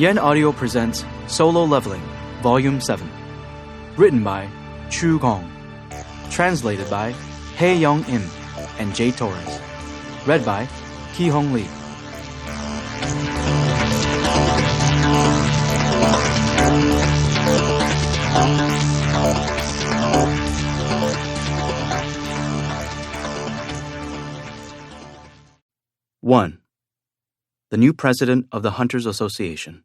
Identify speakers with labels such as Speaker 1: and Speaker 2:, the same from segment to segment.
Speaker 1: Yen Audio presents Solo Leveling, Volume 7. Written by Chu Gong. Translated by Hae Young Im and Jay Torres. Read by Ki Hong Lee. One. The new president of the Hunters Association.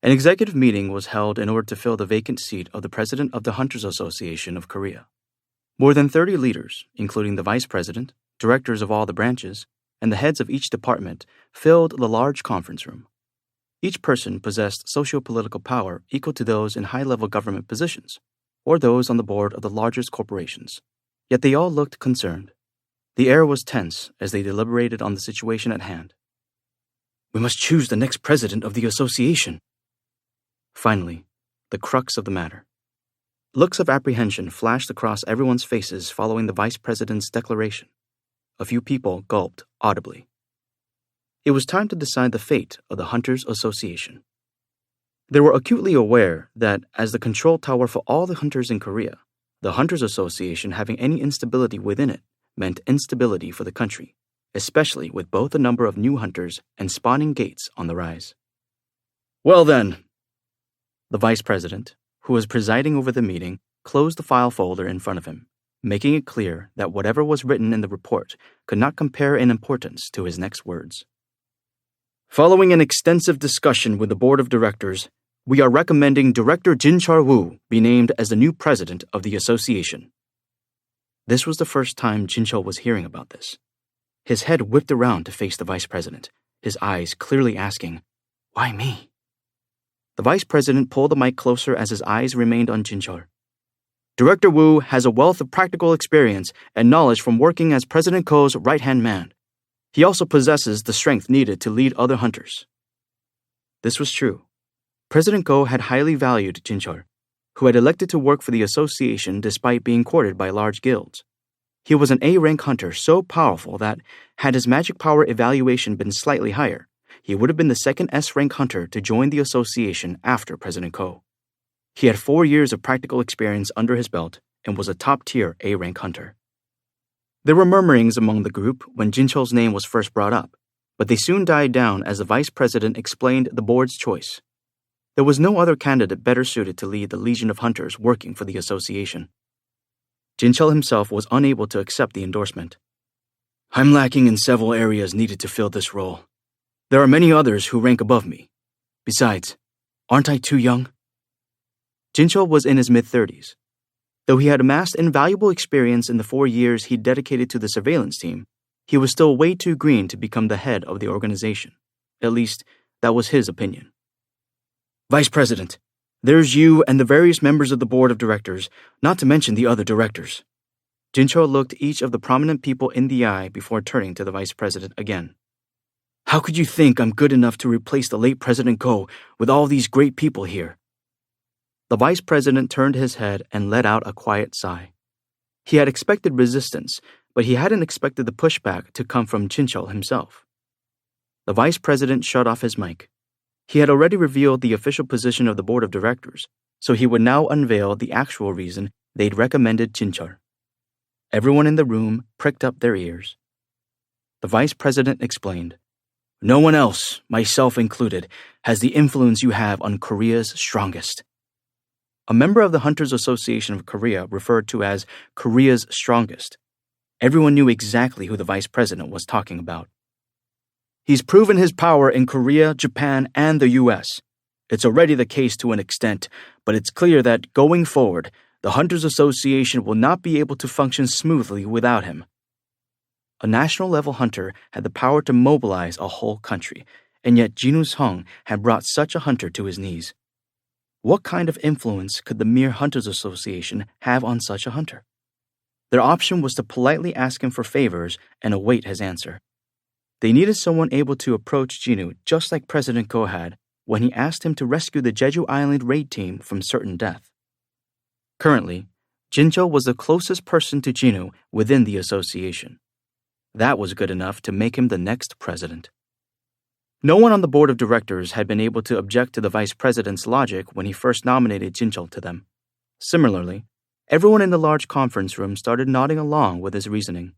Speaker 1: An executive meeting was held in order to fill the vacant seat of the president of the Hunters Association of Korea. More than 30 leaders, including the vice president, directors of all the branches, and the heads of each department, filled the large conference room. Each person possessed socio-political power equal to those in high-level government positions, or those on the board of the largest corporations. Yet they all looked concerned. The air was tense as they deliberated on the situation at hand. "We must choose the next president of the association." Finally, the crux of the matter. Looks of apprehension flashed across everyone's faces following the vice president's declaration. A few people gulped audibly. It was time to decide the fate of the Hunters Association. They were acutely aware that, as the control tower for all the hunters in Korea, the Hunters Association having any instability within it meant instability for the country, especially with both the number of new hunters and spawning gates on the rise. "Well then," the vice president, who was presiding over the meeting, closed the file folder in front of him, making it clear that whatever was written in the report could not compare in importance to his next words. "Following an extensive discussion with the board of directors, we are recommending Director Jin-Chul Woo be named as the new president of the association." This was the first time Jin-Chul was hearing about this. His head whipped around to face the vice president, his eyes clearly asking, "Why me?" The vice president pulled the mic closer as his eyes remained on Jin-Chul. "Director Woo has a wealth of practical experience and knowledge from working as President Ko's right-hand man. He also possesses the strength needed to lead other hunters." This was true. President Ko had highly valued Jin-Chul, who had elected to work for the association despite being courted by large guilds. He was an A-rank hunter so powerful that, had his magic power evaluation been slightly higher, he would have been the second S-rank hunter to join the association after President Ko. He had 4 years of practical experience under his belt and was a top-tier A-rank hunter. There were murmurings among the group when Jin-Chul's name was first brought up, but they soon died down as the vice president explained the board's choice. There was no other candidate better suited to lead the legion of hunters working for the association. Jin-Chul himself was unable to accept the endorsement. "I'm lacking in several areas needed to fill this role. There are many others who rank above me. Besides, aren't I too young?" Jin-Chul was in his mid-30s. Though he had amassed invaluable experience in the 4 years he dedicated to the surveillance team, he was still way too green to become the head of the organization. At least, that was his opinion. "Vice President, there's you and the various members of the board of directors, not to mention the other directors." Jin-Chul looked each of the prominent people in the eye before turning to the vice president again. "How could you think I'm good enough to replace the late President Ko with all these great people here?" The vice president turned his head and let out a quiet sigh. He had expected resistance, but he hadn't expected the pushback to come from Jin-Chul himself. The vice president shut off his mic. He had already revealed the official position of the board of directors, so he would now unveil the actual reason they'd recommended Jin-Chul. Everyone in the room pricked up their ears. The vice president explained, "No one else, myself included, has the influence you have on Korea's strongest." A member of the Hunters Association of Korea referred to as Korea's strongest. Everyone knew exactly who the vice president was talking about. "He's proven his power in Korea, Japan, and the US. It's already the case to an extent, but it's clear that, going forward, the Hunters Association will not be able to function smoothly without him." A national-level hunter had the power to mobilize a whole country, and yet Jin Woo-sung had brought such a hunter to his knees. What kind of influence could the mere Hunters Association have on such a hunter? Their option was to politely ask him for favors and await his answer. They needed someone able to approach Jinwoo just like President Ko had when he asked him to rescue the Jeju Island raid team from certain death. Currently, Jin-Chul was the closest person to Jinwoo within the association. That was good enough to make him the next president. No one on the board of directors had been able to object to the vice president's logic when he first nominated Jinchul to them. Similarly, everyone in the large conference room started nodding along with his reasoning.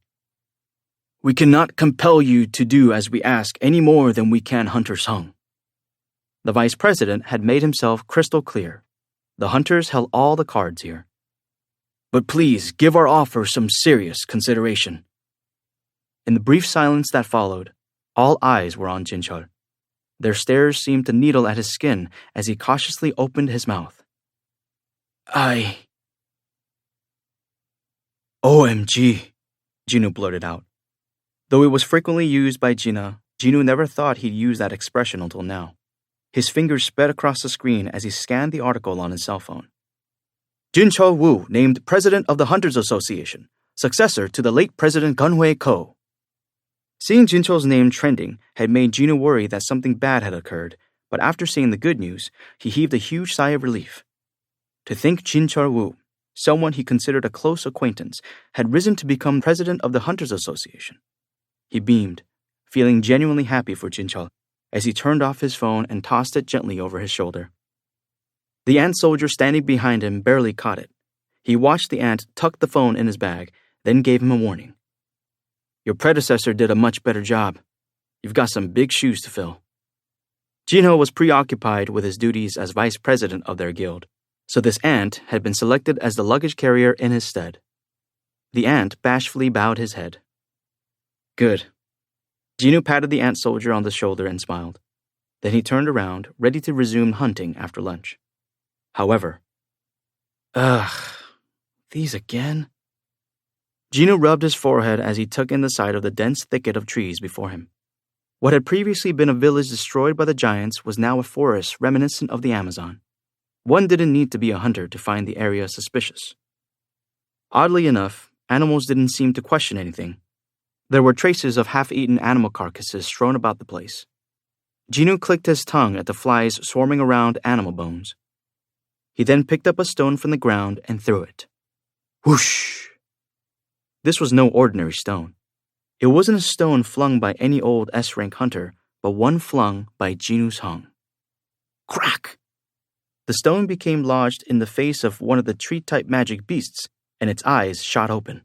Speaker 1: We cannot compel you to do as we ask any more than we can Hunter Sung. The vice president had made himself crystal clear. The hunters held all the cards here. But please give our offer some serious consideration. In the brief silence that followed, all eyes were on Jinchul. Their stares seemed to needle at his skin as he cautiously opened his mouth. OMG, Jinwoo blurted out. Though it was frequently used by Jinna, Jinwoo never thought he'd use that expression until now. His fingers sped across the screen as he scanned the article on his cell phone. Jinchul Woo named President of the Hunters Association, successor to the late President Gunhui Ko. Seeing Jinchul's name trending had made Jinwoo worry that something bad had occurred, but after seeing the good news, he heaved a huge sigh of relief. To think Jinchul Woo, someone he considered a close acquaintance, had risen to become president of the Hunters Association. He beamed, feeling genuinely happy for Jinchul, as he turned off his phone and tossed it gently over his shoulder. The ant soldier standing behind him barely caught it. He watched the ant tuck the phone in his bag, then gave him a warning. Your predecessor did a much better job. You've got some big shoes to fill. Jinho was preoccupied with his duties as vice president of their guild, so this ant had been selected as the luggage carrier in his stead. The ant bashfully bowed his head. Good. Jinwoo patted the ant soldier on the shoulder and smiled. Then he turned around, ready to resume hunting after lunch. However, these again? Jinwoo rubbed his forehead as he took in the sight of the dense thicket of trees before him. What had previously been a village destroyed by the giants was now a forest reminiscent of the Amazon. One didn't need to be a hunter to find the area suspicious. Oddly enough, animals didn't seem to question anything. There were traces of half-eaten animal carcasses strewn about the place. Jinwoo clicked his tongue at the flies swarming around animal bones. He then picked up a stone from the ground and threw it. Whoosh! This was no ordinary stone. It wasn't a stone flung by any old S-rank hunter, but one flung by Jinwoo Sung. Crack! The stone became lodged in the face of one of the tree-type magic beasts, and its eyes shot open.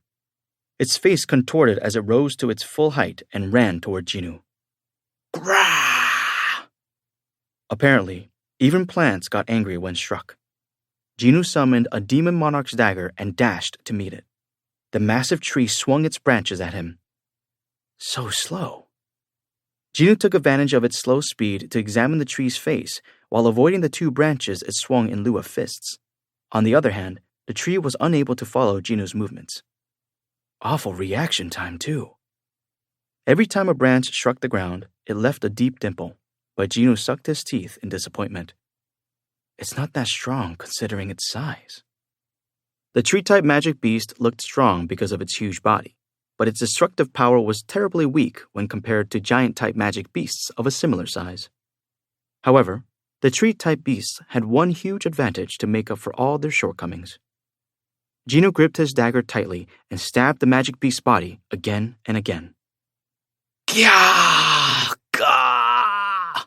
Speaker 1: Its face contorted as it rose to its full height and ran toward Jinwoo. Grah! Apparently, even plants got angry when struck. Jinwoo summoned a demon monarch's dagger and dashed to meet it. The massive tree swung its branches at him. So slow. Jinwoo took advantage of its slow speed to examine the tree's face while avoiding the two branches it swung in lieu of fists. On the other hand, the tree was unable to follow Jinwoo's movements. Awful reaction time, too. Every time a branch struck the ground, it left a deep dimple, but Jinwoo sucked his teeth in disappointment. It's not that strong considering its size. The tree-type magic beast looked strong because of its huge body, but its destructive power was terribly weak when compared to giant-type magic beasts of a similar size. However, the tree-type beasts had one huge advantage to make up for all their shortcomings. Jinwoo gripped his dagger tightly and stabbed the magic beast's body again and again. Gah! Gah!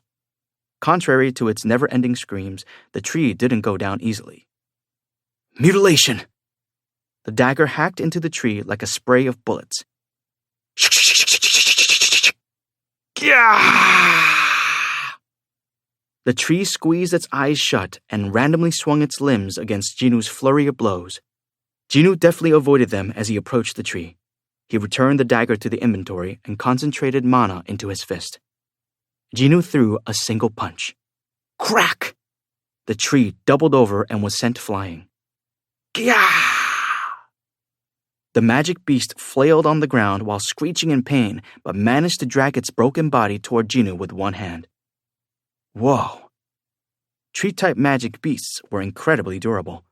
Speaker 1: Contrary to its never-ending screams, the tree didn't go down easily. Mutilation! The dagger hacked into the tree like a spray of bullets. The tree squeezed its eyes shut and randomly swung its limbs against Jinwoo's flurry of blows. Jinwoo deftly avoided them as he approached the tree. He returned the dagger to the inventory and concentrated mana into his fist. Jinwoo threw a single punch. Crack! The tree doubled over and was sent flying. Gah! The magic beast flailed on the ground while screeching in pain, but managed to drag its broken body toward Jinwoo with one hand. Whoa! Tree-type magic beasts were incredibly durable.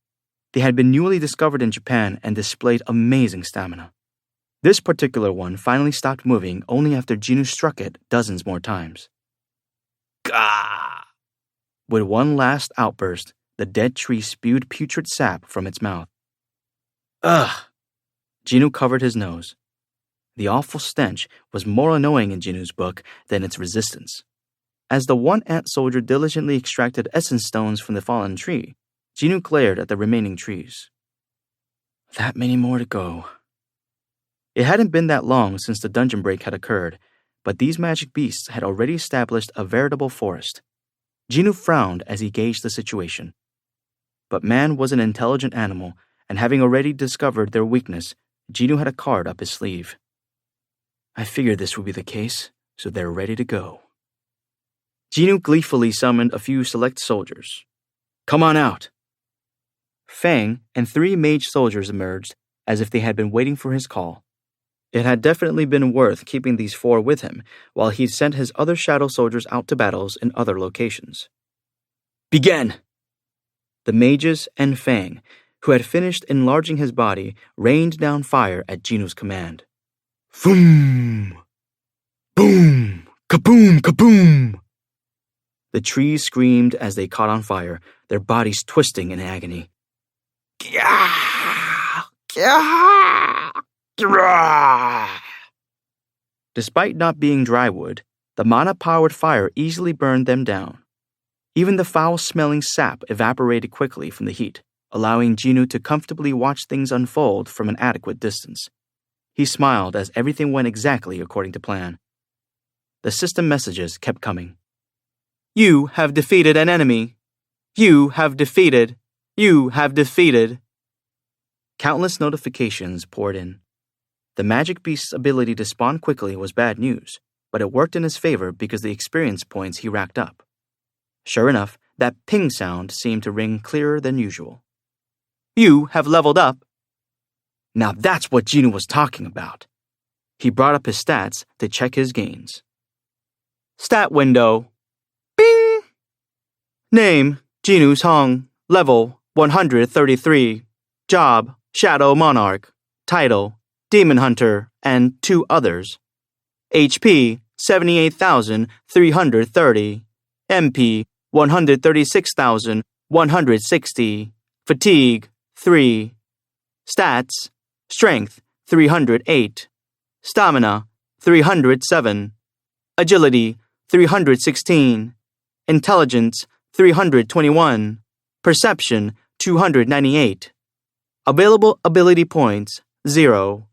Speaker 1: They had been newly discovered in Japan and displayed amazing stamina. This particular one finally stopped moving only after Jinwoo struck it dozens more times. Gah! With one last outburst, the dead tree spewed putrid sap from its mouth. Ugh! Jinwoo covered his nose. The awful stench was more annoying in Jinwoo's book than its resistance. As the one ant soldier diligently extracted essence stones from the fallen tree, Jinu glared at the remaining trees. That many more to go. It hadn't been that long since the dungeon break had occurred, but these magic beasts had already established a veritable forest. Jinu frowned as he gauged the situation. But man was an intelligent animal, and having already discovered their weakness, Jinu had a card up his sleeve. I figured this would be the case, so they're ready to go. Jinu gleefully summoned a few select soldiers. Come on out! Fang and 3 mage soldiers emerged, as if they had been waiting for his call. It had definitely been worth keeping these 4 with him, while he sent his other shadow soldiers out to battles in other locations. Begin! The mages and Fang, who had finished enlarging his body, rained down fire at Jinu's command. Boom! Boom! Kaboom! Kaboom! The trees screamed as they caught on fire, their bodies twisting in agony. Despite not being dry wood, the mana-powered fire easily burned them down. Even the foul-smelling sap evaporated quickly from the heat, allowing Jinu to comfortably watch things unfold from an adequate distance. He smiled as everything went exactly according to plan. The system messages kept coming. You have defeated an enemy. You have defeated. You have defeated. Countless notifications poured in. The magic beast's ability to spawn quickly was bad news, but it worked in his favor because the experience points he racked up. Sure enough, that ping sound seemed to ring clearer than usual. You have leveled up. Now that's what Jinu was talking about. He brought up his stats to check his gains. Stat window. Bing! Name, Jinu Hong. Level, 133. Job, Shadow Monarch. Title, Demon Hunter, and 2 others. HP, 78,330. MP, 136,160. Fatigue, 3. Stats, Strength, 308. Stamina, 307. Agility, 316. Intelligence, 321. Perception, 298. Available ability points, 0.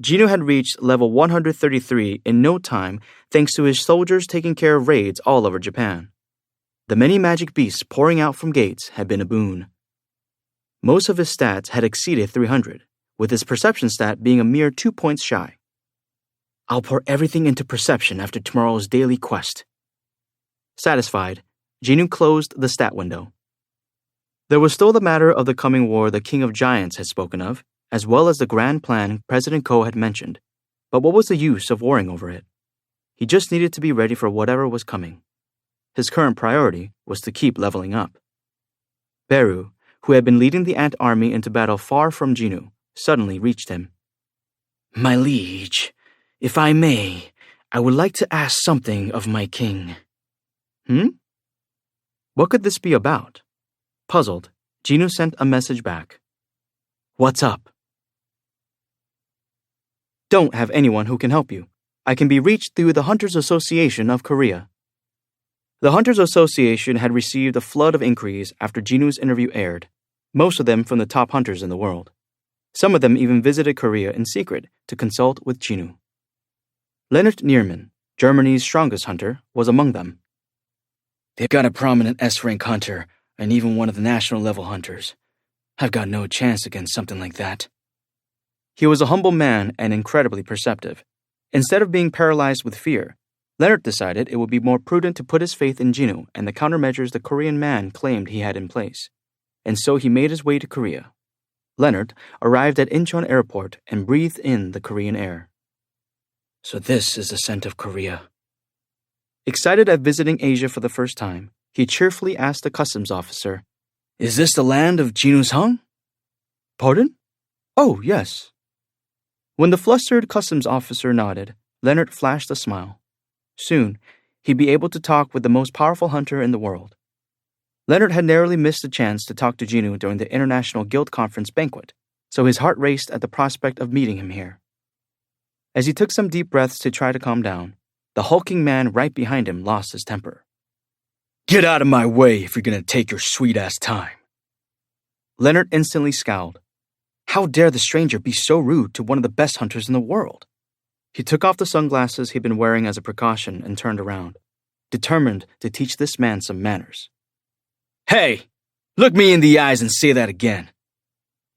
Speaker 1: Jinu had reached level 133 in no time thanks to his soldiers taking care of raids all over Japan. The many magic beasts pouring out from gates had been a boon. Most of his stats had exceeded 300, with his perception stat being a mere 2 points shy. I'll pour everything into perception after tomorrow's daily quest. Satisfied, Jinu closed the stat window. There was still the matter of the coming war the King of Giants had spoken of, as well as the grand plan President Ko had mentioned. But what was the use of worrying over it? He just needed to be ready for whatever was coming. His current priority was to keep leveling up. Beru, who had been leading the ant army into battle far from Jinu, suddenly reached him. My liege, if I may, I would like to ask something of my king. What could this be about? Puzzled, Jinu sent a message back. What's up? Don't have anyone who can help you. I can be reached through the Hunters Association of Korea. The Hunters Association had received a flood of inquiries after Jinu's interview aired, most of them from the top hunters in the world. Some of them even visited Korea in secret to consult with Jinu. Leonard Nierman, Germany's strongest hunter, was among them. They've got a prominent S-rank hunter and even one of the national-level hunters. I've got no chance against something like that. He was a humble man and incredibly perceptive. Instead of being paralyzed with fear, Leonard decided it would be more prudent to put his faith in Jinu and the countermeasures the Korean man claimed he had in place. And so he made his way to Korea. Leonard arrived at Incheon Airport and breathed in the Korean air. So this is the scent of Korea. Excited at visiting Asia for the first time, he cheerfully asked the customs officer, Is this the land of Jinu's Hong? Pardon? Oh, yes. When the flustered customs officer nodded, Leonard flashed a smile. Soon, he'd be able to talk with the most powerful hunter in the world. Leonard had narrowly missed the chance to talk to Jinu during the International Guild Conference banquet, so his heart raced at the prospect of meeting him here. As he took some deep breaths to try to calm down, The hulking man right behind him lost his temper. "Get out of my way if you're going to take your sweet-ass time." Leonard instantly scowled. How dare the stranger be so rude to one of the best hunters in the world? He took off the sunglasses he'd been wearing as a precaution and turned around, determined to teach this man some manners. "Hey, look me in the eyes and say that again."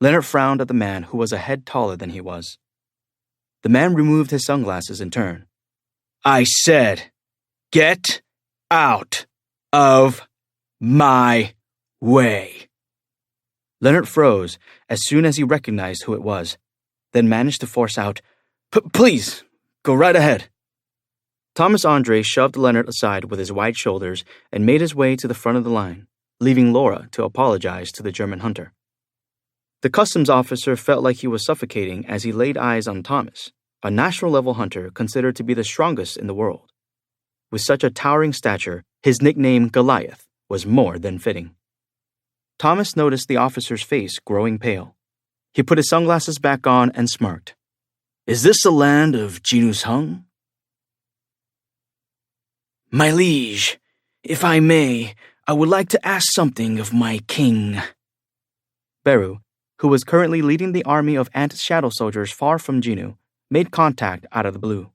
Speaker 1: Leonard frowned at the man who was a head taller than he was. The man removed his sunglasses in turn. "I said, get out of my way." Leonard froze as soon as he recognized who it was, then managed to force out, Please, go right ahead." Thomas Andre shoved Leonard aside with his wide shoulders and made his way to the front of the line, leaving Laura to apologize to the German hunter. The customs officer felt like he was suffocating as he laid eyes on Thomas, a national-level hunter considered to be the strongest in the world. With such a towering stature, his nickname Goliath was more than fitting. Thomas noticed the officer's face growing pale. He put his sunglasses back on and smirked. "Is this the land of Genus Hung?" "My liege, if I may, I would like to ask something of my king." Beru, who was currently leading the army of ant shadow soldiers far from Jinu, made contact out of the blue.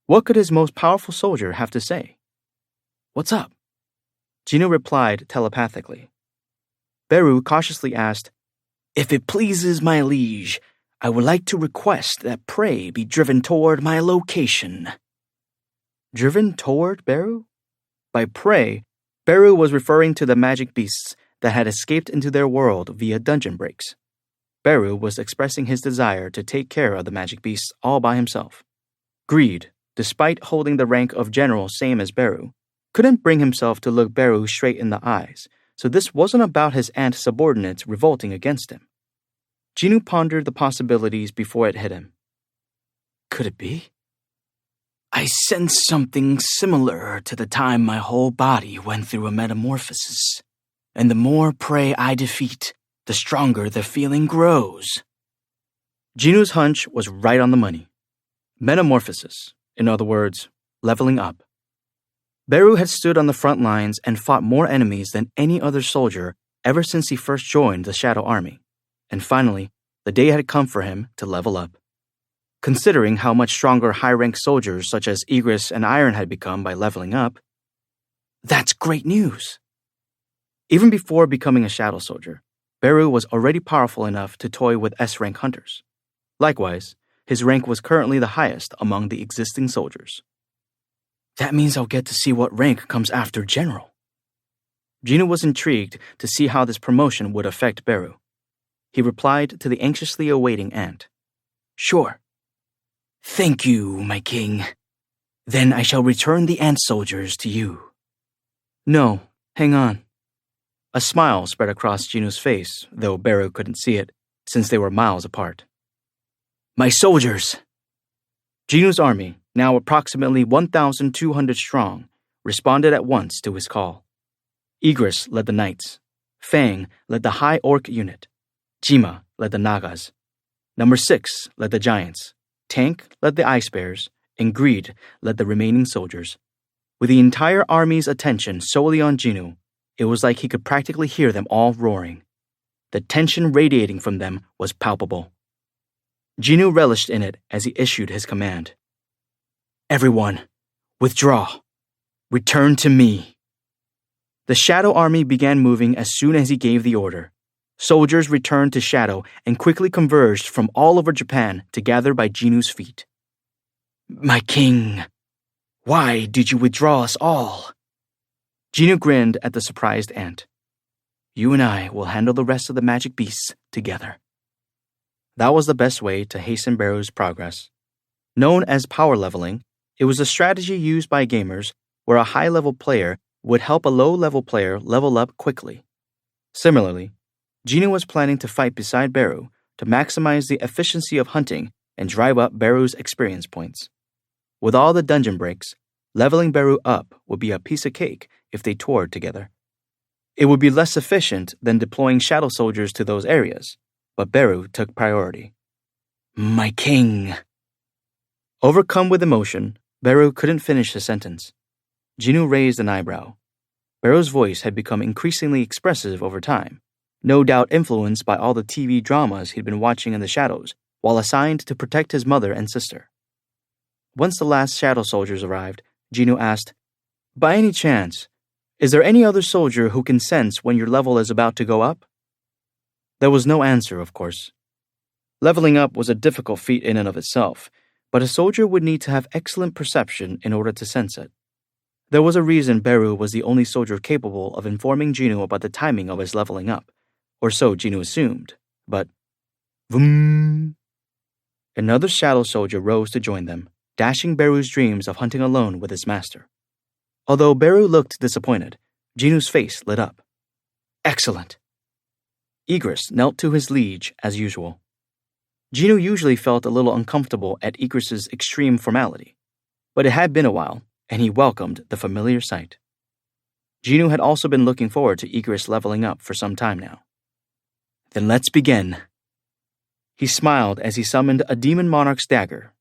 Speaker 1: What could his most powerful soldier have to say? "What's up?" Jinu replied telepathically. Beru cautiously asked, "If it pleases my liege, I would like to request that prey be driven toward my location." Driven toward Beru? By prey, Beru was referring to the magic beasts that had escaped into their world via dungeon breaks. Beru was expressing his desire to take care of the magic beasts all by himself. Greed, despite holding the rank of general same as Beru, couldn't bring himself to look Beru straight in the eyes, so this wasn't about his ant subordinates revolting against him. Jinu pondered the possibilities before it hit him. Could it be? "I sense something similar to the time my whole body went through a metamorphosis, and the more prey I defeat, the stronger the feeling grows." Jinu's hunch was right on the money. Metamorphosis, in other words, leveling up. Beru had stood on the front lines and fought more enemies than any other soldier ever since he first joined the Shadow Army, and finally, the day had come for him to level up. Considering how much stronger high-ranked soldiers such as Igris and Iron had become by leveling up, that's great news. Even before becoming a Shadow Soldier, Beru was already powerful enough to toy with S-rank hunters. Likewise, his rank was currently the highest among the existing soldiers. That means I'll get to see what rank comes after General. Jinu was intrigued to see how this promotion would affect Beru. He replied to the anxiously awaiting ant. "Sure." "Thank you, my king. Then I shall return the ant soldiers to you." "No, hang on." A smile spread across Jinu's face, though Beru couldn't see it, since they were miles apart. "My soldiers!" Jinu's army, now approximately 1,200 strong, responded at once to his call. Igris led the knights. Fang led the high orc unit. Jima led the Nagas. Number 6 led the giants. Tank led the ice bears, and Greed led the remaining soldiers. With the entire army's attention solely on Jinu, it was like he could practically hear them all roaring. The tension radiating from them was palpable. Jinu relished in it as he issued his command. "Everyone, withdraw. Return to me." The Shadow Army began moving as soon as he gave the order. Soldiers returned to Shadow and quickly converged from all over Japan to gather by Jinu's feet. "My king, why did you withdraw us all?" Jinu grinned at the surprised ant. "You and I will handle the rest of the magic beasts together." That was the best way to hasten Beru's progress. Known as power leveling, it was a strategy used by gamers where a high-level player would help a low-level player level up quickly. Similarly, Jinu was planning to fight beside Beru to maximize the efficiency of hunting and drive up Beru's experience points. With all the dungeon breaks, leveling Beru up would be a piece of cake if they toured together. It would be less efficient than deploying shadow soldiers to those areas, but Beru took priority. "My king." Overcome with emotion, Beru couldn't finish his sentence. Jinwoo raised an eyebrow. Beru's voice had become increasingly expressive over time, no doubt influenced by all the TV dramas he'd been watching in the shadows while assigned to protect his mother and sister. Once the last shadow soldiers arrived, Jinwoo asked, "By any chance, is there any other soldier who can sense when your level is about to go up?" There was no answer, of course. Leveling up was a difficult feat in and of itself, but a soldier would need to have excellent perception in order to sense it. There was a reason Beru was the only soldier capable of informing Jinwoo about the timing of his leveling up, or so Jinwoo assumed, but vroom! Another shadow soldier rose to join them, dashing Beru's dreams of hunting alone with his master. Although Beru looked disappointed, Jinwoo's face lit up. Excellent! Igris knelt to his liege as usual. Jinwoo usually felt a little uncomfortable at Igris's extreme formality, but it had been a while, and he welcomed the familiar sight. Jinwoo had also been looking forward to Igris leveling up for some time now. Then let's begin. He smiled as he summoned a demon monarch's dagger.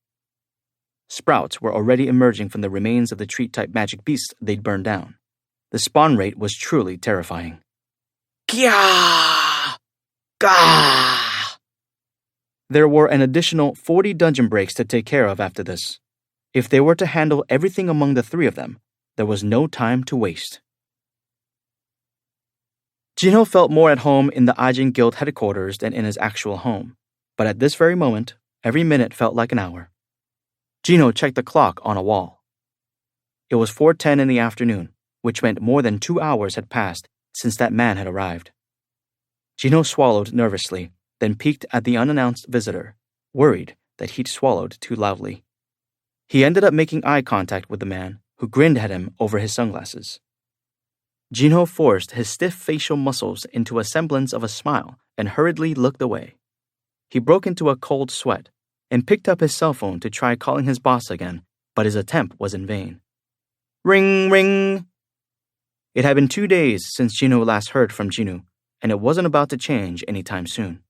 Speaker 1: Sprouts were already emerging from the remains of the tree-type magic beasts they'd burned down. The spawn rate was truly terrifying. Kya! Gah! There were an additional 40 dungeon breaks to take care of after this. If they were to handle everything among the three of them, there was no time to waste. Jinwoo felt more at home in the Ajin Guild headquarters than in his actual home, but at this very moment, every minute felt like an hour. Jinwoo checked the clock on a wall. It was 4:10 in the afternoon, which meant more than 2 hours had passed since that man had arrived. Jinwoo swallowed nervously, then peeked at the unannounced visitor, worried that he'd swallowed too loudly. He ended up making eye contact with the man, who grinned at him over his sunglasses. Jinwoo forced his stiff facial muscles into a semblance of a smile and hurriedly looked away. He broke into a cold sweat and picked up his cell phone to try calling his boss again, but his attempt was in vain. Ring, ring! It had been 2 days since Jinwoo last heard from Jinwoo, and it wasn't about to change anytime soon.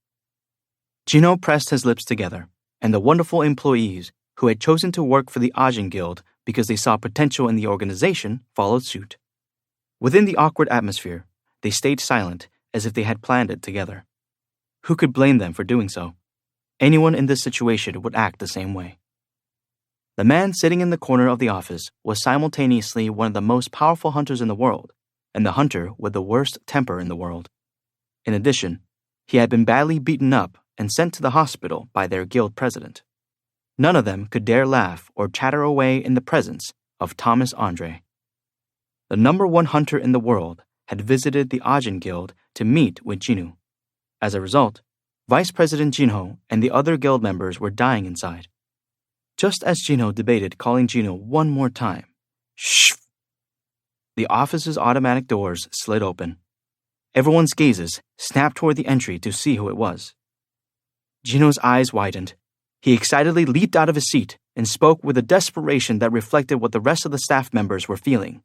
Speaker 1: Jinwoo pressed his lips together, and the wonderful employees who had chosen to work for the Ajin Guild because they saw potential in the organization followed suit. Within the awkward atmosphere, they stayed silent as if they had planned it together. Who could blame them for doing so? Anyone in this situation would act the same way. The man sitting in the corner of the office was simultaneously one of the most powerful hunters in the world, and the hunter with the worst temper in the world. In addition, he had been badly beaten up and sent to the hospital by their guild president. None of them could dare laugh or chatter away in the presence of Thomas Andre. The #1 hunter in the world had visited the Ajin Guild to meet with Jinwoo. As a result, Vice President Jinho and the other guild members were dying inside. Just as Jinho debated calling Jinwoo one more time, shh! The office's automatic doors slid open. Everyone's gazes snapped toward the entry to see who it was. Jinwoo's eyes widened. He excitedly leaped out of his seat and spoke with a desperation that reflected what the rest of the staff members were feeling.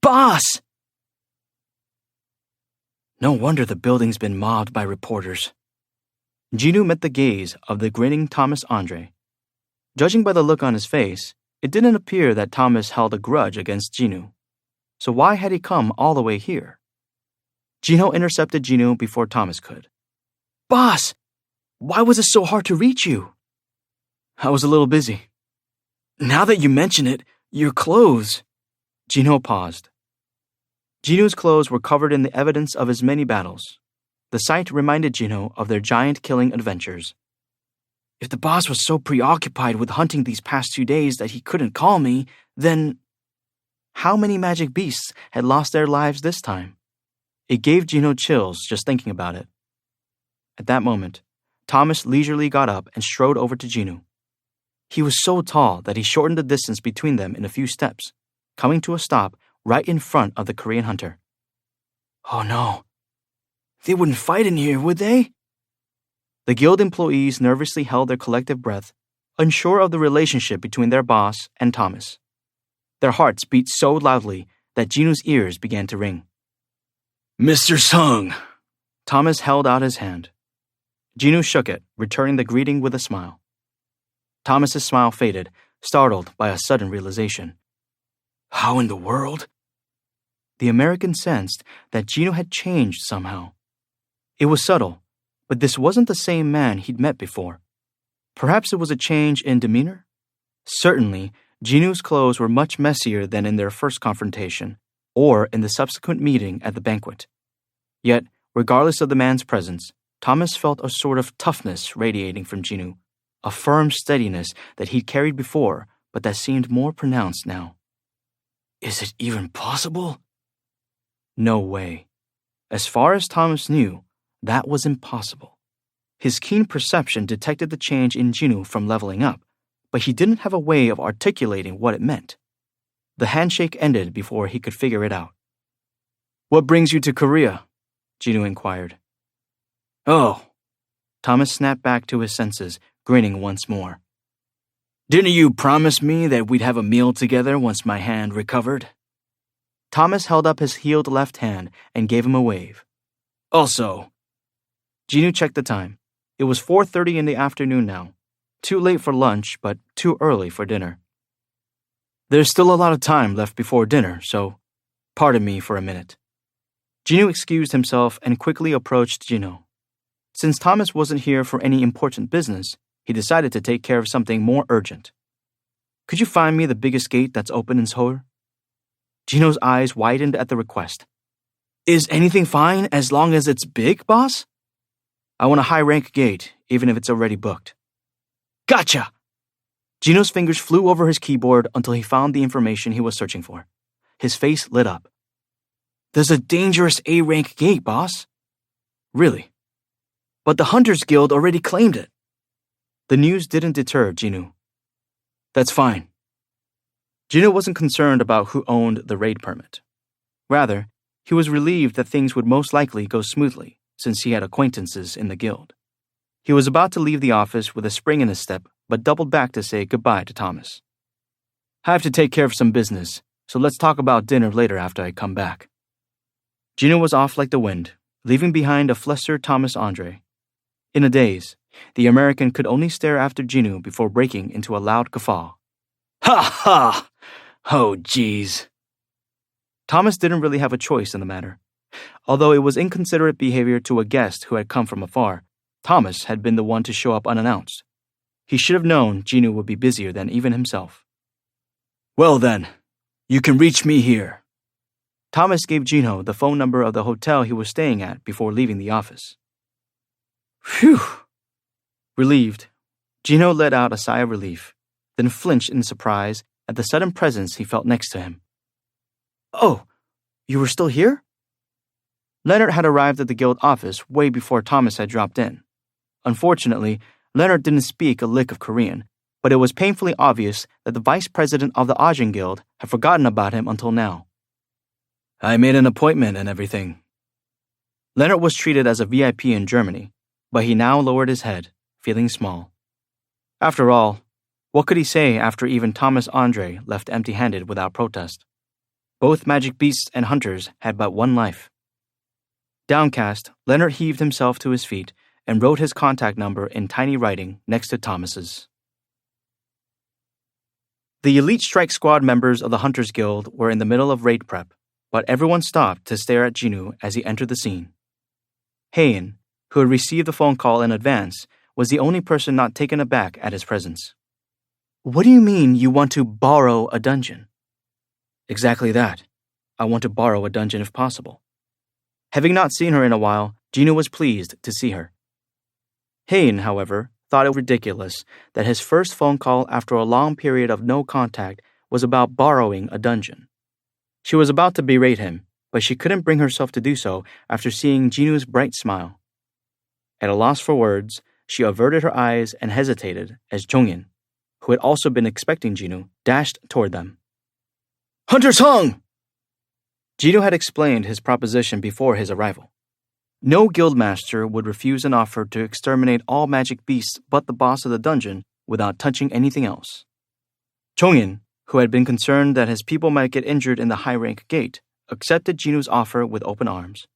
Speaker 1: Boss! No wonder the building's been mobbed by reporters. Jinwoo met the gaze of the grinning Thomas Andre. Judging by the look on his face, it didn't appear that Thomas held a grudge against Jinwoo. So why had he come all the way here? Jinwoo intercepted Jinwoo before Thomas could. Boss! Why was it so hard to reach you? I was a little busy. Now that you mention it, your clothes. Jinwoo paused. Jinwoo's clothes were covered in the evidence of his many battles. The sight reminded Jinwoo of their giant killing adventures. If the boss was so preoccupied with hunting these past 2 days that he couldn't call me, then... How many magic beasts had lost their lives this time? It gave Jinwoo chills just thinking about it. At that moment, Thomas leisurely got up and strode over to Jinwoo. He was so tall that he shortened the distance between them in a few steps, coming to a stop right in front of the Korean hunter. Oh no. They wouldn't fight in here, would they? The guild employees nervously held their collective breath, unsure of the relationship between their boss and Thomas. Their hearts beat so loudly that Jinwoo's ears began to ring. Mr. Sung! Thomas held out his hand. Jinwoo shook it, returning the greeting with a smile. Thomas's smile faded, startled by a sudden realization. How in the world? The American sensed that Gino had changed somehow. It was subtle, but this wasn't the same man he'd met before. Perhaps it was a change in demeanor? Certainly, Gino's clothes were much messier than in their first confrontation, or in the subsequent meeting at the banquet. Yet, regardless of the man's presence, Thomas felt a sort of toughness radiating from Gino, a firm steadiness that he'd carried before, but that seemed more pronounced now. Is it even possible? No way. As far as Thomas knew, that was impossible. His keen perception detected the change in Gino from leveling up, but he didn't have a way of articulating what it meant. The handshake ended before he could figure it out. What brings you to Korea? Gino inquired. Oh. Thomas snapped back to his senses, grinning once more. Didn't you promise me that we'd have a meal together once my hand recovered? Thomas held up his healed left hand and gave him a wave. Also. Gino checked the time. It was 4:30 in the afternoon now. Too late for lunch, but too early for dinner. There's still a lot of time left before dinner, so pardon me for a minute. Gino excused himself and quickly approached Gino. Since Thomas wasn't here for any important business, he decided to take care of something more urgent. Could you find me the biggest gate that's open in Seoul? Gino's eyes widened at the request. Is anything fine as long as it's big, boss? I want a high-rank gate, even if it's already booked. Gotcha! Gino's fingers flew over his keyboard until he found the information he was searching for. His face lit up. There's a dangerous A-rank gate, boss. Really? But the Hunters Guild already claimed it. The news didn't deter Gino. That's fine. Gino wasn't concerned about who owned the raid permit. Rather, he was relieved that things would most likely go smoothly, since he had acquaintances in the guild. He was about to leave the office with a spring in his step, but doubled back to say goodbye to Thomas. I have to take care of some business, so let's talk about dinner later after I come back. Gino was off like the wind, leaving behind a flustered Thomas Andre. In a daze, the American could only stare after Gino before breaking into a loud guffaw. Ha ha! Oh, geez. Thomas didn't really have a choice in the matter. Although it was inconsiderate behavior to a guest who had come from afar, Thomas had been the one to show up unannounced. He should have known Gino would be busier than even himself. Well then, you can reach me here. Thomas gave Gino the phone number of the hotel he was staying at before leaving the office. Phew! Relieved, Gino let out a sigh of relief, then flinched in surprise at the sudden presence he felt next to him. Oh, you were still here? Leonard had arrived at the guild office way before Thomas had dropped in. Unfortunately, Leonard didn't speak a lick of Korean, but it was painfully obvious that the vice president of the Ajin Guild had forgotten about him until now. I made an appointment and everything. Leonard was treated as a VIP in Germany, but he now lowered his head, feeling small. After all, what could he say after even Thomas Andre left empty-handed without protest? Both magic beasts and hunters had but one life. Downcast, Leonard heaved himself to his feet and wrote his contact number in tiny writing next to Thomas's. The elite strike squad members of the Hunters Guild were in the middle of raid prep, but everyone stopped to stare at Gino as he entered the scene. Heian, who had received the phone call in advance, was the only person not taken aback at his presence. What do you mean you want to borrow a dungeon? Exactly that. I want to borrow a dungeon if possible. Having not seen her in a while, Gino was pleased to see her. Heian, however, thought it ridiculous that his first phone call after a long period of no contact was about borrowing a dungeon. She was about to berate him, but she couldn't bring herself to do so after seeing Gino's bright smile. At a loss for words, she averted her eyes and hesitated as Jongin, who had also been expecting Gino, dashed toward them. Hunter Sung! Gino had explained his proposition before his arrival. No guildmaster would refuse an offer to exterminate all magic beasts but the boss of the dungeon without touching anything else. Jongin, who had been concerned that his people might get injured in the high-rank gate, accepted Gino's offer with open arms.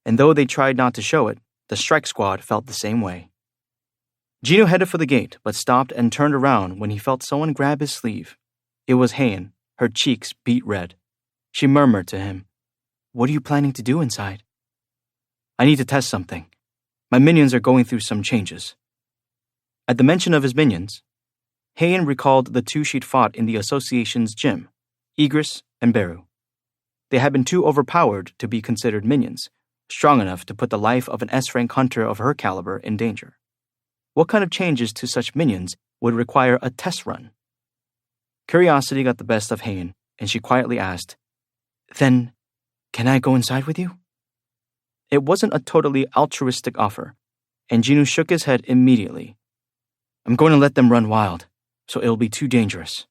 Speaker 1: And though they tried not to show it, the strike squad felt the same way. Jinwoo headed for the gate, but stopped and turned around when he felt someone grab his sleeve. It was Haein, her cheeks beet red. She murmured to him, "What are you planning to do inside?" "I need to test something. My minions are going through some changes." At the mention of his minions, Haein recalled the two she'd fought in the association's gym, Igris and Beru. They had been too overpowered to be considered minions, strong enough to put the life of an S-rank hunter of her caliber in danger. What kind of changes to such minions would require a test run? Curiosity got the best of Haein, and she quietly asked, "Then, can I go inside with you?" It wasn't a totally altruistic offer, and Jinwoo shook his head immediately. "I'm going to let them run wild, so it'll be too dangerous."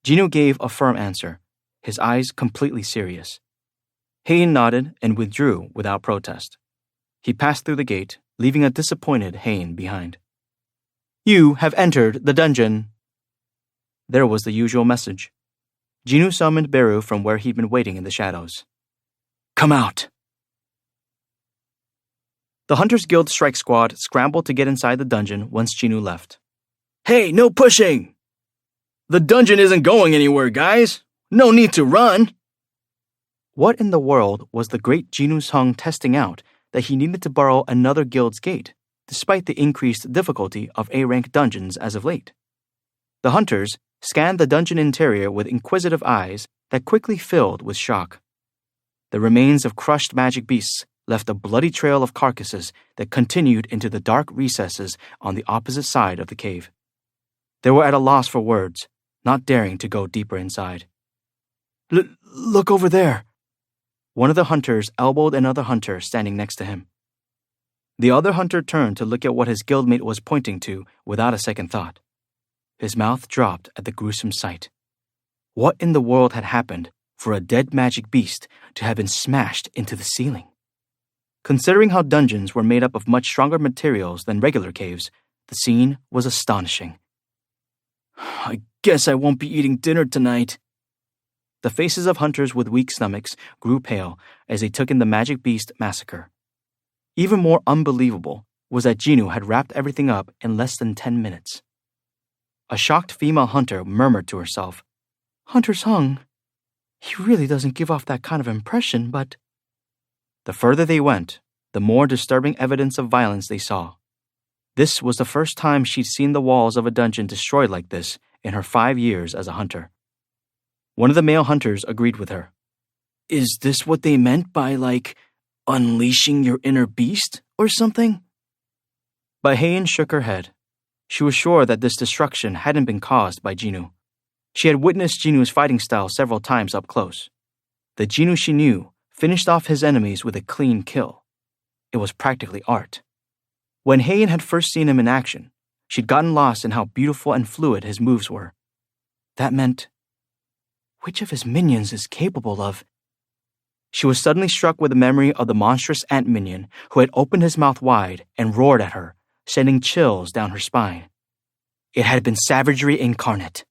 Speaker 1: Jinwoo gave a firm answer, his eyes completely serious. Haein nodded and withdrew without protest. He passed through the gate, leaving a disappointed Haein behind. "You have entered the dungeon." There was the usual message. Jinwoo summoned Beru from where he'd been waiting in the shadows. "Come out." The Hunters Guild strike squad scrambled to get inside the dungeon once Jinwoo left. "Hey, no pushing! The dungeon isn't going anywhere, guys! No need to run!" What in the world was the great Jinwoo Sung testing out that he needed to borrow another guild's gate, despite the increased difficulty of A-rank dungeons as of late? The hunters scanned the dungeon interior with inquisitive eyes that quickly filled with shock. The remains of crushed magic beasts left a bloody trail of carcasses that continued into the dark recesses on the opposite side of the cave. They were at a loss for words, not daring to go deeper inside. Look over there." One of the hunters elbowed another hunter standing next to him. The other hunter turned to look at what his guildmate was pointing to without a second thought. His mouth dropped at the gruesome sight. What in the world had happened for a dead magic beast to have been smashed into the ceiling? Considering how dungeons were made up of much stronger materials than regular caves, the scene was astonishing. "I guess I won't be eating dinner tonight." The faces of hunters with weak stomachs grew pale as they took in the magic beast massacre. Even more unbelievable was that Jinwoo had wrapped everything up in less than 10 minutes. A shocked female hunter murmured to herself, "Hunter Sung, he really doesn't give off that kind of impression, but..." The further they went, the more disturbing evidence of violence they saw. This was the first time she'd seen the walls of a dungeon destroyed like this in her 5 years as a hunter. One of the male hunters agreed with her. "Is this what they meant by, unleashing your inner beast or something?" But Haein shook her head. She was sure that this destruction hadn't been caused by Jinwoo. She had witnessed Jinwoo's fighting style several times up close. The Jinwoo she knew finished off his enemies with a clean kill. It was practically art. When Haein had first seen him in action, she'd gotten lost in how beautiful and fluid his moves were. That meant, which of his minions is capable of? She was suddenly struck with the memory of the monstrous ant minion who had opened his mouth wide and roared at her, sending chills down her spine. It had been savagery incarnate.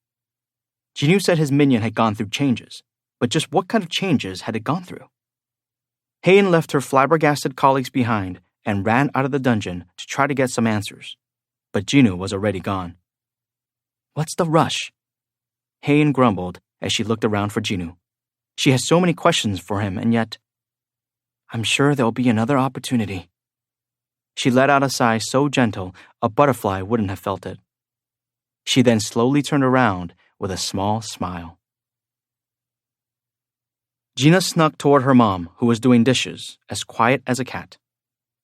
Speaker 1: Jinwoo said his minion had gone through changes, but just what kind of changes had it gone through? Haein left her flabbergasted colleagues behind and ran out of the dungeon to try to get some answers, but Jinwoo was already gone. "What's the rush?" Haein grumbled as she looked around for Jinwoo. She had so many questions for him, and yet, "I'm sure there'll be another opportunity." She let out a sigh so gentle a butterfly wouldn't have felt it. She then slowly turned around with a small smile. Gina snuck toward her mom, who was doing dishes, as quiet as a cat.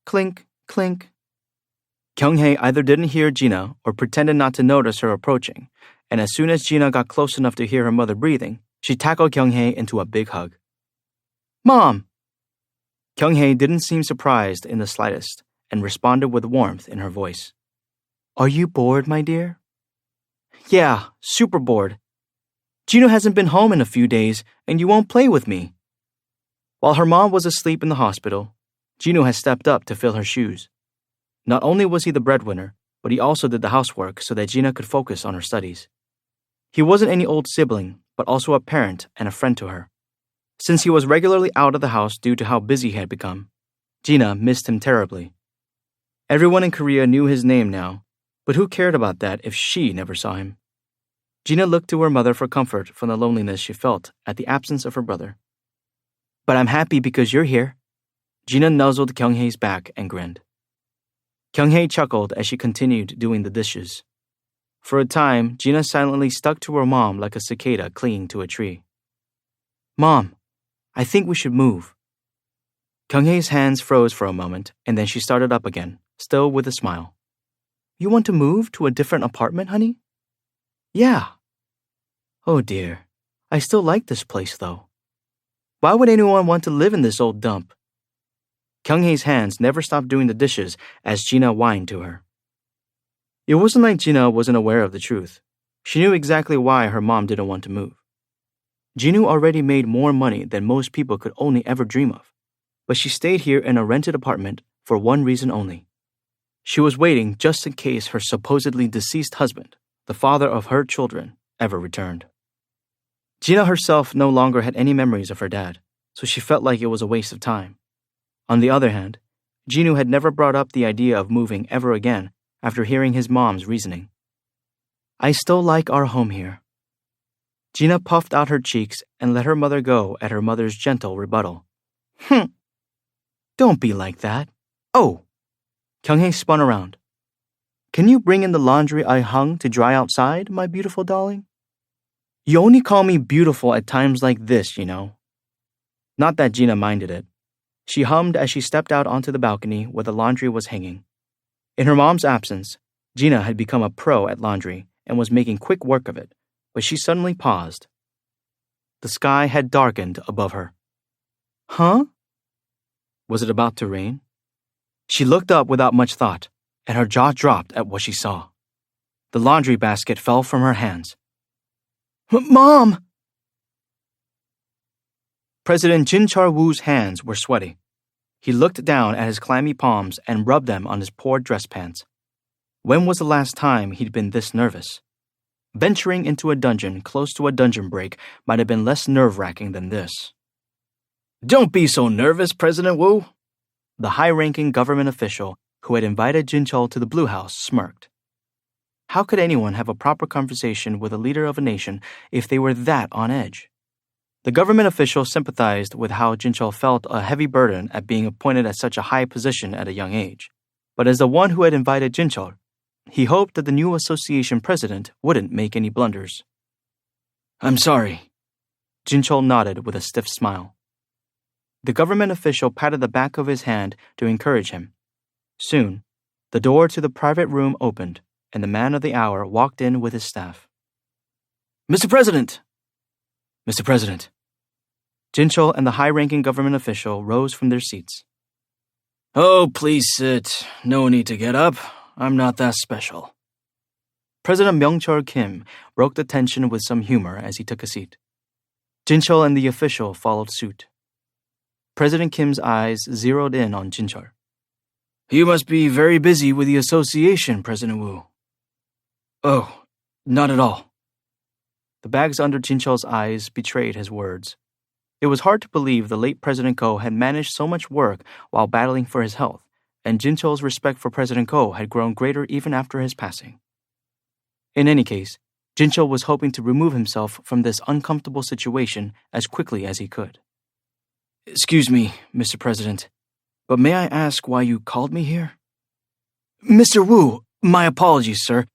Speaker 1: Clink, clink. Kyung-hae either didn't hear Gina or pretended not to notice her approaching, and as soon as Gina got close enough to hear her mother breathing, she tackled Kyung-hae into a big hug. "Mom!" Kyung-hae didn't seem surprised in the slightest and responded with warmth in her voice. "Are you bored, my dear?" "Yeah, super bored. Gino hasn't been home in a few days, and you won't play with me." While her mom was asleep in the hospital, Gino had stepped up to fill her shoes. Not only was he the breadwinner, but he also did the housework so that Gina could focus on her studies. He wasn't any old sibling, but also a parent and a friend to her. Since he was regularly out of the house due to how busy he had become, Gina missed him terribly. Everyone in Korea knew his name now, But who cared about that if she never saw him? Gina looked to her mother for comfort from the loneliness she felt at the absence of her brother. But I'm happy because you're here. Gina nuzzled Kyung-hae's back and grinned. Kyung-hae chuckled as she continued doing the dishes. For a time, Gina silently stuck to her mom like a cicada clinging to a tree. Mom, I think we should move. Kyung-hae's hands froze for a moment, and then she started up again, still with a smile. You want to move to a different apartment, honey? Yeah. Oh dear, I still like this place though. Why would anyone want to live in this old dump? Kyung-hae's hands never stopped doing the dishes as Gina whined to her. It wasn't like Gina wasn't aware of the truth. She knew exactly why her mom didn't want to move. Jinu already made more money than most people could only ever dream of, but she stayed here in a rented apartment for one reason only. She was waiting just in case her supposedly deceased husband, the father of her children, ever returned. Gina herself no longer had any memories of her dad, so she felt like it was a waste of time. On the other hand, Jinu had never brought up the idea of moving ever again after hearing his mom's reasoning. I still like our home here. Gina puffed out her cheeks and let her mother go at her mother's gentle rebuttal. Don't be like that. Oh! Kyung-hae spun around. Can you bring in the laundry I hung to dry outside, my beautiful darling? You only call me beautiful at times like this, you know. Not that Gina minded it. She hummed as she stepped out onto the balcony where the laundry was hanging. In her mom's absence, Gina had become a pro at laundry and was making quick work of it, but she suddenly paused. The sky had darkened above her. Huh? Was it about to rain? She looked up without much thought, and her jaw dropped at what she saw. The laundry basket fell from her hands. Mom! President Jin Chul-woo's hands were sweaty. He looked down at his clammy palms and rubbed them on his poor dress pants. When was the last time he'd been this nervous? Venturing into a dungeon close to a dungeon break might have been less nerve-wracking than this. Don't be so nervous, President Woo. The high-ranking government official who had invited Jin Chul to the Blue House smirked. How could anyone have a proper conversation with a leader of a nation if they were that on edge? The government official sympathized with how Jin Chul felt a heavy burden at being appointed at such a high position at a young age. But as the one who had invited Jin Chul, he hoped that the new association president wouldn't make any blunders. I'm sorry. Jin Chul nodded with a stiff smile. The government official patted the back of his hand to encourage him. Soon, the door to the private room opened, and the man of the hour walked in with his staff. Mr. President! Mr. President! Jin Chul and the high-ranking government official rose from their seats. Oh, please sit. No need to get up. I'm not that special. President Myung-chul Kim broke the tension with some humor as he took a seat. Jin Chul and the official followed suit. President Kim's eyes zeroed in on Jin Chul. You must be very busy with the association, President Woo. Oh, not at all. The bags under Jin Chul's eyes betrayed his words. It was hard to believe the late President Ko had managed so much work while battling for his health, and Jin Chul's respect for President Ko had grown greater even after his passing. In any case, Jin Chul was hoping to remove himself from this uncomfortable situation as quickly as he could. Excuse me, Mr. President, but may I ask why you called me here? Mr. Woo, my apologies, sir.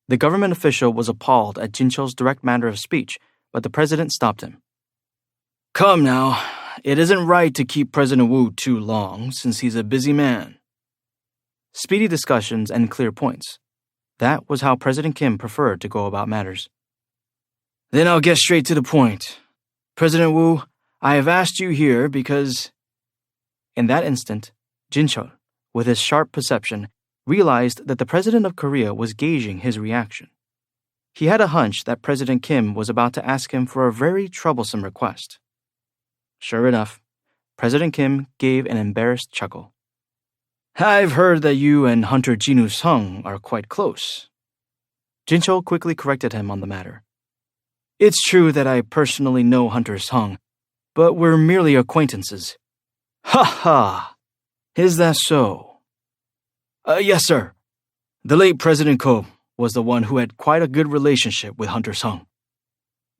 Speaker 1: The government official was appalled at Jin Chul's direct manner of speech, but the president stopped him. Come now, it isn't right to keep President Woo too long since he's a busy man. Speedy discussions and clear points. That was how President Kim preferred to go about matters. Then I'll get straight to the point. President Woo, I have asked you here because... In that instant, Jin Chul, with his sharp perception, realized that the President of Korea was gauging his reaction. He had a hunch that President Kim was about to ask him for a very troublesome request. Sure enough, President Kim gave an embarrassed chuckle. I've heard that you and Hunter Jinu Sung are quite close. Jin Chul quickly corrected him on the matter. It's true that I personally know Hunter Sung, but we're merely acquaintances. Ha ha! Is that so? Yes, sir.
Speaker 2: The late President Ko was the one who had quite a good relationship with Hunter Sung.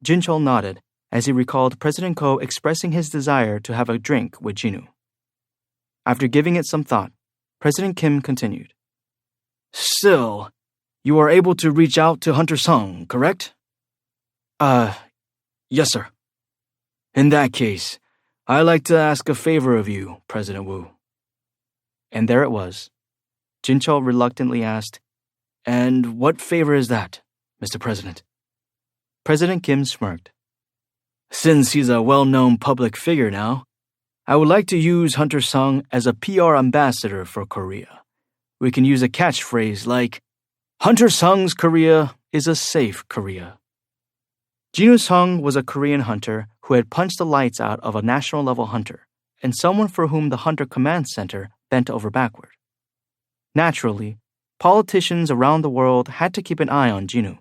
Speaker 1: Jin-chul nodded as he recalled President Ko expressing his desire to have a drink with Jinu. After giving it some thought, President Kim continued.
Speaker 2: Still, you are able to reach out to Hunter Sung, correct?
Speaker 1: Yes, sir.
Speaker 2: In that case, I'd like to ask a favor of you, President Wu.
Speaker 1: And there it was. Jin-chul reluctantly asked,
Speaker 2: And what favor is that, Mr. President?
Speaker 1: President Kim smirked.
Speaker 2: Since he's a well-known public figure now, I would like to use Hunter Sung as a PR ambassador for Korea. We can use a catchphrase like, Hunter Sung's Korea is a safe Korea.
Speaker 1: Jinu Sung was a Korean hunter who had punched the lights out of a national-level hunter, and someone for whom the Hunter Command Center bent over backward. Naturally, politicians around the world had to keep an eye on Jinu.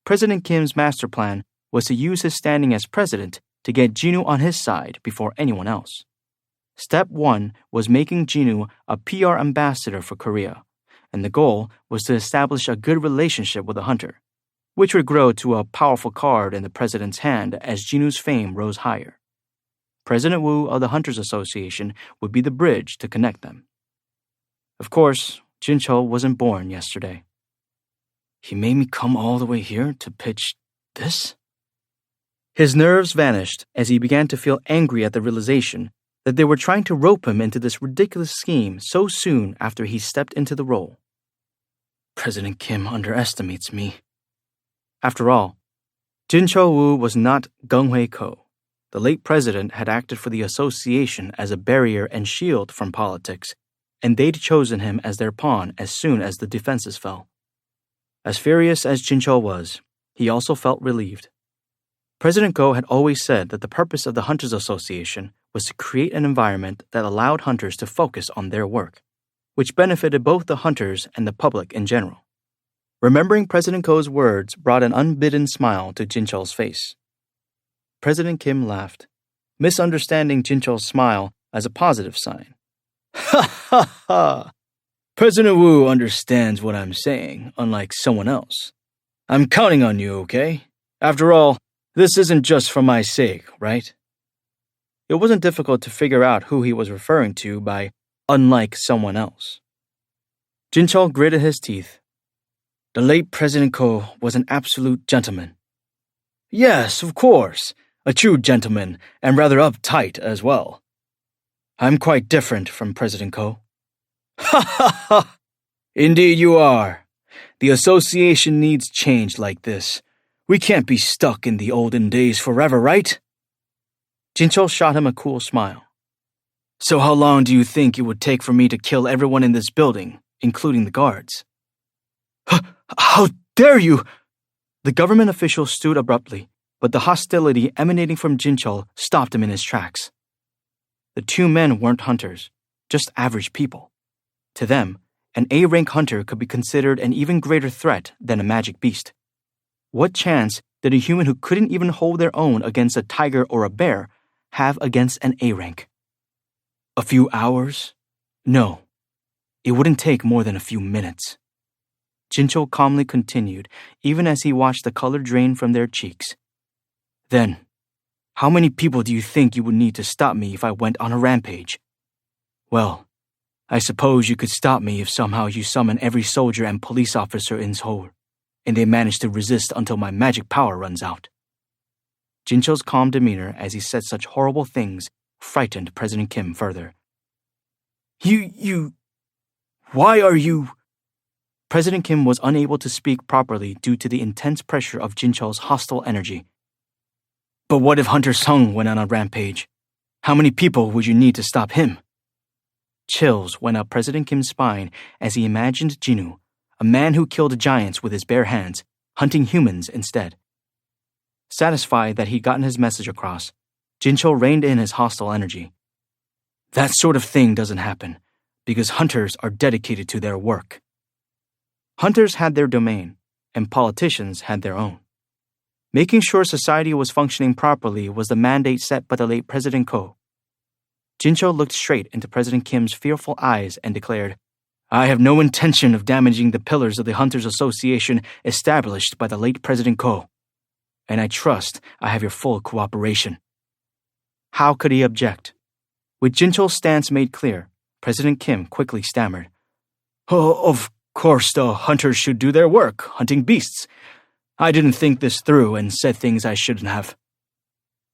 Speaker 1: President Kim's master plan was to use his standing as president to get Jinu on his side before anyone else. Step 1 was making Jinu a PR ambassador for Korea, and the goal was to establish a good relationship with the hunter, which would grow to a powerful card in the president's hand as Jinu's fame rose higher. President Wu of the Hunters Association would be the bridge to connect them. Of course, Jin-chul wasn't born yesterday.
Speaker 2: He made me come all the way here to pitch this?
Speaker 1: His nerves vanished as he began to feel angry at the realization that they were trying to rope him into this ridiculous scheme so soon after he stepped into the role.
Speaker 2: President Kim underestimates me.
Speaker 1: After all, Jin-chul Wu was not Gung-hwae Ko. The late president had acted for the association as a barrier and shield from politics, and they'd chosen him as their pawn as soon as the defenses fell. As furious as Jin-chul was, he also felt relieved. President Ko had always said that the purpose of the Hunters Association was to create an environment that allowed hunters to focus on their work, which benefited both the hunters and the public in general. Remembering President Ko's words brought an unbidden smile to Jin-chul's face. President Kim laughed, misunderstanding Jin-chul's smile as a positive sign.
Speaker 2: Ha ha ha! President Wu understands what I'm saying, unlike someone else. I'm counting on you, okay? After all, this isn't just for my sake, right?
Speaker 1: It wasn't difficult to figure out who he was referring to by unlike someone else. Jin-chul gritted his teeth.
Speaker 2: The late President Ko was an absolute gentleman. Yes, of course, a true gentleman and rather uptight as well. I'm quite different from President Ko. Ha ha ha! Indeed you are. The association needs change like this. We can't be stuck in the olden days forever, right?
Speaker 1: Jin-chul shot him a cool smile.
Speaker 2: So how long do you think it would take for me to kill everyone in this building, including the guards? How dare you!
Speaker 1: The government official stood abruptly, but the hostility emanating from Jin-chul stopped him in his tracks. The two men weren't hunters, just average people. To them, an A-rank hunter could be considered an even greater threat than a magic beast. What chance did a human who couldn't even hold their own against a tiger or a bear have against an A-rank?
Speaker 2: A few hours?
Speaker 1: No, it wouldn't take more than a few minutes. Jin-chul calmly continued, even as he watched the color drain from their cheeks.
Speaker 2: Then, how many people do you think you would need to stop me if I went on a rampage? Well, I suppose you could stop me if somehow you summon every soldier and police officer in Seoul, and they manage to resist until my magic power runs out.
Speaker 1: Jin-chul's calm demeanor as he said such horrible things frightened President Kim further.
Speaker 2: Why are you...
Speaker 1: President Kim was unable to speak properly due to the intense pressure of Jin-chul's hostile energy.
Speaker 2: But what if Hunter Sung went on a rampage? How many people would you need to stop him?
Speaker 1: Chills went up President Kim's spine as he imagined Jinu, a man who killed giants with his bare hands, hunting humans instead. Satisfied that he'd gotten his message across, Jin-chul reined in his hostile energy.
Speaker 2: That sort of thing doesn't happen, because hunters are dedicated to their work.
Speaker 1: Hunters had their domain, and politicians had their own. Making sure society was functioning properly was the mandate set by the late President Ko. Jin-chul looked straight into President Kim's fearful eyes and declared,
Speaker 2: I have no intention of damaging the pillars of the Hunters Association established by the late President Ko, and I trust I have your full cooperation." How could he object? With Jincho's stance made clear, President Kim quickly stammered, "Oh, of course the hunters should do their work, hunting beasts. I didn't think this through and said things I shouldn't have."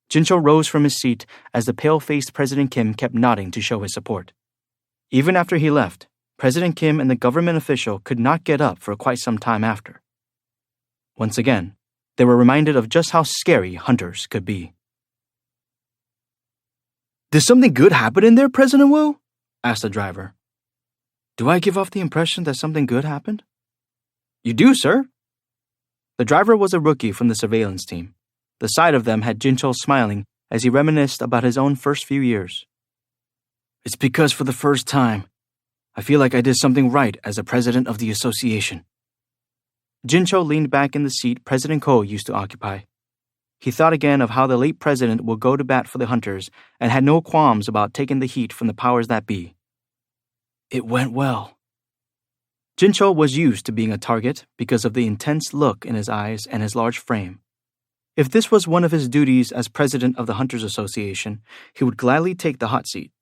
Speaker 2: Jincho rose from his seat as the pale-faced President Kim kept nodding to show his support. Even after he left, President Kim and the government official could not get up for quite some time after. Once again, they were reminded of just how scary hunters could be. "Did something good happen in there, President Wu?" asked the driver. "Do I give off the impression that something good happened?" "You do, sir." The driver was a rookie from the surveillance team. The sight of them had Jincho smiling as he reminisced about his own first few years. "It's because for the first time, I feel like I did something right as a president of the association." Jincho leaned back in the seat President Ko used to occupy. He thought again of how the late president would go to bat for the hunters and had no qualms about taking the heat from the powers that be. It went well. Jincho was used to being a target because of the intense look in his eyes and his large frame. If this was one of his duties as president of the Hunters Association, he would gladly take the hot seat.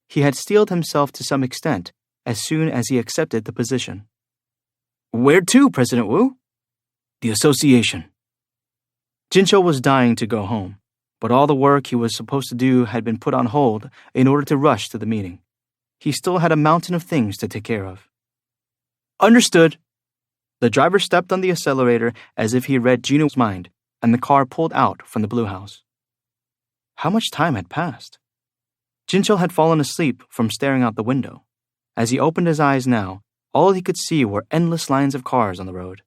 Speaker 2: He had steeled himself to some extent as soon as he accepted the position. "Where to, President Wu?" "The association." Jincho was dying to go home, but all the work he was supposed to do had been put on hold in order to rush to the meeting. He still had a mountain of things to take care of. "Understood." The driver stepped on the accelerator as if he read Gino's mind, and the car pulled out from the Blue House. How much time had passed? Jincho had fallen asleep from staring out the window. As he opened his eyes now, all he could see were endless lines of cars on the road.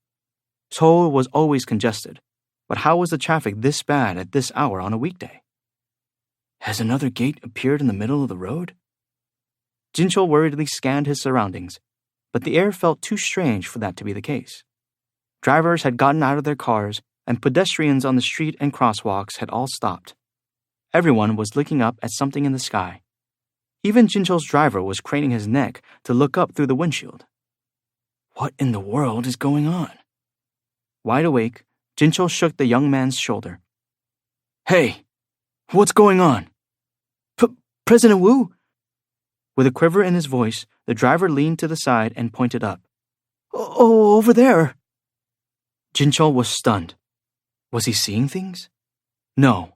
Speaker 2: Seoul was always congested, but how was the traffic this bad at this hour on a weekday? Has another gate appeared in the middle of the road? Jincho worriedly scanned his surroundings, but the air felt too strange for that to be the case. Drivers had gotten out of their cars, and pedestrians on the street and crosswalks had all stopped. Everyone was looking up at something in the sky. Even Jincho's driver was craning his neck to look up through the windshield. What in the world is going on? Wide awake, Jincho shook the young man's shoulder. "Hey, what's going on?" President Wu?" With a quiver in his voice, the driver leaned to the side and pointed up. "Oh, over there." Jincho was stunned. Was he seeing things? No.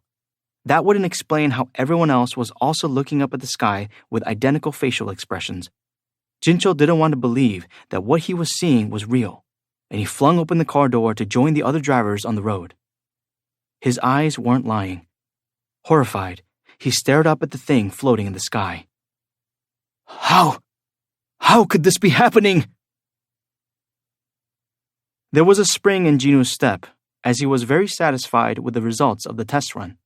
Speaker 2: That wouldn't explain how everyone else was also looking up at the sky with identical facial expressions. Jincho didn't want to believe that what he was seeing was real, and he flung open the car door to join the other drivers on the road. His eyes weren't lying. Horrified, he stared up at the thing floating in the sky. How could this be happening? There was a spring in Jinu's step, as he was very satisfied with the results of the test run.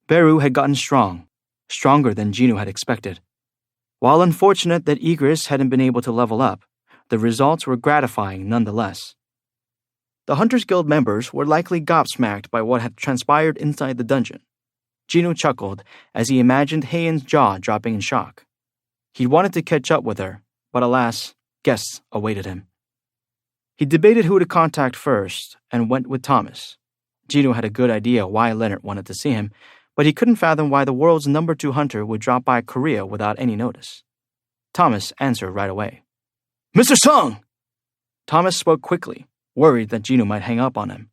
Speaker 2: Beru had gotten strong, stronger than Jinu had expected. While unfortunate that Igris hadn't been able to level up, the results were gratifying nonetheless. The Hunters Guild members were likely gobsmacked by what had transpired inside the dungeon. Jinu chuckled as he imagined Heian's jaw dropping in shock. He wanted to catch up with her, but alas, guests awaited him. He debated who to contact first and went with Thomas. Jinu had a good idea why Leonard wanted to see him, but he couldn't fathom why the world's number 2 hunter would drop by Korea without any notice. Thomas answered right away. "Mr. Sung!" Thomas spoke quickly, worried that Jinu might hang up on him.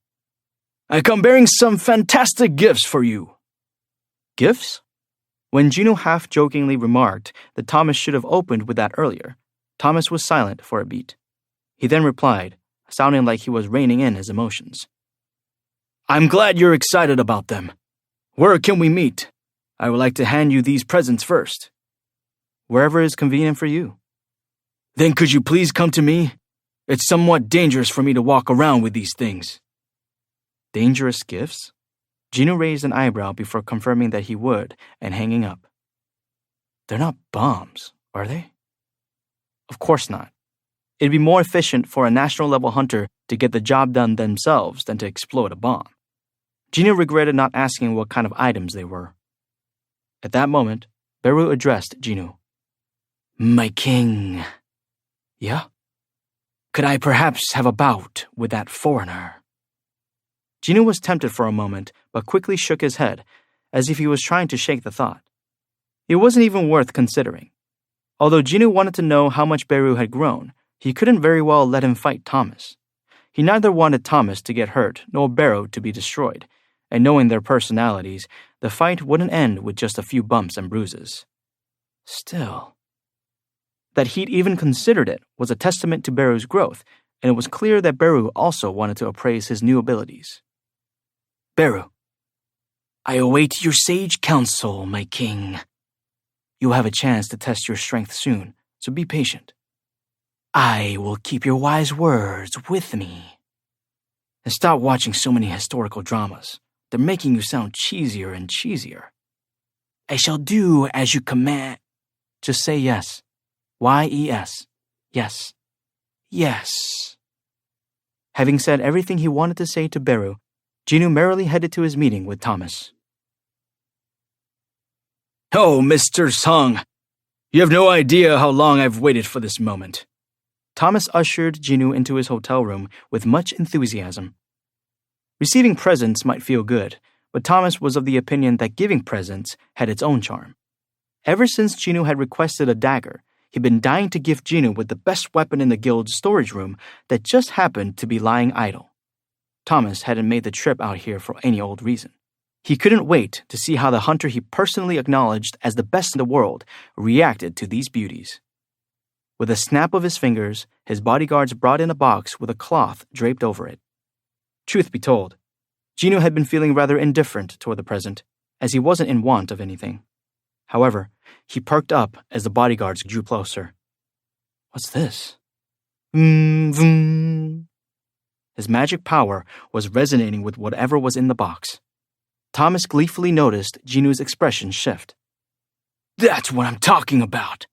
Speaker 2: "I come bearing some fantastic gifts for you." Gifts? When Jinu half-jokingly remarked that Thomas should have opened with that earlier, Thomas was silent for a beat. He then replied, sounding like he was reining in his emotions. "I'm glad you're excited about them. Where can we meet? I would like to hand you these presents first." "Wherever is convenient for you." "Then could you please come to me? It's somewhat dangerous for me to walk around with these things." Dangerous gifts? Jinu raised an eyebrow before confirming that he would and hanging up. They're not bombs, are they? Of course not. It'd be more efficient for a national-level hunter to get the job done themselves than to explode a bomb. Jinu regretted not asking what kind of items they were. At that moment, Beru addressed Jinu. "My king." Yeah? Could I perhaps have a bout with that foreigner? Jinwoo was tempted for a moment, but quickly shook his head, as if he was trying to shake the thought. It wasn't even worth considering. Although Jinwoo wanted to know how much Beru had grown, he couldn't very well let him fight Thomas. He neither wanted Thomas to get hurt nor Beru to be destroyed, and knowing their personalities, the fight wouldn't end with just a few bumps and bruises. Still, that he'd even considered it was a testament to Beru's growth, and it was clear that Beru also wanted to appraise his new abilities. Beru, I await your sage counsel, my king. You'll have a chance to test your strength soon, so be patient. I will keep your wise words with me. And stop watching so many historical dramas. They're making you sound cheesier and cheesier. I shall do as you command. Just say yes. Y-E-S. Yes. Yes. Having said everything he wanted to say to Beru, Jinwoo merrily headed to his meeting with Thomas. Oh, Mr. Sung, you have no idea how long I've waited for this moment. Thomas ushered Jinwoo into his hotel room with much enthusiasm. Receiving presents might feel good, but Thomas was of the opinion that giving presents had its own charm. Ever since Jinwoo had requested a dagger, he'd been dying to gift Jinwoo with the best weapon in the guild's storage room that just happened to be lying idle. Thomas hadn't made the trip out here for any old reason. He couldn't wait to see how the hunter he personally acknowledged as the best in the world reacted to these beauties. With a snap of his fingers, his bodyguards brought in a box with a cloth draped over it. Truth be told, Jinwoo had been feeling rather indifferent toward the present, as he wasn't in want of anything. However, he perked up as the bodyguards drew closer. What's this? Vroom. His magic power was resonating with whatever was in the box. Thomas gleefully noticed Jinwoo's expression shift. That's what I'm talking about!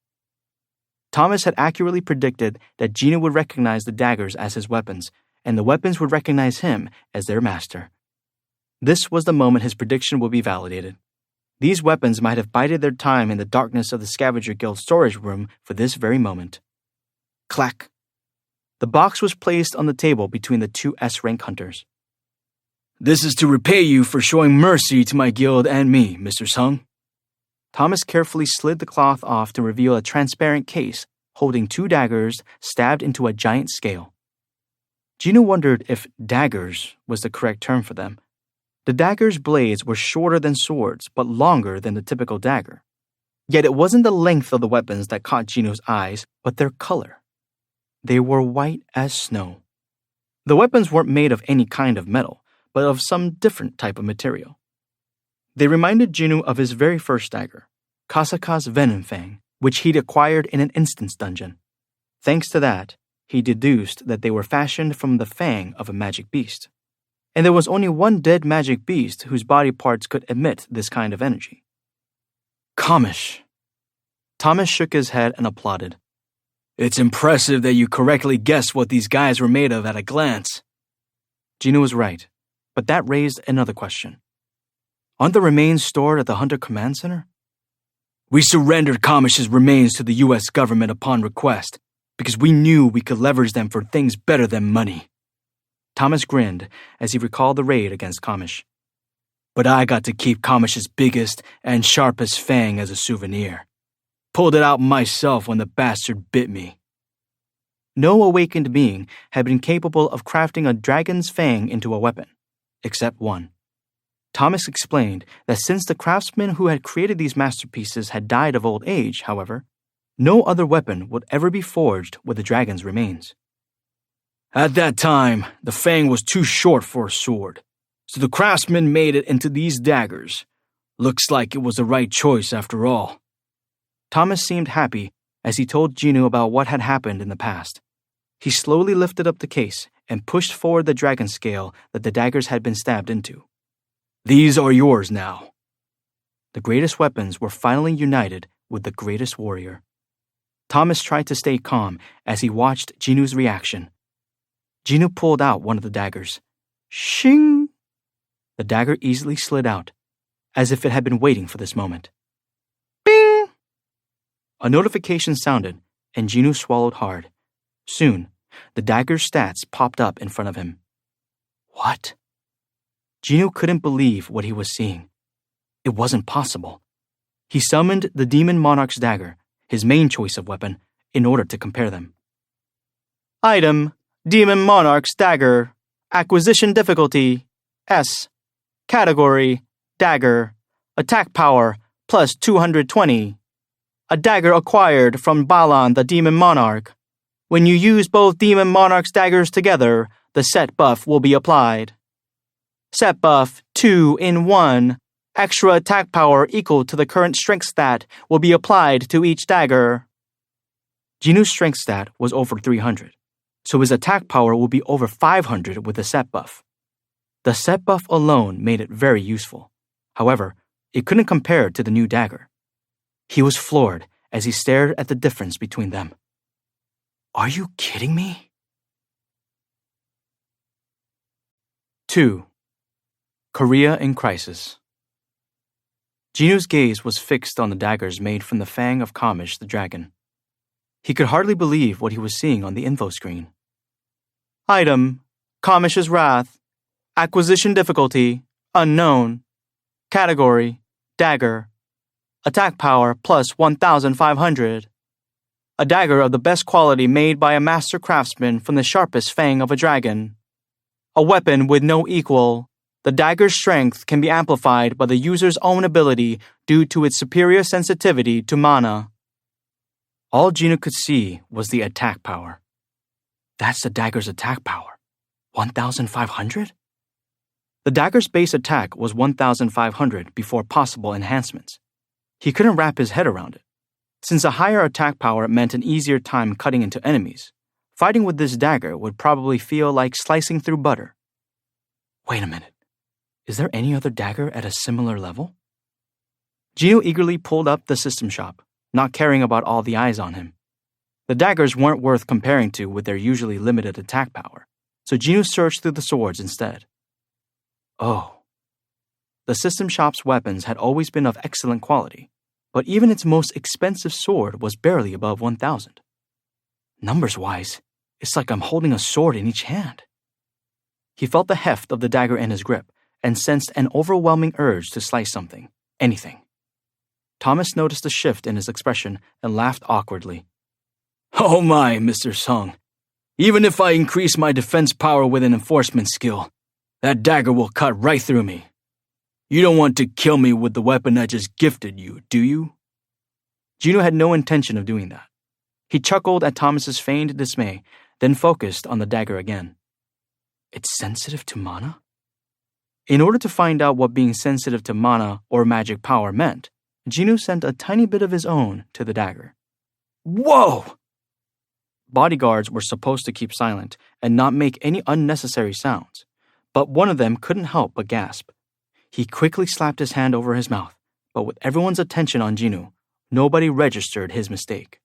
Speaker 2: Thomas had accurately predicted that Jinwoo would recognize the daggers as his weapons, and the weapons would recognize him as their master. This was the moment his prediction would be validated. These weapons might have bided their time in the darkness of the Scavenger Guild storage room for this very moment. Clack! The box was placed on the table between the two S-rank hunters. This is to repay you for showing mercy to my guild and me, Mr. Sung. Thomas carefully slid the cloth off to reveal a transparent case holding two daggers stabbed into a giant scale. Jinwoo wondered if daggers was the correct term for them. The daggers' blades were shorter than swords, but longer than the typical dagger. Yet it wasn't the length of the weapons that caught Jinwoo's eyes, but their color. They were white as snow. The weapons weren't made of any kind of metal, but of some different type of material. They reminded Jinwoo of his very first dagger, Kasaka's Venom Fang, which he'd acquired in an instance dungeon. Thanks to that, he deduced that they were fashioned from the fang of a magic beast. And there was only one dead magic beast whose body parts could emit this kind of energy. Kamish. Thomas shook his head and applauded. It's impressive that you correctly guessed what these guys were made of at a glance. Jinwoo was right, but that raised another question. Aren't the remains stored at the Hunter Command Center? We surrendered Kamish's remains to the U.S. government upon request, because we knew we could leverage them for things better than money. Thomas grinned as he recalled the raid against Kamish. But I got to keep Kamish's biggest and sharpest fang as a souvenir. Pulled it out myself when the bastard bit me. No awakened being had been capable of crafting a dragon's fang into a weapon, except one. Thomas explained that since the craftsman who had created these masterpieces had died of old age, however, no other weapon would ever be forged with the dragon's remains. At that time, the fang was too short for a sword, so the craftsman made it into these daggers. Looks like it was the right choice after all. Thomas seemed happy as he told Jinwoo about what had happened in the past. He slowly lifted up the case and pushed forward the dragon scale that the daggers had been stabbed into. These are yours now. The greatest weapons were finally united with the greatest warrior. Thomas tried to stay calm as he watched Jinwoo's reaction. Jinwoo pulled out one of the daggers. Shing! The dagger easily slid out, as if it had been waiting for this moment. Bing! A notification sounded, and Jinwoo swallowed hard,
Speaker 1: Soon, the dagger's stats popped up in front of him. What? Gino couldn't believe what he was seeing. It wasn't possible. He summoned the Demon Monarch's dagger, his main choice of weapon, in order to compare them. Item: Demon Monarch's dagger. Acquisition difficulty: S. Category: Dagger. Attack power: plus 220. A dagger acquired from Balan the Demon Monarch. When you use both Demon Monarch's daggers together, the set buff will be applied. Set buff 2 in 1. Extra attack power equal to the current strength stat will be applied to each dagger. Gino's strength stat was over 300, so his attack power will be over 500 with the set buff. The set buff alone made it very useful. However, it couldn't compare to the new dagger. He was floored as he stared at the difference between them. Are you kidding me? 2. Korea in Crisis. Gino's gaze was fixed on the daggers made from the fang of Kamish the dragon. He could hardly believe what he was seeing on the info screen. Item: Kamish's Wrath. Acquisition difficulty: Unknown. Category: Dagger. Attack power plus 1,500. A dagger of the best quality made by a master craftsman from the sharpest fang of a dragon. A weapon with no equal. The dagger's strength can be amplified by the user's own ability due to its superior sensitivity to mana. All Gino could see was the attack power. That's the dagger's attack power. 1,500? The dagger's base attack was 1,500 before possible enhancements. He couldn't wrap his head around it. Since a higher attack power meant an easier time cutting into enemies, fighting with this dagger would probably feel like slicing through butter. Wait a minute. Is there any other dagger at a similar level? Gino eagerly pulled up the system shop, not caring about all the eyes on him. The daggers weren't worth comparing to with their usually limited attack power, so Gino searched through the swords instead. Oh. The system shop's weapons had always been of excellent quality, but even its most expensive sword was barely above 1,000. Numbers-wise, it's like I'm holding a sword in each hand. He felt the heft of the dagger in his grip and sensed an overwhelming urge to slice something, anything. Thomas noticed a shift in his expression and laughed awkwardly. Oh my, Mr. Sung. Even if I increase my defense power with an enforcement skill, that dagger will cut right through me. You don't want to kill me with the weapon I just gifted you, do you? Gino had no intention of doing that. He chuckled at Thomas's feigned dismay, then focused on the dagger again. It's sensitive to mana? In order to find out what being sensitive to mana or magic power meant, Gino sent a tiny bit of his own to the dagger. Whoa! Bodyguards were supposed to keep silent and not make any unnecessary sounds, but one of them couldn't help but gasp. He quickly slapped his hand over his mouth, but with everyone's attention on Gino, nobody registered his mistake.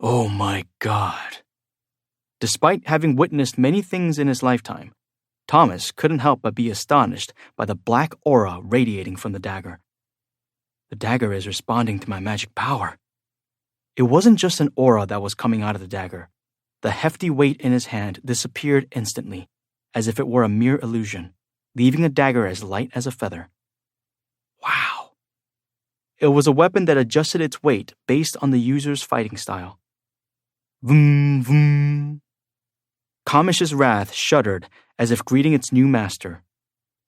Speaker 1: Oh my God. Despite having witnessed many things in his lifetime, Thomas couldn't help but be astonished by the black aura radiating from the dagger. The dagger is responding to my magic power. It wasn't just an aura that was coming out of the dagger. The hefty weight in his hand disappeared instantly, as if it were a mere illusion, leaving the dagger as light as a feather. Wow. It was a weapon that adjusted its weight based on the user's fighting style. Vroom, vroom. Kamish's Wrath shuddered as if greeting its new master.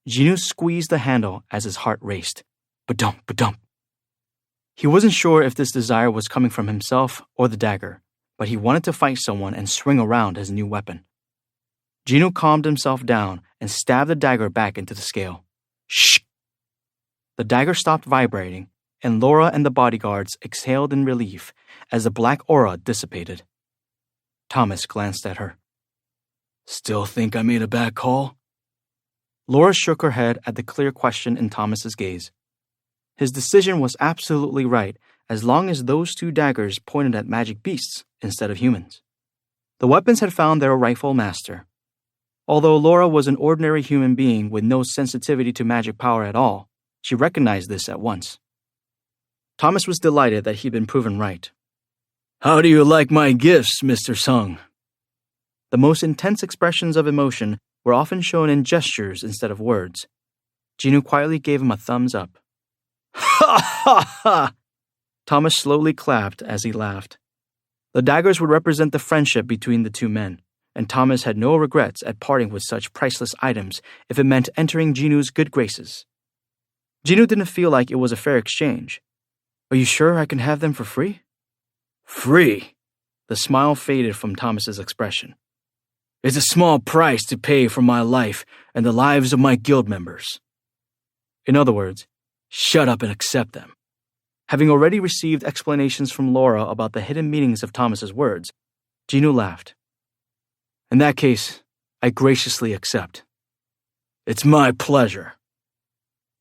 Speaker 1: Gino squeezed the handle as his heart raced. Ba-dump, ba-dump. He wasn't sure if this desire was coming from himself or the dagger, but he wanted to fight someone and swing around his new weapon. Gino calmed himself down and stabbed the dagger back into the scale. Shh! The dagger stopped vibrating, and Laura and the bodyguards exhaled in relief as the black aura dissipated. Thomas glanced at her. Still think I made a bad call? Laura shook her head at the clear question in Thomas's gaze. His decision was absolutely right as long as those two daggers pointed at magic beasts instead of humans. The weapons had found their rightful master. Although Laura was an ordinary human being with no sensitivity to magic power at all, she recognized this at once. Thomas was delighted that he'd been proven right.
Speaker 2: How do you like my gifts, Mr. Sung?
Speaker 1: The most intense expressions of emotion were often shown in gestures instead of words. Jinwoo quietly gave him a thumbs up.
Speaker 2: Ha ha ha!
Speaker 1: Thomas slowly clapped as he laughed. The daggers would represent the friendship between the two men, and Thomas had no regrets at parting with such priceless items if it meant entering Jinwoo's good graces. Jinwoo didn't feel like it was a fair exchange. Are you sure I can have them for free?
Speaker 2: Free?
Speaker 1: The smile faded from Thomas's expression.
Speaker 2: It's a small price to pay for my life and the lives of my guild members.
Speaker 1: In other words,
Speaker 2: shut up and accept them.
Speaker 1: Having already received explanations from Laura about the hidden meanings of Thomas's words, Jinwoo laughed.
Speaker 2: In that case, I graciously accept. It's my pleasure.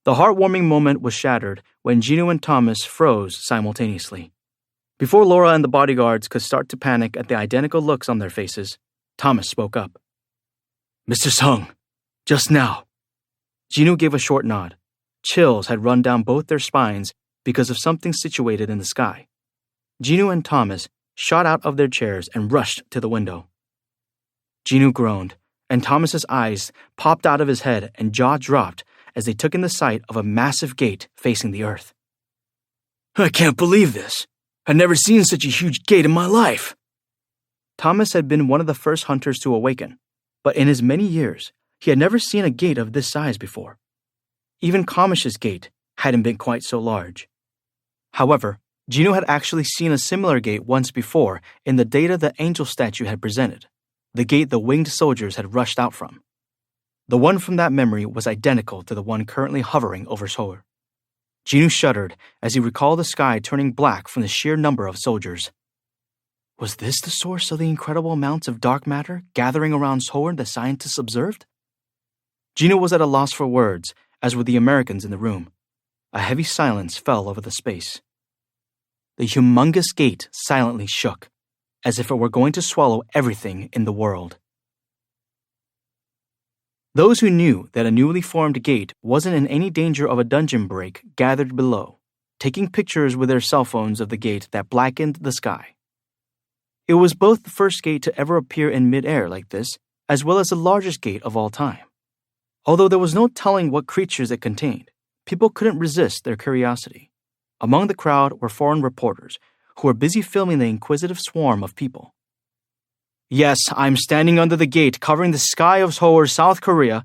Speaker 1: The heartwarming moment was shattered when Jinwoo and Thomas froze simultaneously. Before Laura and the bodyguards could start to panic at the identical looks on their faces, Thomas spoke up.
Speaker 2: Mr. Sung, just now.
Speaker 1: Jinwoo gave a short nod. Chills had run down both their spines because of something situated in the sky. Jinwoo and Thomas shot out of their chairs and rushed to the window. Jinwoo groaned, and Thomas's eyes popped out of his head and jaw dropped as they took in the sight of a massive gate facing the earth.
Speaker 2: I can't believe this. I've never seen such a huge gate in my life.
Speaker 1: Thomas had been one of the first hunters to awaken, but in his many years, he had never seen a gate of this size before. Even Kamish's gate hadn't been quite so large. However, Jinwoo had actually seen a similar gate once before in the data the angel statue had presented, the gate the winged soldiers had rushed out from. The one from that memory was identical to the one currently hovering over Seoul. Jinwoo shuddered as he recalled the sky turning black from the sheer number of soldiers. Was this the source of the incredible amounts of dark matter gathering around Seoul that scientists observed? Jinwoo was at a loss for words, as were the Americans in the room. A heavy silence fell over the space. The humongous gate silently shook, as if it were going to swallow everything in the world. Those who knew that a newly formed gate wasn't in any danger of a dungeon break gathered below, taking pictures with their cell phones of the gate that blackened the sky. It was both the first gate to ever appear in mid-air like this, as well as the largest gate of all time. Although there was no telling what creatures it contained, people couldn't resist their curiosity. Among the crowd were foreign reporters who were busy filming the inquisitive swarm of people. Yes, I'm standing under the gate covering the sky of Seoul, South Korea.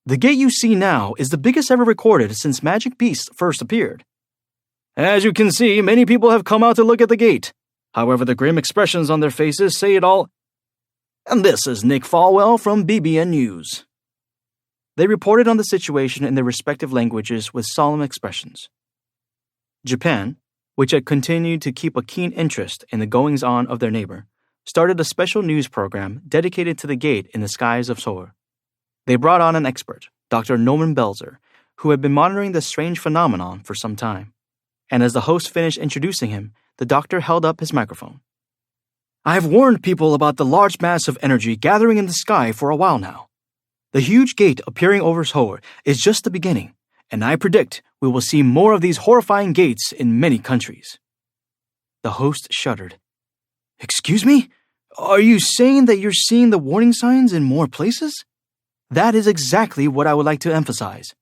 Speaker 1: The gate you see now is the biggest ever recorded since Magic Beasts first appeared. As you can see, many people have come out to look at the gate. However, the grim expressions on their faces say it all. And this is Nick Falwell from BBN News. They reported on the situation in their respective languages with solemn expressions. Japan, which had continued to keep a keen interest in the goings-on of their neighbor, started a special news program dedicated to the gate in the skies of Seoul. They brought on an expert, Dr. Norman Belzer, who had been monitoring the strange phenomenon for some time. And as the host finished introducing him, the doctor held up his microphone. I've warned people about the large mass of energy gathering in the sky for a while now. The huge gate appearing over Seoul is just the beginning, and I predict we will see more of these horrifying gates in many countries. The host shuddered. Excuse me? Are you saying that you're seeing the warning signs in more places? That is exactly what I would like to emphasize.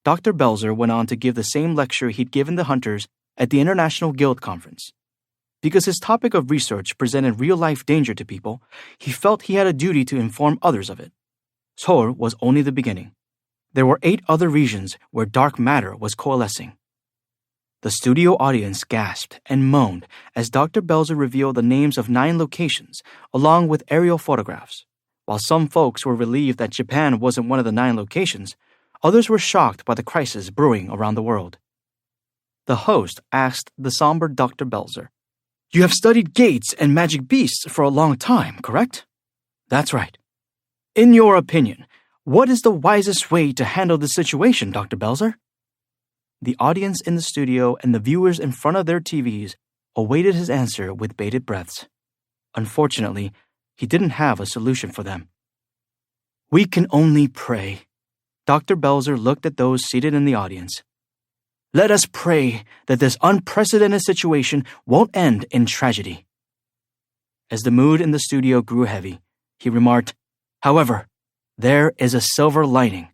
Speaker 1: Dr. Belzer went on to give the same lecture he'd given the hunters at the International Guild Conference. Because his topic of research presented real-life danger to people, he felt he had a duty to inform others of it. Seoul was only the beginning. There were 8 other regions where dark matter was coalescing. The studio audience gasped and moaned as Dr. Belzer revealed the names of 9 locations, along with aerial photographs. While some folks were relieved that Japan wasn't one of the 9 locations, others were shocked by the crisis brewing around the world. The host asked the somber Dr. Belzer, You have studied gates and magic beasts for a long time, correct? That's right. In your opinion, what is the wisest way to handle the situation, Dr. Belzer? The audience in the studio and the viewers in front of their TVs awaited his answer with bated breaths. Unfortunately, he didn't have a solution for them. We can only pray. Dr. Belzer looked at those seated in the audience.
Speaker 2: Let us pray that this unprecedented situation won't end in tragedy." As the mood in the studio grew heavy, he remarked, "However, there is a silver lining."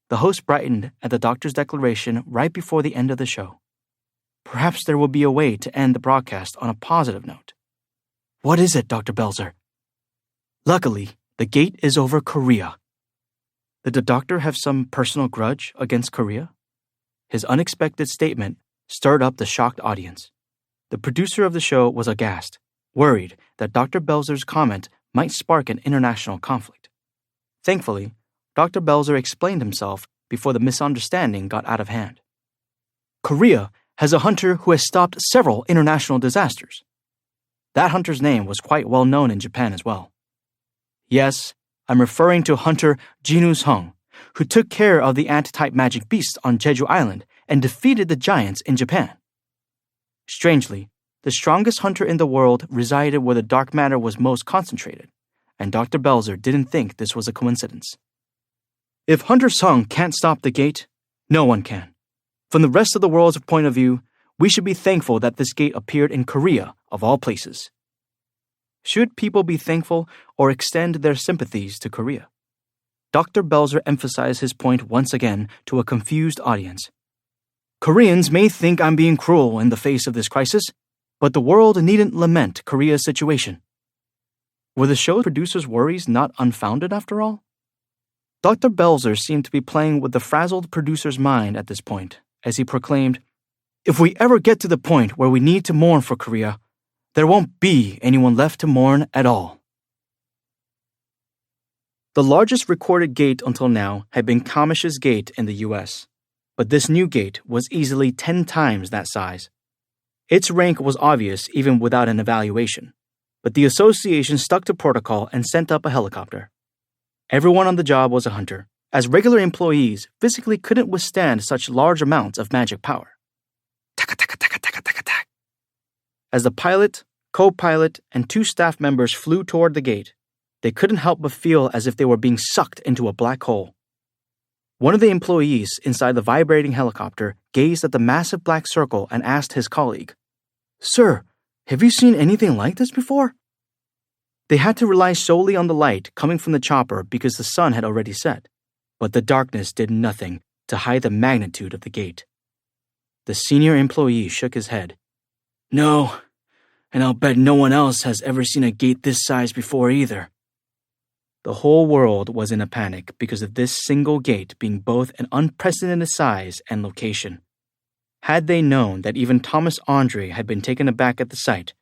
Speaker 2: The host brightened at the doctor's declaration right before the end of the show. Perhaps there will be a way to end the broadcast on a positive note. "What is it, Dr. Belzer?" "Luckily, the gate is over Korea." Did the doctor have some personal grudge against Korea? His unexpected statement stirred up the shocked audience. The producer of the show was aghast, worried that Dr. Belzer's comment might spark an international conflict. Thankfully, Dr. Belzer explained himself before the misunderstanding got out of hand. "Korea has a hunter who has stopped several international disasters." That hunter's name was quite well known in Japan as well. "Yes, I'm referring to Hunter Jinwoo Sung, who took care of the ant-type magic beast on Jeju Island and defeated the giants in Japan." Strangely, the strongest hunter in the world resided where the dark matter was most concentrated, and Dr. Belzer didn't think this was a coincidence. If Hunter Sung can't stop the gate, no one can. From the rest of the world's point of view, we should be thankful that this gate appeared in Korea, of all places. Should people be thankful or extend their sympathies to Korea? Dr. Belzer emphasized his point once again to a confused audience. "Koreans may think I'm being cruel in the face of this crisis, but the world needn't lament Korea's situation." Were the show producers' worries not unfounded after all? Dr. Belzer seemed to be playing with the frazzled producer's mind at this point, as he proclaimed, "If we ever get to the point where we need to mourn for Korea, there won't be anyone left to mourn at all." The largest recorded gate until now had been Kamish's Gate in the US, but this new gate was easily 10 times that size. Its rank was obvious even without an evaluation, but the association stuck to protocol and sent up a helicopter. Everyone on the job was a hunter, as regular employees physically couldn't withstand such large amounts of magic power. Taka-taka-taka-taka-taka-taka. As the pilot, co-pilot, and 2 staff members flew toward the gate, they couldn't help but feel as if they were being sucked into a black hole. One of the employees inside the vibrating helicopter gazed at the massive black circle and asked his colleague, "Sir, have you seen anything like this before?" They had to rely solely on the light coming from the chopper because the sun had already set, but the darkness did nothing to hide the magnitude of the gate. The senior employee shook his head. "No, and I'll bet no one else has ever seen a gate this size before either." The whole world was in a panic because of this single gate being both an unprecedented size and location. Had they known that even Thomas Andre had been taken aback at the sight,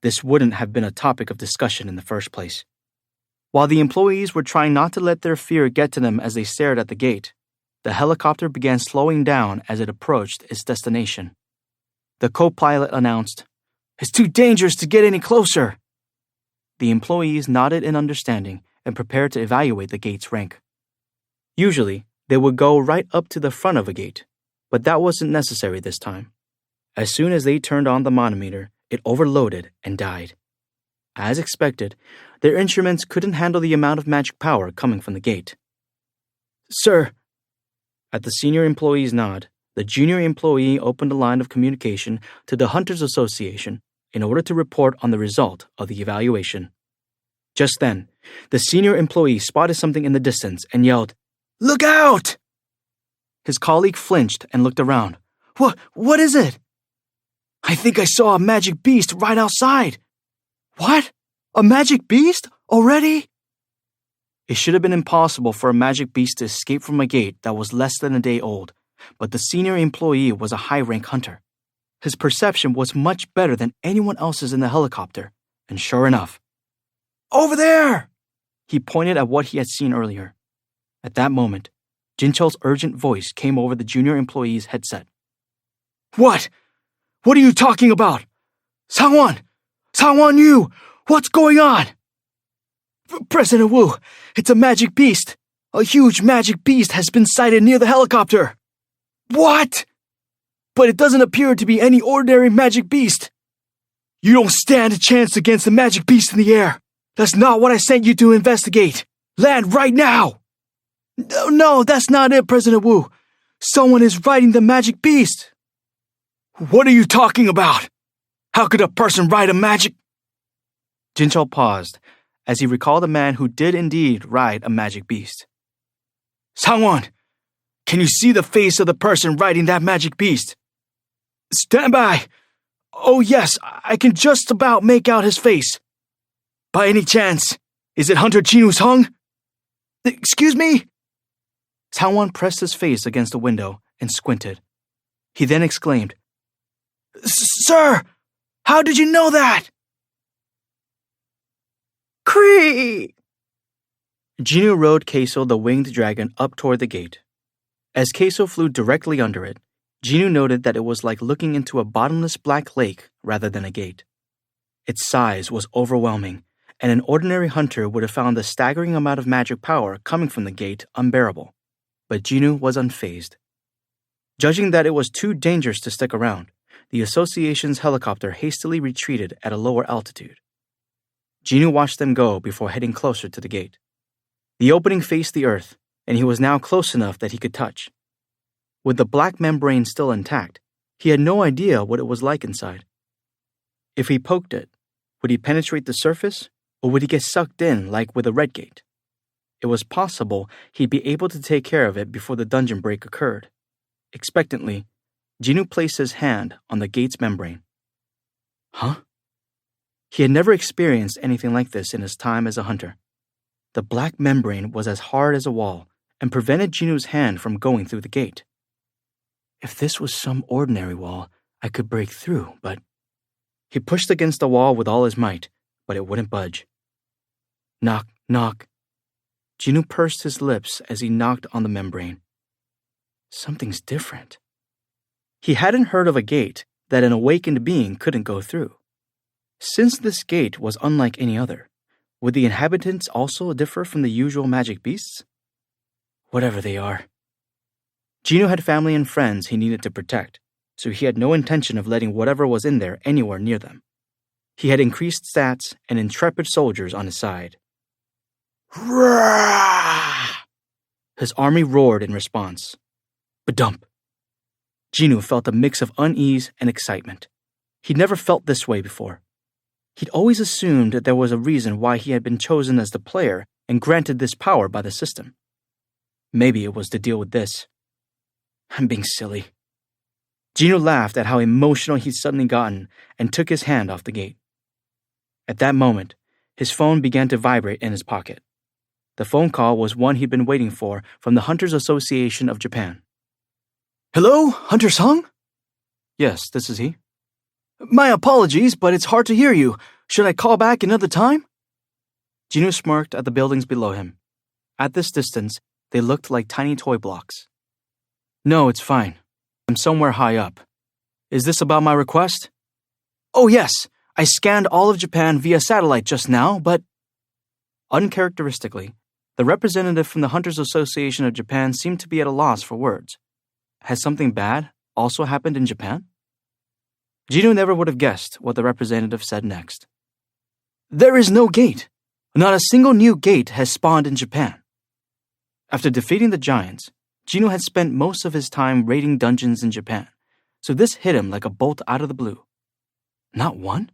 Speaker 2: this wouldn't have been a topic of discussion in the first place. While the employees were trying not to let their fear get to them as they stared at the gate, the helicopter began slowing down as it approached its destination. The co-pilot announced, "It's too dangerous to get any closer." The employees nodded in understanding and prepared to evaluate the gate's rank. Usually, they would go right up to the front of a gate, but that wasn't necessary this time. As soon as they turned on the manometer, it overloaded and died. As expected, their instruments couldn't handle the amount of magic power coming from the gate. "Sir," at the senior employee's nod, the junior employee opened a line of communication to the Hunters Association in order to report on the result of the evaluation. Just then, the senior employee spotted something in the distance and yelled, "Look out!" His colleague flinched and looked around. What is it?" "I think I saw a magic beast right outside." "What? A magic beast? Already?" It should have been impossible for a magic beast to escape from a gate that was less than a day old, but the senior employee was a high-rank hunter. His perception was much better than anyone else's in the helicopter, and sure enough, "Over there!" He pointed at what he had seen earlier. At that moment, Jinchol's urgent voice came over the junior employee's headset. What? What are you talking about? Sang-won! Sang-won-yu! What's going on?" "President Wu, it's a magic beast. A huge magic beast has been sighted near the helicopter." "What?" "But it doesn't appear to be any ordinary magic beast." "You don't stand a chance against the magic beast in the air. That's not what I sent you to investigate. Land right now." No, that's not it, President Wu. Someone is riding the magic beast! What are you talking about? How could a person ride a magic... Jinchul paused as he recalled a man who did indeed ride a magic beast. Sangwon, can you see the face of the person riding that magic beast? Stand by! Oh yes, I can just about make out his face. By any chance, is it Hunter Jinwoo Sung? Excuse me? Sangwon pressed his face against the window and squinted. He then exclaimed, Sir, how did you know that? Cree! Jinwoo rode Queso the winged dragon up toward the gate. As Queso flew directly under it, Jinwoo noted that it was like looking into a bottomless black lake rather than a gate. Its size was overwhelming, and an ordinary hunter would have found the staggering amount of magic power coming from the gate unbearable. But Jinwoo was unfazed. Judging that it was too dangerous to stick around, the association's helicopter hastily retreated at a lower altitude. Jinwoo watched them go before heading closer to the gate. The opening faced the earth, and he was now close enough that he could touch. With the black membrane still intact, he had no idea what it was like inside. If he poked it, would he penetrate the surface, or would he get sucked in like with a red gate? It was possible he'd be able to take care of it before the dungeon break occurred. Expectantly, Jinwoo placed his hand on the gate's membrane. Huh? He had never experienced anything like this in his time as a hunter. The black membrane was as hard as a wall and prevented Jinwoo's hand from going through the gate. If this was some ordinary wall, I could break through, but... He pushed against the wall with all his might, but it wouldn't budge. Knock, knock. Jinwoo pursed his lips as he knocked on the membrane. Something's different. He hadn't heard of a gate that an awakened being couldn't go through. Since this gate was unlike any other, would the inhabitants also differ from the usual magic beasts? Whatever they are. Jinwoo had family and friends he needed to protect, so he had no intention of letting whatever was in there anywhere near them. He had increased stats and intrepid soldiers on his side. Roar! His army roared in response. Badump. Jinwoo felt a mix of unease and excitement. He'd never felt this way before. He'd always assumed that there was a reason why he had been chosen as the player and granted this power by the system. Maybe it was to deal with this. I'm being silly. Jinwoo laughed at how emotional he'd suddenly gotten and took his hand off the gate. At that moment, his phone began to vibrate in his pocket. The phone call was one he'd been waiting for from the Hunters Association of Japan. Hello, Hunter Sung? Yes, this is he. My apologies, but it's hard to hear you. Should I call back another time? Jinwoo smirked at the buildings below him. At this distance, they looked like tiny toy blocks. No, it's fine. I'm somewhere high up. Is this about my request? Oh yes, I scanned all of Japan via satellite just now, but... Uncharacteristically, the representative from the Hunters Association of Japan seemed to be at a loss for words. Has something bad also happened in Japan? Jinwoo never would have guessed what the representative said next. There is no gate. Not a single new gate has spawned in Japan. After defeating the giants, Jinwoo had spent most of his time raiding dungeons in Japan, so this hit him like a bolt out of the blue. Not one?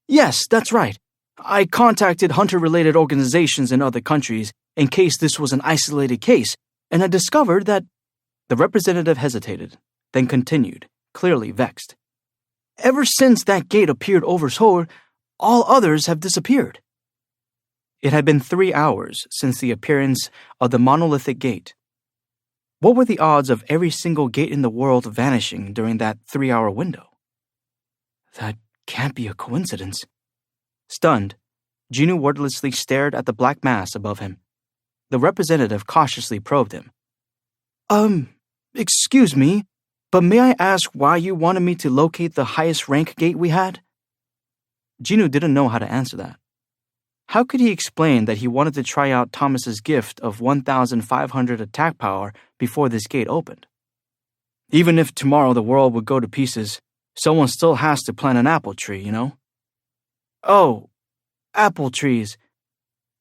Speaker 2: Yes, that's right. I contacted hunter-related organizations in other countries in case this was an isolated case, and I discovered that... The representative hesitated, then continued, clearly vexed. Ever since that gate appeared over Seoul, all others have disappeared. It had been 3 hours since the appearance of the monolithic gate. What were the odds of every single gate in the world vanishing during that 3-hour window? That can't be a coincidence. Stunned, Jinwoo wordlessly stared at the black mass above him. The representative cautiously probed him. Excuse me, but may I ask why you wanted me to locate the highest rank gate we had? Jinwoo didn't know how to answer that. How could he explain that he wanted to try out Thomas's gift of 1,500 attack power before this gate opened? Even if tomorrow the world would go to pieces, someone still has to plant an apple tree, you know? Oh, apple trees.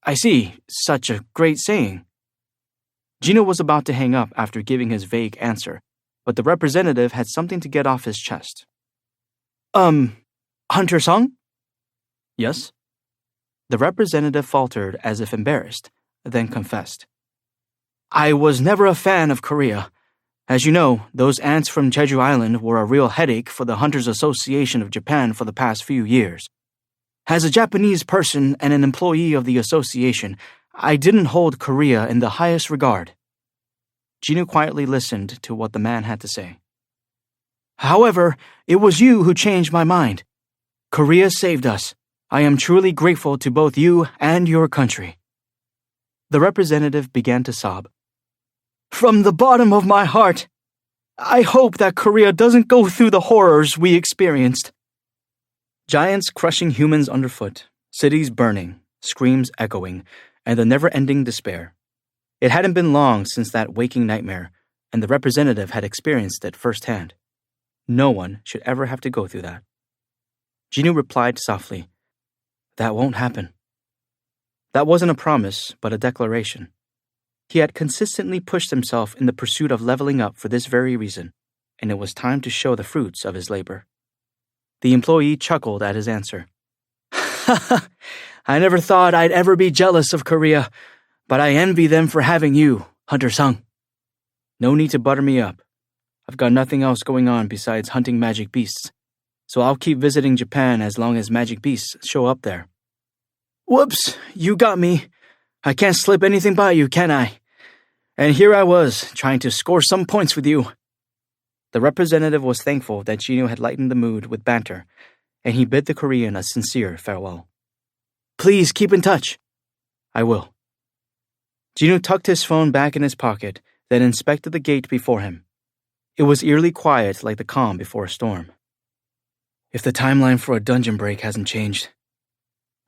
Speaker 2: I see, such a great saying.
Speaker 1: Gino was about to hang up after giving his vague answer, but the representative had something to get off his chest.
Speaker 2: Hunter Sung?
Speaker 1: Yes? The representative faltered as if embarrassed, then confessed.
Speaker 2: I was never a fan of Korea. As you know, those ants from Jeju Island were a real headache for the Hunters Association of Japan for the past few years. As a Japanese person and an employee of the association, I didn't hold Korea in the highest regard.
Speaker 1: Gino quietly listened to what the man had to say.
Speaker 2: However, it was you who changed my mind. Korea saved us. I am truly grateful to both you and your country.
Speaker 1: The representative began to sob.
Speaker 2: From the bottom of my heart, I hope that Korea doesn't go through the horrors we experienced.
Speaker 1: Giants crushing humans underfoot, cities burning, screams echoing, and the never-ending despair. It hadn't been long since that waking nightmare, and the representative had experienced it firsthand. No one should ever have to go through that. Gino replied softly, "That won't happen." That wasn't a promise, but a declaration. He had consistently pushed himself in the pursuit of leveling up for this very reason, and it was time to show the fruits of his labor. The employee chuckled at his answer.
Speaker 2: I never thought I'd ever be jealous of Korea, but I envy them for having you, Hunter Sung.
Speaker 1: No need to butter me up. I've got nothing else going on besides hunting magic beasts, so I'll keep visiting Japan as long as magic beasts show up there.
Speaker 2: Whoops, you got me. I can't slip anything by you, can I? And here I was, trying to score some points with you.
Speaker 1: The representative was thankful that Gino had lightened the mood with banter, and he bid the Korean a sincere farewell.
Speaker 2: Please keep in touch.
Speaker 1: I will. Gino tucked his phone back in his pocket, then inspected the gate before him. It was eerily quiet like the calm before a storm.
Speaker 2: If the timeline for a dungeon break hasn't changed.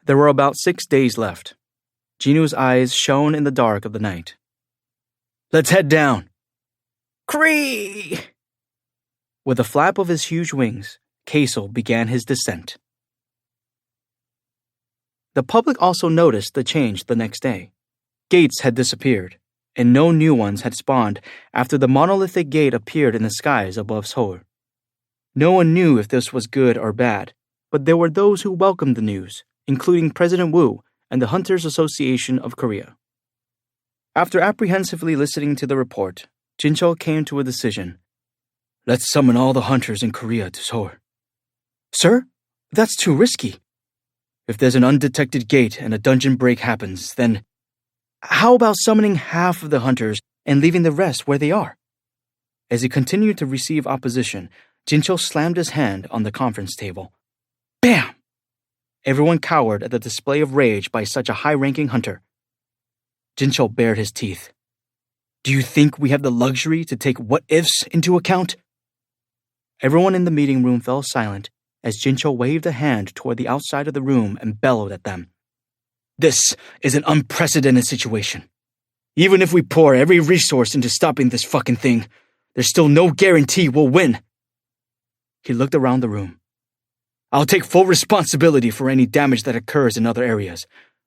Speaker 1: There were about 6 days left. Gino's eyes shone in the dark of the night.
Speaker 2: Let's head down.
Speaker 1: Cree! With a flap of his huge wings, Kaisel began his descent. The public also noticed the change the next day. Gates had disappeared, and no new ones had spawned after the monolithic gate appeared in the skies above Seoul. No one knew if this was good or bad, but there were those who welcomed the news, including President Woo and the Hunters Association of Korea. After apprehensively listening to the report, Jinchul came to a decision.
Speaker 2: Let's summon all the hunters in Korea to Seoul.
Speaker 1: Sir, that's too risky.
Speaker 2: If there's an undetected gate and a dungeon break happens, then
Speaker 1: how about summoning half of the hunters and leaving the rest where they are? As he continued to receive opposition, Jinchul slammed his hand on the conference table. Bam! Everyone cowered at the display of rage by such a high-ranking hunter. Jinchul bared his teeth. Do you think we have the luxury to take what-ifs into account? Everyone in the meeting room fell silent as Jinchul waved a hand toward the outside of the room and bellowed at them.
Speaker 2: This is an unprecedented situation. Even if we pour every resource into stopping this fucking thing, there's still no guarantee we'll win.
Speaker 1: He looked around the room.
Speaker 2: I'll take full responsibility for any damage that occurs in other areas,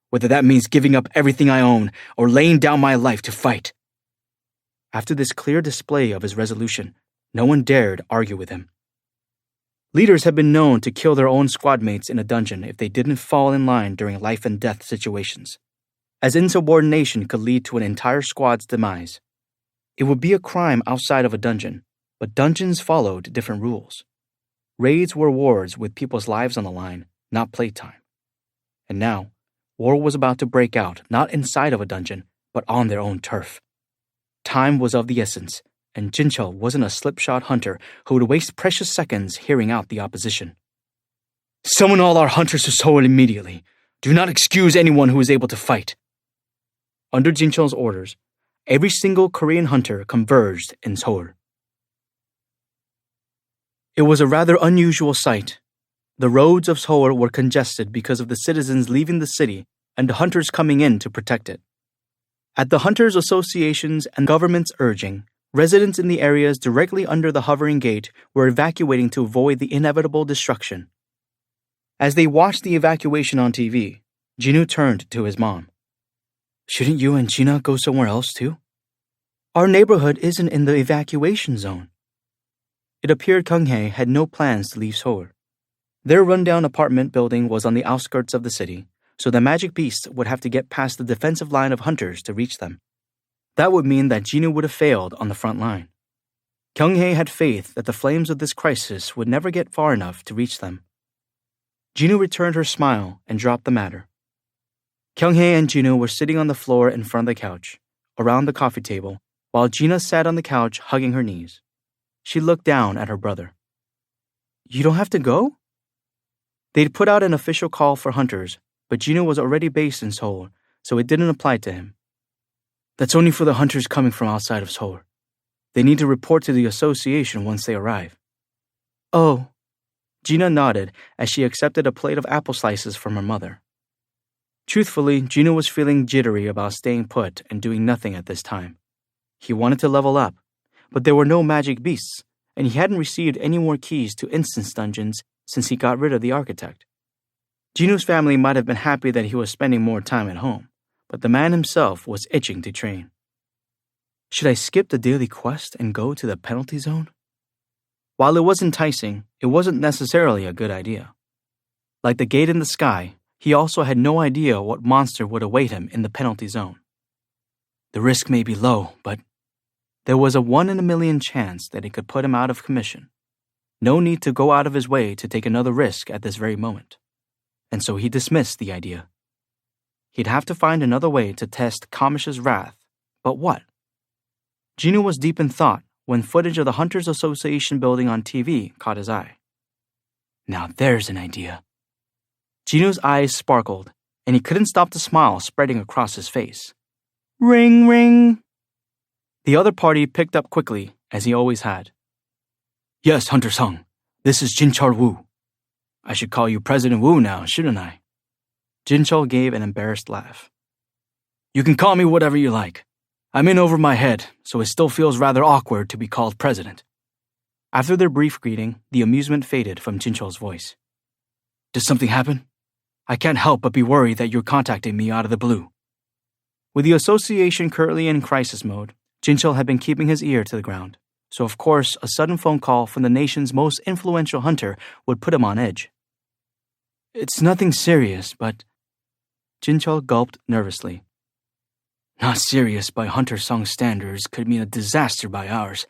Speaker 2: whether that means giving up everything I own or laying down my life to fight.
Speaker 1: After this clear display of his resolution, no one dared argue with him. Leaders had been known to kill their own squadmates in a dungeon if they didn't fall in line during life-and-death situations, as insubordination could lead to an entire squad's demise. It would be a crime outside of a dungeon, but dungeons followed different rules. Raids were wars with people's lives on the line, not playtime. And now, war was about to break out not inside of a dungeon, but on their own turf. Time was of the essence, and Jinchul wasn't a slipshod hunter who would waste precious seconds hearing out the opposition.
Speaker 2: Summon all our hunters to Seoul immediately. Do not excuse anyone who is able to fight.
Speaker 1: Under Jinchul's orders, every single Korean hunter converged in Seoul. It was a rather unusual sight. The roads of Seoul were congested because of the citizens leaving the city and the hunters coming in to protect it. At the Hunters Association's and government's urging, residents in the areas directly under the hovering gate were evacuating to avoid the inevitable destruction. As they watched the evacuation on TV, Jinwoo turned to his mom.
Speaker 2: Shouldn't you and Gina go somewhere else too?
Speaker 1: Our neighborhood isn't in the evacuation zone. It appeared Kyung-hae had no plans to leave Seoul. Their rundown apartment building was on the outskirts of the city, so the magic beast would have to get past the defensive line of hunters to reach them. That would mean that Jinwoo would have failed on the front line. Kyung-hae had faith that the flames of this crisis would never get far enough to reach them. Jinwoo returned her smile and dropped the matter. Kyung-hae and Jinwoo were sitting on the floor in front of the couch, around the coffee table, while Gina sat on the couch hugging her knees. She looked down at her brother. You don't have to go? They'd put out an official call for hunters, but Jinwoo was already based in Seoul, so it didn't apply to him. That's only for the hunters coming from outside of Seoul. They need to report to the association once they arrive. Oh. Gina nodded as she accepted a plate of apple slices from her mother. Truthfully, Jinwoo was feeling jittery about staying put and doing nothing at this time. He wanted to level up, but there were no magic beasts, and he hadn't received any more keys to instance dungeons since he got rid of the architect. Jinwoo's family might have been happy that he was spending more time at home, but the man himself was itching to train. Should I skip the daily quest and go to the penalty zone? While it was enticing, it wasn't necessarily a good idea. Like the gate in the sky, he also had no idea what monster would await him in the penalty zone. The risk may be low, but there was a 1 in a million chance that it could put him out of commission. No need to go out of his way to take another risk at this very moment. And so he dismissed the idea. He'd have to find another way to test Kamish's wrath, but what? Jinwoo was deep in thought when footage of the Hunters Association building on TV caught his eye. Now there's an idea. Jinwoo's eyes sparkled, and he couldn't stop the smile spreading across his face. Ring, ring. The other party picked up quickly, as he always had. Yes, Hunter Sung. This is Jinchul Woo. I should call you President Woo now, shouldn't I? Jinchul gave an embarrassed laugh. You can call me whatever you like. I'm in over my head, so it still feels rather awkward to be called president. After their brief greeting, the amusement faded from Jinchul's voice. Did something happen? I can't help but be worried that you're contacting me out of the blue. With the association currently in crisis mode, Jinchul had been keeping his ear to the ground, so of course a sudden phone call from the nation's most influential hunter would put him on edge. It's nothing serious, but... Jinchul gulped nervously. Not serious by Hunter Sung's standards could mean a disaster by ours.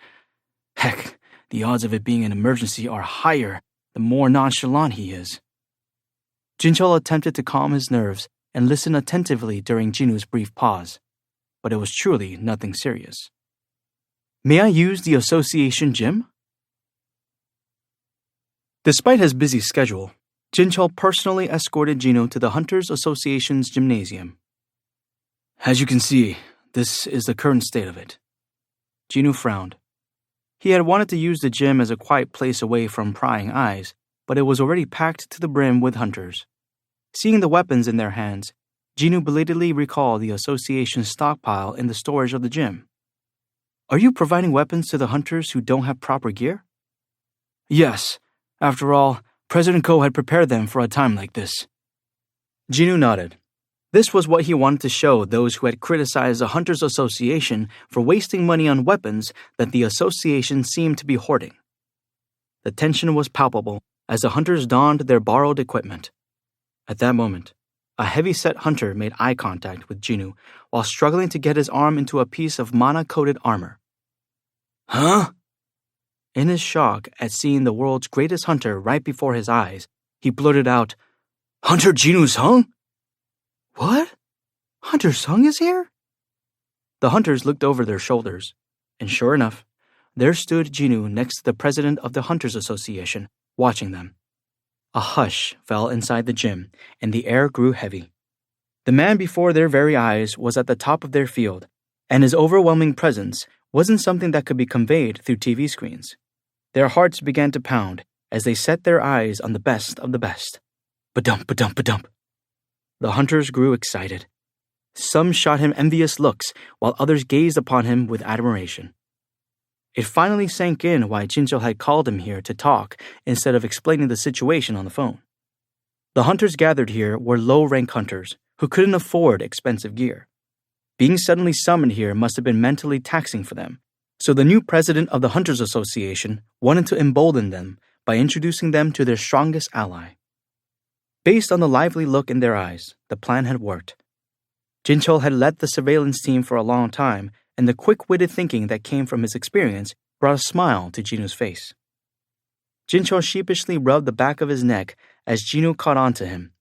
Speaker 1: Heck, the odds of it being an emergency are higher the more nonchalant he is. Jinchul attempted to calm his nerves and listen attentively during Jinwoo's brief pause, but it was truly nothing serious. May I use the association gym? Despite his busy schedule, Jinchul personally escorted Jinwoo to the Hunters Association's gymnasium. As you can see, this is the current state of it. Jinwoo frowned. He had wanted to use the gym as a quiet place away from prying eyes, but it was already packed to the brim with hunters. Seeing the weapons in their hands, Jinwoo belatedly recalled the association's stockpile in the storage of the gym. Are you providing weapons to the hunters who don't have proper gear? Yes. After all, President Ko had prepared them for a time like this. Jinwoo nodded. This was what he wanted to show those who had criticized the Hunters Association for wasting money on weapons that the association seemed to be hoarding. The tension was palpable as the hunters donned their borrowed equipment. At that moment, a heavy-set hunter made eye contact with Jinwoo while struggling to get his arm into a piece of mana-coated armor. Huh? In his shock at seeing the world's greatest hunter right before his eyes, he blurted out, Hunter Jinwoo Sung? What? Hunter Sung is here? The hunters looked over their shoulders, and sure enough, there stood Jinwoo next to the president of the Hunters Association, watching them. A hush fell inside the gym, and the air grew heavy. The man before their very eyes was at the top of their field, and his overwhelming presence wasn't something that could be conveyed through TV screens. Their hearts began to pound as they set their eyes on the best of the best. Ba-dump, ba-dump, ba-dump. The hunters grew excited. Some shot him envious looks, while others gazed upon him with admiration. It finally sank in why Jinchul had called him here to talk instead of explaining the situation on the phone. The hunters gathered here were low-rank hunters who couldn't afford expensive gear. Being suddenly summoned here must have been mentally taxing for them, so the new president of the Hunters Association wanted to embolden them by introducing them to their strongest ally. Based on the lively look in their eyes, the plan had worked. Jinchul had led the surveillance team for a long time, and the quick-witted thinking that came from his experience brought a smile to Jinu's face. Jinchul sheepishly rubbed the back of his neck as Jinu caught on to him.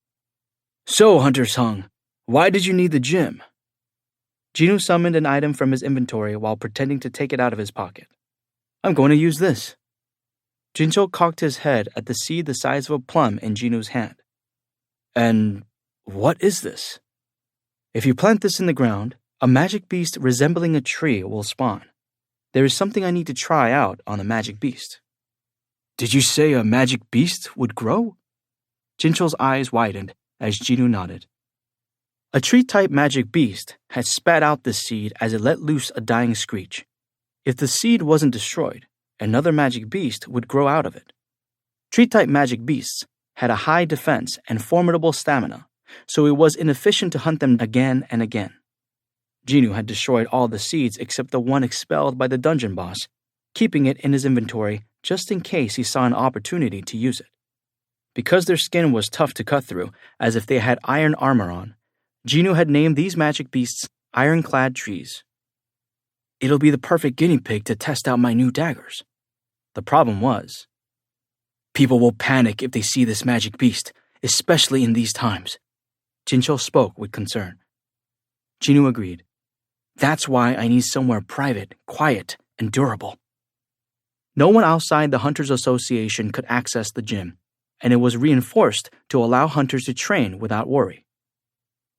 Speaker 1: "So, Hunter Sung, why did you need the gym?" Jinu summoned an item from his inventory while pretending to take it out of his pocket. "I'm going to use this." Jinchul cocked his head at the seed the size of a plum in Jinu's hand. "And what is this?" "If you plant this in the ground, a magic beast resembling a tree will spawn. There is something I need to try out on the magic beast." "Did you say a magic beast would grow?" Jinchul's eyes widened as Jinu nodded. A tree-type magic beast had spat out this seed as it let loose a dying screech. If the seed wasn't destroyed, another magic beast would grow out of it. Tree-type magic beasts had a high defense and formidable stamina, so it was inefficient to hunt them again and again. Jinu had destroyed all the seeds except the one expelled by the dungeon boss, keeping it in his inventory just in case he saw an opportunity to use it. Because their skin was tough to cut through, as if they had iron armor on, Jinu had named these magic beasts ironclad trees. "It'll be the perfect guinea pig to test out my new daggers." The problem was, "People will panic if they see this magic beast, especially in these times." Jinchul spoke with concern. Jinu agreed. "That's why I need somewhere private, quiet, and durable." No one outside the Hunters Association could access the gym, and it was reinforced to allow hunters to train without worry.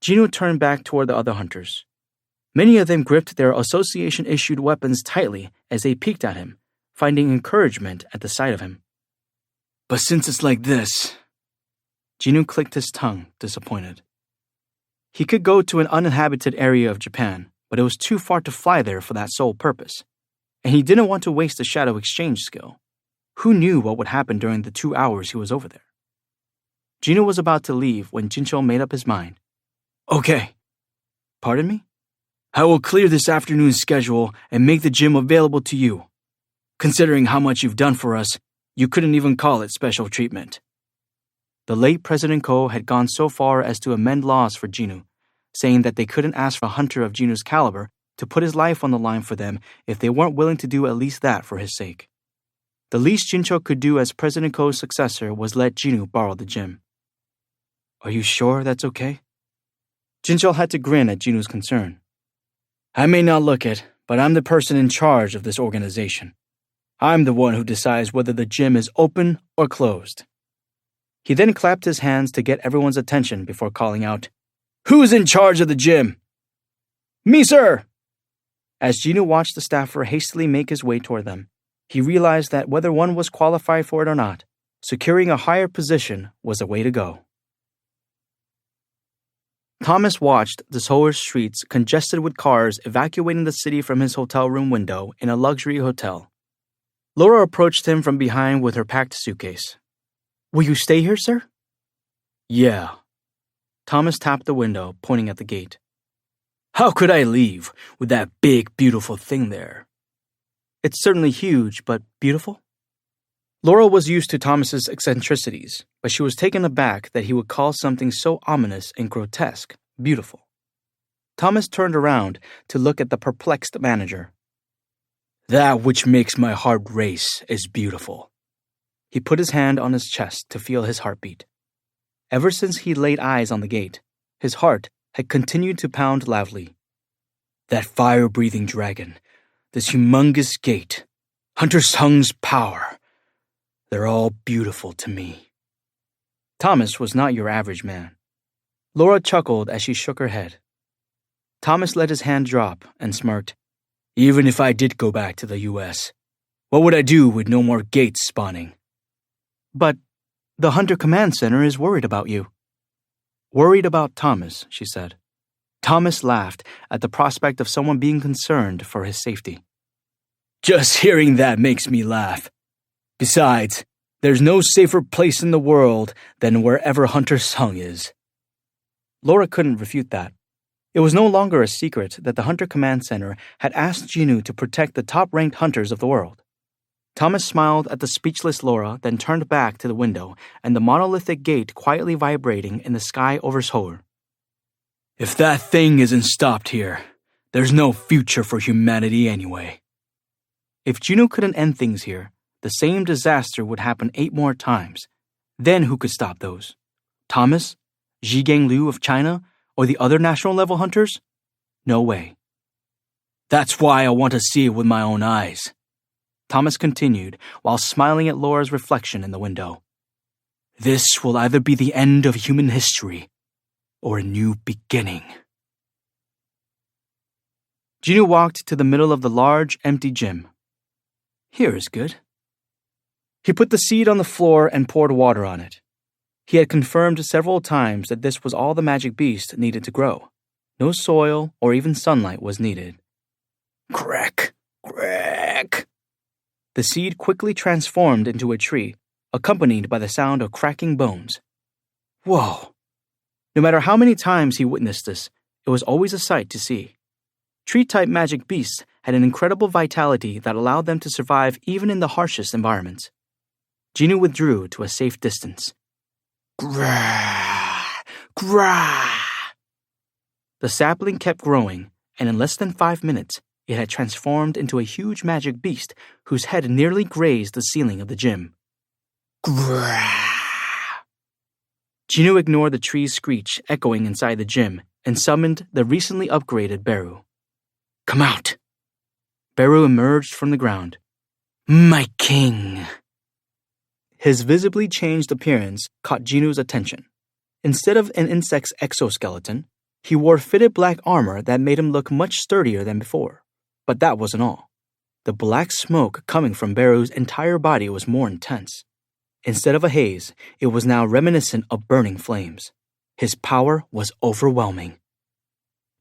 Speaker 1: Jinu turned back toward the other hunters. Many of them gripped their association-issued weapons tightly as they peeked at him, finding encouragement at the sight of him. "But since it's like this..." Jinu clicked his tongue, disappointed. He could go to an uninhabited area of Japan, but it was too far to fly there for that sole purpose, and he didn't want to waste the shadow exchange skill. Who knew what would happen during the 2 hours he was over there? Jinu was about to leave when Jinchul made up his mind. "Okay." "Pardon me?" "I will clear this afternoon's schedule and make the gym available to you. Considering how much you've done for us, you couldn't even call it special treatment." The late President Ko had gone so far as to amend laws for Jinu, saying that they couldn't ask a hunter of Jinu's caliber to put his life on the line for them if they weren't willing to do at least that for his sake. The least Jinchul could do as President Ko's successor was let Jinu borrow the gym. "Are you sure that's okay?" Jinchul had to grin at Jinu's concern. "I may not look it, but I'm the person in charge of this organization. I'm the one who decides whether the gym is open or closed." He then clapped his hands to get everyone's attention before calling out, "Who's in charge of the gym?" "Me, sir!" As Jinu watched the staffer hastily make his way toward them, he realized that whether one was qualified for it or not, securing a higher position was the way to go. Thomas watched the Seoul streets congested with cars evacuating the city from his hotel room window in a luxury hotel. Laura approached him from behind with her packed suitcase. "Will you stay here, sir?" "Yeah." Thomas tapped the window, pointing at the gate. "How could I leave with that big, beautiful thing there?" "It's certainly huge, but beautiful." Laura was used to Thomas's eccentricities, but she was taken aback that he would call something so ominous and grotesque beautiful. Thomas turned around to look at the perplexed manager. "That which makes my heart race is beautiful." He put his hand on his chest to feel his heartbeat. Ever since he laid eyes on the gate, his heart had continued to pound loudly. "That fire-breathing dragon, this humongous gate, Hunter Sung's power, they're all beautiful to me." Thomas was not your average man. Laura chuckled as she shook her head. Thomas let his hand drop and smirked. "Even if I did go back to the U.S., what would I do with no more gates spawning?" "But the Hunter Command Center is worried about you." "Worried about Thomas," she said. Thomas laughed at the prospect of someone being concerned for his safety. "Just hearing that makes me laugh. Besides, there's no safer place in the world than wherever Hunter Sung is." Laura couldn't refute that. It was no longer a secret that the Hunter Command Center had asked Jinu to protect the top-ranked hunters of the world. Thomas smiled at the speechless Laura, then turned back to the window and the monolithic gate quietly vibrating in the sky over Seoul.
Speaker 2: If that thing isn't stopped here, there's no future for humanity anyway.
Speaker 1: If Jinu couldn't end things here, the same disaster would happen 8 more times. Then who could stop those? Thomas? Zhigang Liu of China? Or the other national-level hunters? No way.
Speaker 2: That's why I want to see it with my own eyes,
Speaker 1: Thomas continued while smiling at Laura's reflection in the window.
Speaker 2: This will either be the end of human history or a new beginning.
Speaker 1: Jinu walked to the middle of the large, empty gym. Here is good. He put the seed on the floor and poured water on it. He had confirmed several times that this was all the magic beast needed to grow. No soil or even sunlight was needed.
Speaker 2: Crack, crack.
Speaker 1: The seed quickly transformed into a tree, accompanied by the sound of cracking bones. Whoa! No matter how many times he witnessed this, it was always a sight to see. Tree-type magic beasts had an incredible vitality that allowed them to survive even in the harshest environments. Jinu withdrew to a safe distance.
Speaker 2: Grah! Grah!
Speaker 1: The sapling kept growing, and in less than 5 minutes, it had transformed into a huge magic beast whose head nearly grazed the ceiling of the gym.
Speaker 2: Grah!
Speaker 1: Jinu ignored the tree's screech echoing inside the gym and summoned the recently upgraded Beru.
Speaker 2: Come out!
Speaker 1: Beru emerged from the ground.
Speaker 2: My king!
Speaker 1: His visibly changed appearance caught Jinu's attention. Instead of an insect's exoskeleton, he wore fitted black armor that made him look much sturdier than before. But that wasn't all. The black smoke coming from Beru's entire body was more intense. Instead of a haze, it was now reminiscent of burning flames. His power was overwhelming.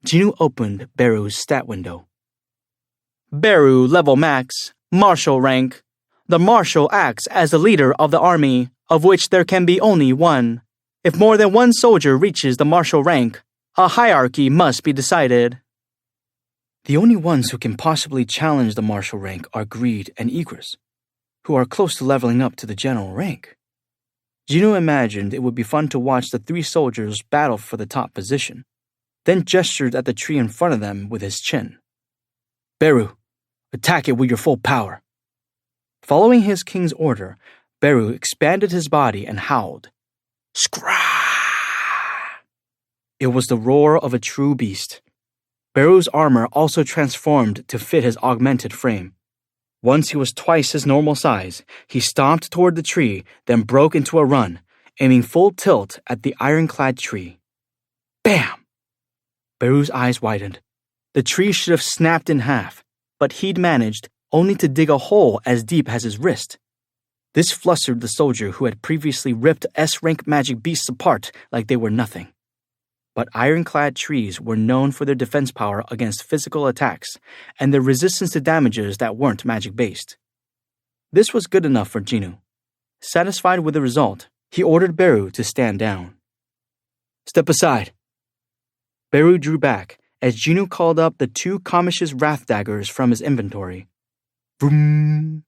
Speaker 1: Jinu opened Beru's stat window. Beru level max, marshal rank. The marshal acts as the leader of the army, of which there can be only one. If more than one soldier reaches the marshal rank, a hierarchy must be decided. The only ones who can possibly challenge the marshal rank are Greed and Egress, who are close to leveling up to the general rank. Jinu imagined it would be fun to watch the 3 soldiers battle for the top position, then gestured at the tree in front of them with his chin. Beru, attack it with your full power. Following his king's order, Beru expanded his body and howled. Scrah! It was the roar of a true beast. Beru's armor also transformed to fit his augmented frame. Once he was twice his normal size, he stomped toward the tree, then broke into a run, aiming full tilt at the ironclad tree. Bam! Beru's eyes widened. The tree should have snapped in half, but he'd managed only to dig a hole as deep as his wrist. This flustered the soldier who had previously ripped S-rank magic beasts apart like they were nothing. But ironclad trees were known for their defense power against physical attacks and their resistance to damages that weren't magic-based. This was good enough for Jinu. Satisfied with the result, he ordered Beru to stand down. Step aside. Beru drew back as Jinu called up the 2 Kamish's Wrath daggers from his inventory. Vroom.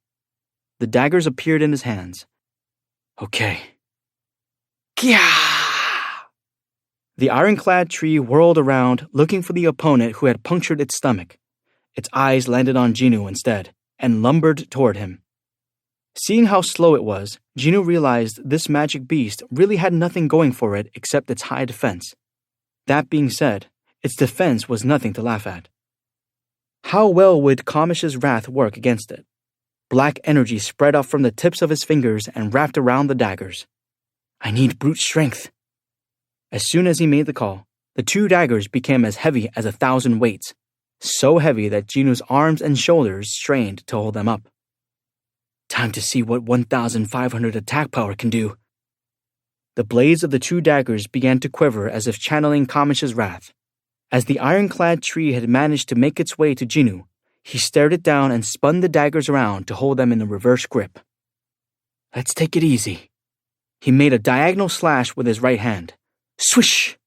Speaker 1: The daggers appeared in his hands. Okay. Kya! The ironclad tree whirled around, looking for the opponent who had punctured its stomach. Its eyes landed on Jinu instead, and lumbered toward him. Seeing how slow it was, Jinu realized this magic beast really had nothing going for it except its high defense. That being said, its defense was nothing to laugh at. How well would Kamish's Wrath work against it? Black energy spread up from the tips of his fingers and wrapped around the daggers. I need brute strength. As soon as he made the call, the 2 daggers became as heavy as 1,000 weights, so heavy that Jinu's arms and shoulders strained to hold them up. Time to see what 1,500 attack power can do. The blades of the 2 daggers began to quiver as if channeling Kamish's Wrath. As the ironclad tree had managed to make its way to Jinu, he stared it down and spun the daggers around to hold them in a reverse grip. Let's take it easy. He made a diagonal slash with his right hand. Swish!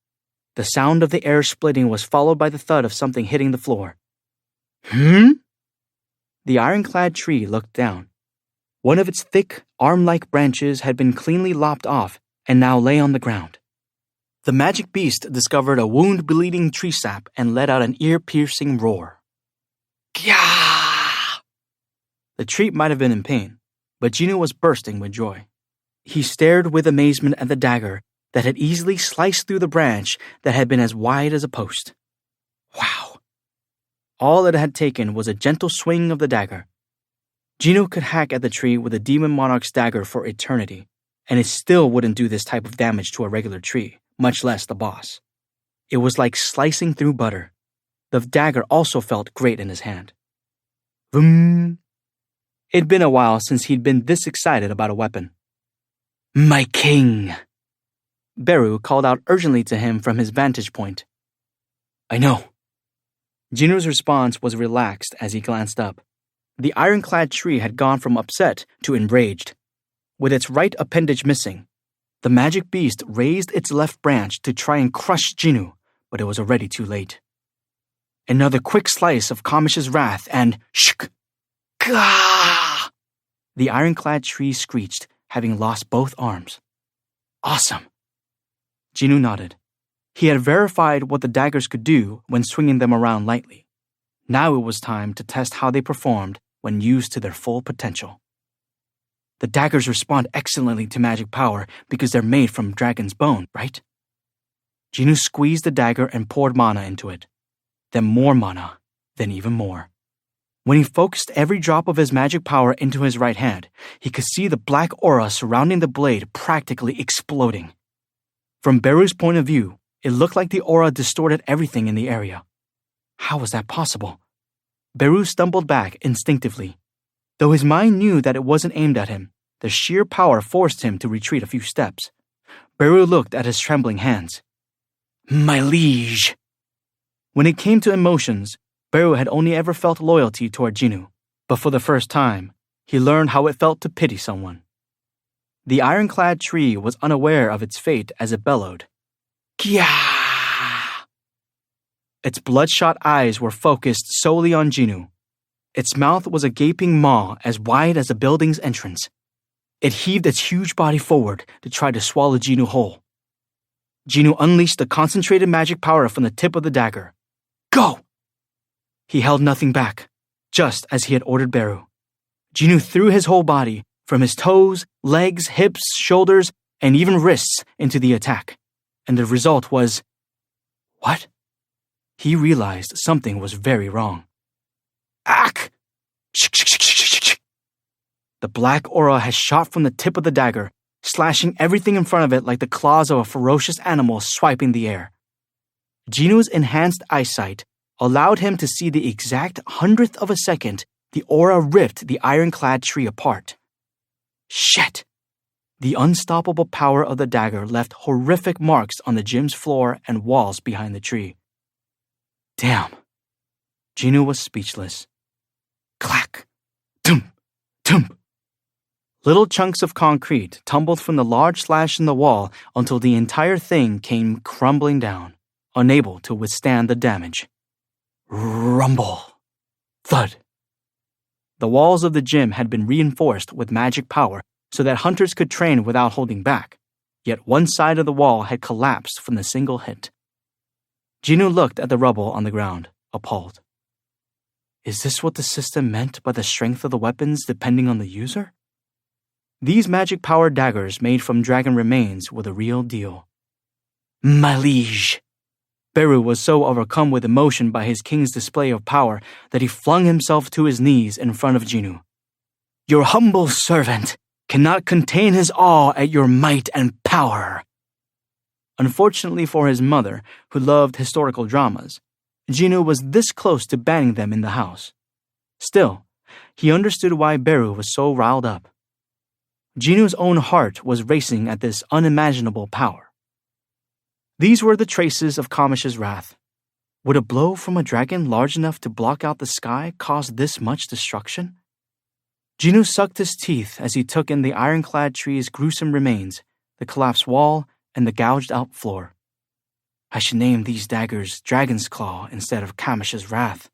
Speaker 2: The sound of the air splitting was followed by the thud of something hitting the floor. The ironclad tree looked down. One of its thick, arm-like branches had been cleanly lopped off and now lay on the ground. The magic beast discovered a wound-bleeding tree sap and let out an ear-piercing roar. Gah! The tree might have been in pain, but Jinoo was bursting with joy. He stared with amazement at the dagger that had easily sliced through the branch that had been as wide as a post. Wow! All it had taken was a gentle swing of the dagger. Jinoo could hack at the tree with a demon monarch's dagger for eternity, and it still wouldn't do this type of damage to a regular tree, much less the boss. It was like slicing through butter. The dagger also felt great in his hand. Vroom! It'd been a while since he'd been this excited about a weapon. My king! Beru called out urgently to him from his vantage point. I know. Jinoo's response was relaxed as he glanced up. The ironclad tree had gone from upset to enraged. With its right appendage missing, the magic beast raised its left branch to try and crush Jinoo, but it was already too late. Another quick slice of Kamish's wrath and shk! Gah! The ironclad tree screeched, having lost both arms. Awesome. Jinoo nodded. He had verified what the daggers could do when swinging them around lightly. Now it was time to test how they performed when used to their full potential. The daggers respond excellently to magic power because they're made from dragon's bone, right? Jinoo squeezed the dagger and poured mana into it. Then more mana, then even more. When he focused every drop of his magic power into his right hand, he could see the black aura surrounding the blade practically exploding. From Beru's point of view, it looked like the aura distorted everything in the area. How was that possible? Beru stumbled back instinctively. Though his mind knew that it wasn't aimed at him, the sheer power forced him to retreat a few steps. Beru looked at his trembling hands. My liege! When it came to emotions, Beru had only ever felt loyalty toward Jinoo, but for the first time, he learned how it felt to pity someone. The ironclad tree was unaware of its fate as it bellowed. Kya! Its bloodshot eyes were focused solely on Jinoo. Its mouth was a gaping maw as wide as a building's entrance. It heaved its huge body forward to try to swallow Jinoo whole. Jinoo unleashed the concentrated magic power from the tip of the dagger. Go! He held nothing back, just as he had ordered Beru. Jinoo threw his whole body, from his toes, legs, hips, shoulders, and even wrists, into the attack. And the result was... What? He realized something was very wrong. Ack! The black aura had shot from the tip of the dagger, slashing everything in front of it like the claws of a ferocious animal swiping the air. Jinoo's enhanced eyesight allowed him to see the exact 100th of a second the aura ripped the ironclad tree apart. Shit! The unstoppable power of the dagger left horrific marks on the gym's floor and walls behind the tree. Damn. Jinoo was speechless. Clack! Tum! Tum! Little chunks of concrete tumbled from the large slash in the wall until the entire thing came crumbling down, unable to withstand the damage. Rumble. Thud. The walls of the gym had been reinforced with magic power so that hunters could train without holding back, yet one side of the wall had collapsed from the single hit. Jinoo looked at the rubble on the ground, appalled. Is this what the system meant by the strength of the weapons depending on the user? These magic-powered daggers made from dragon remains were the real deal. My liege! Beru was so overcome with emotion by his king's display of power that he flung himself to his knees in front of Jinoo. Your humble servant cannot contain his awe at your might and power. Unfortunately for his mother, who loved historical dramas, Jinoo was this close to banning them in the house. Still, he understood why Beru was so riled up. Jinoo's own heart was racing at this unimaginable power. These were the traces of Kamish's wrath. Would a blow from a dragon large enough to block out the sky cause this much destruction? Jinoo sucked his teeth as he took in the ironclad tree's gruesome remains, the collapsed wall, and the gouged-out floor. I should name these daggers Dragon's Claw instead of Kamish's Wrath.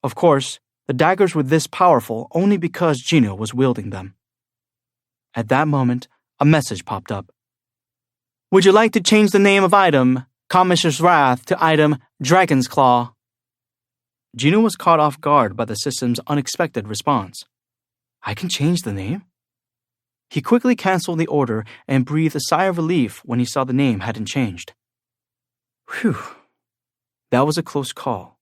Speaker 2: Of course, the daggers were this powerful only because Gino was wielding them. At that moment, a message popped up. Would you like to change the name of item Kamish's Wrath to item Dragon's Claw? Gino was caught off guard by the system's unexpected response. I can change the name? He quickly canceled the order and breathed a sigh of relief when he saw the name hadn't changed. Whew. That was a close call.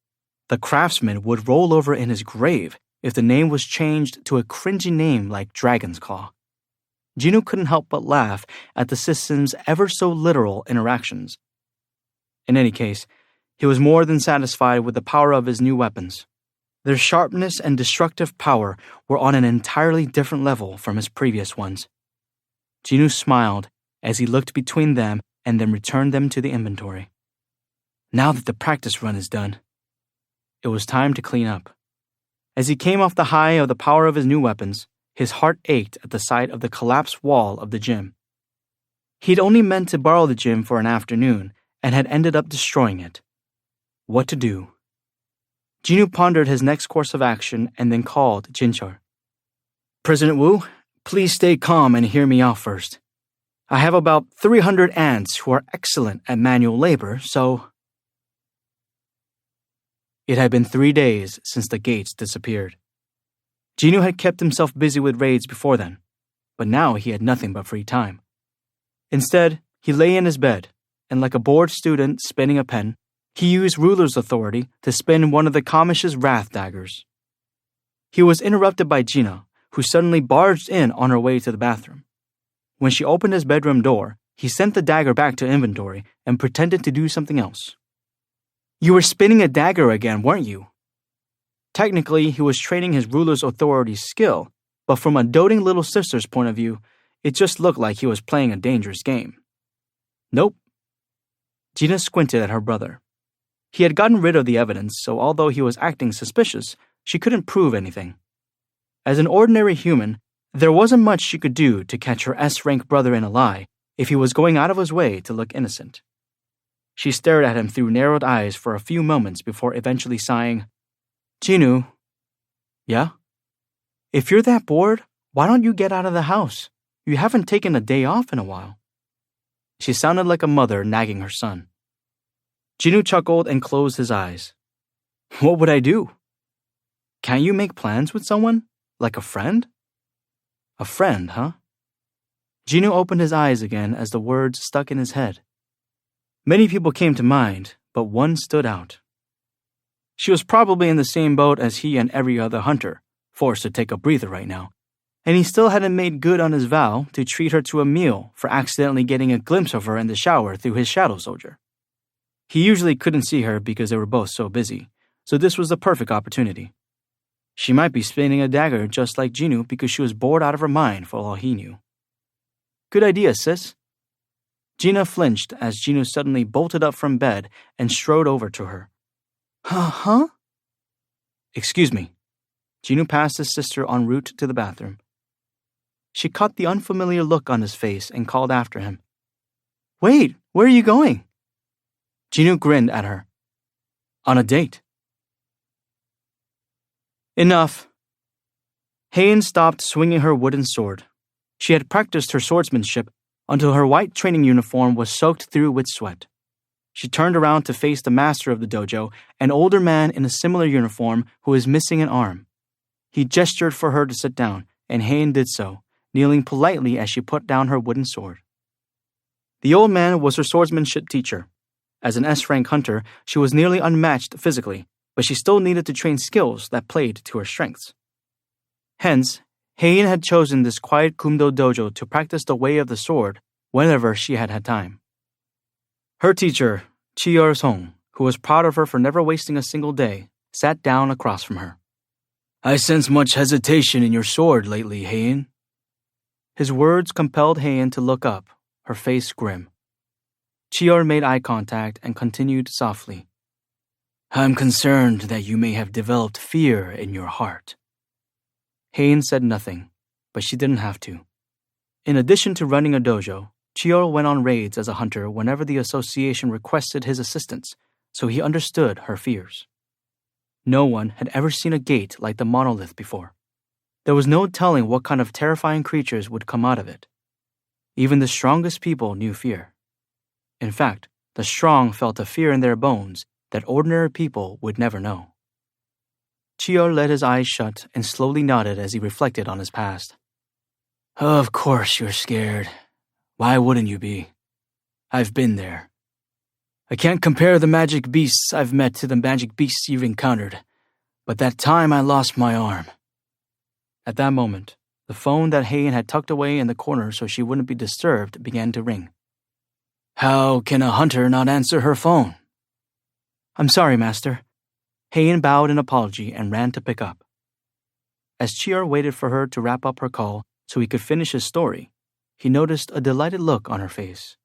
Speaker 2: The craftsman would roll over in his grave if the name was changed to a cringy name like Dragon's Claw. Gino couldn't help but laugh at the system's ever-so-literal interactions. In any case, he was more than satisfied with the power of his new weapons. Their sharpness and destructive power were on an entirely different level from his previous ones. Gino smiled as he looked between them and then returned them to the inventory. Now that the practice run is done, it was time to clean up. As he came off the high of the power of his new weapons, his heart ached at the sight of the collapsed wall of the gym. He'd only meant to borrow the gym for an afternoon and had ended up destroying it. What to do? Gino pondered his next course of action and then called Jinchur. President Wu, please stay calm and hear me out first. I have about 300 ants who are excellent at manual labor, so... It had been 3 days since the gates disappeared. Gino had kept himself busy with raids before then, but now he had nothing but free time. Instead, he lay in his bed, and like a bored student spinning a pen, he used Ruler's authority to spin one of the Kamish's Wrath daggers. He was interrupted by Gina, who suddenly barged in on her way to the bathroom. When she opened his bedroom door, he sent the dagger back to inventory and pretended to do something else. You were spinning a dagger again, weren't you? Technically, he was training his Ruler's authority's skill, but from a doting little sister's point of view, it just looked like he was playing a dangerous game. Nope. Gina squinted at her brother. He had gotten rid of the evidence, so although he was acting suspicious, she couldn't prove anything. As an ordinary human, there wasn't much she could do to catch her S-rank brother in a lie if he was going out of his way to look innocent. She stared at him through narrowed eyes for a few moments before eventually sighing, Gino. Yeah? If you're that bored, why don't you get out of the house? You haven't taken a day off in a while. She sounded like a mother nagging her son. Gino chuckled and closed his eyes. What would I do? Can't you make plans with someone? Like a friend? A friend, huh? Gino opened his eyes again as the words stuck in his head. Many people came to mind, but one stood out. She was probably in the same boat as he and every other hunter, forced to take a breather right now, and he still hadn't made good on his vow to treat her to a meal for accidentally getting a glimpse of her in the shower through his shadow soldier. He usually couldn't see her because they were both so busy, so this was the perfect opportunity. She might be spinning a dagger just like Gino because she was bored out of her mind for all he knew. Good idea, sis. Gina flinched as Gino suddenly bolted up from bed and strode over to her. Huh? Excuse me. Gino passed his sister en route to the bathroom. She caught the unfamiliar look on his face and called after him. Wait, where are you going? Gino grinned at her. On a date. Enough. Heian stopped swinging her wooden sword. She had practiced her swordsmanship until her white training uniform was soaked through with sweat. She turned around to face the master of the dojo, an older man in a similar uniform who was missing an arm. He gestured for her to sit down, and Heian did so, kneeling politely as she put down her wooden sword. The old man was her swordsmanship teacher. As an S-rank hunter, she was nearly unmatched physically, but she still needed to train skills that played to her strengths. Hence, Heian had chosen this quiet Kumdo dojo to practice the way of the sword whenever she had time. Her teacher, Chiyor Song, who was proud of her for never wasting a single day, sat down across from her. I sense much hesitation in your sword lately, Heian. His words compelled Heian to look up, her face grim. Chiyor made eye contact and continued softly. I'm concerned that you may have developed fear in your heart. Heian said nothing, but she didn't have to. In addition to running a dojo,
Speaker 1: Chiol went on raids as a hunter whenever the association requested his assistance, so he understood her fears. No one had ever seen a gate like the monolith before. There was no telling what kind of terrifying creatures would come out of it. Even the strongest people knew fear. In fact, the strong felt a fear in their bones that ordinary people would never know. Chiol let his eyes shut and slowly nodded as he reflected on his past. Of course you're scared. Why wouldn't you be? I've been there. I can't compare the magic beasts I've met to the magic beasts you've encountered, but that time I lost my arm. At that moment, the phone that Heian had tucked away in the corner so she wouldn't be disturbed began to ring. How can a hunter not answer her phone? I'm sorry, Master. Heian bowed in apology and ran to pick up. As Chiol waited for her to wrap up her call so he could finish his story, he noticed a delighted look on her face.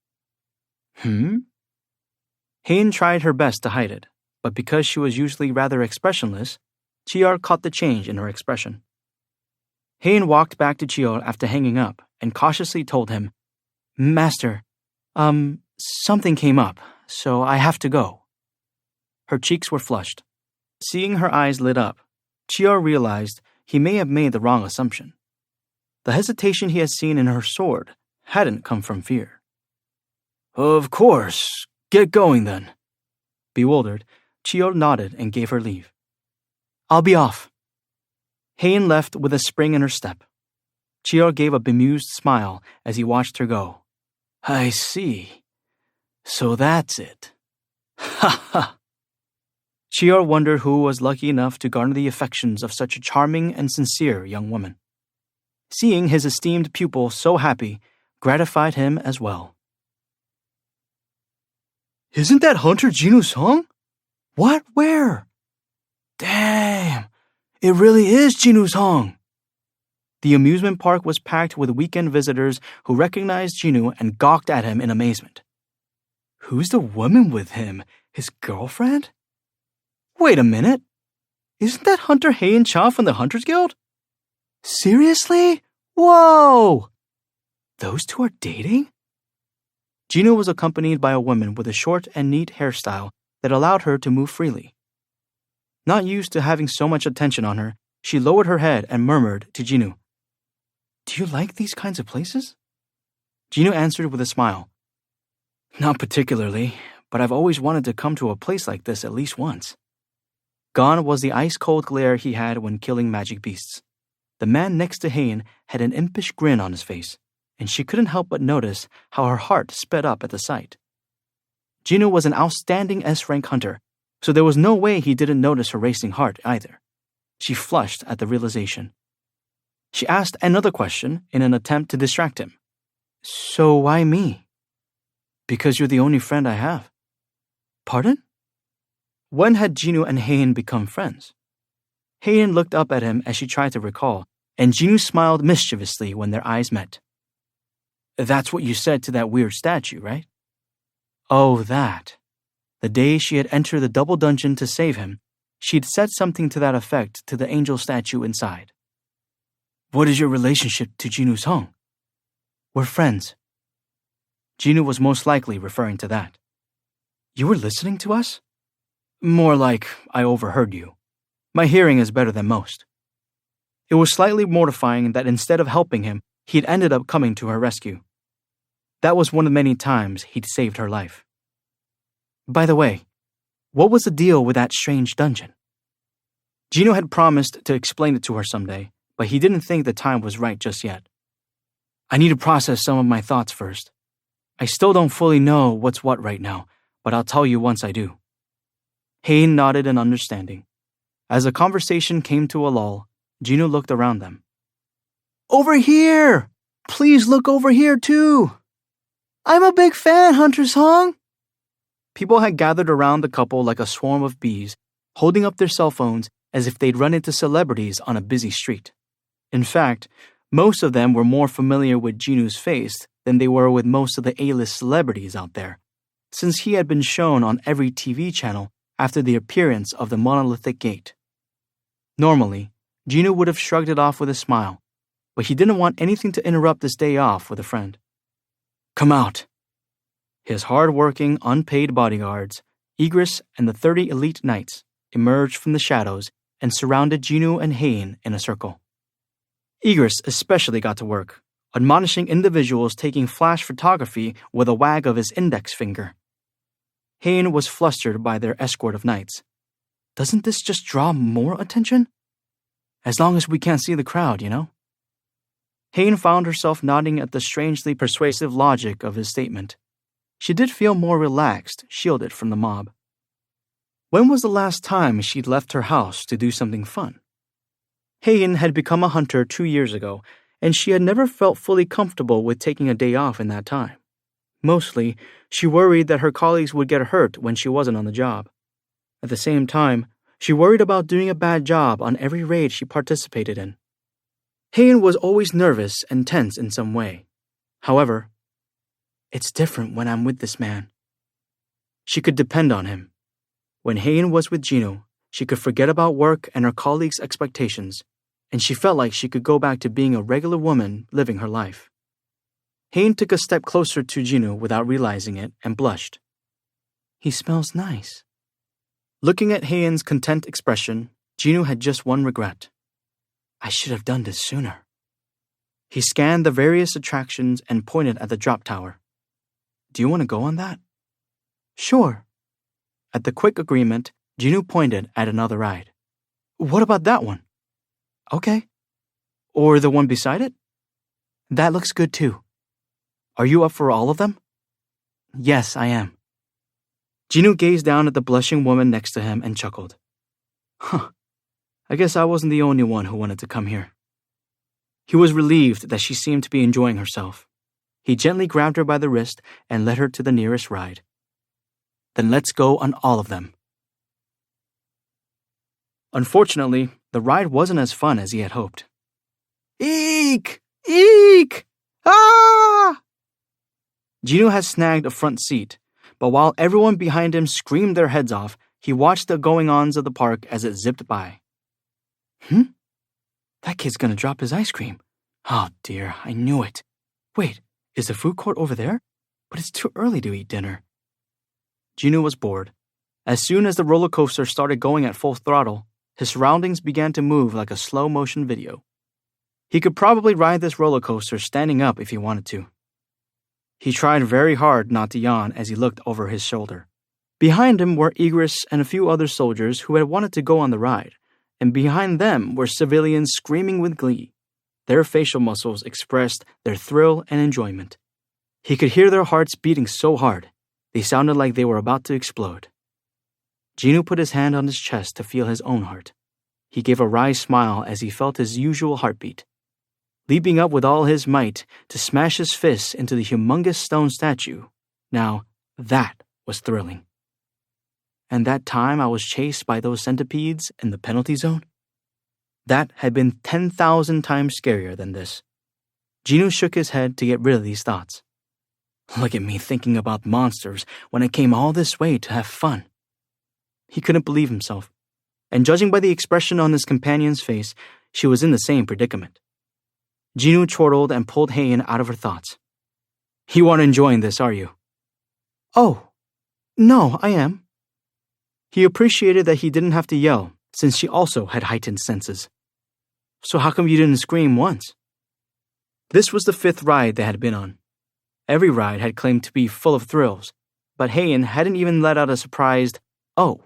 Speaker 1: Heian tried her best to hide it, but because she was usually rather expressionless, Chiol caught the change in her expression. Heian walked back to Chiol after hanging up and cautiously told him, Master, something came up, so I have to go. Her cheeks were flushed. Seeing her eyes lit up, Chiol realized he may have made the wrong assumption. The hesitation he had seen in her sword hadn't come from fear. Of course. Get going then. Bewildered, Chiol nodded and gave her leave. I'll be off. Heian left with a spring in her step. Chiol gave a bemused smile as he watched her go. I see. So that's it. Ha ha. Chiol wondered who was lucky enough to garner the affections of such a charming and sincere young woman. Seeing his esteemed pupil so happy gratified him as well. Isn't that Hunter Jinwoo Sung? What? Where? Damn, it really is Jinwoo Sung. The amusement park was packed with weekend visitors who recognized Jinwoo and gawked at him in amazement. Who's the woman with him? His girlfriend? Wait a minute. Isn't that Hunter Heian Cha from the Hunters Guild? Seriously? Whoa! Those two are dating? Jinwoo was accompanied by a woman with a short and neat hairstyle that allowed her to move freely. Not used to having so much attention on her, she lowered her head and murmured to Jinwoo, Do you like these kinds of places? Jinwoo answered with a smile. Not particularly, but I've always wanted to come to a place like this at least once. Gone was the ice-cold glare he had when killing magic beasts. The man next to Heian had an impish grin on his face, and she couldn't help but notice how her heart sped up at the sight. Jinwoo was an outstanding S-rank hunter, so there was no way he didn't notice her racing heart either. She flushed at the realization. She asked another question in an attempt to distract him. So why me? Because you're the only friend I have. Pardon? When had Jinwoo and Heian become friends? Heian looked up at him as she tried to recall, and Jinwoo smiled mischievously when their eyes met. That's what you said to that weird statue, right? Oh, that. The day she had entered the double dungeon to save him, she'd said something to that effect to the angel statue inside. What is your relationship to Jinwoo Sung? We're friends. Jinwoo was most likely referring to that. You were listening to us? More like I overheard you. My hearing is better than most. It was slightly mortifying that instead of helping him, he'd ended up coming to her rescue. That was one of many times he'd saved her life. By the way, what was the deal with that strange dungeon? Jinwoo had promised to explain it to her someday, but he didn't think the time was right just yet. I need to process some of my thoughts first. I still don't fully know what's what right now, but I'll tell you once I do. Heian nodded in understanding. As the conversation came to a lull, Jinwoo looked around them. Over here! Please look over here too! I'm a big fan, Hunter Sung! People had gathered around the couple like a swarm of bees, holding up their cell phones as if they'd run into celebrities on a busy street. In fact, most of them were more familiar with Jinwoo's face than they were with most of the A-list celebrities out there, since he had been shown on every TV channel after the appearance of the monolithic gate. Normally, Jinwoo would have shrugged it off with a smile, but he didn't want anything to interrupt this day off with a friend.
Speaker 2: Come out. His hard-working, unpaid bodyguards, Igris and the 30 elite knights, emerged from the shadows and surrounded Jinu and Hain in a circle. Igris especially got to work, admonishing individuals taking flash photography with a wag of his index finger. Hain was flustered by their escort of knights. Doesn't this just draw more attention? As long as we can't see the crowd, you know? Hain found herself nodding at the strangely persuasive logic of his statement. She did feel more relaxed, shielded from the mob. When was the last time she'd left her house to do something fun? Hain had become a hunter 2 years ago, and she had never felt fully comfortable with taking a day off in that time. Mostly, she worried that her colleagues would get hurt when she wasn't on the job. At the same time, she worried about doing a bad job on every raid she participated in. Hain was always nervous and tense in some way. However, it's different when I'm with this man. She could depend on him. When Hain was with Jinu, she could forget about work and her colleagues' expectations, and she felt like she could go back to being a regular woman living her life. Hain took a step closer to Jinu without realizing it and blushed. He smells nice. Looking at Hain's content expression, Jinu had just one regret. I should have done this sooner. He scanned the various attractions and pointed at the drop tower. Do you want to go on that? Sure. At the quick agreement, Jinu pointed at another ride. What about that one? Okay. Or the one beside it? That looks good too. Are you up for all of them? Yes, I am. Jinu gazed down at the blushing woman next to him and chuckled. Huh. I guess I wasn't the only one who wanted to come here. He was relieved that she seemed to be enjoying herself. He gently grabbed her by the wrist and led her to the nearest ride. Then let's go on all of them. Unfortunately, the ride wasn't as fun as he had hoped. Eek! Eek! Ah! Jinu had snagged a front seat, but while everyone behind him screamed their heads off, he watched the going-ons of the park as it zipped by. That kid's gonna drop his ice cream. Oh dear, I knew it. Wait, is the food court over there? But it's too early to eat dinner. Jinu was bored. As soon as the roller coaster started going at full throttle, his surroundings began to move like a slow-motion video. He could probably ride this roller coaster standing up if he wanted to. He tried very hard not to yawn as he looked over his shoulder. Behind him were Igris and a few other soldiers who had wanted to go on the ride, and behind them were civilians screaming with glee. Their facial muscles expressed their thrill and enjoyment. He could hear their hearts beating so hard, they sounded like they were about to explode. Jinu put his hand on his chest to feel his own heart. He gave a wry smile as he felt his usual heartbeat. Leaping up with all his might to smash his fists into the humongous stone statue. Now, that was thrilling. And that time I was chased by those centipedes in the penalty zone? That had been 10,000 times scarier than this. Jinu shook his head to get rid of these thoughts. Look at me thinking about monsters when I came all this way to have fun. He couldn't believe himself, and judging by the expression on his companion's face, she was in the same predicament. Jinu chortled and pulled Hain out of her thoughts. You aren't enjoying this, are you? Oh, no, I am. He appreciated that he didn't have to yell, since she also had heightened senses. So how come you didn't scream once? This was the 5th ride they had been on. Every ride had claimed to be full of thrills, but Hain hadn't even let out a surprised, oh.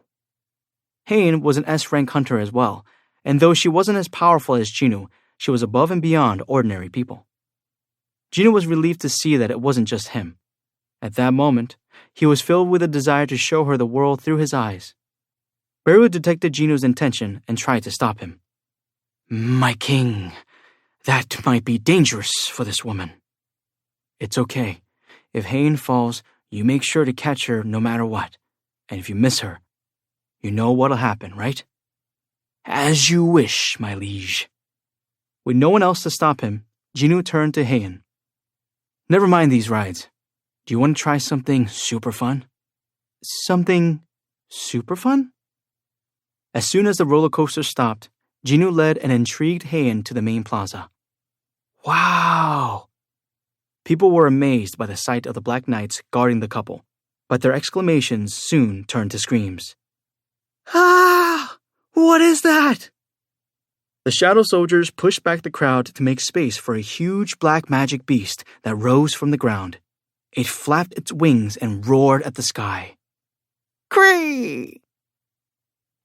Speaker 2: Hain was an S-rank hunter as well, and though she wasn't as powerful as Jinu, she was above and beyond ordinary people. Jinu was relieved to see that it wasn't just him. At that moment, he was filled with a desire to show her the world through his eyes. Beru detected Jinu's intention and tried to stop him. My king, that might be dangerous for this woman. It's okay. If Hain falls, you make sure to catch her no matter what. And if you miss her, you know what'll happen, right? As you wish, my liege. With no one else to stop him, Jinu turned to Hain. Never mind these rides. Do you want to try something super fun? Something super fun? As soon as the roller coaster stopped, Jinu led an intrigued Hain to the main plaza. Wow! People were amazed by the sight of the Black Knights guarding the couple, but their exclamations soon turned to screams. Ah! What is that? The shadow soldiers pushed back the crowd to make space for a huge black magic beast that rose from the ground. It flapped its wings and roared at the sky. Cree!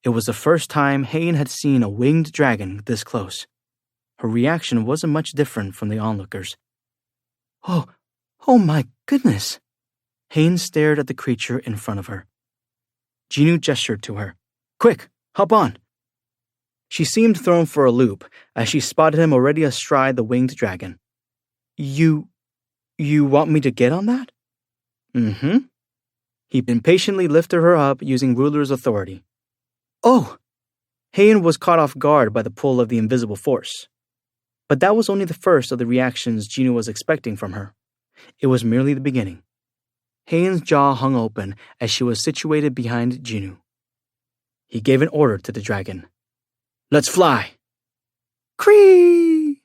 Speaker 2: It was the first time Hain had seen a winged dragon this close. Her reaction wasn't much different from the onlookers. Oh my goodness! Hain stared at the creature in front of her. Jinoo gestured to her. Quick, hop on! She seemed thrown for a loop as she spotted him already astride the winged dragon. You want me to get on that? Mm-hmm. He impatiently lifted her up using ruler's authority. Oh! Hain was caught off guard by the pull of the invisible force. But that was only the first of the reactions Jinoo was expecting from her. It was merely the beginning. Hain's jaw hung open as she was situated behind Jinoo. He gave an order to the dragon. Let's fly! Cree!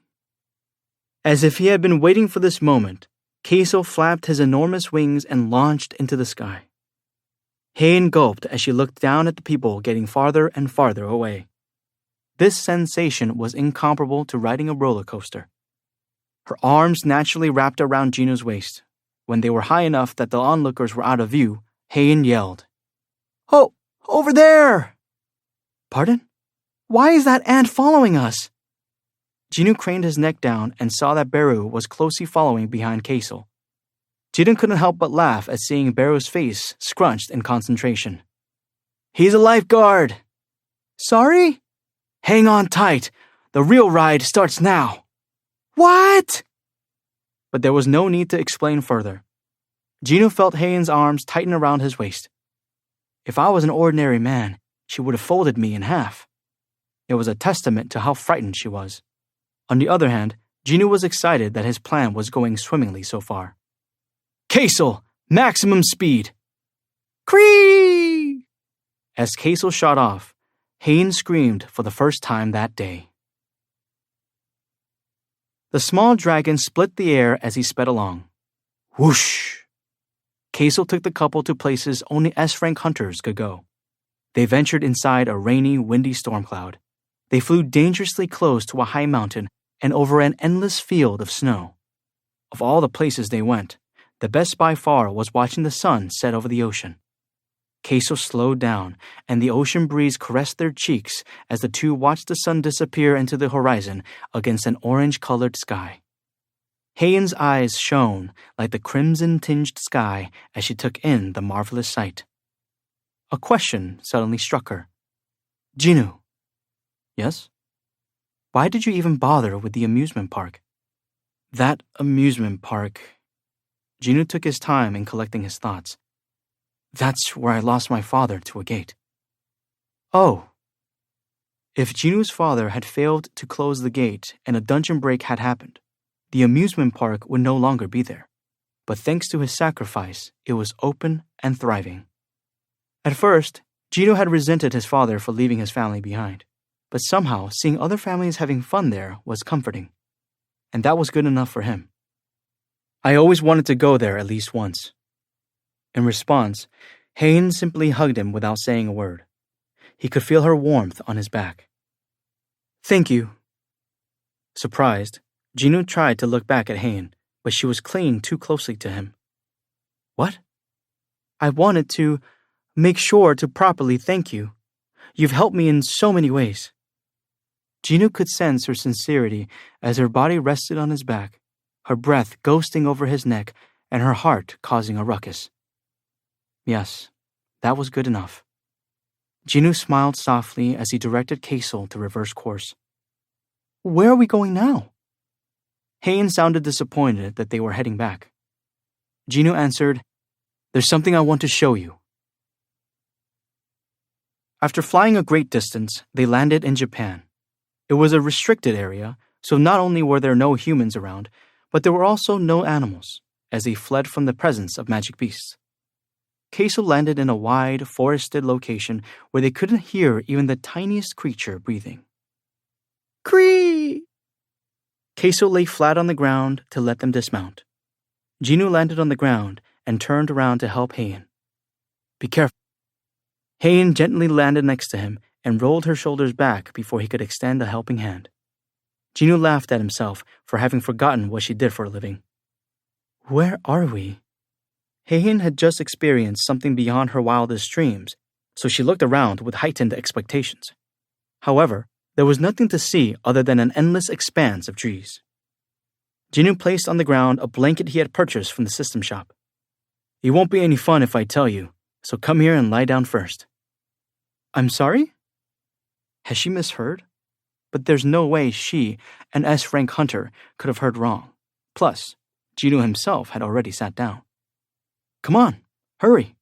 Speaker 2: As if he had been waiting for this moment, Keiso flapped his enormous wings and launched into the sky. Hain gulped as she looked down at the people getting farther and farther away. This sensation was incomparable to riding a roller coaster. Her arms naturally wrapped around Jinoo's waist. When they were high enough that the onlookers were out of view, Hain yelled, Oh, over there! Pardon? Why is that ant following us? Jinoo craned his neck down and saw that Beru was closely following behind Keiso. Jinoo couldn't help but laugh at seeing Beru's face scrunched in concentration. He's a lifeguard! Sorry? Hang on tight. The real ride starts now. What? But there was no need to explain further. Jinoo felt Hain's arms tighten around his waist. If I was an ordinary man, she would have folded me in half. It was a testament to how frightened she was. On the other hand, Jinoo was excited that his plan was going swimmingly so far. Keiso, maximum speed! Cree! As Keiso shot off, Hain screamed for the first time that day. The small dragon split the air as he sped along. Whoosh! Keiso took the couple to places only S-rank hunters could go. They ventured inside a rainy, windy storm cloud. They flew dangerously close to a high mountain and over an endless field of snow. Of all the places they went, the best by far was watching the sun set over the ocean. Keiso slowed down, and the ocean breeze caressed their cheeks as the two watched the sun disappear into the horizon against an orange-colored sky. Hain's eyes shone like the crimson-tinged sky as she took in the marvelous sight. A question suddenly struck her. Jinoo. Yes? Why did you even bother with the amusement park? That amusement park... Jinoo took his time in collecting his thoughts. That's where I lost my father to a gate. Oh. If Jinoo's father had failed to close the gate and a dungeon break had happened, the amusement park would no longer be there. But thanks to his sacrifice, it was open and thriving. At first, Jinoo had resented his father for leaving his family behind, but somehow seeing other families having fun there was comforting. And that was good enough for him. I always wanted to go there at least once. In response, Hain simply hugged him without saying a word. He could feel her warmth on his back. Thank you. Surprised, Jinoo tried to look back at Hain, but she was clinging too closely to him. What? I wanted to make sure to properly thank you. You've helped me in so many ways. Jinoo could sense her sincerity as her body rested on his back, her breath ghosting over his neck and her heart causing a ruckus. Yes, that was good enough. Jinoo smiled softly as he directed Keiso to reverse course. Where are we going now? Hain sounded disappointed that they were heading back. Jinoo answered, There's something I want to show you. After flying a great distance, they landed in Japan. It was a restricted area, so not only were there no humans around, but there were also no animals, as they fled from the presence of magic beasts. Keiso landed in a wide, forested location where they couldn't hear even the tiniest creature breathing. Cree! Keiso lay flat on the ground to let them dismount.
Speaker 1: Jinwoo landed on the ground and turned around to help Haein. Be careful. Haein gently landed next to him and rolled her shoulders back before he could extend a helping hand. Jinwoo laughed at himself for having forgotten what she did for a living. Where are we? Haein had just experienced something beyond her wildest dreams, so she looked around with heightened expectations. However, there was nothing to see other than an endless expanse of trees. Jinwoo placed on the ground a blanket he had purchased from the system shop. It won't be any fun if I tell you, so come here and lie down first. I'm sorry? Has she misheard? But there's no way she, an S-rank hunter, could have heard wrong. Plus, Jinwoo himself had already sat down. Come on, hurry.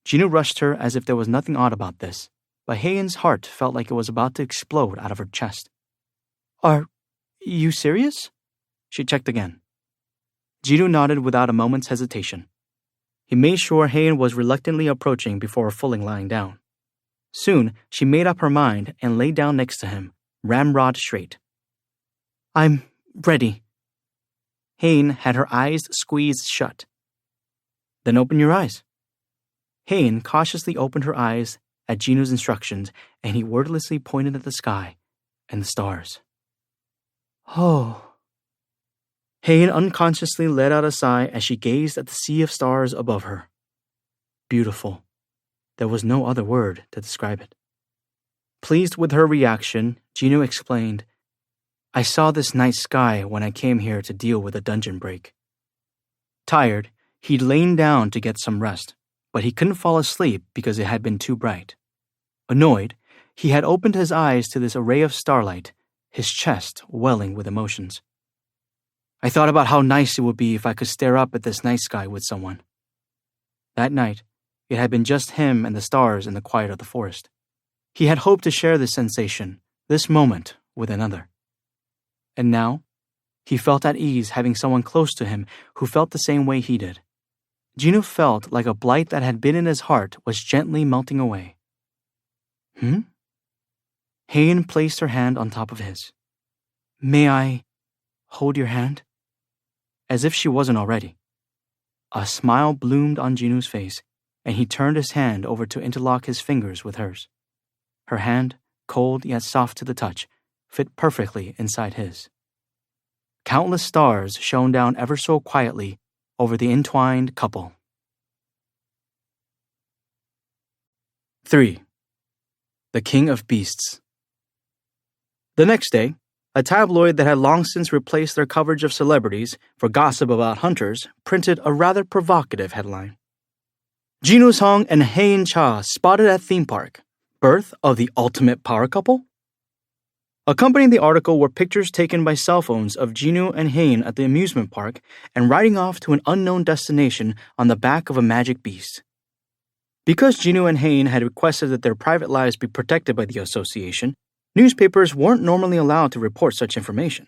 Speaker 1: Jinwoo rushed her as if there was nothing odd about this, but Haein's heart felt like it was about to explode out of her chest. Are you serious? She checked again. Jinwoo nodded without a moment's hesitation. He made sure Haein was reluctantly approaching before fully lying down. Soon, she made up her mind and lay down next to him, ramrod straight. I'm ready. Haein had her eyes squeezed shut. Then open your eyes. Haein cautiously opened her eyes at Jinwoo's instructions, and he wordlessly pointed at the sky and the stars. Oh. Haein unconsciously let out a sigh as she gazed at the sea of stars above her. Beautiful. There was no other word to describe it. Pleased with her reaction, Jinwoo explained, I saw this night sky when I came here to deal with a dungeon break. Tired, he'd lain down to get some rest, but he couldn't fall asleep because it had been too bright. Annoyed, he had opened his eyes to this array of starlight, his chest welling with emotions. I thought about how nice it would be if I could stare up at this night sky with someone. That night, it had been just him and the stars in the quiet of the forest. He had hoped to share this sensation, this moment, with another. And now, he felt at ease having someone close to him who felt the same way he did. Jinwoo felt like a blight that had been in his heart was gently melting away. Haein placed her hand on top of his. May I hold your hand? As if she wasn't already. A smile bloomed on Jinwoo's face, and he turned his hand over to interlock his fingers with hers. Her hand, cold yet soft to the touch, fit perfectly inside his. Countless stars shone down ever so quietly over the entwined couple. 3. The King of Beasts. The next day, a tabloid that had long since replaced their coverage of celebrities for gossip about hunters printed a rather provocative headline. Jinwoo Song and Haein Cha spotted at theme park. Birth of the ultimate power couple? Accompanying the article were pictures taken by cell phones of Jinwoo and Haein at the amusement park and riding off to an unknown destination on the back of a magic beast. Because Jinwoo and Haein had requested that their private lives be protected by the association, newspapers weren't normally allowed to report such information.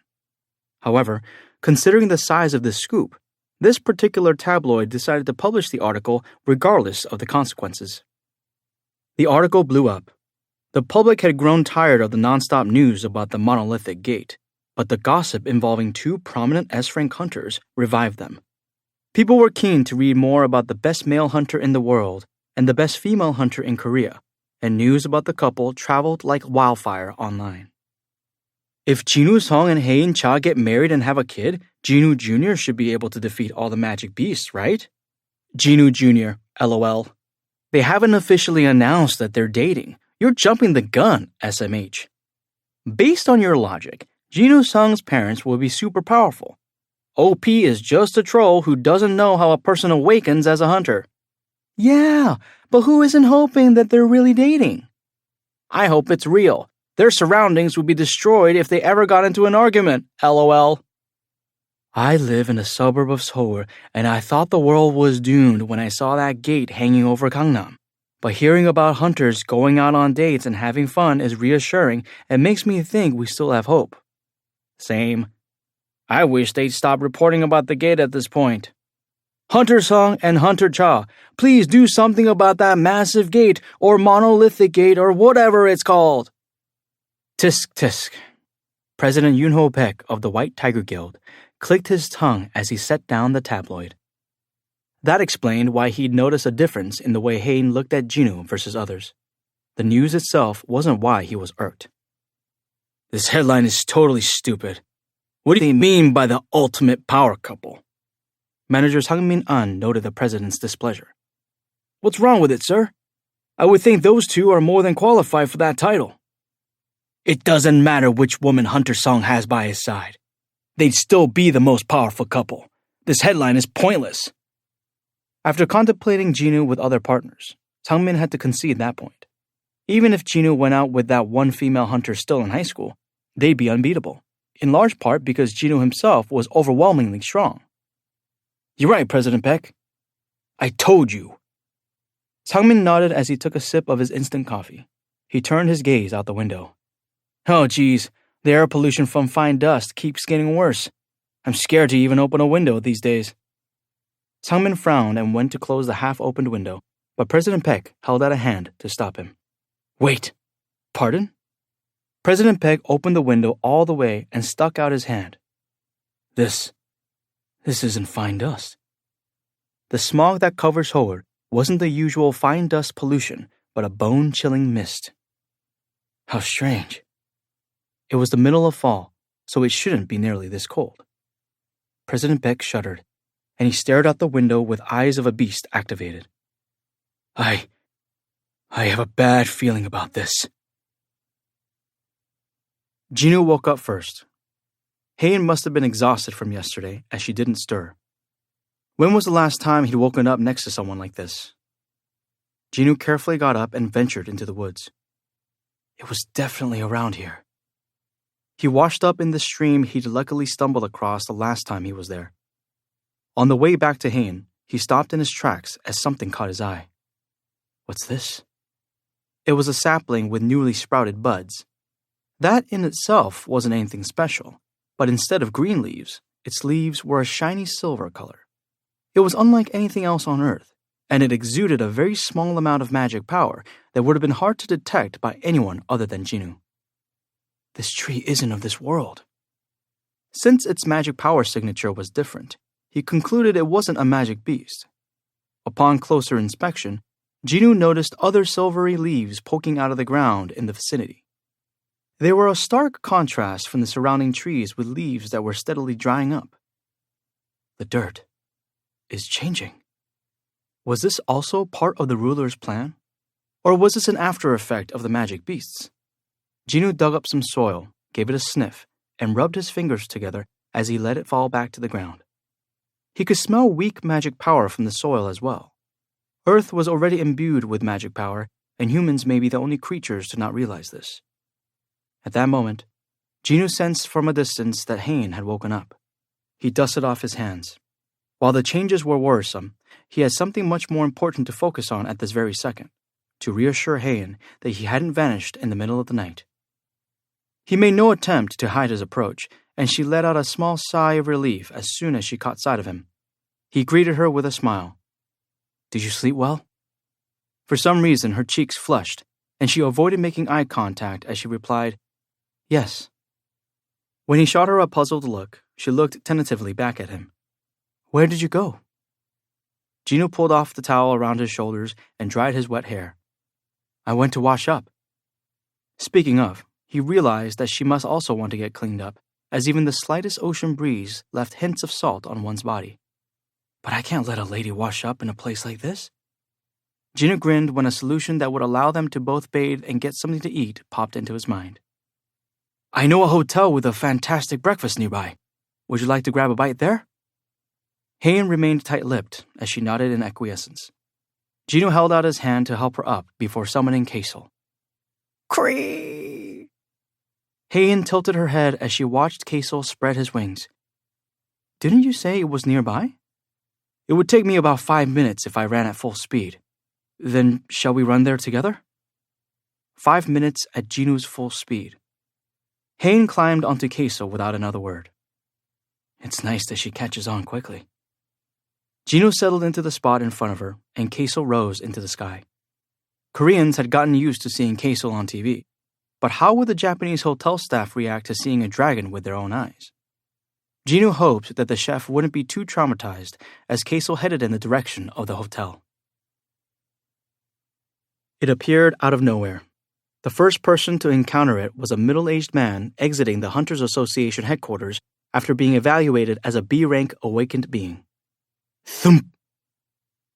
Speaker 1: However, considering the size of this scoop, this particular tabloid decided to publish the article regardless of the consequences. The article blew up. The public had grown tired of the nonstop news about the monolithic gate, but the gossip involving two prominent S-rank hunters revived them. People were keen to read more about the best male hunter in the world and the best female hunter in Korea, and news about the couple traveled like wildfire online. If Jinwoo Song and Haein Cha get married and have a kid, Jinwoo Jr. should be able to defeat all the magic beasts, right? Jinwoo Jr., LOL. They haven't officially announced that they're dating. You're jumping the gun, SMH. Based on your logic, Jinwoo Song's parents will be super powerful. OP is just a troll who doesn't know how a person awakens as a hunter. Yeah, but who isn't hoping that they're really dating? I hope it's real. Their surroundings would be destroyed if they ever got into an argument, LOL. I live in a suburb of Seoul, and I thought the world was doomed when I saw that gate hanging over Gangnam. But hearing about hunters going out on dates and having fun is reassuring and makes me think we still have hope. Same. I wish they'd stop reporting about the gate at this point. Hunter Song and Hunter Cha, please do something about that massive gate or monolithic gate or whatever it's called. Tisk tisk. President Yoon Ho Baek of the White Tiger Guild,
Speaker 2: clicked his tongue as he set down the tabloid. That explained why he'd noticed a difference in the way Hain looked at Jinwoo versus others. The news itself wasn't why he was irked. This headline is totally stupid. What do they mean by the ultimate power couple? Manager Sang-min An noted the president's displeasure. What's wrong with it, sir? I would think those two are more than qualified for that title. It doesn't matter which woman Hunter Song has by his side. They'd still be the most powerful couple. This headline is pointless. After contemplating Jinwoo with other partners, Sang-min had to concede that point. Even if Jinwoo went out with that one female hunter still in high school, they'd be unbeatable, in large part because Jinwoo himself was overwhelmingly strong. You're right, President Peck. I told you. Sang-min nodded as he took a sip of his instant coffee. He turned his gaze out the window. Oh, geez, the air pollution from fine dust keeps getting worse. I'm scared to even open a window these days. Sang-min frowned and went to close the half-opened window, but President Peck held out a hand to stop him. Wait, pardon? President Peck opened the window all the way and stuck out his hand. This isn't fine dust. The smog that covers Seoul wasn't the usual fine dust pollution, but a bone-chilling mist. How strange. It was the middle of fall, so it shouldn't be nearly this cold. President Peck shuddered, and he stared out the window with eyes of a beast activated. I have a bad feeling about this. Jinwoo woke up first. Hain must have been exhausted from yesterday, as she didn't stir. When was the last time he'd woken up next to someone like this? Jinwoo carefully got up and ventured into the woods. It was definitely around here. He washed up in the stream he'd luckily stumbled across the last time he was there. On the way back to Hain, he stopped in his tracks as something caught his eye. What's this? It was a sapling with newly sprouted buds. That in itself wasn't anything special, but instead of green leaves, its leaves were a shiny silver color. It was unlike anything else on Earth, and it exuded a very small amount of magic power that would have been hard to detect by anyone other than Jinwoo. This tree isn't of this world. Since its magic power signature was different, he concluded it wasn't a magic beast. Upon closer inspection, Jinwoo noticed other silvery leaves poking out of the ground in the vicinity. They were a stark contrast from the surrounding trees with leaves that were steadily drying up. The dirt is changing. Was this also part of the ruler's plan? Or was this an after effect of the magic beasts? Jinwoo dug up some soil, gave it a sniff, and rubbed his fingers together as he let it fall back to the ground. He could smell weak magic power from the soil as well. Earth was already imbued with magic power, and humans may be the only creatures to not realize this. At that moment, Jinwoo sensed from a distance that Hain had woken up. He dusted off his hands. While the changes were worrisome, he had something much more important to focus on at this very second, to reassure Hain that he hadn't vanished in the middle of the night. He made no attempt to hide his approach, and she let out a small sigh of relief as soon as she caught sight of him. He greeted her with a smile. Did you sleep well? For some reason, her cheeks flushed, and she avoided making eye contact as she replied, Yes. When he shot her a puzzled look, she looked tentatively back at him. Where did you go? Jinwoo pulled off the towel around his shoulders and dried his wet hair. I went to wash up. Speaking of, he realized that she must also want to get cleaned up, as even the slightest ocean breeze left hints of salt on one's body. But I can't let a lady wash up in a place like this. Jinwoo grinned when a solution that would allow them to both bathe and get something to eat popped into his mind. I know a hotel with a fantastic breakfast nearby. Would you like to grab a bite there? Hain remained tight-lipped as she nodded in acquiescence. Jinwoo held out his hand to help her up before summoning Kaesol. Cree! Hain tilted her head as she watched Kaesol spread his wings. Didn't you say it was nearby? It would take me about 5 minutes if I ran at full speed. Then shall we run there together? 5 minutes at Jinwoo's full speed. Hain climbed onto Kaesol without another word. It's nice that she catches on quickly. Jinwoo settled into the spot in front of her, and Kaesol rose into the sky. Koreans had gotten used to seeing Kaesol on TV, but how would the Japanese hotel staff react to seeing a dragon with their own eyes?
Speaker 1: Gino hoped that the chef wouldn't be too traumatized as Queso headed in the direction of the hotel. It appeared out of nowhere. The first person to encounter it was a middle-aged man exiting the Hunters Association headquarters after being evaluated as a B-rank awakened being. Thump!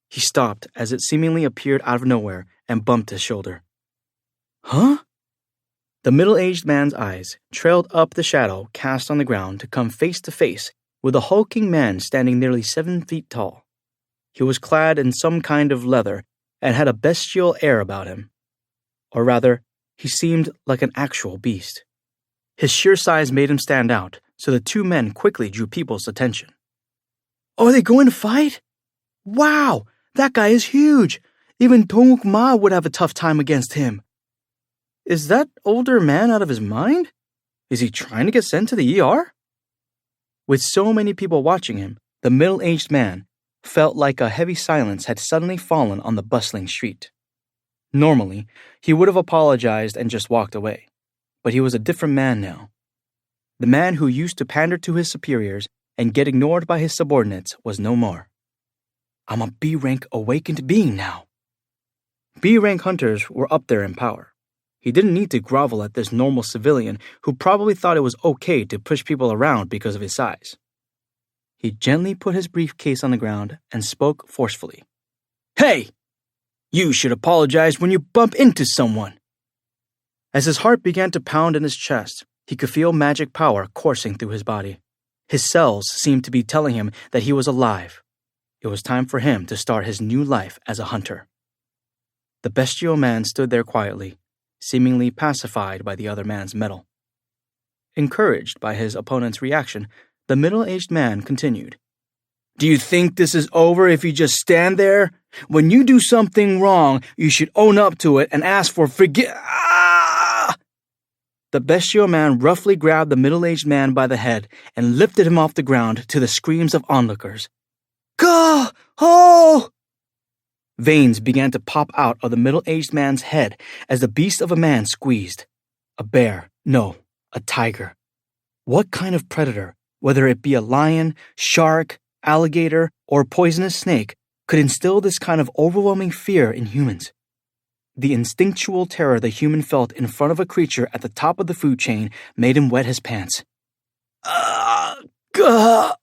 Speaker 1: He stopped as it seemingly appeared out of nowhere and bumped his shoulder. Huh? The middle-aged man's eyes trailed up the shadow cast on the ground to come face to face with a hulking man standing nearly 7 feet tall. He was clad in some kind of leather and had a bestial air about him. Or rather, he seemed like an actual beast. His sheer size made him stand out, so the two men quickly drew people's attention. Are they going to fight? Wow, that guy is huge. Even Tonguk Ma would have a tough time against him. Is that older man out of his mind? Is he trying to get sent to the ER? With so many people watching him, the middle-aged man felt like a heavy silence had suddenly fallen on the bustling street. Normally, he would have apologized and just walked away, but he was a different man now. The man who used to pander to his superiors and get ignored by his subordinates was no more. I'm a B-rank awakened being now. B-rank hunters were up there in power. He didn't need to grovel at this normal civilian who probably thought it was okay to push people around because of his size. He gently put his briefcase on the ground and spoke forcefully. Hey! You should apologize when you bump into someone. As his heart began to pound in his chest, he could feel magic power coursing through his body. His cells seemed to be telling him that he was alive. It was time for him to start his new life as a hunter. The bestial man stood there quietly, seemingly pacified by the other man's mettle. Encouraged by his opponent's reaction, the middle-aged man continued. Do you think this is over if you just stand there? When you do something wrong, you should own up to it and ask for Ah! The bestial man roughly grabbed the middle-aged man by the head and lifted him off the ground to the screams of onlookers. Gah! Oh! Veins began to pop out of the middle-aged man's head as the beast of a man squeezed. A bear, no, a tiger. What kind of predator, whether it be a lion, shark, alligator, or poisonous snake, could instill this kind of overwhelming fear in humans? The instinctual terror the human felt in front of a creature at the top of the food chain made him wet his pants. Gah!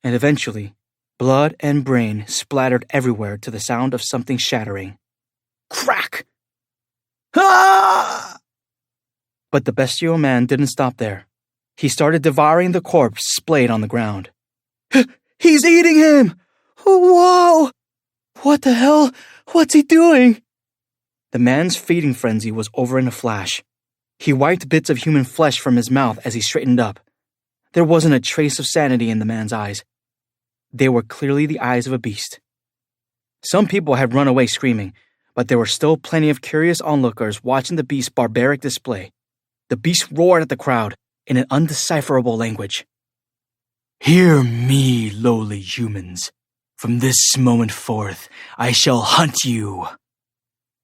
Speaker 1: And eventually, blood and brain splattered everywhere to the sound of something shattering. Crack! Ah! But the bestial man didn't stop there. He started devouring the corpse splayed on the ground. He's eating him! Whoa! What the hell? What's he doing? The man's feeding frenzy was over in a flash. He wiped bits of human flesh from his mouth as he straightened up. There wasn't a trace of sanity in the man's eyes. They were clearly the eyes of a beast. Some people had run away screaming, but there were still plenty of curious onlookers watching the beast's barbaric display. The beast roared at the crowd in an undecipherable language. Hear me, lowly humans. From this moment forth, I shall hunt you.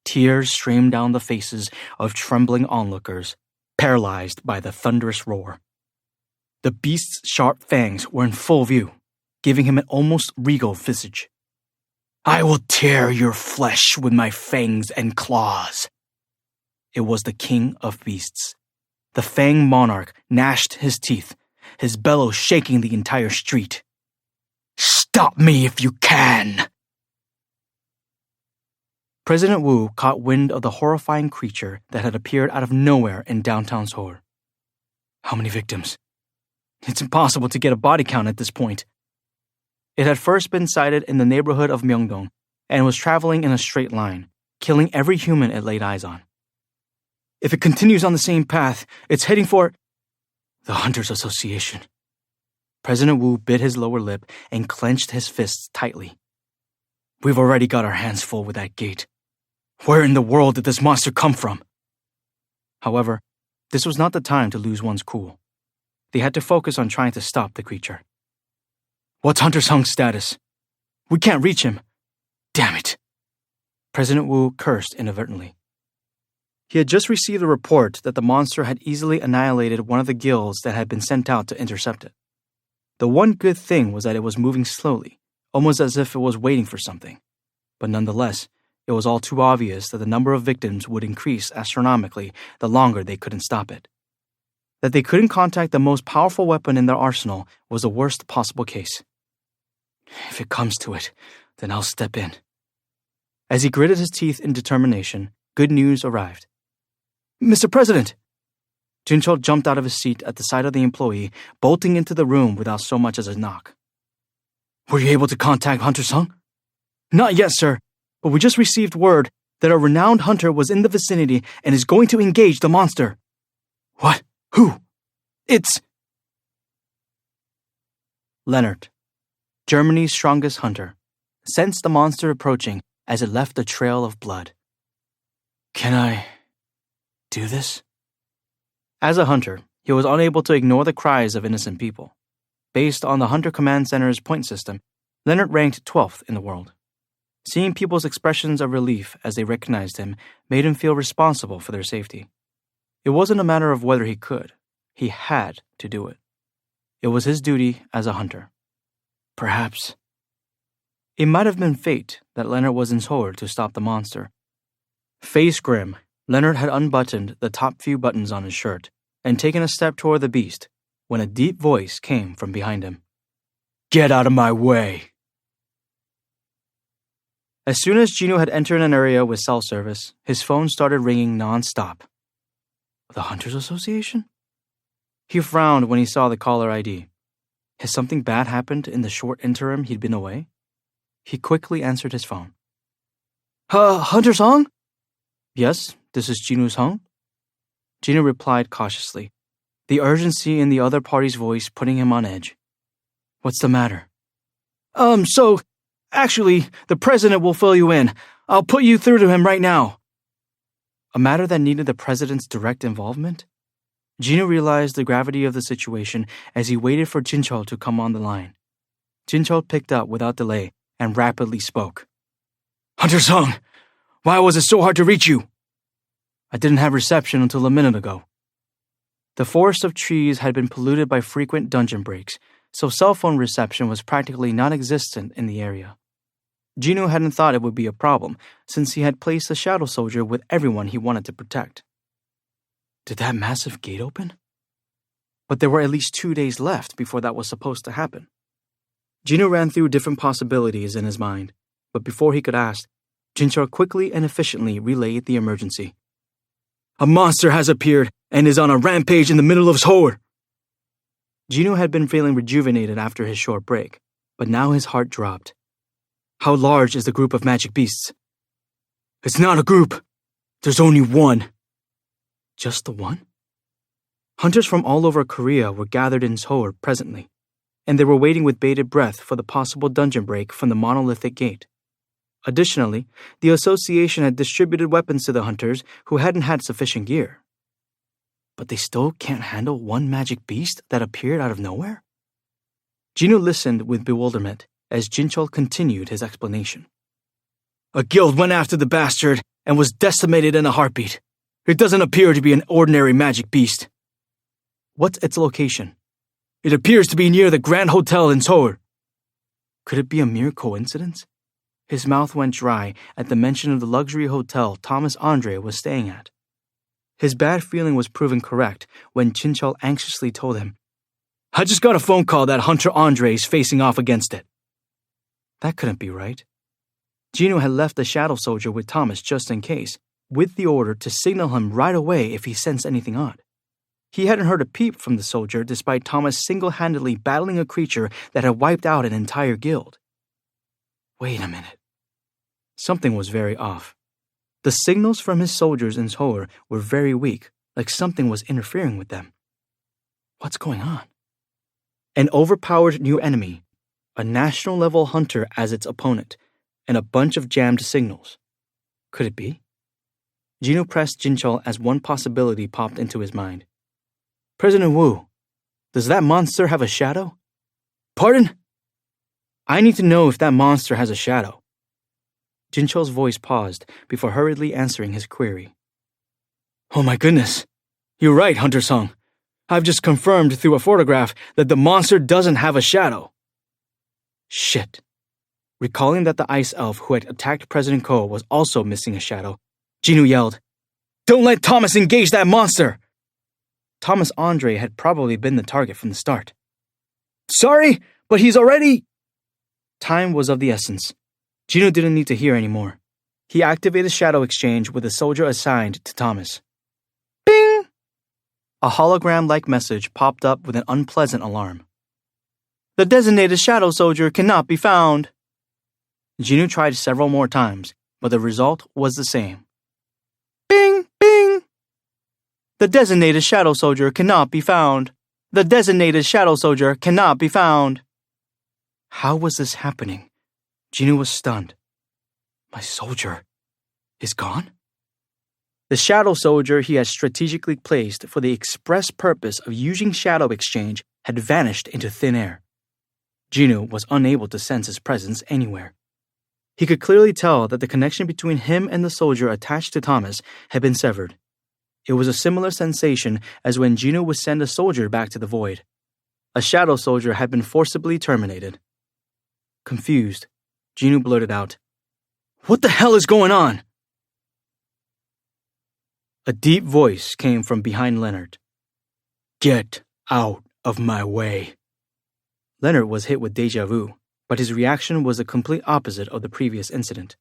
Speaker 1: Tears streamed down the faces of trembling onlookers, paralyzed by the thunderous roar. The beast's sharp fangs were in full view, giving him an almost regal visage. I will tear your flesh with my fangs and claws. It was the king of beasts. The fanged monarch gnashed his teeth, his bellow shaking the entire street. Stop me if you can! President Wu caught wind of the horrifying creature that had appeared out of nowhere in downtown Seoul. How many victims? It's impossible to get a body count at this point. It had first been sighted in the neighborhood of Myeongdong and was traveling in a straight line, killing every human it laid eyes on. If it continues on the same path, it's heading for the Hunters Association. President Wu bit his lower lip and clenched his fists tightly. We've already got our hands full with that gate. Where in the world did this monster come from? However, this was not the time to lose one's cool. They had to focus on trying to stop the creature. What's Hunter Sung's status? We can't reach him. Damn it. President Wu cursed inadvertently. He had just received a report that the monster had easily annihilated one of the guilds that had been sent out to intercept it.
Speaker 2: The one good thing was that it was moving slowly, almost as if it was waiting for something. But nonetheless, it was all too obvious that the number of victims would increase astronomically the longer they couldn't stop it. That they couldn't contact the most powerful weapon in their arsenal was the worst possible case. If it comes to it, then I'll step in. As he gritted his teeth in determination, good news arrived. Mr. President! Jinchul jumped out of his seat at the sight of the employee, bolting into the room without so much as a knock. Were you able to contact Hunter Sung? Not yet, sir, but we just received word that a renowned hunter was in the vicinity and is going to engage the monster. What? Who? It's... Leonard, Germany's strongest hunter, sensed the monster approaching as it left a trail of blood. Can I do this? As a hunter, he was unable to ignore the cries of innocent people. Based on the Hunter Command Center's point system, Leonard ranked 12th in the world. Seeing people's expressions of relief as they recognized him made him feel responsible for their safety. It wasn't a matter of whether he could. He had to do it. It was his duty as a hunter. Perhaps. It might have been fate that Leonard was in Seoul to stop the monster. Face grim, Leonard had unbuttoned the top few buttons on his shirt and taken a step toward the beast when a deep voice came from behind him. Get out of my way! As soon as Gino had entered an area with cell service, his phone started ringing non-stop. The Hunters Association? He frowned when he saw the caller ID. Has something bad happened in the short interim he'd been away? He quickly answered his phone. Hunter Song? Yes, this is Jinu Sung. Gino replied cautiously, the urgency in the other party's voice putting him on edge. What's the matter? Actually, the president will fill you in. I'll put you through to him right now. A matter that needed the president's direct involvement? Gino realized the gravity of the situation as he waited for Jinchul to come on the line. Jinchul picked up without delay and rapidly spoke. Hunter Sung, why was it so hard to reach you? I didn't have reception until a minute ago. The forest of trees had been polluted by frequent dungeon breaks, so cell phone reception was practically non-existent in the area. Gino hadn't thought it would be a problem, since he had placed a shadow soldier with everyone he wanted to protect. Did that massive gate open? But there were at least 2 days left before that was supposed to happen. Gino ran through different possibilities in his mind, but before he could ask, Jinchul quickly and efficiently relayed the emergency. A monster has appeared and is on a rampage in the middle of Seoul. Gino had been feeling rejuvenated after his short break, but now his heart dropped. How large is the group of magic beasts? It's not a group. There's only one. Just the one? Hunters from all over Korea were gathered in Seoul presently, and they were waiting with bated breath for the possible dungeon break from the monolithic gate. Additionally, the association had distributed weapons to the hunters who hadn't had sufficient gear. But they still can't handle one magic beast that appeared out of nowhere? Gino listened with bewilderment as Jinchul continued his explanation. A guild went after the bastard and was decimated in a heartbeat. It doesn't appear to be an ordinary magic beast. What's its location? It appears to be near the Grand Hotel in Seoul. Could it be a mere coincidence? His mouth went dry at the mention of the luxury hotel Thomas Andre was staying at. His bad feeling was proven correct when Jinchul anxiously told him, I just got a phone call that Hunter Andre is facing off against it. That couldn't be right. Gino had left the shadow soldier with Thomas just in case, with the order to signal him right away if he sensed anything odd. He hadn't heard a peep from the soldier despite Thomas single-handedly battling a creature that had wiped out an entire guild. Wait a minute. Something was very off. The signals from his soldiers in Seoul were very weak, like something was interfering with them. What's going on? An overpowered new enemy, a national-level hunter as its opponent, and a bunch of jammed signals. Could it be? Gino pressed Jinchul as one possibility popped into his mind. President Wu, does that monster have a shadow? Pardon? I need to know if that monster has a shadow. Jinchul's voice paused before hurriedly answering his query. Oh my goodness. You're right, Hunter Song. I've just confirmed through a photograph that the monster doesn't have a shadow. Shit. Recalling that the ice elf who had attacked President Ko was also missing a shadow, Jinwoo yelled, "Don't let Thomas engage that monster!" Thomas Andre had probably been the target from the start. "Sorry, but he's already..." Time was of the essence. Jinwoo didn't need to hear anymore. He activated Shadow Exchange with the soldier assigned to Thomas. Bing! A hologram-like message popped up with an unpleasant alarm. "The designated Shadow Soldier cannot be found." Jinwoo tried several more times, but the result was the same. Bing! Bing! "The designated Shadow Soldier cannot be found. The designated Shadow Soldier cannot be found." How was this happening? Jinwoo was stunned. My soldier is gone? The Shadow Soldier he had strategically placed for the express purpose of using Shadow Exchange had vanished into thin air. Jinwoo was unable to sense his presence anywhere. He could clearly tell that the connection between him and the soldier attached to Thomas had been severed. It was a similar sensation as when Jinwoo would send a soldier back to the void. A Shadow Soldier had been forcibly terminated. Confused, Jinwoo blurted out, "What the hell is going on?" A deep voice came from behind Leonard. "Get out of my way." Leonard was hit with déjà vu, but his reaction was the complete opposite of the previous incident.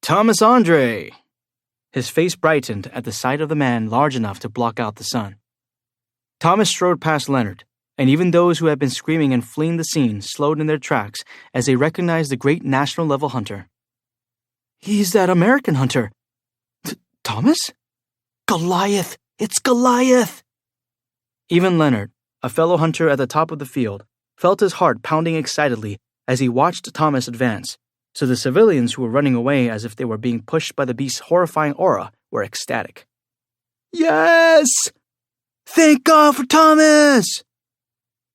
Speaker 2: "Thomas Andre!" His face brightened at the sight of the man large enough to block out the sun. Thomas strode past Leonard, and even those who had been screaming and fleeing the scene slowed in their tracks as they recognized the great national-level hunter. "He's that American hunter. Thomas? Goliath! It's Goliath!" Even Leonard, a fellow hunter at the top of the field, felt his heart pounding excitedly as he watched Thomas advance, so the civilians who were running away as if they were being pushed by the beast's horrifying aura were ecstatic. "Yes! Thank God for Thomas!"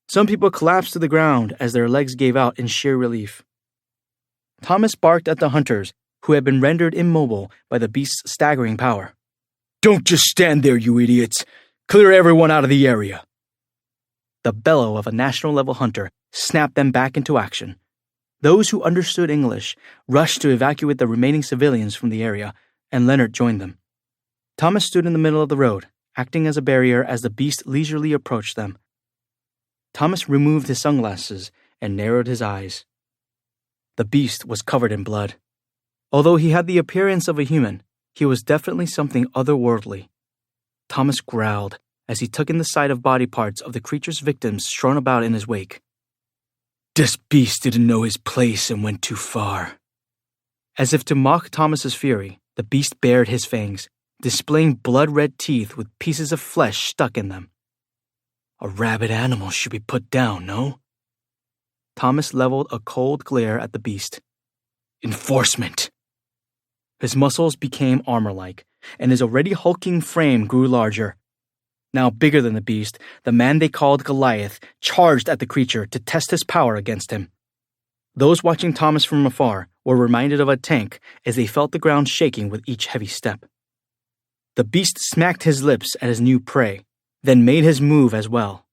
Speaker 2: Some people collapsed to the ground as their legs gave out in sheer relief. Thomas barked at the hunters, who had been rendered immobile by the beast's staggering power. "Don't just stand there, you idiots! Clear everyone out of the area!" The bellow of a national-level hunter snapped them back into action. Those who understood English rushed to evacuate the remaining civilians from the area, and Leonard joined them. Thomas stood in the middle of the road, acting as a barrier as the beast leisurely approached them. Thomas removed his sunglasses and narrowed his eyes. The beast was covered in blood. Although he had the appearance of a human, he was definitely something otherworldly. Thomas growled as he took in the sight of body parts of the creature's victims strewn about in his wake. "This beast didn't know his place and went too far." As if to mock Thomas's fury, the beast bared his fangs, displaying blood-red teeth with pieces of flesh stuck in them. "A rabid animal should be put down, no?" Thomas leveled a cold glare at the beast. "Enforcement!" His muscles became armor-like, and his already hulking frame grew larger. Now bigger than the beast, the man they called Goliath charged at the creature to test his power against him. Those watching Thomas from afar were reminded of a tank as they felt the ground shaking with each heavy step. The beast smacked his lips at his new prey, then made his move as well.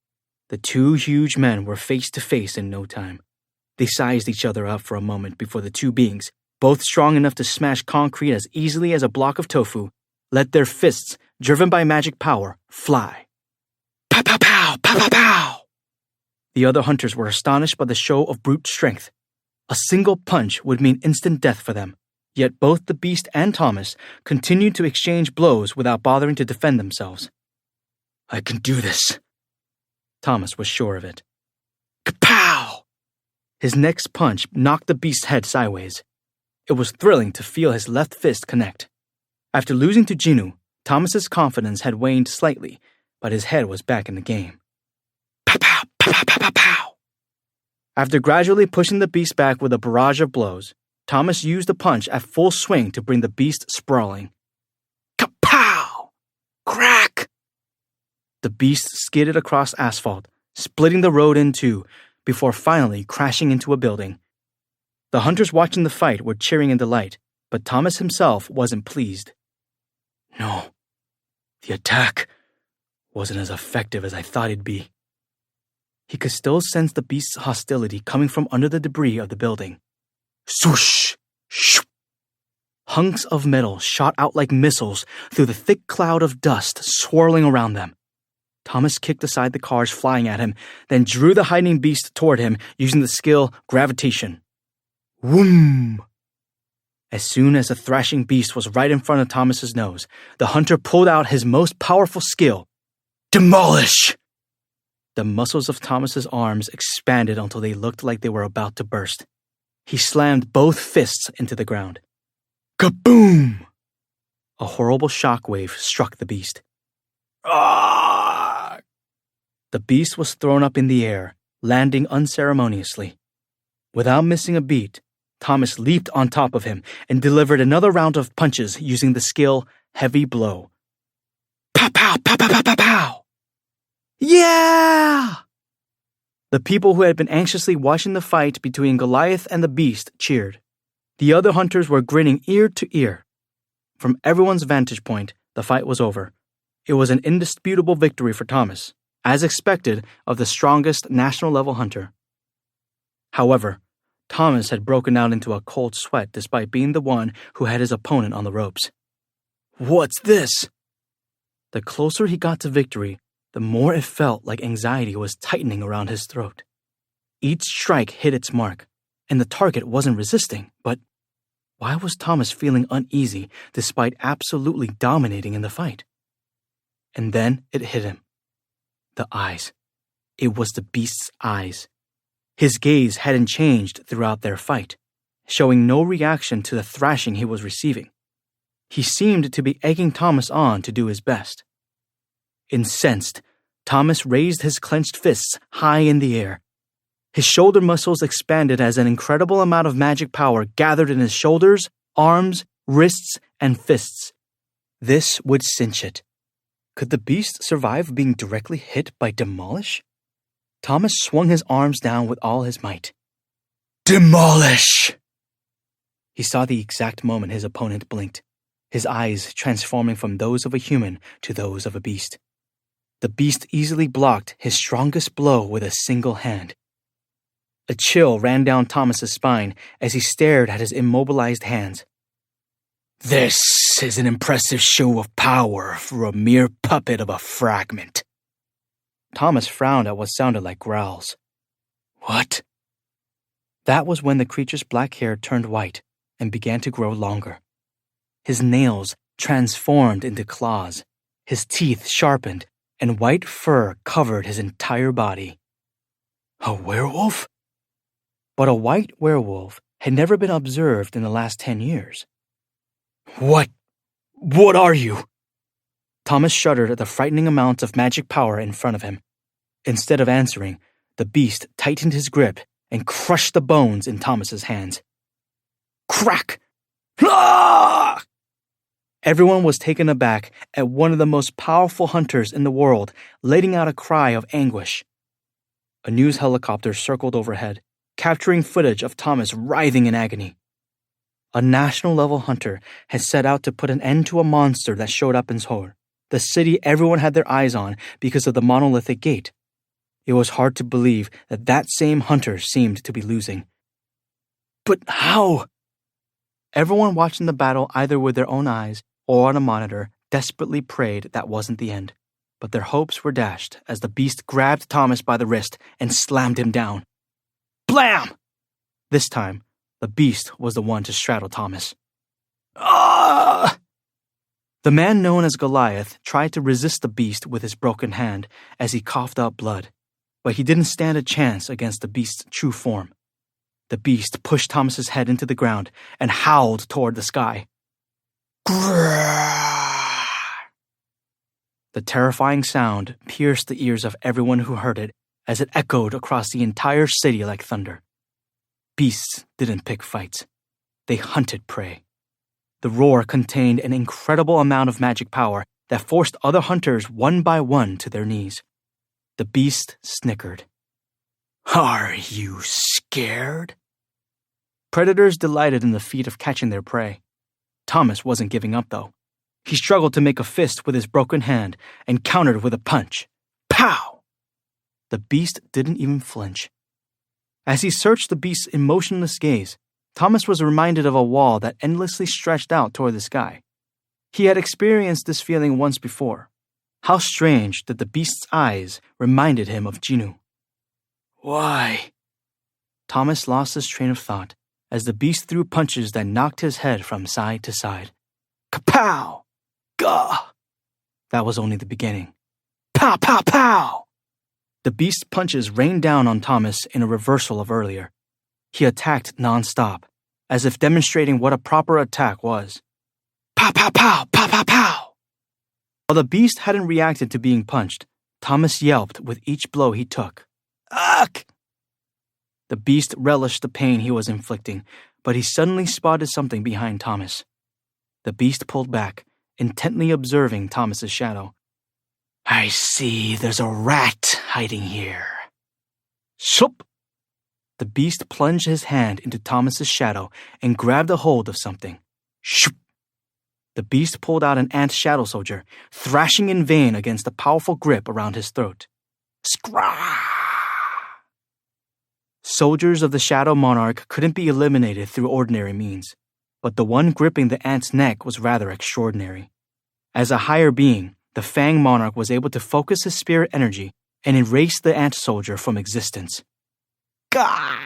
Speaker 2: The two huge men were face to face in no time. They sized each other up for a moment before the two beings, both strong enough to smash concrete as easily as a block of tofu, let their fists, driven by magic power, fly. Pow, pow, pow, pow, pow, pow! The other hunters were astonished by the show of brute strength. A single punch would mean instant death for them, yet both the beast and Thomas continued to exchange blows without bothering to defend themselves. "I can do this." Thomas was sure of it. Kapow! His next punch knocked the beast's head sideways. It was thrilling to feel his left fist connect. After losing to Jinwoo, Thomas's confidence had waned slightly, but his head was back in the game. Pow, pow, pow, pow, pow, pow, pow. After gradually pushing the beast back with a barrage of blows, Thomas used the punch at full swing to bring the beast sprawling. Kapow! Crack! The beast skidded across asphalt, splitting the road in two, before finally crashing into a building. The hunters watching the fight were cheering in delight, but Thomas himself wasn't pleased. "No. The attack wasn't as effective as I thought it'd be. He could still sense the beast's hostility coming from under the debris of the building. Swoosh! Shoo! Hunks of metal shot out like missiles through the thick cloud of dust swirling around them. Thomas kicked aside the cars flying at him, then drew the hiding beast toward him using the skill gravitation. Whoom! As soon as the thrashing beast was right in front of Thomas's nose, the hunter pulled out his most powerful skill, Demolish! The muscles of Thomas's arms expanded until they looked like they were about to burst. He slammed both fists into the ground. Kaboom! A horrible shockwave struck the beast. Ah! The beast was thrown up in the air, landing unceremoniously. Without missing a beat, Thomas leaped on top of him and delivered another round of punches using the skill Heavy Blow. Pow, pow, pow, pow, pow, pow, pow! Yeah! The people who had been anxiously watching the fight between Goliath and the beast cheered. The other hunters were grinning ear to ear. From everyone's vantage point, the fight was over. It was an indisputable victory for Thomas, as expected of the strongest national-level hunter. However, Thomas had broken out into a cold sweat despite being the one who had his opponent on the ropes. What's this? The closer he got to victory, the more it felt like anxiety was tightening around his throat. Each strike hit its mark, and the target wasn't resisting, but why was Thomas feeling uneasy despite absolutely dominating in the fight? And then it hit him. The eyes. It was the beast's eyes. His gaze hadn't changed throughout their fight, showing no reaction to the thrashing he was receiving. He seemed to be egging Thomas on to do his best. Incensed, Thomas raised his clenched fists high in the air. His shoulder muscles expanded as an incredible amount of magic power gathered in his shoulders, arms, wrists, and fists. This would cinch it. Could the beast survive being directly hit by Demolish? Thomas swung his arms down with all his might. Demolish! He saw the exact moment his opponent blinked, his eyes transforming from those of a human to those of a beast. The beast easily blocked his strongest blow with a single hand. A chill ran down Thomas's spine as he stared at his immobilized hands. This is an impressive show of power for a mere puppet of a fragment. Thomas frowned at what sounded like growls. What? That was when the creature's black hair turned white and began to grow longer. His nails transformed into claws, his teeth sharpened, and white fur covered his entire body. A werewolf? But a white werewolf had never been observed in the last 10 years. What are you? Thomas shuddered at the frightening amount of magic power in front of him. Instead of answering, the beast tightened his grip and crushed the bones in Thomas's hands. Crack! Ah! Everyone was taken aback at one of the most powerful hunters in the world letting out a cry of anguish. A news helicopter circled overhead, capturing footage of Thomas writhing in agony. A national-level hunter had set out to put an end to a monster that showed up in Seoul, the city everyone had their eyes on because of the monolithic gate. It was hard to believe that that same hunter seemed to be losing. But how? Everyone watching the battle either with their own eyes or on a monitor desperately prayed that wasn't the end, but their hopes were dashed as the beast grabbed Thomas by the wrist and slammed him down. Blam! This time, the beast was the one to straddle Thomas. Ah! The man known as Goliath tried to resist the beast with his broken hand as he coughed out blood, but he didn't stand a chance against the beast's true form. The beast pushed Thomas's head into the ground and howled toward the sky. Grrrr! The terrifying sound pierced the ears of everyone who heard it as it echoed across the entire city like thunder. Beasts didn't pick fights. They hunted prey. The roar contained an incredible amount of magic power that forced other hunters one by one to their knees. The beast snickered. Are you scared? Predators delighted in the feat of catching their prey. Thomas wasn't giving up, though. He struggled to make a fist with his broken hand and countered with a punch. Pow! The beast didn't even flinch. As he searched the beast's emotionless gaze, Thomas was reminded of a wall that endlessly stretched out toward the sky. He had experienced this feeling once before. How strange that the beast's eyes reminded him of Jinu. Why? Thomas lost his train of thought as the beast threw punches that knocked his head from side to side. Kapow! Gah! That was only the beginning. Pow, pow, pow! The beast's punches rained down on Thomas in a reversal of earlier. He attacked non-stop, as if demonstrating what a proper attack was. Pow, pow, pow, pow, pow, pow! While the beast hadn't reacted to being punched, Thomas yelped with each blow he took. Ugh! The beast relished the pain he was inflicting, but he suddenly spotted something behind Thomas. The beast pulled back, intently observing Thomas's shadow. I see there's a rat hiding here. Shoop! The beast plunged his hand into Thomas's shadow and grabbed a hold of something. Shoop! The beast pulled out an ant shadow soldier, thrashing in vain against the powerful grip around his throat. Scrah! Soldiers of the Shadow Monarch couldn't be eliminated through ordinary means, but the one gripping the ant's neck was rather extraordinary. As a higher being, the Fang Monarch was able to focus his spirit energy and erase the ant soldier from existence. Gah!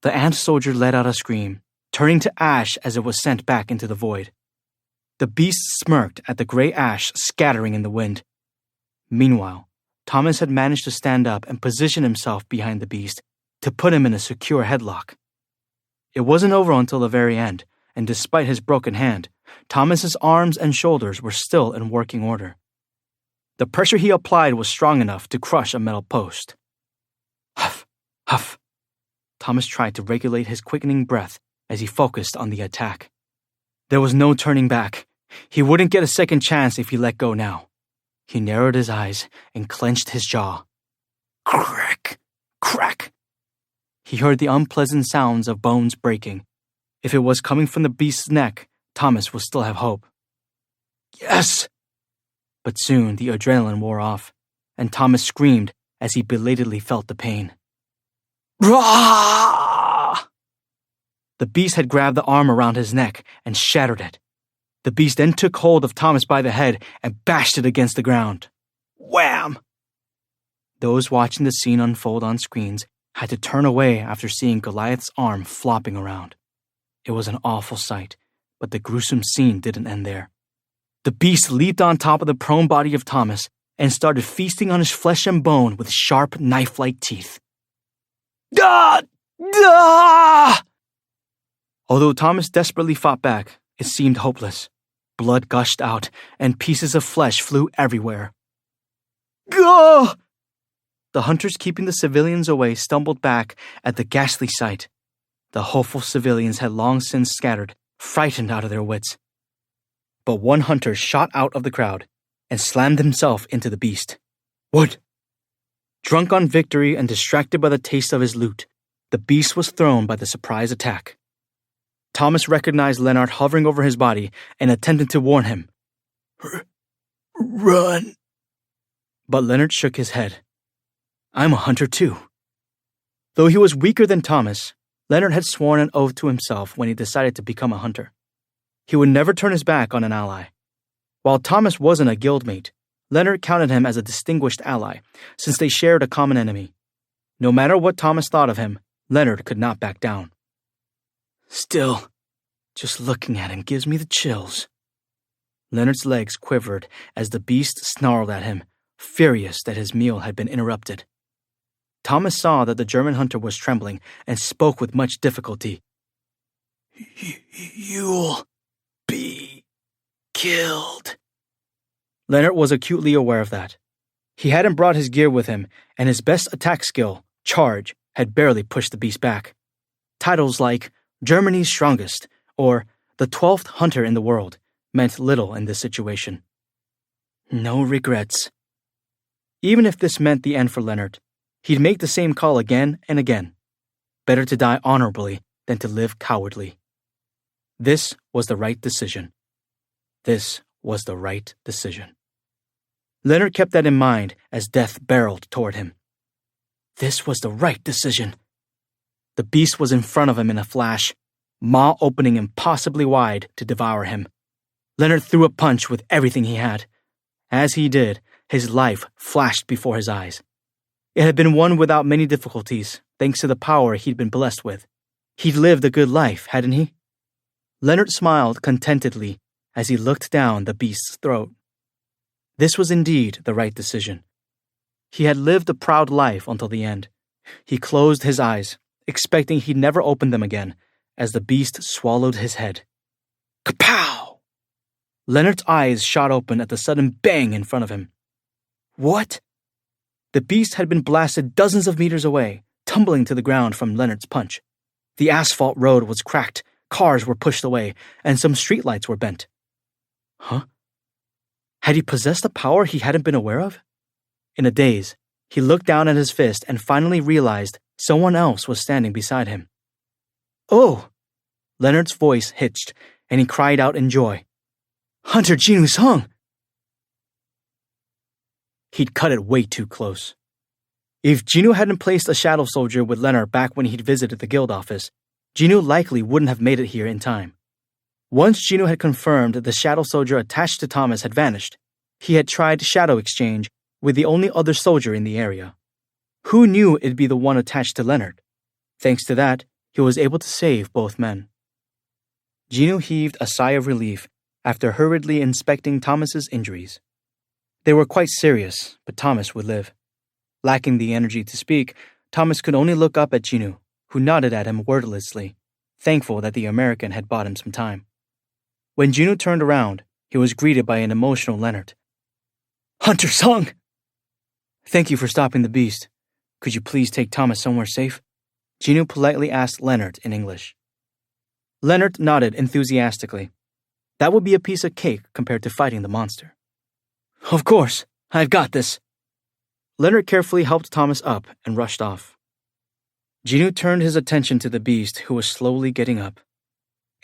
Speaker 2: The ant soldier let out a scream, turning to ash as it was sent back into the void. The beast smirked at the gray ash scattering in the wind. Meanwhile, Thomas had managed to stand up and position himself behind the beast to put him in a secure headlock. It wasn't over until the very end, and despite his broken hand, Thomas's arms and shoulders were still in working order. The pressure he applied was strong enough to crush a metal post. Huff, huff. Thomas tried to regulate his quickening breath as he focused on the attack. There was no turning back. He wouldn't get a second chance if he let go now. He narrowed his eyes and clenched his jaw. Crack! Crack! He heard the unpleasant sounds of bones breaking. If it was coming from the beast's neck, Thomas would still have hope. Yes! But soon the adrenaline wore off, and Thomas screamed as he belatedly felt the pain. Rah! The beast had grabbed the arm around his neck and shattered it. The beast then took hold of Thomas by the head and bashed it against the ground. Wham! Those watching the scene unfold on screens had to turn away after seeing Goliath's arm flopping around. It was an awful sight, but the gruesome scene didn't end there. The beast leaped on top of the prone body of Thomas and started feasting on his flesh and bone with sharp knife-like teeth. Ah! Ah! Although Thomas desperately fought back, it seemed hopeless. Blood gushed out, and pieces of flesh flew everywhere. Gah! The hunters keeping the civilians away stumbled back at the ghastly sight. The hopeful civilians had long since scattered, frightened out of their wits. But one hunter shot out of the crowd and slammed himself into the beast. What? Drunk on victory and distracted by the taste of his loot, the beast was thrown by the surprise attack. Thomas recognized Leonard hovering over his body and attempted to warn him. Run! But Leonard shook his head. I'm a hunter too. Though he was weaker than Thomas, Leonard had sworn an oath to himself when he decided to become a hunter. He would never turn his back on an ally. While Thomas wasn't a guildmate, Leonard counted him as a distinguished ally, since they shared a common enemy. No matter what Thomas thought of him, Leonard could not back down. Still, just looking at him gives me the chills. Leonard's legs quivered as the beast snarled at him, furious that his meal had been interrupted. Thomas saw that the German hunter was trembling and spoke with much difficulty. You'll be killed. Leonard was acutely aware of that. He hadn't brought his gear with him, and his best attack skill, charge, had barely pushed the beast back. Titles like Germany's Strongest or the 12th Hunter in the World meant little in this situation. No regrets. Even if this meant the end for Leonard, he'd make the same call again and again. Better to die honorably than to live cowardly. This was the right decision. This was the right decision. Leonard kept that in mind as death barreled toward him. This was the right decision. The beast was in front of him in a flash, maw opening impossibly wide to devour him. Leonard threw a punch with everything he had. As he did, his life flashed before his eyes. It had been won without many difficulties, thanks to the power he'd been blessed with. He'd lived a good life, hadn't he? Leonard smiled contentedly as he looked down the beast's throat. This was indeed the right decision. He had lived a proud life until the end. He closed his eyes, expecting he'd never open them again, as the beast swallowed his head. Kapow! Leonard's eyes shot open at the sudden bang in front of him. What? The beast had been blasted dozens of meters away, tumbling to the ground from Leonard's punch. The asphalt road was cracked, cars were pushed away, and some streetlights were bent. Huh? Had he possessed a power he hadn't been aware of? In a daze, he looked down at his fist and finally realized someone else was standing beside him. Oh! Leonard's voice hitched, and he cried out in joy. Hunter Jinu Sung! He'd cut it way too close. If Jinu hadn't placed a shadow soldier with Leonard back when he'd visited the guild office, Jinu likely wouldn't have made it here in time. Once Jinu had confirmed that the shadow soldier attached to Thomas had vanished, he had tried shadow exchange with the only other soldier in the area. Who knew it'd be the one attached to Leonard? Thanks to that, he was able to save both men. Jinu heaved a sigh of relief after hurriedly inspecting Thomas's injuries. They were quite serious, but Thomas would live. Lacking the energy to speak, Thomas could only look up at Jinu, who nodded at him wordlessly, thankful that the American had bought him some time. When Jinu turned around, he was greeted by an emotional Leonard. Hunter Sung! Thank you for stopping the beast. Could you please take Thomas somewhere safe? Jinu politely asked Leonard in English. Leonard nodded enthusiastically. That would be a piece of cake compared to fighting the monster. Of course, I've got this. Leonard carefully helped Thomas up and rushed off. Jinu turned his attention to the beast who was slowly getting up.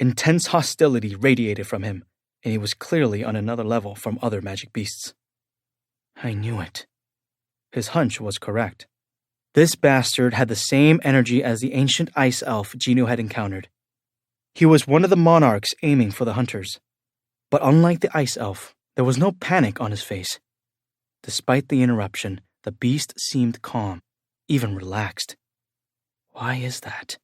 Speaker 2: Intense hostility radiated from him, and he was clearly on another level from other magic beasts. I knew it. His hunch was correct. This bastard had the same energy as the ancient ice elf Jinu had encountered. He was one of the monarchs aiming for the hunters. But unlike the ice elf, there was no panic on his face. Despite the interruption, the beast seemed calm, even relaxed. Why is that?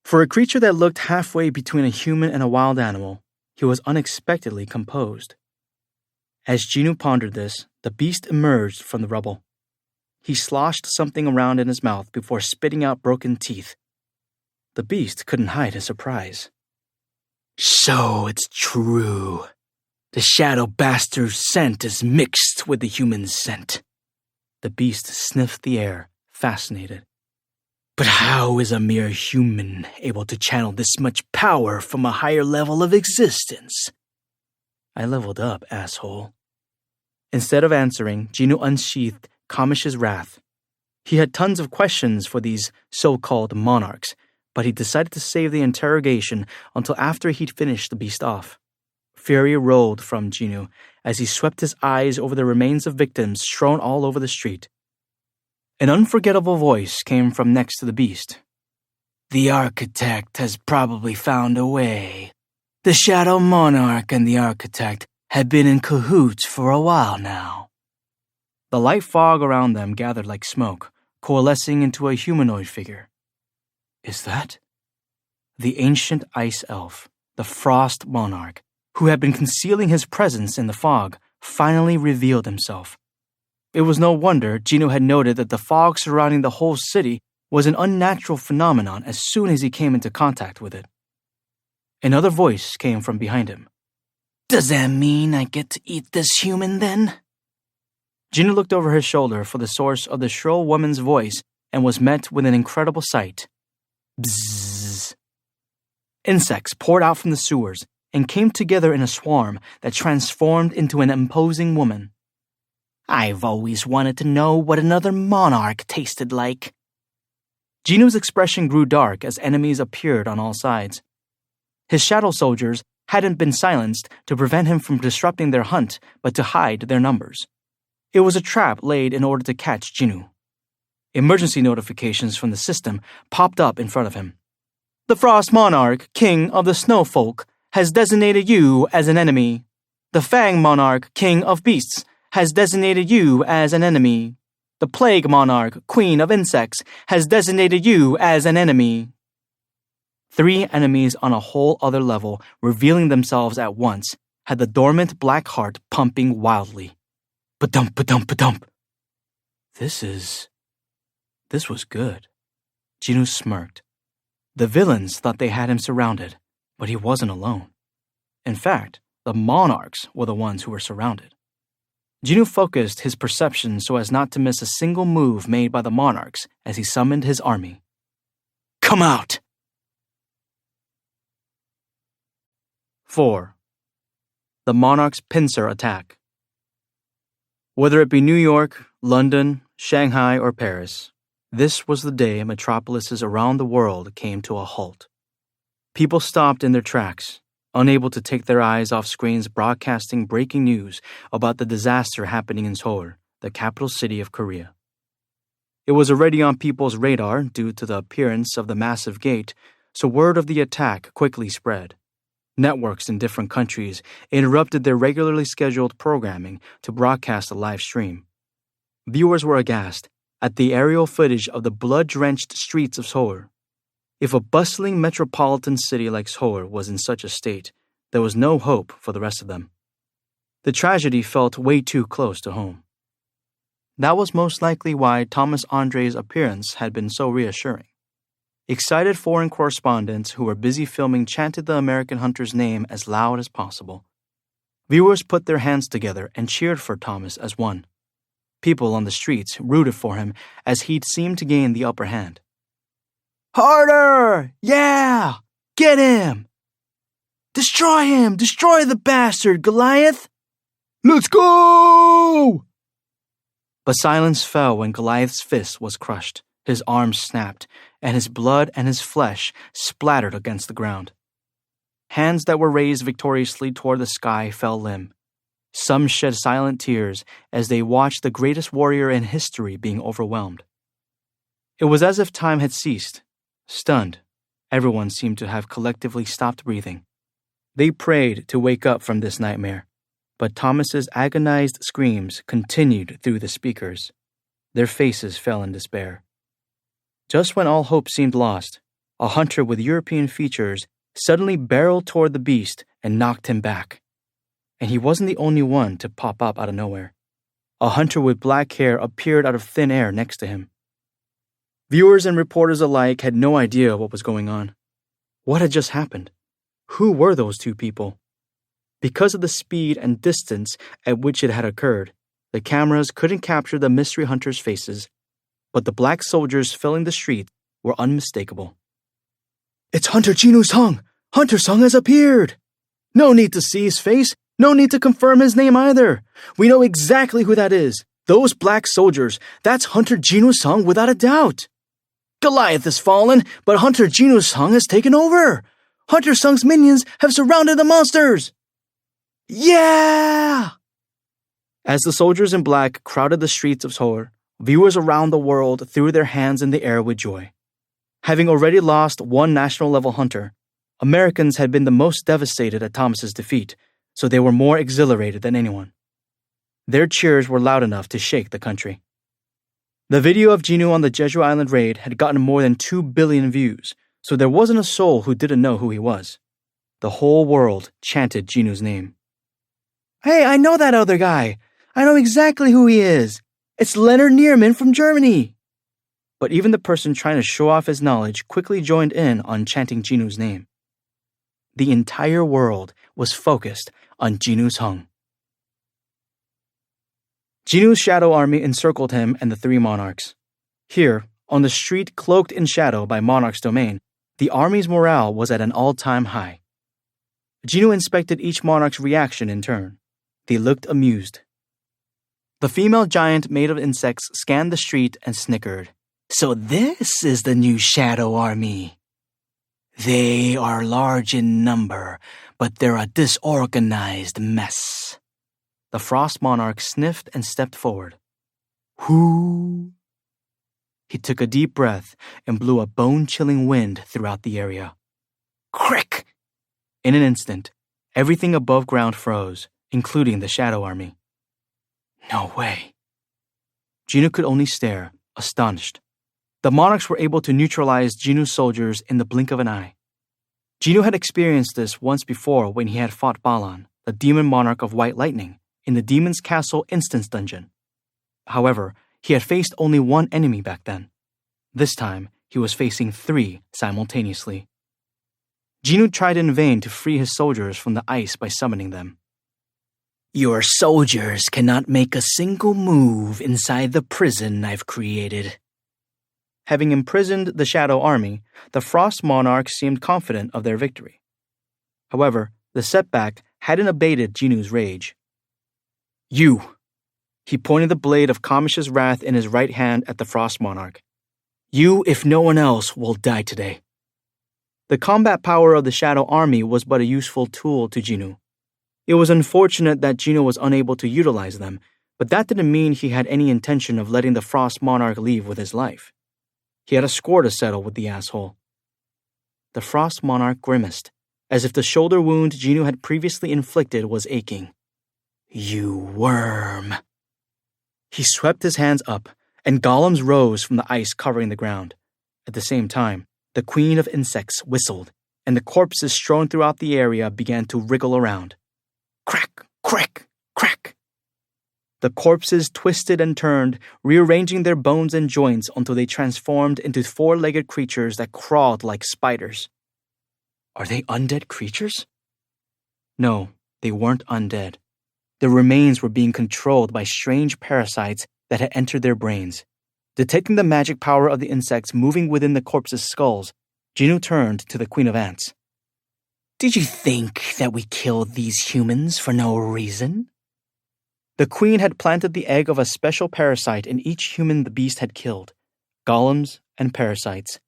Speaker 2: For a creature that looked halfway between a human and a wild animal, he was unexpectedly composed. As Jinu pondered this, the beast emerged from the rubble. He sloshed something around in his mouth before spitting out broken teeth. The beast couldn't hide his surprise. So it's true. The shadow bastard's scent is mixed with the human's scent. The beast sniffed the air, fascinated. But how is a mere human able to channel this much power from a higher level of existence? I leveled up, asshole. Instead of answering, Jinu unsheathed Kamish's wrath. He had tons of questions for these so-called monarchs, but he decided to save the interrogation until after he'd finished the beast off. Fury rolled from Jinu as he swept his eyes over the remains of victims strewn all over the street. An unforgettable voice came from next to the beast. The architect has probably found a way. The Shadow Monarch and the architect had been in cahoots for a while now. The light fog around them gathered like smoke, coalescing into a humanoid figure. Is that? The ancient ice elf, the Frost Monarch, who had been concealing his presence in the fog, finally revealed himself. It was no wonder Jinu had noted that the fog surrounding the whole city was an unnatural phenomenon as soon as he came into contact with it. Another voice came from behind him. Does that mean I get to eat this human then? Jinu looked over his shoulder for the source of the shrill woman's voice and was met with an incredible sight. Bzzz. Insects poured out from the sewers and came together in a swarm that transformed into an imposing woman. I've always wanted to know what another monarch tasted like. Jinu's expression grew dark as enemies appeared on all sides. His shadow soldiers hadn't been silenced to prevent him from disrupting their hunt, but to hide their numbers. It was a trap laid in order to catch Jinoo. Emergency notifications from the system popped up in front of him. The Frost Monarch, King of the Snow Folk, has designated you as an enemy. The Fang Monarch, King of Beasts, has designated you as an enemy. The Plague Monarch, Queen of Insects, has designated you as an enemy. 3 enemies on a whole other level, revealing themselves at once, had the dormant black heart pumping wildly. Ba-dump, ba-dump, ba-dump. This was good. Jinoo smirked. The villains thought they had him surrounded, but he wasn't alone. In fact, the monarchs were the ones who were surrounded. Jinoo focused his perception so as not to miss a single move made by the monarchs as he summoned his army. Come out! 4. The monarch's pincer attack. Whether it be New York, London, Shanghai, or Paris, this was the day metropolises around the world came to a halt. People stopped in their tracks, unable to take their eyes off screens broadcasting breaking news about the disaster happening in Seoul, the capital city of Korea. It was already on people's radar due to the appearance of the massive gate, so word of the attack quickly spread. Networks in different countries interrupted their regularly scheduled programming to broadcast a live stream. Viewers were aghast at the aerial footage of the blood-drenched streets of Seoul. If a bustling metropolitan city like Seoul was in such a state, there was no hope for the rest of them. The tragedy felt way too close to home. That was most likely why Thomas André's appearance had been so reassuring. Excited foreign correspondents who were busy filming chanted the American hunter's name as loud as possible. Viewers put their hands together and cheered for Thomas as one. People on the streets rooted for him as he'd seemed to gain the upper hand. Harder! Yeah! Get him! Destroy him! Destroy the bastard, Goliath! Let's go! But silence fell when Goliath's fist was crushed, his arms snapped, and his blood and his flesh splattered against the ground. Hands that were raised victoriously toward the sky fell limp. Some shed silent tears as they watched the greatest warrior in history being overwhelmed. It was as if time had ceased. Stunned, everyone seemed to have collectively stopped breathing. They prayed to wake up from this nightmare, but Thomas's agonized screams continued through the speakers. Their faces fell in despair. Just when all hope seemed lost, a hunter with European features suddenly barreled toward the beast and knocked him back. And he wasn't the only one to pop up out of nowhere. A hunter with black hair appeared out of thin air next to him. Viewers and reporters alike had no idea what was going on. What had just happened? Who were those 2 people? Because of the speed and distance at which it had occurred, the cameras couldn't capture the mystery hunters' faces, but the black soldiers filling the street were unmistakable. It's Hunter Jinoo Sung! Hunter Sung has appeared! No need to see his face, no need to confirm his name either. We know exactly who that is. Those black soldiers, that's Hunter Jinoo Sung without a doubt. Goliath has fallen, but Hunter Jinoo Sung has taken over. Hunter Sung's minions have surrounded the monsters. Yeah! As the soldiers in black crowded the streets of Seoul, viewers around the world threw their hands in the air with joy. Having already lost one national-level hunter, Americans had been the most devastated at Thomas's defeat, so they were more exhilarated than anyone. Their cheers were loud enough to shake the country. The video of Jinoo on the Jeju Island raid had gotten more than 2 billion views, so there wasn't a soul who didn't know who he was. The whole world chanted Jinoo's name. Hey, I know that other guy. I know exactly who he is. It's Leonard Nierman from Germany. But even the person trying to show off his knowledge quickly joined in on chanting Jinoo's name. The entire world was focused on Jinoo Sung. Jinoo's shadow army encircled him and the 3 monarchs. Here, on the street cloaked in shadow by Monarch's domain, the army's morale was at an all-time high. Jinoo inspected each monarch's reaction in turn. They looked amused. The female giant made of insects scanned the street and snickered. So this is the new shadow army. They are large in number, but they're a disorganized mess. The Frost Monarch sniffed and stepped forward. Whoo! He took a deep breath and blew a bone-chilling wind throughout the area. Crick! In an instant, everything above ground froze, including the Shadow Army. No way. Jinu could only stare, astonished. The monarchs were able to neutralize Jinu's soldiers in the blink of an eye. Jinu had experienced this once before when he had fought Balan, the demon monarch of White Lightning, in the Demon's Castle Instance Dungeon. However, he had faced only one enemy back then. This time, he was facing 3 simultaneously. Jinu tried in vain to free his soldiers from the ice by summoning them. Your soldiers cannot make a single move inside the prison I've created. Having imprisoned the Shadow Army, the Frost Monarchs seemed confident of their victory. However, the setback hadn't abated Jinu's rage. You! He pointed the blade of Kamish's wrath in his right hand at the Frost Monarch. You, if no one else, will die today. The combat power of the Shadow Army was but a useful tool to Jinu. It was unfortunate that Jinu was unable to utilize them, but that didn't mean he had any intention of letting the Frost Monarch leave with his life. He had a score to settle with the asshole. The Frost Monarch grimaced, as if the shoulder wound Jinu had previously inflicted was aching. You worm. He swept his hands up, and golems rose from the ice covering the ground. At the same time, the Queen of Insects whistled, and the corpses strewn throughout the area began to wriggle around. Crack, crack, crack. The corpses twisted and turned, rearranging their bones and joints until they transformed into 4-legged creatures that crawled like spiders. Are they undead creatures? No, they weren't undead. Their remains were being controlled by strange parasites that had entered their brains. Detecting the magic power of the insects moving within the corpses' skulls, Jinu turned to the Queen of Ants. Did you think that we killed these humans for no reason? The queen had planted the egg of a special parasite in each human the beast had killed, golems and parasites.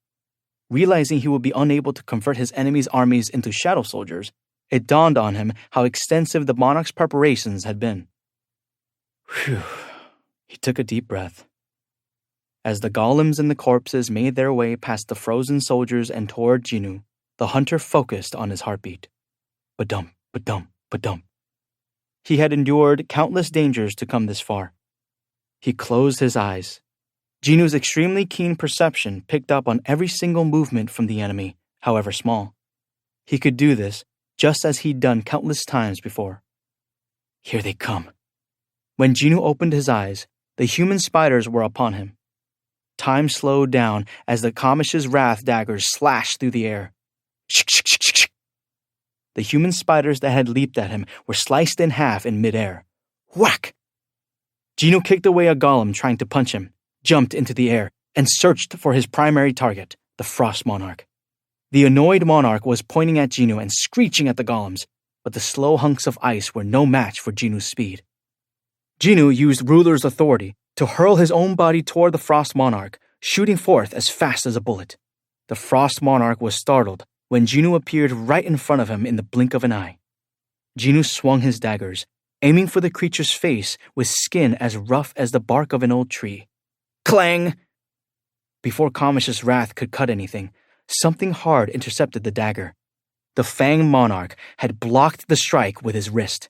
Speaker 2: Realizing he would be unable to convert his enemy's armies into shadow soldiers, it dawned on him how extensive the monarch's preparations had been. Phew. He took a deep breath. As the golems and the corpses made their way past the frozen soldiers and toward Jinu, the hunter focused on his heartbeat. Ba-dum, ba-dum, ba-dum. He had endured countless dangers to come this far. He closed his eyes. Jinu's extremely keen perception picked up on every single movement from the enemy, however small. He could do this just as he'd done countless times before. Here they come. When Jinu opened his eyes, the human spiders were upon him. Time slowed down as the Kamish's wrath daggers slashed through the air. The human spiders that had leaped at him were sliced in half in midair. Whack! Jinu kicked away a golem trying to punch him, jumped into the air, and searched for his primary target, the Frost Monarch. The annoyed monarch was pointing at Jinu and screeching at the golems, but the slow hunks of ice were no match for Jinu's speed. Jinu used Ruler's authority to hurl his own body toward the Frost Monarch, shooting forth as fast as a bullet. The Frost Monarch was startled when Jinu appeared right in front of him in the blink of an eye. Jinu swung his daggers, aiming for the creature's face with skin as rough as the bark of an old tree. Clang! Before Kamish's wrath could cut anything, something hard intercepted the dagger. The Fang Monarch had blocked the strike with his wrist.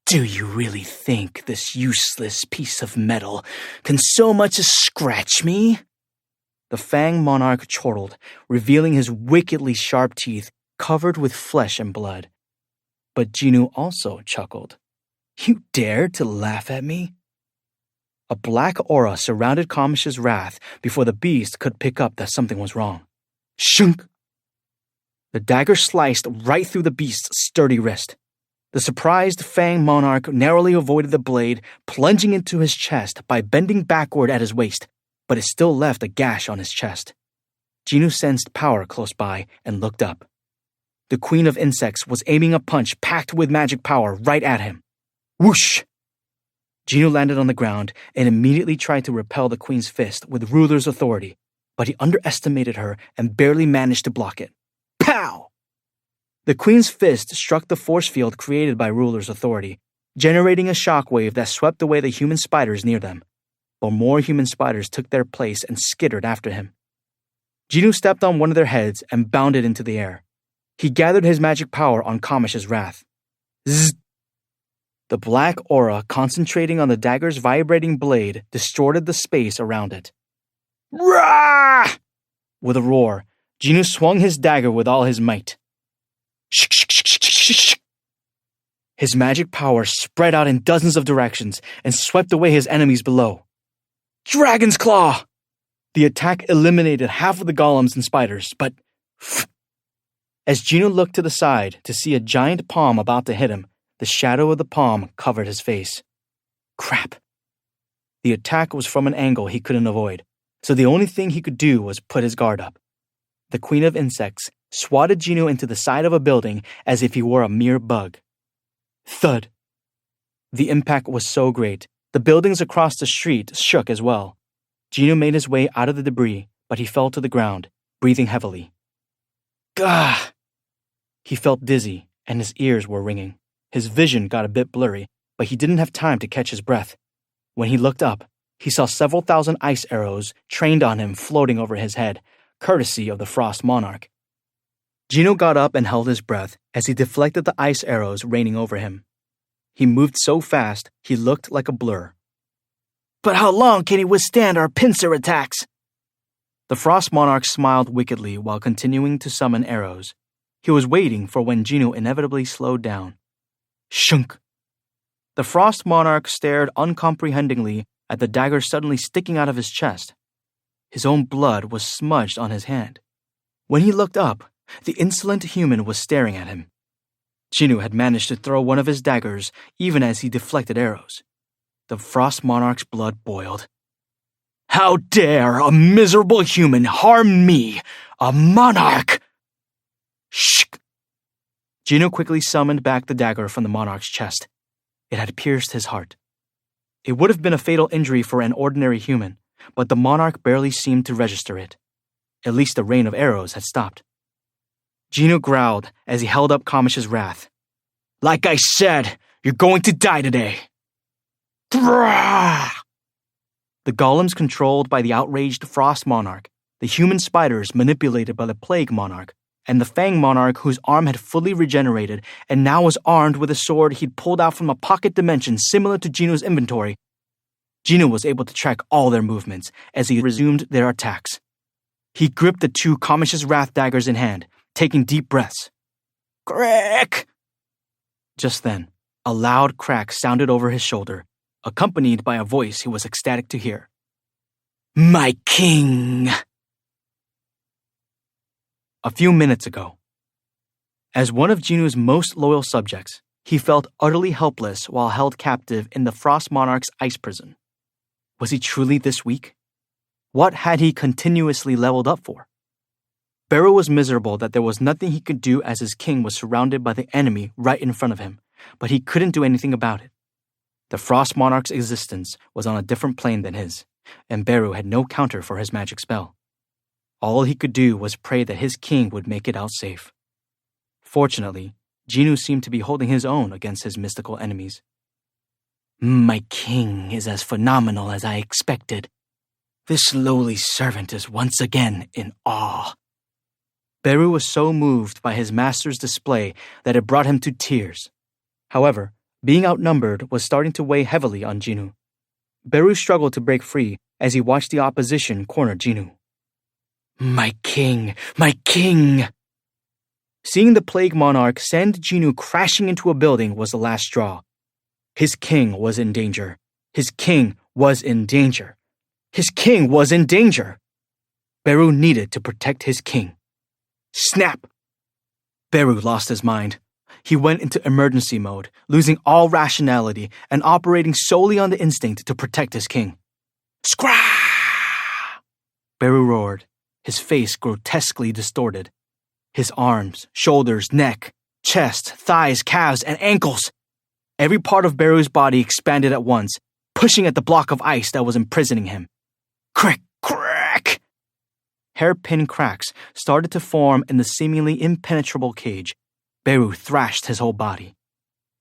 Speaker 2: Do you really think this useless piece of metal can so much as scratch me? The Fang Monarch chortled, revealing his wickedly sharp teeth covered with flesh and blood. But Jinu also chuckled. You dare to laugh at me? A black aura surrounded Kamish's wrath before the beast could pick up that something was wrong. Shunk! The dagger sliced right through the beast's sturdy wrist. The surprised Fang Monarch narrowly avoided the blade, plunging into his chest by bending backward at his waist, but it still left a gash on his chest. Jinu sensed power close by and looked up. The Queen of Insects was aiming a punch packed with magic power right at him. Whoosh! Jinu landed on the ground and immediately tried to repel the Queen's fist with Ruler's authority, but he underestimated her and barely managed to block it. Pow! The queen's fist struck the force field created by ruler's authority, generating a shockwave that swept away the human spiders near them. But more human spiders took their place and skittered after him. Jinu stepped on one of their heads and bounded into the air. He gathered his magic power on Kamish's wrath. Zzz! The black aura concentrating on the dagger's vibrating blade distorted the space around it. Rah! With a roar, Jinu swung his dagger with all his might. His magic power spread out in dozens of directions and swept away his enemies below. Dragon's Claw! The attack eliminated half of the golems and spiders, but... As Jinu looked to the side to see a giant palm about to hit him, the shadow of the palm covered his face. Crap. The attack was from an angle he couldn't avoid, so the only thing he could do was put his guard up. The Queen of Insects swatted Jinu into the side of a building as if he were a mere bug. Thud. The impact was so great, the buildings across the street shook as well. Jinu made his way out of the debris, but he fell to the ground, breathing heavily. Gah! He felt dizzy, and his ears were ringing. His vision got a bit blurry, but he didn't have time to catch his breath. When he looked up, he saw several thousand ice arrows trained on him floating over his head, courtesy of the Frost Monarch. Jinu got up and held his breath as he deflected the ice arrows raining over him. He moved so fast, he looked like a blur. But how long can he withstand our pincer attacks? The Frost Monarch smiled wickedly while continuing to summon arrows. He was waiting for when Jinu inevitably slowed down. Shunk! The Frost Monarch stared uncomprehendingly at the dagger suddenly sticking out of his chest. His own blood was smudged on his hand. When he looked up, the insolent human was staring at him. Jinu had managed to throw one of his daggers even as he deflected arrows. The Frost Monarch's blood boiled. How dare a miserable human harm me, a monarch! Shh! Jinu quickly summoned back the dagger from the monarch's chest. It had pierced his heart. It would have been a fatal injury for an ordinary human, but the monarch barely seemed to register it. At least the rain of arrows had stopped. Jinu growled as he held up Kamish's wrath. Like I said, you're going to die today. The golems controlled by the outraged Frost Monarch, the human spiders manipulated by the Plague Monarch, and the Fang Monarch whose arm had fully regenerated and now was armed with a sword he'd pulled out from a pocket dimension similar to Jinu's inventory. Jinu was able to track all their movements as he resumed their attacks. He gripped the two Kamish's Wrath daggers in hand, taking deep breaths. Crack! Just then, a loud crack sounded over his shoulder, accompanied by a voice he was ecstatic to hear. My king! A few minutes ago. As one of Jinu's most loyal subjects, he felt utterly helpless while held captive in the Frost Monarch's ice prison. Was he truly this weak? What had he continuously leveled up for? Beru was miserable that there was nothing he could do as his king was surrounded by the enemy right in front of him, but he couldn't do anything about it. The Frost Monarch's existence was on a different plane than his, and Beru had no counter for his magic spell. All he could do was pray that his king would make it out safe. Fortunately, Jinu seemed to be holding his own against his mystical enemies. My king is as phenomenal as I expected. This lowly servant is once again in awe. Beru was so moved by his master's display that it brought him to tears. However, being outnumbered was starting to weigh heavily on Jinu. Beru struggled to break free as he watched the opposition corner Jinu. My king! My king! Seeing the Plague Monarch send Jinu crashing into a building was the last straw. His king was in danger. His king was in danger. His king was in danger. Beru needed to protect his king. Snap! Beru lost his mind. He went into emergency mode, losing all rationality and operating solely on the instinct to protect his king. Scrah! Beru roared, his face grotesquely distorted. His arms, shoulders, neck, chest, thighs, calves, and ankles. Every part of Beru's body expanded at once, pushing at the block of ice that was imprisoning him. Crack, crack! hairpin cracks started to form in the seemingly impenetrable cage, Beru thrashed his whole body.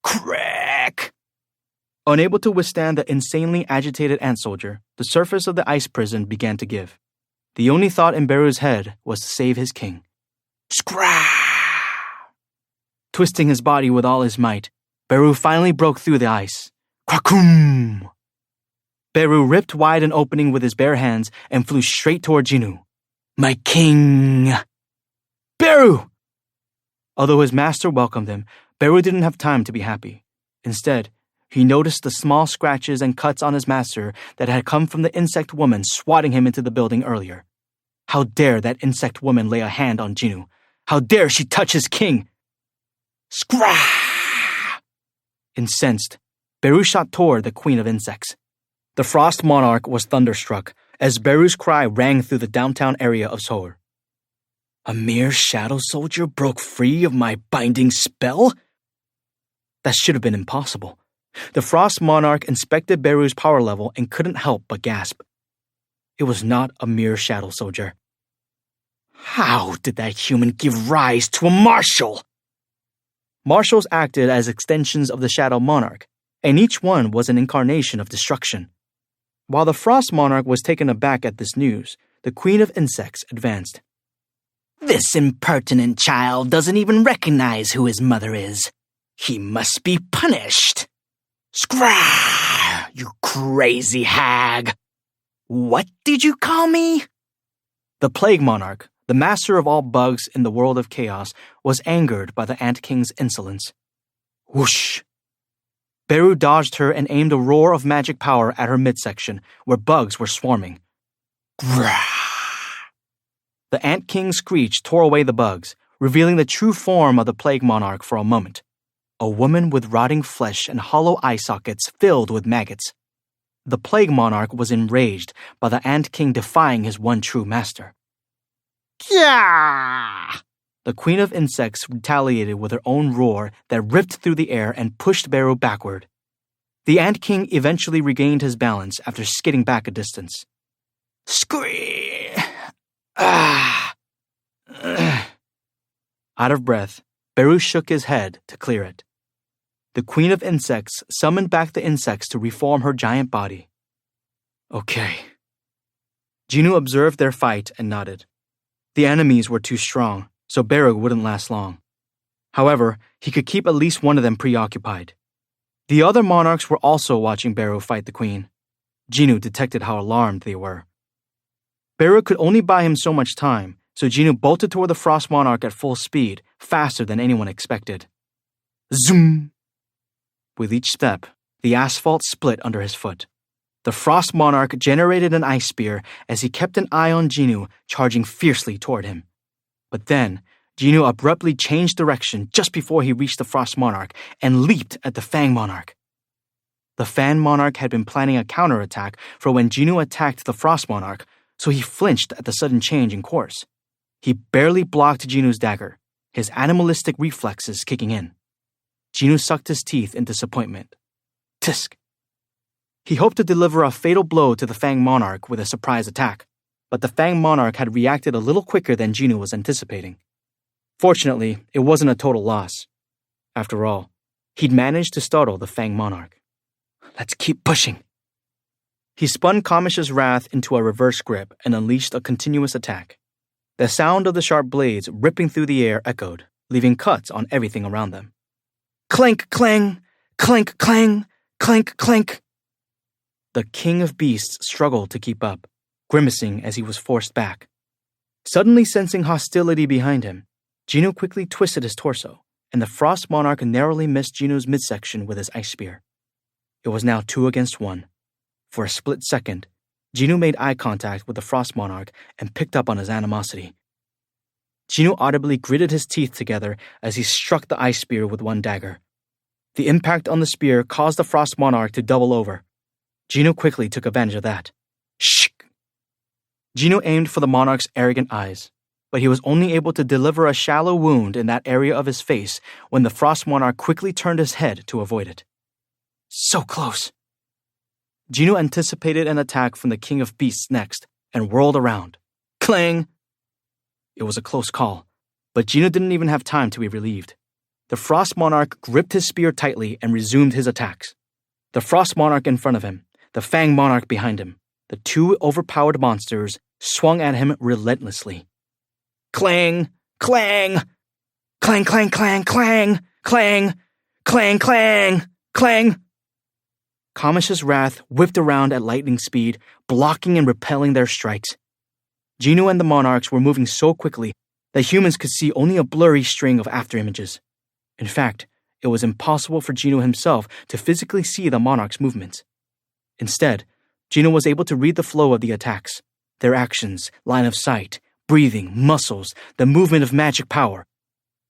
Speaker 2: Crack! Unable to withstand the insanely agitated ant soldier, the surface of the ice prison began to give. The only thought in Beru's head was to save his king. Scrah! Twisting his body with all his might, Beru finally broke through the ice. Krakum! Beru ripped wide an opening with his bare hands and flew straight toward Jinu. My king! Beru! Although his master welcomed him, Beru didn't have time to be happy. Instead, he noticed the small scratches and cuts on his master that had come from the insect woman swatting him into the building earlier. How dare that insect woman lay a hand on Jinu? How dare she touch his king? Scrah! Incensed, Beru shot toward the queen of insects. The frost monarch was thunderstruck as Beru's cry rang through the downtown area of Seoul. A mere shadow soldier broke free of my binding spell? That should have been impossible. The frost monarch inspected Beru's power level and couldn't help but gasp. It was not a mere shadow soldier. How did that human give rise to a marshal? Marshals acted as extensions of the shadow monarch, and each one was an incarnation of destruction. While the frost monarch was taken aback at this news, the queen of insects advanced. This impertinent child doesn't even recognize who his mother is. He must be punished. Scrah! You crazy hag! What did you call me? The plague monarch, the master of all bugs in the world of chaos, was angered by the ant king's insolence. Whoosh! Beru dodged her and aimed a roar of magic power at her midsection, where bugs were swarming. Grah! The ant king's screech tore away the bugs, revealing the true form of the plague monarch for a moment. A woman with rotting flesh and hollow eye sockets filled with maggots. The plague monarch was enraged by the ant king defying his one true master. Kya! The queen of insects retaliated with her own roar that ripped through the air and pushed Beru backward. The ant king eventually regained his balance after skidding back a distance. Scream! Ah! Out of breath, Beru shook his head to clear it. The queen of insects summoned back the insects to reform her giant body. Okay. Jinu observed their fight and nodded. The enemies were too strong, so Beru wouldn't last long. However, he could keep at least one of them preoccupied. The other monarchs were also watching Beru fight the queen. Jinu detected how alarmed they were. Beru could only buy him so much time, so Jinu bolted toward the frost monarch at full speed, faster than anyone expected. Zoom! With each step, the asphalt split under his foot. The frost monarch generated an ice spear as he kept an eye on Jinu, charging fiercely toward him. But then, Jinu abruptly changed direction just before he reached the frost monarch and leaped at the fang monarch. The fan monarch had been planning a counterattack for when Jinu attacked the frost monarch, so he flinched at the sudden change in course. He barely blocked Jinu's dagger, his animalistic reflexes kicking in. Jinu sucked his teeth in disappointment. Tisk! He hoped to deliver a fatal blow to the Fang Monarch with a surprise attack, but the Fang Monarch had reacted a little quicker than Jinu was anticipating. Fortunately, it wasn't a total loss. After all, he'd managed to startle the Fang Monarch. Let's keep pushing. He spun Kamish's wrath into a reverse grip and unleashed a continuous attack. The sound of the sharp blades ripping through the air echoed, leaving cuts on everything around them. Clank, clang! Clank, clang! Clank, clank! The king of beasts struggled to keep up, grimacing as he was forced back. Suddenly sensing hostility behind him, Jinu quickly twisted his torso, and the frost monarch narrowly missed Jinu's midsection with his ice spear. It was now 2 against 1. For a split second, Jinu made eye contact with the frost monarch and picked up on his animosity. Jinu audibly gritted his teeth together as he struck the ice spear with one dagger. The impact on the spear caused the frost monarch to double over. Jinu quickly took advantage of that. Shh! Jinu aimed for the monarch's arrogant eyes, but he was only able to deliver a shallow wound in that area of his face when the frost monarch quickly turned his head to avoid it. So close! Jinu anticipated an attack from the king of beasts next and whirled around. Clang! It was a close call, but Gino didn't even have time to be relieved. The Frost Monarch gripped his spear tightly and resumed his attacks. The Frost Monarch in front of him, the Fang Monarch behind him, the two overpowered monsters swung at him relentlessly. Clang! Clang! Clang, clang, clang, clang! Clang! Clang, clang! Clang! Kamish's wrath whipped around at lightning speed, blocking and repelling their strikes. Gino and the monarchs were moving so quickly that humans could see only a blurry string of afterimages. In fact, it was impossible for Gino himself to physically see the monarchs' movements. Instead, Gino was able to read the flow of the attacks, their actions, line of sight, breathing, muscles, the movement of magic power.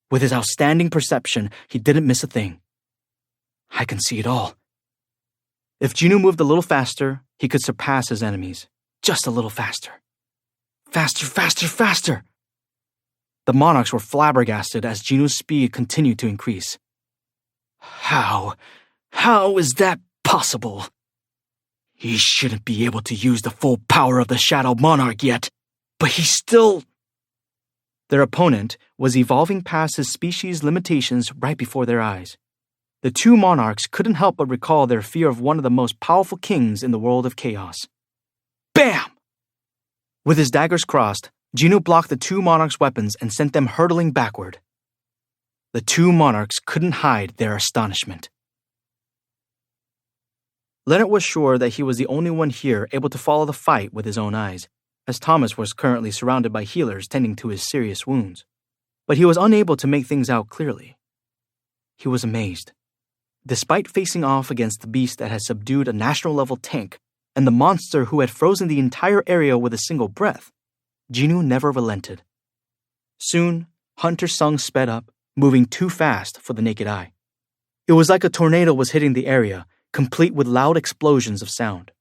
Speaker 2: With his outstanding perception, he didn't miss a thing. I can see it all. If Gino moved a little faster, he could surpass his enemies. Just a little faster. Faster, faster, faster! The monarchs were flabbergasted as Gino's speed continued to increase. How is that possible? He shouldn't be able to use the full power of the Shadow Monarch yet, but he's still... Their opponent was evolving past his species' limitations right before their eyes. The two monarchs couldn't help but recall their fear of one of the most powerful kings in the world of chaos. Bam! With his daggers crossed, Gino blocked the two monarchs' weapons and sent them hurtling backward. The two monarchs couldn't hide their astonishment. Leonard was sure that he was the only one here able to follow the fight with his own eyes, as Thomas was currently surrounded by healers tending to his serious wounds. But he was unable to make things out clearly. He was amazed. Despite facing off against the beast that had subdued a national-level tank and the monster who had frozen the entire area with a single breath, Gino never relented. Soon, Hunter's song sped up, moving too fast for the naked eye. It was like a tornado was hitting the area, complete with loud explosions of sound.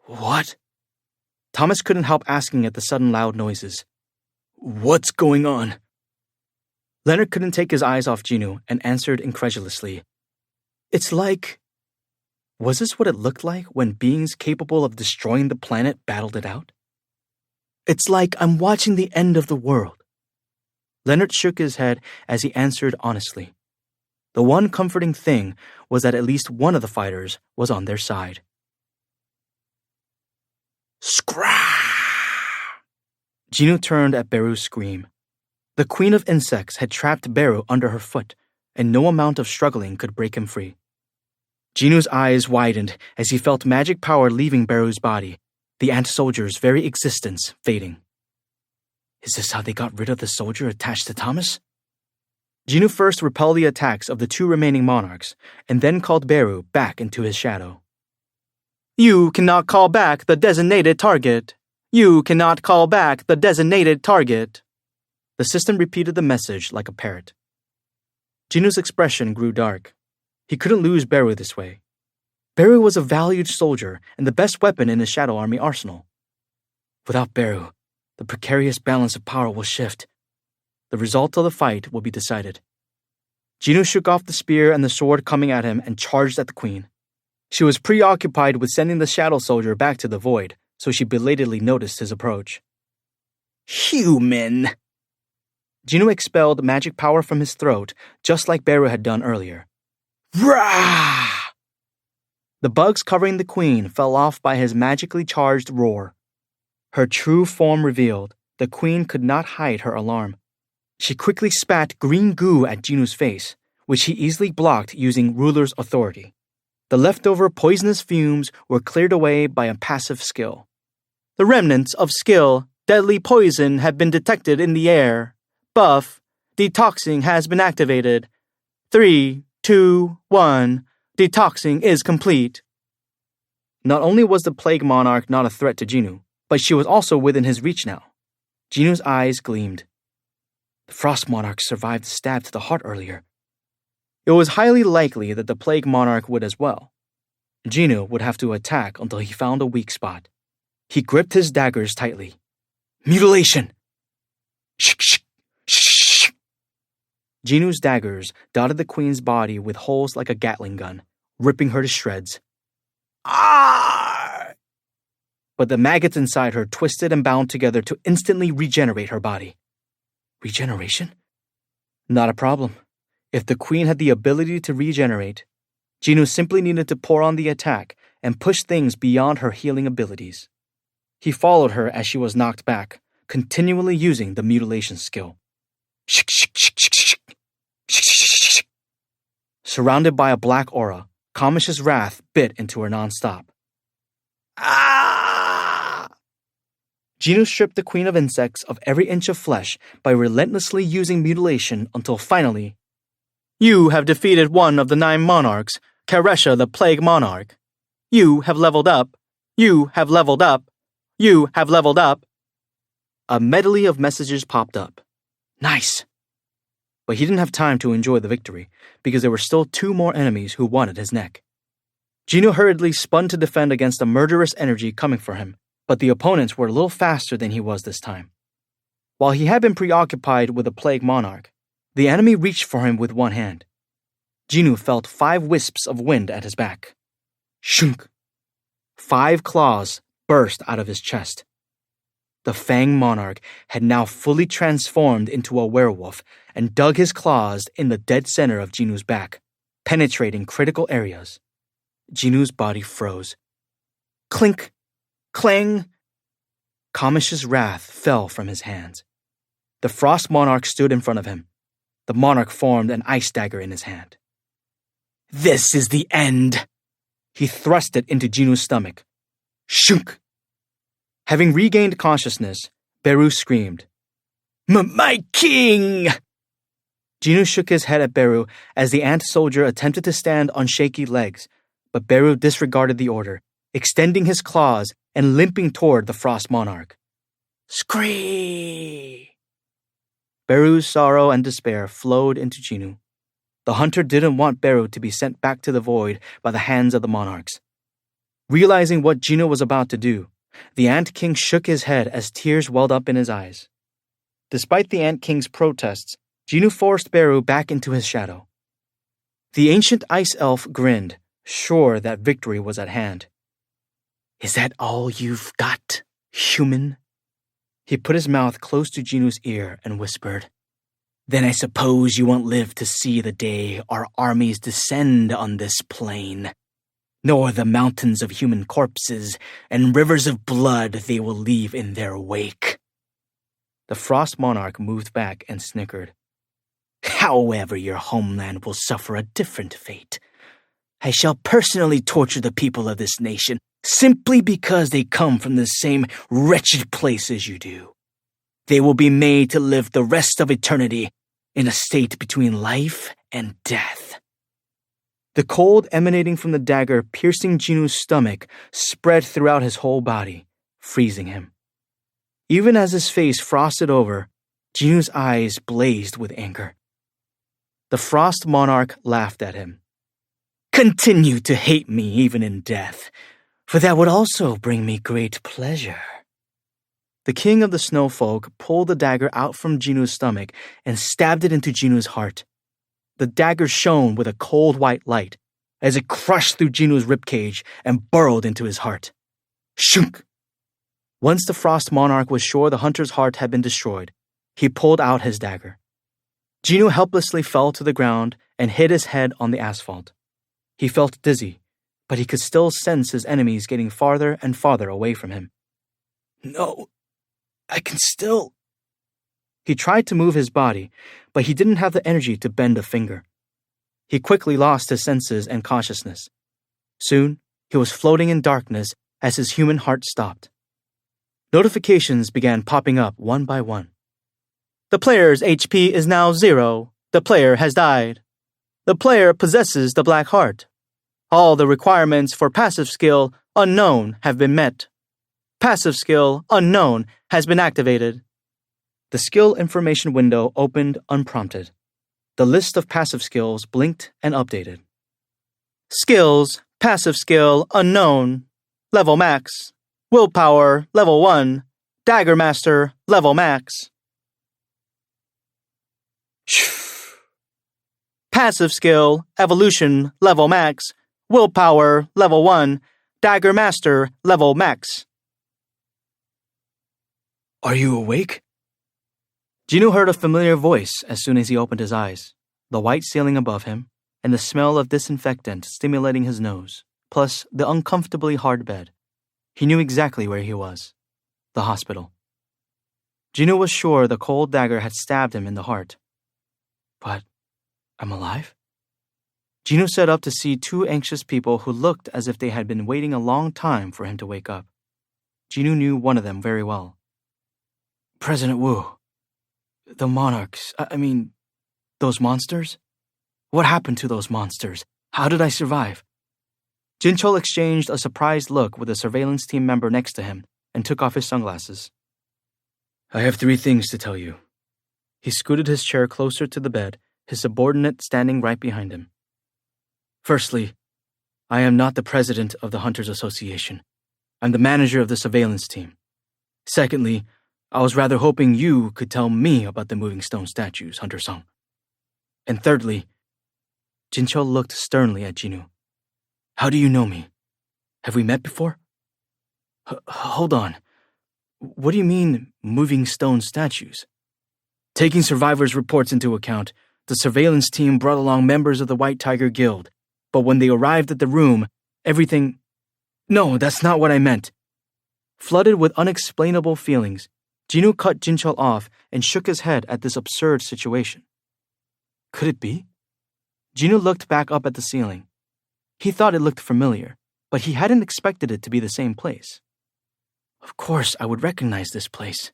Speaker 2: What? Thomas couldn't help asking at the sudden loud noises. What's going on? Leonard couldn't take his eyes off Gino and answered incredulously. It's like... Was this what it looked like when beings capable of destroying the planet battled it out? It's like I'm watching the end of the world. Leonard shook his head as he answered honestly. The one comforting thing was that at least one of the fighters was on their side. Scrah! Gino turned at Beru's scream. The queen of insects had trapped Beru under her foot, and no amount of struggling could break him free. Gino's eyes widened as he felt magic power leaving Beru's body, the ant soldier's very existence fading. Is this how they got rid of the soldier attached to Thomas? Gino first repelled the attacks of the two remaining monarchs, and then called Beru back into his shadow. You cannot call back the designated target. You cannot call back the designated target. The system repeated the message like a parrot. Gino's expression grew dark. He couldn't lose Beru this way. Beru was a valued soldier and the best weapon in his Shadow Army arsenal. Without Beru, the precarious balance of power will shift. The result of the fight will be decided. Gino shook off the spear and the sword coming at him and charged at the queen. She was preoccupied with sending the shadow soldier back to the void, so she belatedly noticed his approach. Human! Gino expelled magic power from his throat, just like Beru had done earlier. Rah! The bugs covering the queen fell off by his magically charged roar. Her true form revealed, the queen could not hide her alarm. She quickly spat green goo at Gino's face, which he easily blocked using Ruler's authority. The leftover poisonous fumes were cleared away by a passive skill. The remnants of skill, deadly poison have been detected in the air. Buff, detoxing has been activated. 3, 2, 1, detoxing is complete. Not only was the Plague Monarch not a threat to Gino, but she was also within his reach now. Gino's eyes gleamed. The Frost Monarch survived the stab to the heart earlier. It was highly likely that the Plague Monarch would as well. Gino would have to attack until he found a weak spot. He gripped his daggers tightly. Mutilation! Shh, shh, shh. Gino's daggers dotted the queen's body with holes like a Gatling gun, ripping her to shreds. Ah! but the maggots inside her twisted and bound together to instantly regenerate her body. Regeneration? Not a problem. If the queen had the ability to regenerate, Jinwoo simply needed to pour on the attack and push things beyond her healing abilities. He followed her as she was knocked back, continually using the mutilation skill. Surrounded by a black aura, Kamish's wrath bit into her nonstop. Ah! Jinwoo stripped the Queen of Insects of every inch of flesh by relentlessly using mutilation until finally, "You have defeated one of the 9 monarchs, Karesha the Plague Monarch. You have leveled up. You have leveled up. You have leveled up." A medley of messages popped up. Nice. But he didn't have time to enjoy the victory because there were still 2 more enemies who wanted his neck. Jinwoo hurriedly spun to defend against the murderous energy coming for him, but the opponents were a little faster than he was this time. While he had been preoccupied with the Plague Monarch, the enemy reached for him with one hand. Jinwoo felt 5 wisps of wind at his back. Shunk! 5 claws burst out of his chest. The Fang Monarch had now fully transformed into a werewolf and dug his claws in the dead center of Jinwoo's back, penetrating critical areas. Jinwoo's body froze. Clink! Clang! Kamish's wrath fell from his hands. The Frost Monarch stood in front of him. The monarch formed an ice dagger in his hand. "This is the end!" He thrust it into Jinwoo's stomach. Shunk! Having regained consciousness, Beru screamed, My king!" Jinwoo shook his head at Beru as the ant soldier attempted to stand on shaky legs, but Beru disregarded the order, extending his claws and limping toward the Frost Monarch. Scream! Beru's sorrow and despair flowed into Jinwoo. The hunter didn't want Beru to be sent back to the void by the hands of the monarchs. Realizing what Jinwoo was about to do, the Ant King shook his head as tears welled up in his eyes. Despite the Ant King's protests, Jinwoo forced Beru back into his shadow. The ancient ice elf grinned, sure that victory was at hand. "Is that all you've got, human?" He put his mouth close to Jinwoo's ear and whispered, "Then I suppose you won't live to see the day our armies descend on this plain, nor the mountains of human corpses and rivers of blood they will leave in their wake." The Frost Monarch moved back and snickered. "However, your homeland will suffer a different fate. I shall personally torture the people of this nation simply because they come from the same wretched place as you do. They will be made to live the rest of eternity in a state between life and death." The cold emanating from the dagger piercing Jinwoo's stomach spread throughout his whole body, freezing him. Even as his face frosted over, Jinwoo's eyes blazed with anger. The Frost Monarch laughed at him. "Continue to hate me even in death, for that would also bring me great pleasure." The king of the snowfolk pulled the dagger out from Jinwoo's stomach and stabbed it into Jinwoo's heart. The dagger shone with a cold white light as it crushed through Jinwoo's ribcage and burrowed into his heart. Shunk! Once the Frost Monarch was sure the hunter's heart had been destroyed, he pulled out his dagger. Jinwoo helplessly fell to the ground and hit his head on the asphalt. He felt dizzy, but he could still sense his enemies getting farther and farther away from him. "No, I can still..." He tried to move his body, but he didn't have the energy to bend a finger. He quickly lost his senses and consciousness. Soon, he was floating in darkness as his human heart stopped. Notifications began popping up one by one. "The player's HP is now 0. The player has died. The player possesses the Black Heart. All the requirements for passive skill unknown have been met. Passive skill unknown has been activated." The skill information window opened unprompted. The list of passive skills blinked and updated. "Skills, passive skill unknown. Level max. Willpower, level 1. Dagger Master, level max. Passive skill, evolution, level max. Willpower, level 1. Dagger Master, level max." Are you awake?
Speaker 1: Jinwoo heard a familiar voice as soon as he opened his eyes, the white ceiling above him, and the smell of disinfectant stimulating his nose, plus the uncomfortably hard bed. He knew exactly where he was. The hospital. Jinwoo was sure the cold dagger had stabbed him in the heart. But I'm alive? Jinwoo sat up to see two anxious people who looked as if they had been waiting a long time for him to wake up. Jinwoo knew one of them very well. President Wu. The monarchs, those monsters? What happened to those monsters? How did I survive? Jinchul exchanged a surprised look with a surveillance team member next to him and took off his sunglasses. I have 3 things to tell you. He scooted his chair closer to the bed, his subordinate standing right behind him. Firstly, I am not the president of the Hunters Association. I'm the manager of the surveillance team. Secondly, I was rather hoping you could tell me about the moving stone statues, Hunter Sung. And thirdly, Jinchul looked sternly at Jinwoo. How do you know me? Have we met before? Hold on. What do you mean, moving stone statues? Taking survivors' reports into account, the surveillance team brought along members of the White Tiger Guild, but when they arrived at the room, everything... No, that's not what I meant. Flooded with unexplainable feelings, Jinwoo cut Jinchul off and shook his head at this absurd situation. Could it be? Jinwoo looked back up at the ceiling. He thought it looked familiar, but he hadn't expected it to be the same place. Of course, I would recognize this place.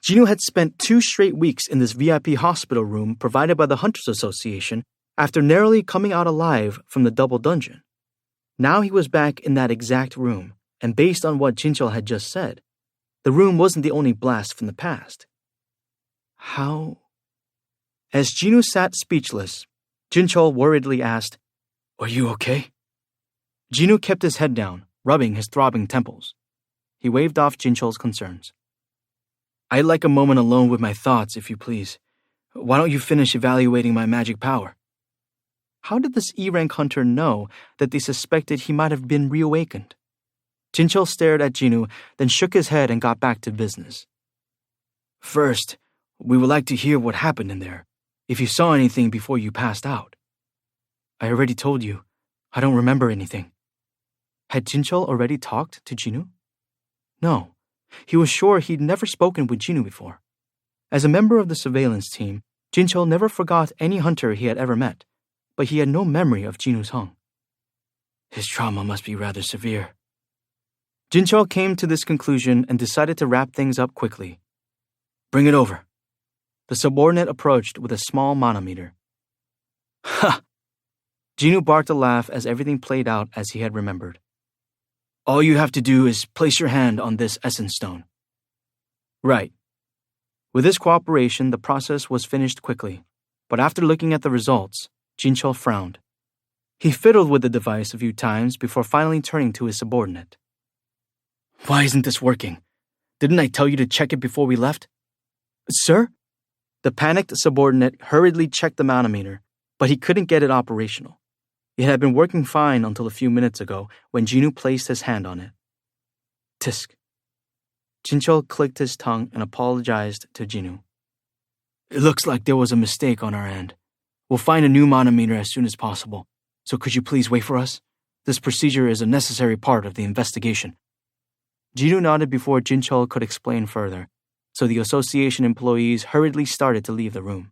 Speaker 1: Jinwoo had spent 2 straight weeks in this VIP hospital room provided by the Hunters Association after narrowly coming out alive from the double dungeon. Now he was back in that exact room, and based on what Jinchul had just said, the room wasn't the only blast from the past. How? As Jinwoo sat speechless, Jinchul worriedly asked, Are you okay? Jinwoo kept his head down, rubbing his throbbing temples. He waved off Jinchul's concerns. I'd like a moment alone with my thoughts, if you please. Why don't you finish evaluating my magic power? How did this E-rank hunter know that they suspected he might have been reawakened? Jinchul stared at Jinwoo, then shook his head and got back to business. First, we would like to hear what happened in there, if you saw anything before you passed out. I already told you. I don't remember anything. Had Jinchul already talked to Jinwoo? No. He was sure he'd never spoken with Jinwoo before. As a member of the surveillance team, Jinchul never forgot any hunter he had ever met, but he had no memory of Jinwoo's hung. His trauma must be rather severe. Jinchul came to this conclusion and decided to wrap things up quickly. Bring it over. The subordinate approached with a small manometer. Ha! Jinwoo barked a laugh as everything played out as he had remembered. All you have to do is place your hand on this essence stone. Right. With his cooperation, the process was finished quickly, but after looking at the results, Jinchul frowned. He fiddled with the device a few times before finally turning to his subordinate. Why isn't this working? Didn't I tell you to check it before we left? Sir? The panicked subordinate hurriedly checked the manometer, but he couldn't get it operational. It had been working fine until a few minutes ago when Jinwoo placed his hand on it. Tisk. Jinchul clicked his tongue and apologized to Jinwoo. It looks like there was a mistake on our end. We'll find a new manometer as soon as possible, so could you please wait for us? This procedure is a necessary part of the investigation. Jinwoo nodded before Jinchul could explain further, so the association employees hurriedly started to leave the room.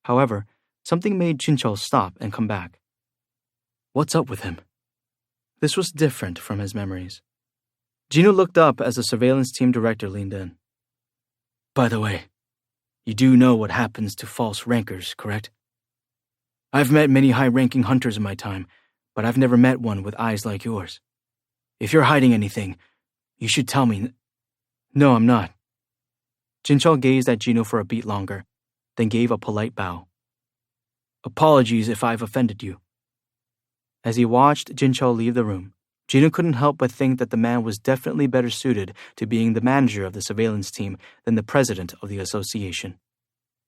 Speaker 1: However, something made Jinchul stop and come back. What's up with him? This was different from his memories. Jinwoo looked up as the surveillance team director leaned in. By the way, you do know what happens to false rankers, correct? I've met many high-ranking hunters in my time, but I've never met one with eyes like yours. If you're hiding anything, you should tell me. No, I'm not. Jinchul gazed at Jinwoo for a beat longer, then gave a polite bow. Apologies if I've offended you. As he watched Jinchul leave the room, Jinwoo couldn't help but think that the man was definitely better suited to being the manager of the surveillance team than the president of the association.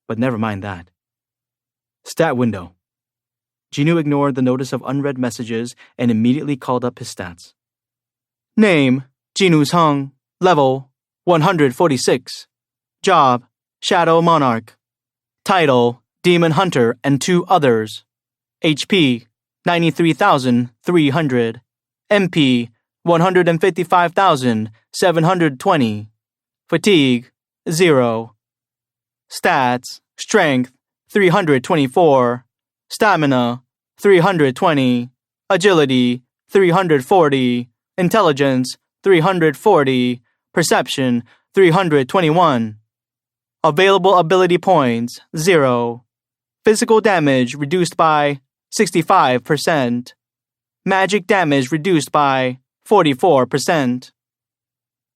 Speaker 1: But never mind that. Stat window. Jinwoo ignored the notice of unread messages and immediately called up his stats. Name, Jinwoo Sung. Level,
Speaker 2: 146. Job, Shadow Monarch. Title, Demon Hunter and 2 others. HP, 93,300. MP, 155,720. Fatigue, 0. Stats, Strength, 324. Stamina, 320. Agility, 340. Intelligence, 340. Perception, 321. Available ability points, 0. Physical damage reduced by 65%. Magic damage reduced by 44%.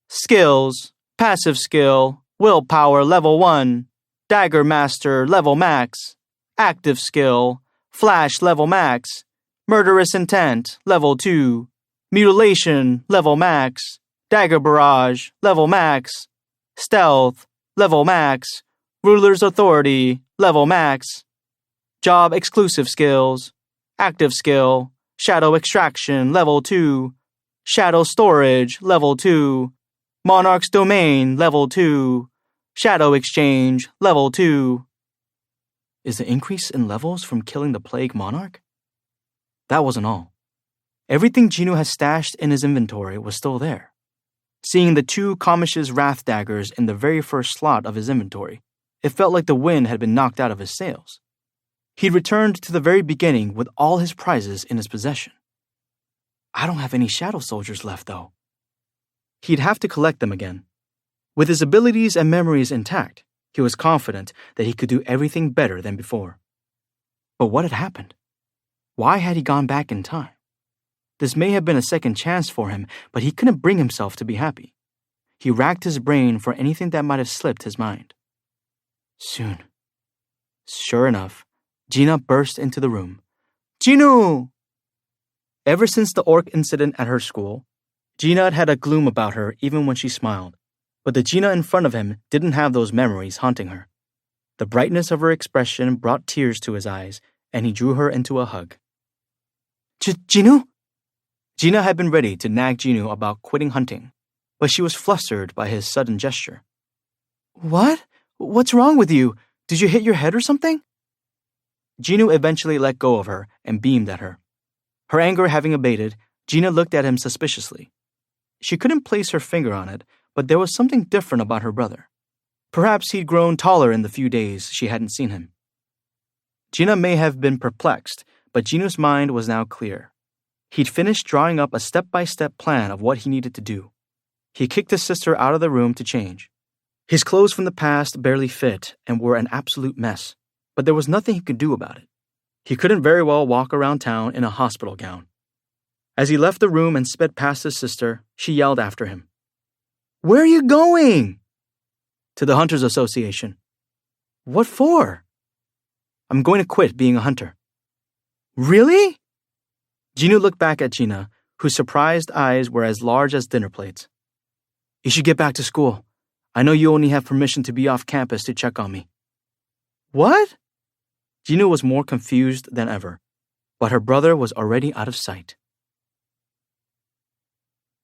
Speaker 2: Skills, passive skill, willpower level 1, dagger master level max, active skill, flash level max, murderous intent level 2, mutilation level max, dagger barrage level max, stealth level max, ruler's authority level max, job exclusive skills, active skill, shadow extraction level 2, shadow storage level 2, monarch's domain level 2, shadow exchange level 2. Is the increase in levels from killing the plague monarch? That wasn't all. Everything Jinoo had stashed in his inventory was still there. Seeing the 2 Kamish's Wrath daggers in the very first slot of his inventory, it felt like the wind had been knocked out of his sails. He'd returned to the very beginning with all his prizes in his possession. I don't have any shadow soldiers left, though. He'd have to collect them again. With his abilities and memories intact, he was confident that he could do everything better than before. But what had happened? Why had he gone back in time? This may have been a second chance for him, but he couldn't bring himself to be happy. He racked his brain for anything that might have slipped his mind. Soon. Sure enough, Gina burst into the room. Jinoo! Ever since the orc incident at her school, Gina had a gloom about her even when she smiled. But the Gina in front of him didn't have those memories haunting her. The brightness of her expression brought tears to his eyes, and he drew her into a hug. Jinoo? Gina had been ready to nag Jinoo about quitting hunting, but she was flustered by his sudden gesture. What? What's wrong with you? Did you hit your head or something? Jinoo eventually let go of her and beamed at her. Her anger having abated, Gina looked at him suspiciously. She couldn't place her finger on it, but there was something different about her brother. Perhaps he'd grown taller in the few days she hadn't seen him. Gina may have been perplexed, but Jinoo's mind was now clear. He'd finished drawing up a step-by-step plan of what he needed to do. He kicked his sister out of the room to change. His clothes from the past barely fit and were an absolute mess, but there was nothing he could do about it. He couldn't very well walk around town in a hospital gown. As he left the room and sped past his sister, she yelled after him. Where are you going? To the Hunters Association. What for? I'm going to quit being a hunter. Really? Jinoo looked back at Gina, whose surprised eyes were as large as dinner plates. You should get back to school. I know you only have permission to be off campus to check on me. What? Jinoo was more confused than ever, but her brother was already out of sight.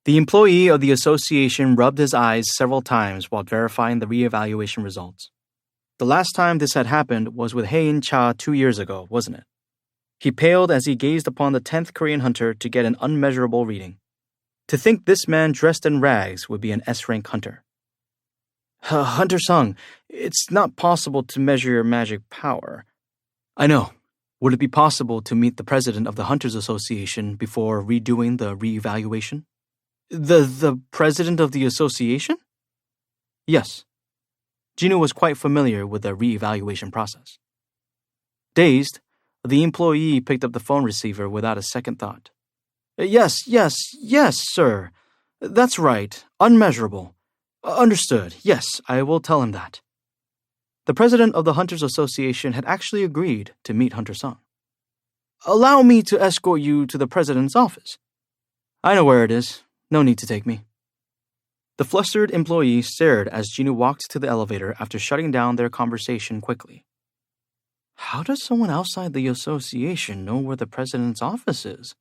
Speaker 2: The employee of the association rubbed his eyes several times while verifying the reevaluation results. The last time this had happened was with Hae-in Cha 2 years ago, wasn't it? He paled as he gazed upon the 10th Korean hunter to get an unmeasurable reading. To think this man dressed in rags would be an S-rank hunter. Hunter Sung, it's not possible to measure your magic power. I know. Would it be possible to meet the president of the Hunters Association before redoing the reevaluation? The president of the association? Yes. Jinoo was quite familiar with the reevaluation process. Dazed, the employee picked up the phone receiver without a second thought. Yes, sir. That's right. Unmeasurable. Understood. Yes, I will tell him that. The president of the Hunters Association had actually agreed to meet Hunter Sung. Allow me to escort you to the president's office. I know where it is. No need to take me. The flustered employee stared as Jinoo walked to the elevator after shutting down their conversation quickly. How does someone outside the association know where the president's office is?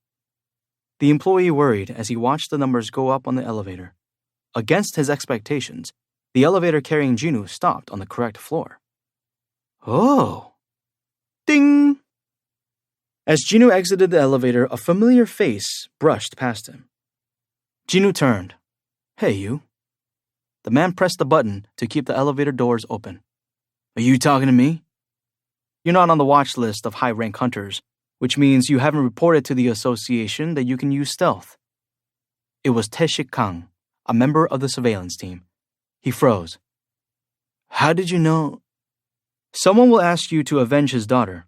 Speaker 2: The employee worried as he watched the numbers go up on the elevator.
Speaker 1: against his expectations, the elevator carrying Jinu stopped on the correct floor. Oh! Ding! As Jinu exited the elevator, a familiar face brushed past him. Jinu turned. Hey, you. The man pressed the button to keep the elevator doors open. Are you talking to me? You're not on the watch list of high-rank hunters, which means you haven't reported to the association that you can use stealth. It was Tae-shik Kang, a member of the surveillance team. He froze. How did you know? Someone will ask you to avenge his daughter.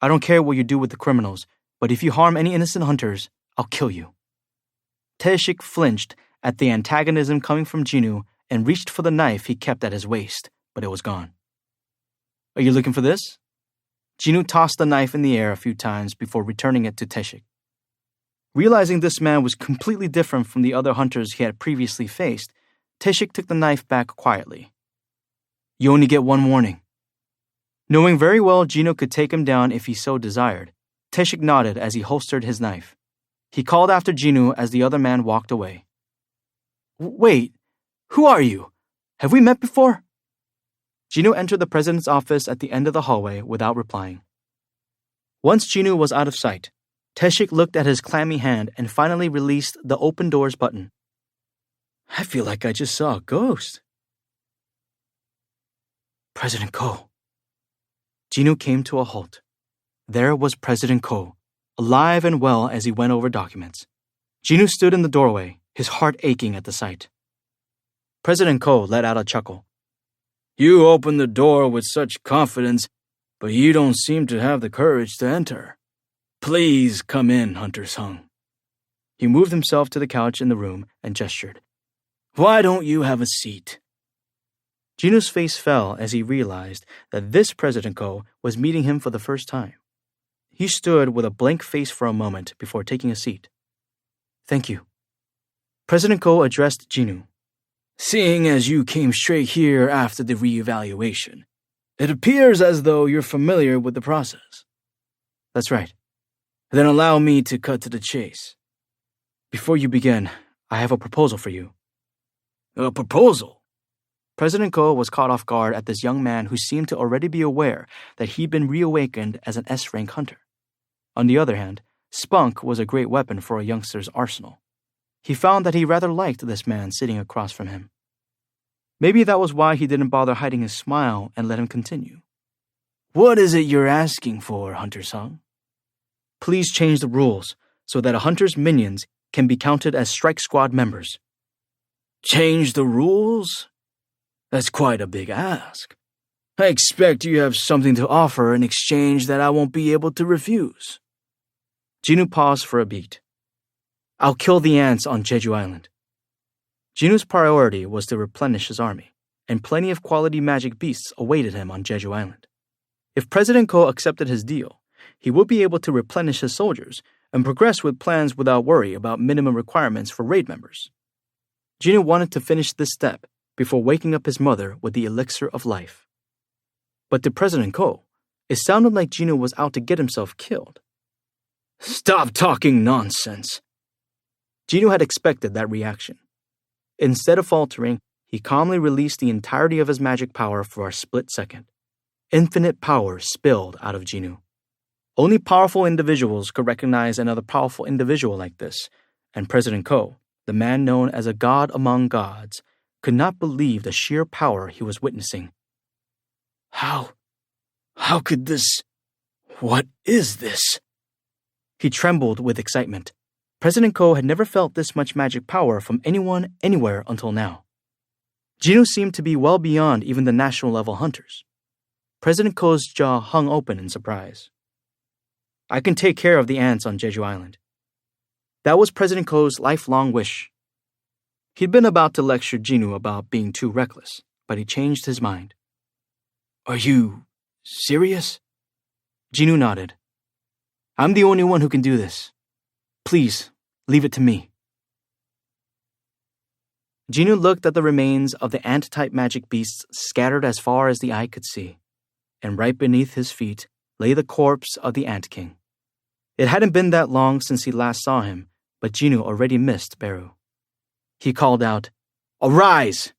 Speaker 1: I don't care what you do with the criminals, but if you harm any innocent hunters, I'll kill you. Tae-shik flinched at the antagonism coming from Jinu and reached for the knife he kept at his waist, but it was gone. Are you looking for this? Jinu tossed the knife in the air a few times before returning it to Tae-shik. Realizing this man was completely different from the other hunters he had previously faced, Tae-shik took the knife back quietly. You only get one warning. Knowing very well Jinu could take him down if he so desired, Tae-shik nodded as he holstered his knife. He called after Jinu as the other man walked away. Wait, who are you? Have we met before? Jinu entered the president's office at the end of the hallway without replying. Once Jinu was out of sight, Tae-shik looked at his clammy hand and finally released the open doors button. I feel like I just saw a ghost. President Ko. Jinu came to a halt. There was President Ko, alive and well as he went over documents. Jinu stood in the doorway, his heart aching at the sight. President Ko let out a chuckle. You opened the door with such confidence, but you don't seem to have the courage to enter. Please come in, Hunter Sung. He moved himself to the couch in the room and gestured. Why don't you have a seat? Jinu's face fell as he realized that this President Ko was meeting him for the first time. He stood with a blank face for a moment before taking a seat. Thank you. President Ko addressed Jinu. Seeing as you came straight here after the reevaluation, it appears as though you're familiar with the process. That's right. Then allow me to cut to the chase. Before you begin, I have a proposal for you. A proposal? President Ko was caught off guard at this young man who seemed to already be aware that he'd been reawakened as an S-rank hunter. On the other hand, spunk was a great weapon for a youngster's arsenal. He found that he rather liked this man sitting across from him. Maybe that was why he didn't bother hiding his smile and let him continue. What is it you're asking for, Hunter Sung? Please change the rules so that a hunter's minions can be counted as strike squad members. Change the rules? That's quite a big ask. I expect you have something to offer in exchange that I won't be able to refuse. Jinu paused for a beat. I'll kill the ants on Jeju Island. Jinu's priority was to replenish his army, and plenty of quality magic beasts awaited him on Jeju Island. If President Ko accepted his deal, he would be able to replenish his soldiers and progress with plans without worry about minimum requirements for raid members. Jinu wanted to finish this step before waking up his mother with the elixir of life. But to President Ko, it sounded like Jinu was out to get himself killed. Stop talking nonsense. Jinu had expected that reaction. Instead of faltering, he calmly released the entirety of his magic power for a split second. Infinite power spilled out of Jinu. Only powerful individuals could recognize another powerful individual like this, and President Ko, the man known as a god among gods, could not believe the sheer power he was witnessing. How could this? What is this? He trembled with excitement. President Ko had never felt this much magic power from anyone, anywhere until now. Jinu seemed to be well beyond even the national-level hunters. President Ko's jaw hung open in surprise. I can take care of the ants on Jeju Island. That was President Ko's lifelong wish. He'd been about to lecture Jinu about being too reckless, but he changed his mind. Are you serious? Jinu nodded. I'm the only one who can do this. Please, leave it to me. Jinu looked at the remains of the ant-type magic beasts scattered as far as the eye could see, and right beneath his feet lay the corpse of the Ant King. It hadn't been that long since he last saw him, but Jinu already missed Beru. He called out,
Speaker 2: Arise!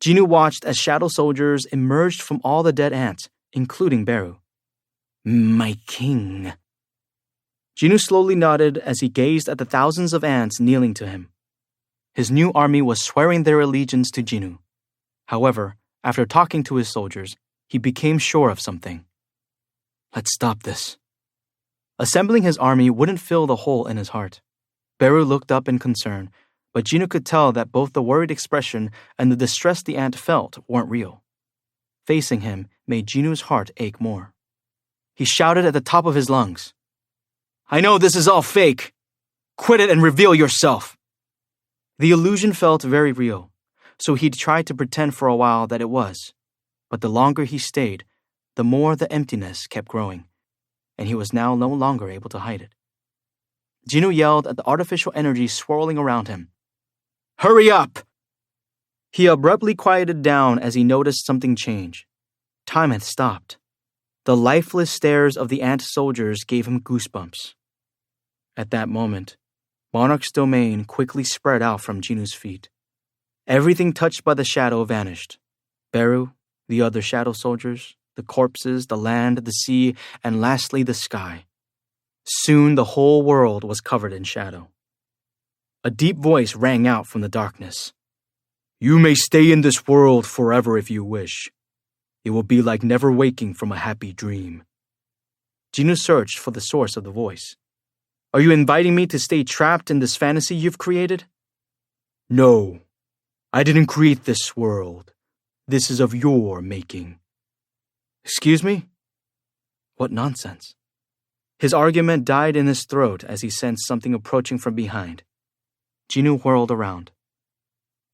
Speaker 2: Jinu watched as shadow soldiers emerged from all the dead ants, including Beru. My king. Jinu slowly nodded as he gazed at the thousands of ants kneeling to him. His new army was swearing their allegiance to Jinu. However, after talking to his soldiers, he became sure of something. Let's stop this. Assembling his army wouldn't fill the hole in his heart. Beru looked up in concern, but Jinu could tell that both the worried expression and the distress the ant felt weren't real. Facing him made Jinu's heart ache more. He shouted at the top of his lungs, I know this is all fake. Quit it and reveal yourself. The illusion felt very real, so he tried to pretend for a while that it was. But the longer he stayed, the more the emptiness kept growing, and he was now no longer able to hide it. Jinu yelled at the artificial energy swirling around him. Hurry up! He abruptly quieted down as he noticed something change. Time had stopped. The lifeless stares of the ant soldiers gave him goosebumps. At that moment, Monarch's domain quickly spread out from Jinu's feet. Everything touched by the shadow vanished. Beru, the other shadow soldiers, the corpses, the land, the sea, and lastly the sky. Soon the whole world was covered in shadow. A deep voice rang out from the darkness. You may stay in this world forever if you wish. It will be like never waking from a happy dream. Jinu searched for the source of the voice. Are you inviting me to stay trapped in this fantasy you've created? No, I didn't create this world. This is of your making. Excuse me? What nonsense. His argument died in his throat as he sensed something approaching from behind. Jinu whirled around.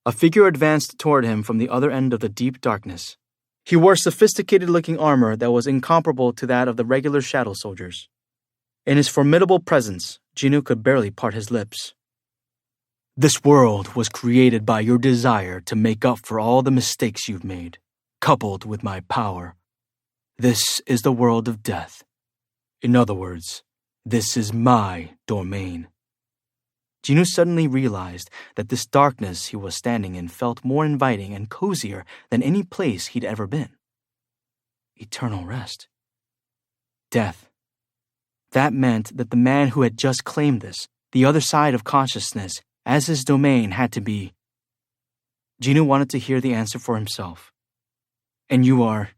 Speaker 2: A figure advanced toward him from the other end of the deep darkness. He wore sophisticated-looking armor that was incomparable to that of the regular shadow soldiers. In his formidable presence, Jinu could barely part his lips. This world was created by your desire to make up for all the mistakes you've made, coupled with my power. This is the world of death. In other words, this is my domain. Jinu suddenly realized that this darkness he was standing in felt more inviting and cozier than any place he'd ever been. Eternal rest. Death. That meant that the man who had just claimed this, the other side of consciousness, as his domain had to be. Jinu wanted to hear the answer for himself. And you are...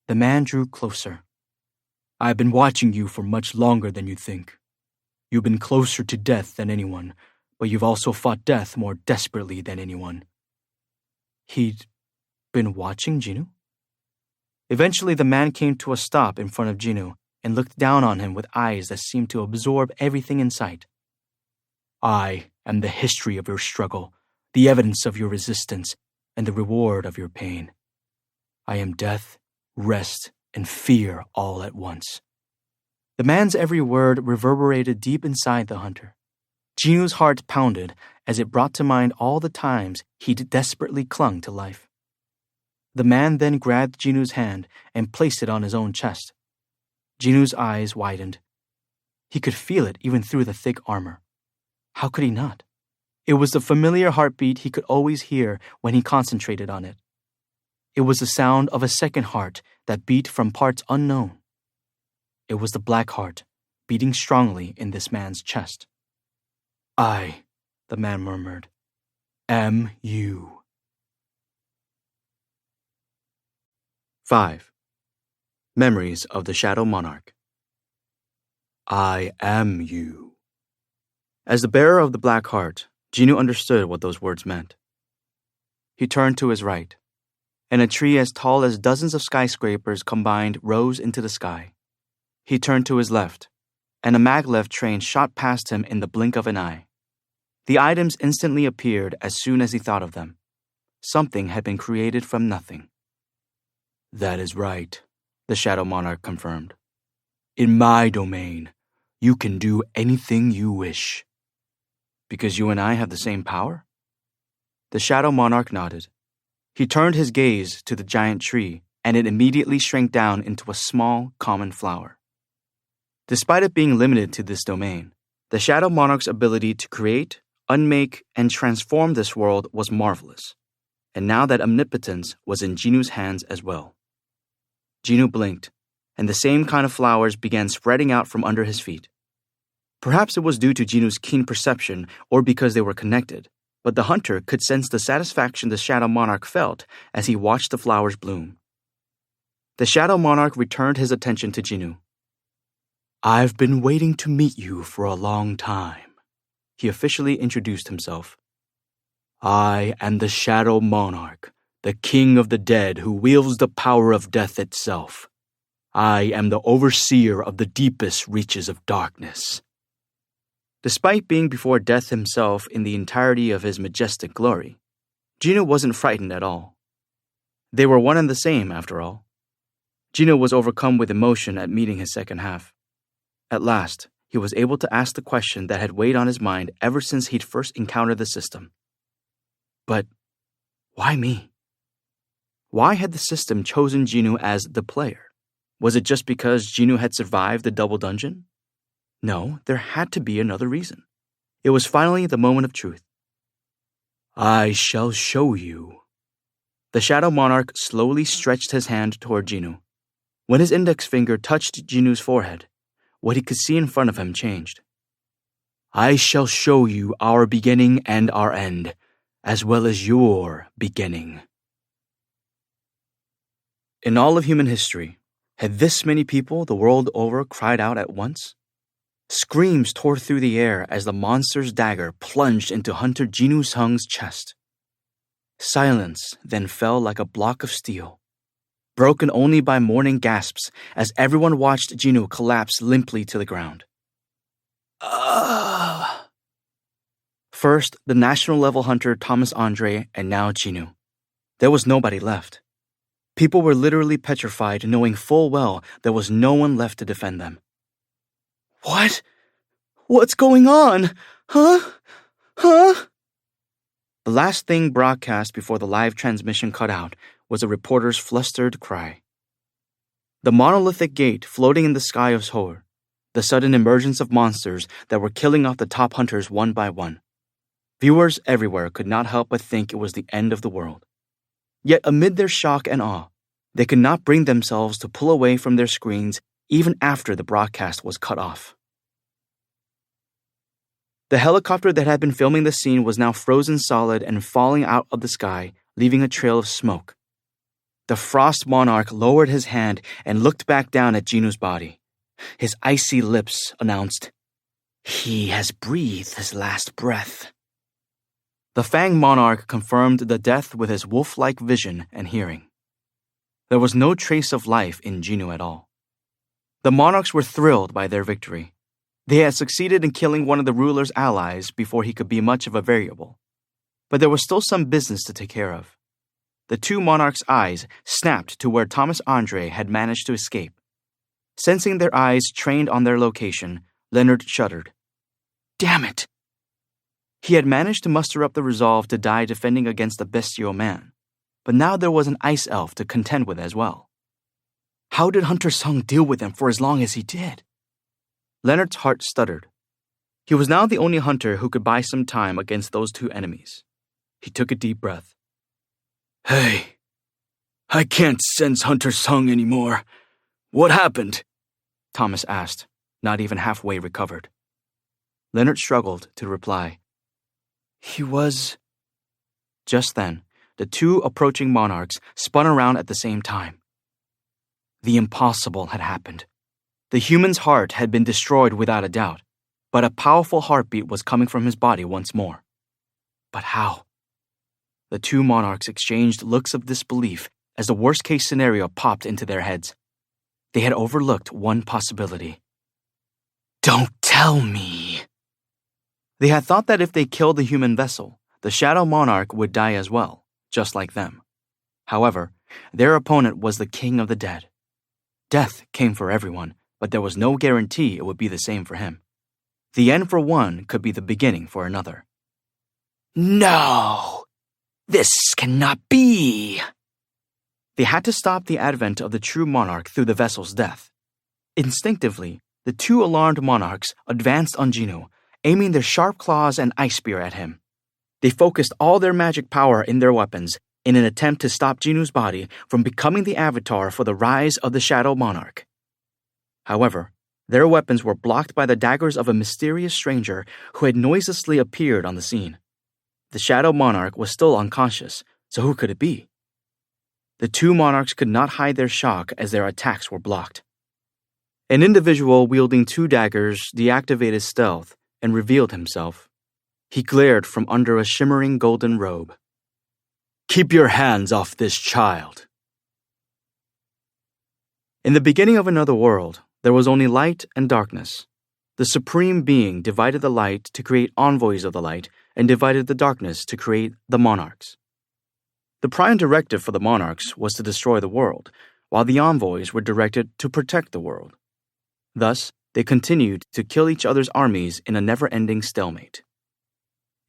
Speaker 2: The man drew closer. I've been watching you for much longer than you think. You've been closer to death than anyone, but you've also fought death more desperately than anyone. He'd been watching Jinu? Eventually, the man came to a stop in front of Jinu and looked down on him with eyes that seemed to absorb everything in sight. I am the history of your struggle, the evidence of your resistance, and the reward of your pain. I am death, rest, and fear all at once. The man's every word reverberated deep inside the hunter. Jinu's heart pounded as it brought to mind all the times he'd desperately clung to life. The man then grabbed Jinu's hand and placed it on his own chest. Jinu's eyes widened. He could feel it even through the thick armor. How could he not? It was the familiar heartbeat he could always hear when he concentrated on it. It was the sound of a second heart that beat from parts unknown. It was the black heart, beating strongly in this man's chest. I, the man murmured, am you.
Speaker 1: 5. Memories of the Shadow Monarch. I am you. As the bearer of the black heart, Jinu understood what those words meant. He turned to his right, and a tree as tall as dozens of skyscrapers combined rose into the sky. He turned to his left, and a maglev train shot past him in the blink of an eye. The items instantly appeared as soon as he thought of them. Something had been created from nothing. That is right, the Shadow Monarch confirmed. In my domain, you can do anything you wish. Because you and I have the same power? The Shadow Monarch nodded. He turned his gaze to the giant tree, and it immediately shrank down into a small, common flower. Despite it being limited to this domain, the Shadow Monarch's ability to create, unmake, and transform this world was marvelous. And now that omnipotence was in Jinu's hands as well. Jinu blinked, and the same kind of flowers began spreading out from under his feet. Perhaps it was due to Jinu's keen perception or because they were connected, but the hunter could sense the satisfaction the Shadow Monarch felt as he watched the flowers bloom. The Shadow Monarch returned his attention to Jinu. "I've been waiting to meet you for a long time," he officially introduced himself. "I am the Shadow Monarch, the king of the dead who wields the power of death itself. I am the overseer of the deepest reaches of darkness." Despite being before death himself in the entirety of his majestic glory, Jinu wasn't frightened at all. They were one and the same, after all. Jinu was overcome with emotion at meeting his second half. At last, he was able to ask the question that had weighed on his mind ever since he'd first encountered the system. But why me? Why had the system chosen Jinu as the player? Was it just because Jinu had survived the double dungeon? No, there had to be another reason. It was finally the moment of truth. "I shall show you." The Shadow Monarch slowly stretched his hand toward Jinu. When his index finger touched Jinu's forehead, what he could see in front of him changed. "I shall show you our beginning and our end, as well as your beginning." In all of human history, had this many people the world over cried out at once? Screams tore through the air as the monster's dagger plunged into Hunter Jinu Sung's chest. Silence then fell like a block of steel, broken only by mourning gasps as everyone watched Jinu collapse limply to the ground. First, the national-level hunter Thomas Andre, and now Jinu. There was nobody left. People were literally petrified, knowing full well there was no one left to defend them. "What? What's going on? Huh? The last thing broadcast before the live transmission cut out was a reporter's flustered cry. The monolithic gate floating in the sky of Seoul, the sudden emergence of monsters that were killing off the top hunters one by one. Viewers everywhere could not help but think it was the end of the world. Yet amid their shock and awe, they could not bring themselves to pull away from their screens even after the broadcast was cut off. The helicopter that had been filming the scene was now frozen solid and falling out of the sky, leaving a trail of smoke. The Frost Monarch lowered his hand and looked back down at Jinu's body. His icy lips announced, "He has breathed his last breath." The Fang Monarch confirmed the death with his wolf-like vision and hearing. There was no trace of life in Jinu at all. The monarchs were thrilled by their victory. They had succeeded in killing one of the ruler's allies before he could be much of a variable. But there was still some business to take care of. The two monarchs' eyes snapped to where Thomas Andre had managed to escape. Sensing their eyes trained on their location, Leonard shuddered. Damn it! He had managed to muster up the resolve to die defending against the bestial man, but now there was an ice elf to contend with as well. How did Hunter Sung deal with him for as long as he did? Leonard's heart stuttered. He was now the only hunter who could buy some time against those two enemies. He took a deep breath. "Hey, I can't sense Hunter Sung anymore. What happened?" Thomas asked, not even halfway recovered. Leonard struggled to reply. He was... Just then, the two approaching monarchs spun around at the same time. The impossible had happened. The human's heart had been destroyed without a doubt, but a powerful heartbeat was coming from his body once more. But how? The two monarchs exchanged looks of disbelief as the worst-case scenario popped into their heads. They had overlooked one possibility. Don't tell me! They had thought that if they killed the human vessel, the Shadow Monarch would die as well, just like them. However, their opponent was the King of the Dead. Death came for everyone, but there was no guarantee it would be the same for him. The end for one could be the beginning for another. No! This cannot be! They had to stop the advent of the true monarch through the vessel's death. Instinctively, the two alarmed monarchs advanced on Jinu,
Speaker 2: aiming their sharp claws and ice spear at him. They focused all their magic power in their weapons in an attempt to stop Jinu's body from becoming the avatar for the rise of the Shadow Monarch. However, their weapons were blocked by the daggers of a mysterious stranger who had noiselessly appeared on the scene. The Shadow Monarch was still unconscious, so who could it be? The two monarchs could not hide their shock as their attacks were blocked. An individual wielding two daggers deactivated stealth and revealed himself. He glared from under a shimmering golden robe. "Keep your hands off this child." In the beginning of another world, there was only light and darkness. The Supreme Being divided the light to create envoys of the light and divided the darkness to create the monarchs. The prime directive for the monarchs was to destroy the world, while the envoys were directed to protect the world. Thus, they continued to kill each other's armies in a never-ending stalemate.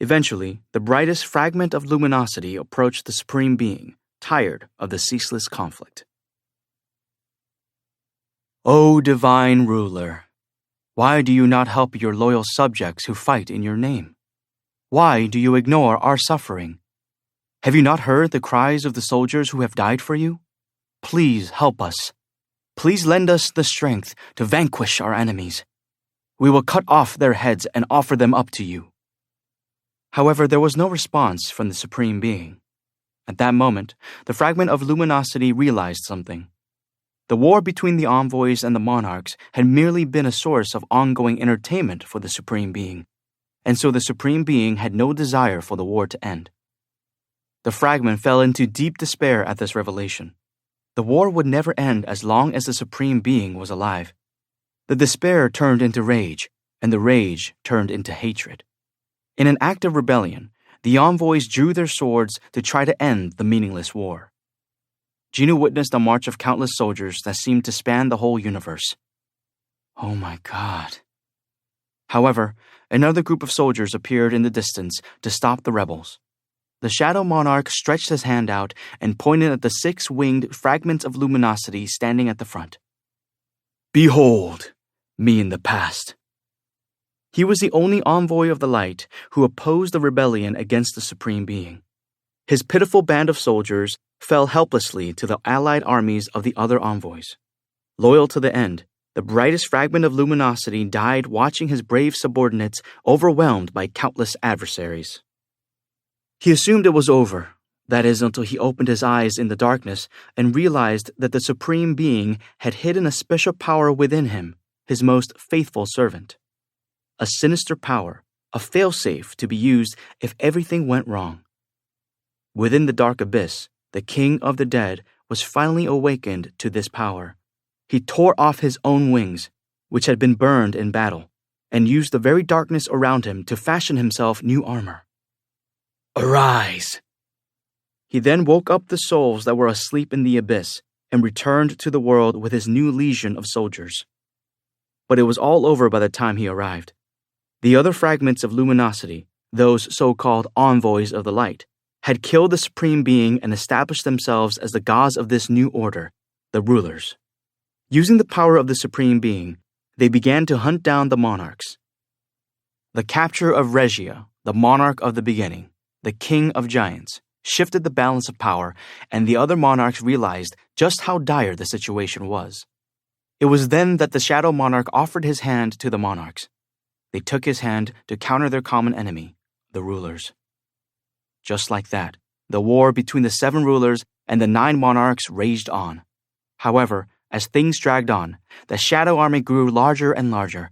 Speaker 2: Eventually, the brightest fragment of luminosity approached the Supreme Being, tired of the ceaseless conflict. "O divine ruler, why do you not help your loyal subjects who fight in your name? Why do you ignore our suffering? Have you not heard the cries of the soldiers who have died for you? Please help us. Please lend us the strength to vanquish our enemies. We will cut off their heads and offer them up to you." However, there was no response from the Supreme Being. At that moment, the fragment of luminosity realized something. The war between the envoys and the monarchs had merely been a source of ongoing entertainment for the Supreme Being, and so the Supreme Being had no desire for the war to end. The fragment fell into deep despair at this revelation. The war would never end as long as the Supreme Being was alive. The despair turned into rage, and the rage turned into hatred. In an act of rebellion, the envoys drew their swords to try to end the meaningless war. Jinu witnessed a march of countless soldiers that seemed to span the whole universe. Oh my God. However, another group of soldiers appeared in the distance to stop the rebels. The Shadow Monarch stretched his hand out and pointed at the six-winged fragments of luminosity standing at the front. "Behold, me in the past." He was the only envoy of the light who opposed the rebellion against the Supreme Being. His pitiful band of soldiers fell helplessly to the allied armies of the other envoys. Loyal to the end, the brightest fragment of luminosity died watching his brave subordinates overwhelmed by countless adversaries. He assumed it was over, that is, until he opened his eyes in the darkness and realized that the Supreme Being had hidden a special power within him, his most faithful servant. A sinister power, a failsafe to be used if everything went wrong. Within the dark abyss, the King of the Dead was finally awakened to this power. He tore off his own wings, which had been burned in battle, and used the very darkness around him to fashion himself new armor. "Arise!" He then woke up the souls that were asleep in the abyss and returned to the world with his new legion of soldiers. But it was all over by the time he arrived. The other fragments of luminosity, those so-called envoys of the light, had killed the Supreme Being and established themselves as the gods of this new order, the rulers. Using the power of the Supreme Being, they began to hunt down the monarchs. The capture of Regia, the monarch of the beginning, the king of giants, shifted the balance of power, and the other monarchs realized just how dire the situation was. It was then that the Shadow Monarch offered his hand to the monarchs. They took his hand to counter their common enemy, the rulers. Just like that, the war between the 7 rulers and the 9 monarchs raged on. However, as things dragged on, the Shadow Army grew larger and larger.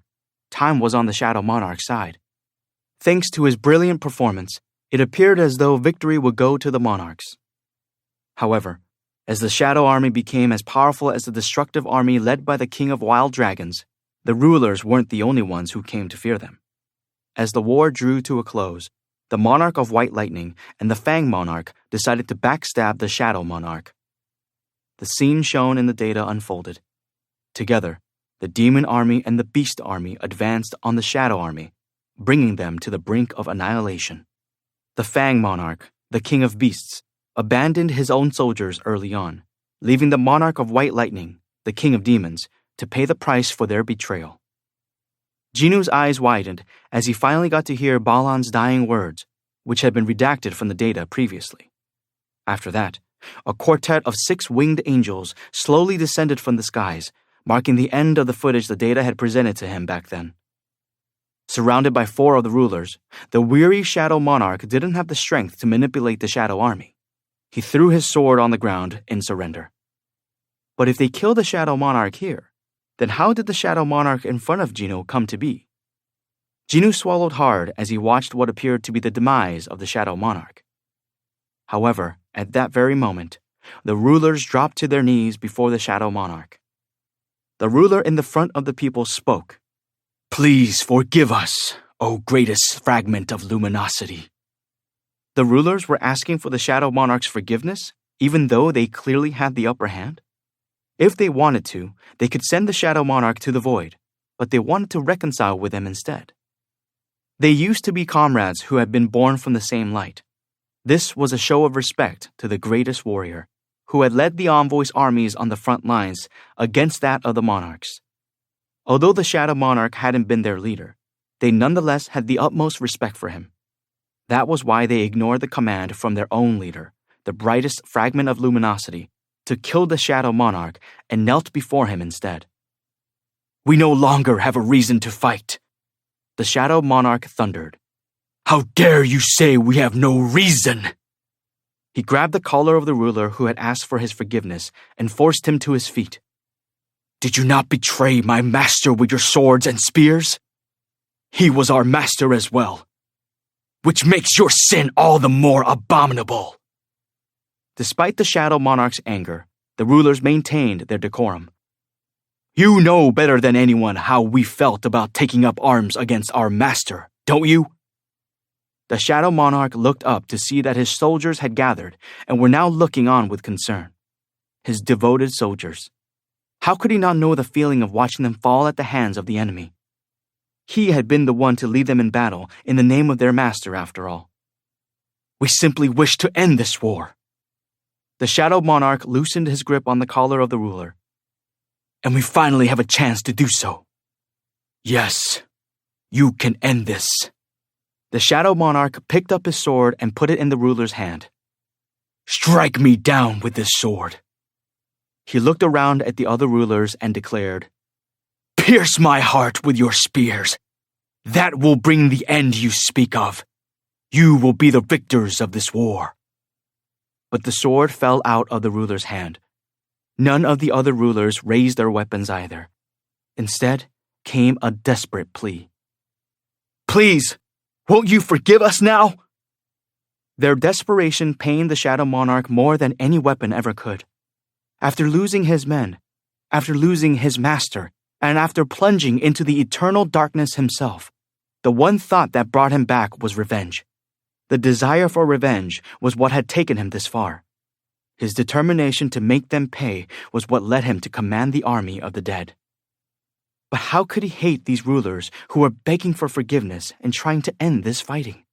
Speaker 2: Time was on the Shadow Monarch's side. Thanks to his brilliant performance, it appeared as though victory would go to the monarchs. However, as the Shadow Army became as powerful as the destructive army led by the King of Wild Dragons, the rulers weren't the only ones who came to fear them. As the war drew to a close, the Monarch of White Lightning and the Fang Monarch decided to backstab the Shadow Monarch. The scene shown in the data unfolded. Together, the Demon Army and the Beast Army advanced on the Shadow Army, bringing them to the brink of annihilation. The Fang Monarch, the King of Beasts, abandoned his own soldiers early on, leaving the Monarch of White Lightning, the King of Demons, to pay the price for their betrayal.
Speaker 1: Jinu's eyes widened as he finally got to hear Balan's dying words, which had been redacted from the data previously. After that, a quartet of 6 winged angels slowly descended from the skies, marking the end of the footage the data had presented to him back then. Surrounded by 4 of the rulers, the weary Shadow Monarch didn't have the strength to manipulate the Shadow Army. He threw his sword on the ground in surrender. But if they killed the Shadow Monarch here, then how did the Shadow Monarch in front of Jinu come to be? Jinu swallowed hard as he watched what appeared to be the demise of the Shadow Monarch. However, at that very moment, the rulers dropped to their knees before the Shadow Monarch. The ruler in the front of the people spoke. "Please forgive us, O greatest fragment of luminosity." The rulers were asking for the Shadow Monarch's forgiveness, even though they clearly had the upper hand? If they wanted to, they could send the Shadow Monarch to the void, but they wanted to reconcile with him instead. They used to be comrades who had been born from the same light. This was a show of respect to the greatest warrior, who had led the Envoy's armies on the front lines against that of the monarchs. Although the Shadow Monarch hadn't been their leader, they nonetheless had the utmost respect for him. That was why they ignored the command from their own leader, the brightest fragment of luminosity, to kill the Shadow Monarch and knelt before him instead. "We no longer have a reason to fight," the Shadow Monarch thundered. "How dare you say we have no reason?" He grabbed the collar of the ruler who had asked for his forgiveness and forced him to his feet. "Did you not betray my master with your swords and spears? He was our master as well, which makes your sin all the more abominable." Despite the Shadow Monarch's anger, the rulers maintained their decorum. "You know better than anyone how we felt about taking up arms against our master, don't you?" The Shadow Monarch looked up to see that his soldiers had gathered and were now looking on with concern. His devoted soldiers. How could he not know the feeling of watching them fall at the hands of the enemy? He had been the one to lead them in battle in the name of their master, after all. "We simply wish to end this war." The Shadow Monarch loosened his grip on the collar of the ruler. "And we finally have a chance to do so. Yes, you can end this." The Shadow Monarch picked up his sword and put it in the ruler's hand. "Strike me down with this sword." He looked around at the other rulers and declared, "Pierce my heart with your spears. That will bring the end you speak of. You will be the victors of this war." But the sword fell out of the ruler's hand. None of the other rulers raised their weapons either. Instead came a desperate plea. "Please, won't you forgive us now?" Their desperation pained the Shadow Monarch more than any weapon ever could. After losing his men, after losing his master, and after plunging into the eternal darkness himself, the one thought that brought him back was revenge. The desire for revenge was what had taken him this far. His determination to make them pay was what led him to command the army of the dead. But how could he hate these rulers who were begging for forgiveness and trying to end this fighting?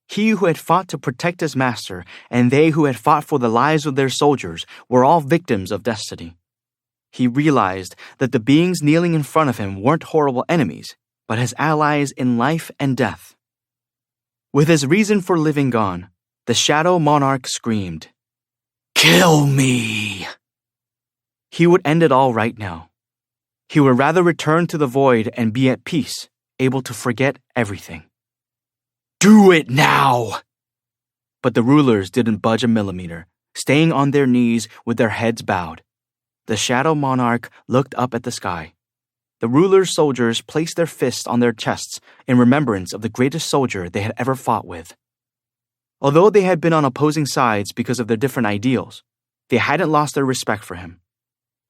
Speaker 1: He who had fought to protect his master and they who had fought for the lives of their soldiers were all victims of destiny. He realized that the beings kneeling in front of him weren't horrible enemies, but his allies in life and death. With his reason for living gone, the Shadow Monarch screamed, "Kill me!" He would end it all right now. He would rather return to the void and be at peace, able to forget everything. "Do it now!" But the rulers didn't budge a millimeter, staying on their knees with their heads bowed. The Shadow Monarch looked up at the sky. The rulers' soldiers placed their fists on their chests in remembrance of the greatest soldier they had ever fought with. Although they had been on opposing sides because of their different ideals, they hadn't lost their respect for him.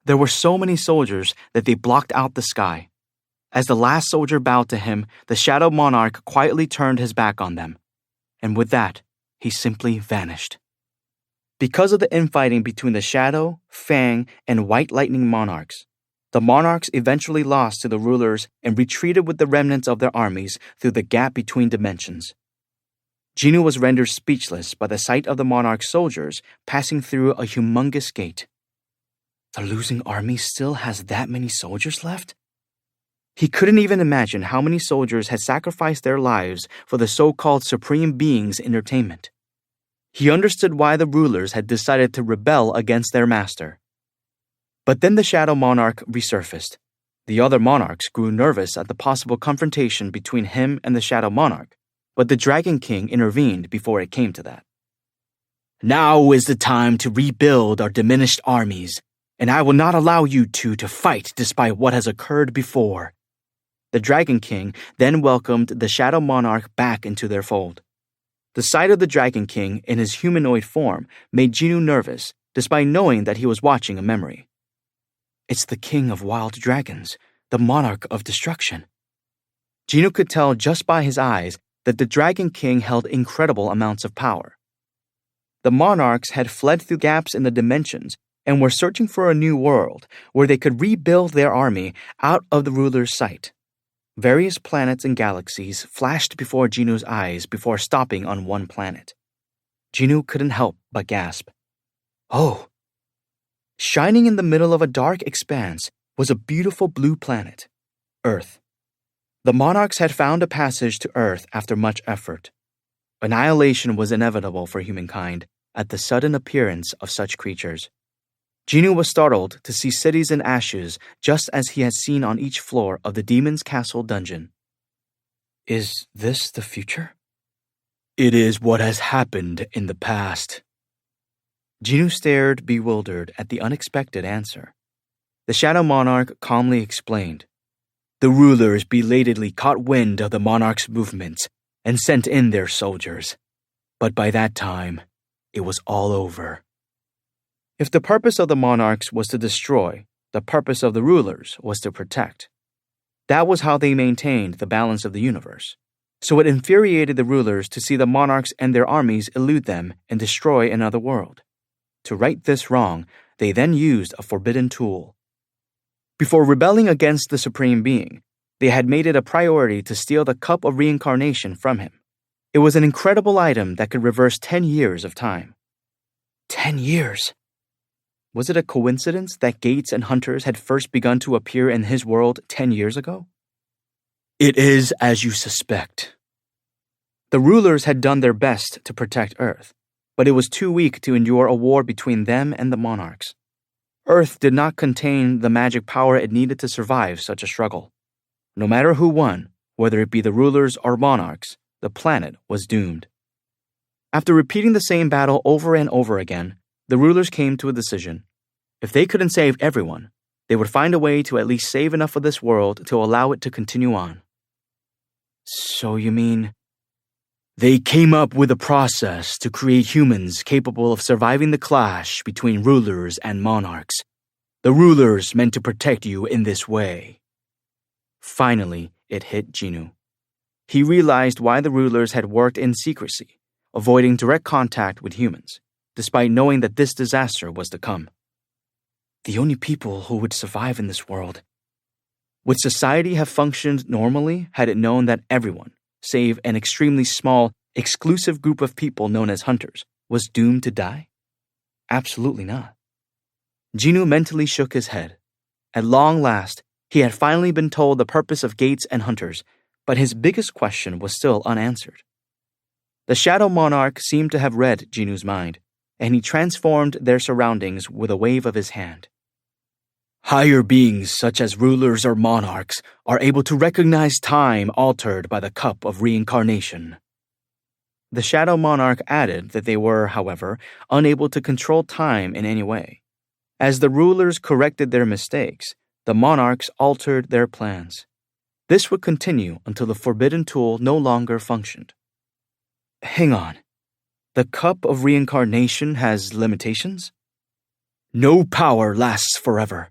Speaker 1: There were so many soldiers that they blocked out the sky. As the last soldier bowed to him, the Shadow Monarch quietly turned his back on them. And with that, he simply vanished. Because of the infighting between the Shadow, Fang, and White Lightning monarchs, the monarchs eventually lost to the rulers and retreated with the remnants of their armies through the gap between dimensions. Jinu was rendered speechless by the sight of the monarch's soldiers passing through a humongous gate. The losing army still has that many soldiers left?
Speaker 2: He couldn't even imagine how many soldiers had sacrificed their lives for the so-called Supreme Being's entertainment. He understood why the rulers had decided to rebel against their master. But then the Shadow Monarch resurfaced. The other monarchs grew nervous at the possible confrontation between him and the Shadow Monarch, but the Dragon King intervened before it came to that. "Now is the time to rebuild our diminished armies, and I will not allow you two to fight despite what has occurred before." The Dragon King then welcomed the Shadow Monarch back into their fold. The sight of the Dragon King in his humanoid form made Jinnu nervous, despite knowing that he was watching a memory. It's the king of wild dragons, the monarch of destruction. Jinnu could tell just by his eyes that the Dragon King held incredible amounts of power. The monarchs had fled through gaps in the dimensions and were searching for a new world where they could rebuild their army out of the ruler's sight. Various planets and galaxies flashed before Jinnu's eyes before stopping on one planet. Jinnu couldn't help but gasp. Oh! Shining in the middle of a dark expanse was a beautiful blue planet, Earth. The monarchs had found a passage to Earth after much effort. Annihilation was inevitable for humankind at the sudden appearance of such creatures. Jinnu was startled to see cities in ashes just as he had seen on each floor of the demon's castle dungeon. Is this the future? It is what has happened in the past. Jinnu stared bewildered at the unexpected answer. The Shadow Monarch calmly explained. The rulers belatedly caught wind of the monarch's movements and sent in their soldiers. But by that time, it was all over. If the purpose of the monarchs was to destroy, the purpose of the rulers was to protect. That was how they maintained the balance of the universe. So it infuriated the rulers to see the monarchs and their armies elude them and destroy another world. To right this wrong, they then used a forbidden tool. Before rebelling against the Supreme Being, they had made it a priority to steal the Cup of Reincarnation from him. It was an incredible item that could reverse 10 years of time. 10 years? Was it a coincidence that Gates and Hunters had first begun to appear in his world 10 years ago? It is as you suspect. The rulers had done their best to protect Earth, but it was too weak to endure a war between them and the monarchs. Earth did not contain the magic power it needed to survive such a struggle. No matter who won, whether it be the rulers or monarchs, the planet was doomed. After repeating the same battle over and over again, the rulers came to a decision. If they couldn't save everyone, they would find a way to at least save enough of this world to allow it to continue on. So you mean... They came up with a process to create humans capable of surviving the clash between rulers and monarchs. The rulers meant to protect you in this way. Finally, it hit Jinnu. He realized why the rulers had worked in secrecy, avoiding direct contact with humans, despite knowing that this disaster was to come. The only people who would survive in this world. Would society have functioned normally had it known that everyone, save an extremely small, exclusive group of people known as Hunters, was doomed to die? Absolutely not. Jinnu mentally shook his head. At long last, he had finally been told the purpose of Gates and Hunters, but his biggest question was still unanswered. The Shadow Monarch seemed to have read Jinnu's mind, and he transformed their surroundings with a wave of his hand. Higher beings such as rulers or monarchs are able to recognize time altered by the Cup of Reincarnation. The Shadow Monarch added that they were, however, unable to control time in any way. As the rulers corrected their mistakes, the monarchs altered their plans. This would continue until the forbidden tool no longer functioned. Hang on. The Cup of Reincarnation has limitations? No power lasts forever.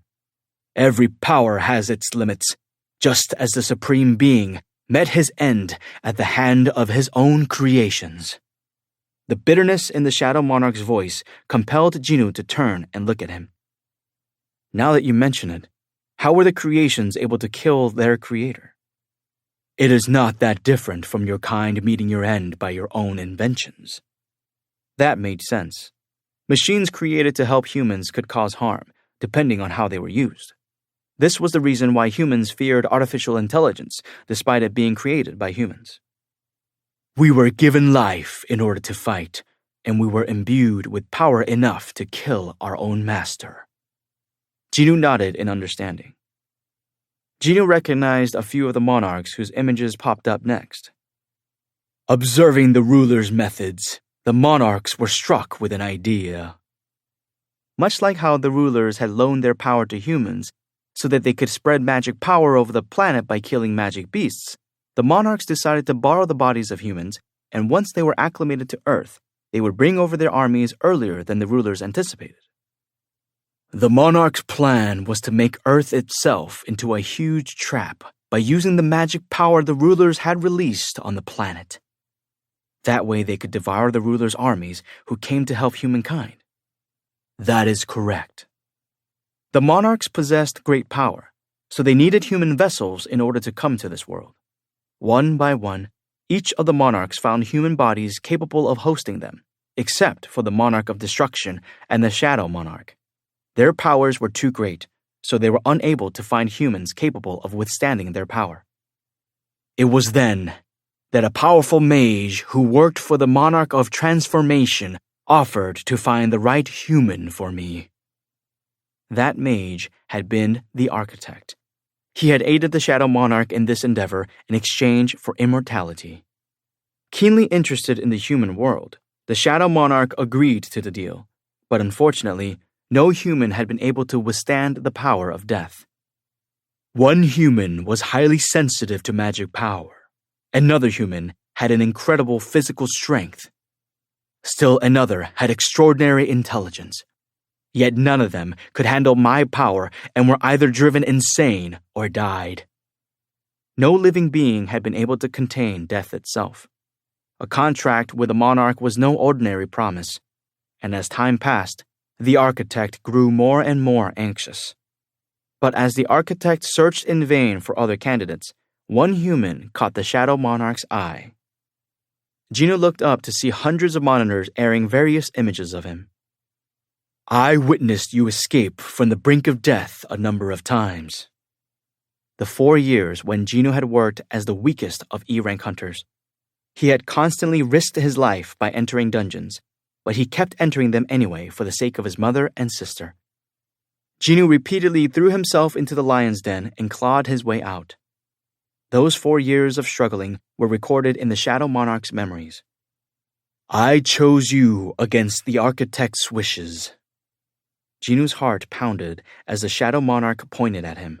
Speaker 2: Every power has its limits, just as the Supreme Being met his end at the hand of his own creations. The bitterness in the Shadow Monarch's voice compelled Jinnu to turn and look at him. Now that you mention it, how were the creations able to kill their creator? It is not that different from your kind meeting your end by your own inventions. That made sense. Machines created to help humans could cause harm, depending on how they were used.
Speaker 1: This was the reason why humans feared artificial intelligence, despite it being created by humans.
Speaker 2: We were given life in order to fight, and we were imbued with power enough to kill our own master.
Speaker 1: Jinoo nodded in understanding. Jinoo recognized a few of the monarchs whose images popped up next.
Speaker 2: Observing the ruler's methods, the monarchs were struck with an idea.
Speaker 1: Much like how the rulers had loaned their power to humans so that they could spread magic power over the planet by killing magic beasts, the monarchs decided to borrow the bodies of humans, and once they were acclimated to Earth, they would bring over their armies earlier than the rulers anticipated.
Speaker 2: The monarch's plan was to make Earth itself into a huge trap by using the magic power the rulers had released on the planet. That way they could devour the rulers' armies who came to help humankind.
Speaker 1: That is correct. The monarchs possessed great power, so they needed human vessels in order to come to this world. One by one, each of the monarchs found human bodies capable of hosting them, except for the Monarch of Destruction and the Shadow Monarch. Their powers were too great, so they were unable to find humans capable of withstanding their power.
Speaker 2: It was then that a powerful mage who worked for the Monarch of Transformation offered to find the right human for me.
Speaker 1: That mage had been the Architect. He had aided the Shadow Monarch in this endeavor in exchange for immortality. Keenly interested in the human world, the Shadow Monarch agreed to the deal, but unfortunately, no human had been able to withstand the power of death.
Speaker 2: One human was highly sensitive to magic power. Another human had an incredible physical strength. Still another had extraordinary intelligence. Yet none of them could handle my power and were either driven insane or died.
Speaker 1: No living being had been able to contain death itself. A contract with the monarch was no ordinary promise, and as time passed, the Architect grew more and more anxious. But as the Architect searched in vain for other candidates, one human caught the Shadow Monarch's eye. Jinoo looked up to see hundreds of monitors airing various images of him.
Speaker 2: I witnessed you escape from the brink of death a number of times.
Speaker 1: The 4 years when Jinoo had worked as the weakest of E-rank hunters, he had constantly risked his life by entering dungeons, but he kept entering them anyway for the sake of his mother and sister. Jinoo repeatedly threw himself into the lion's den and clawed his way out. Those 4 years of struggling were recorded in the Shadow Monarch's memories.
Speaker 2: I chose you against the Architect's wishes.
Speaker 1: Jinoo's heart pounded as the Shadow Monarch pointed at him.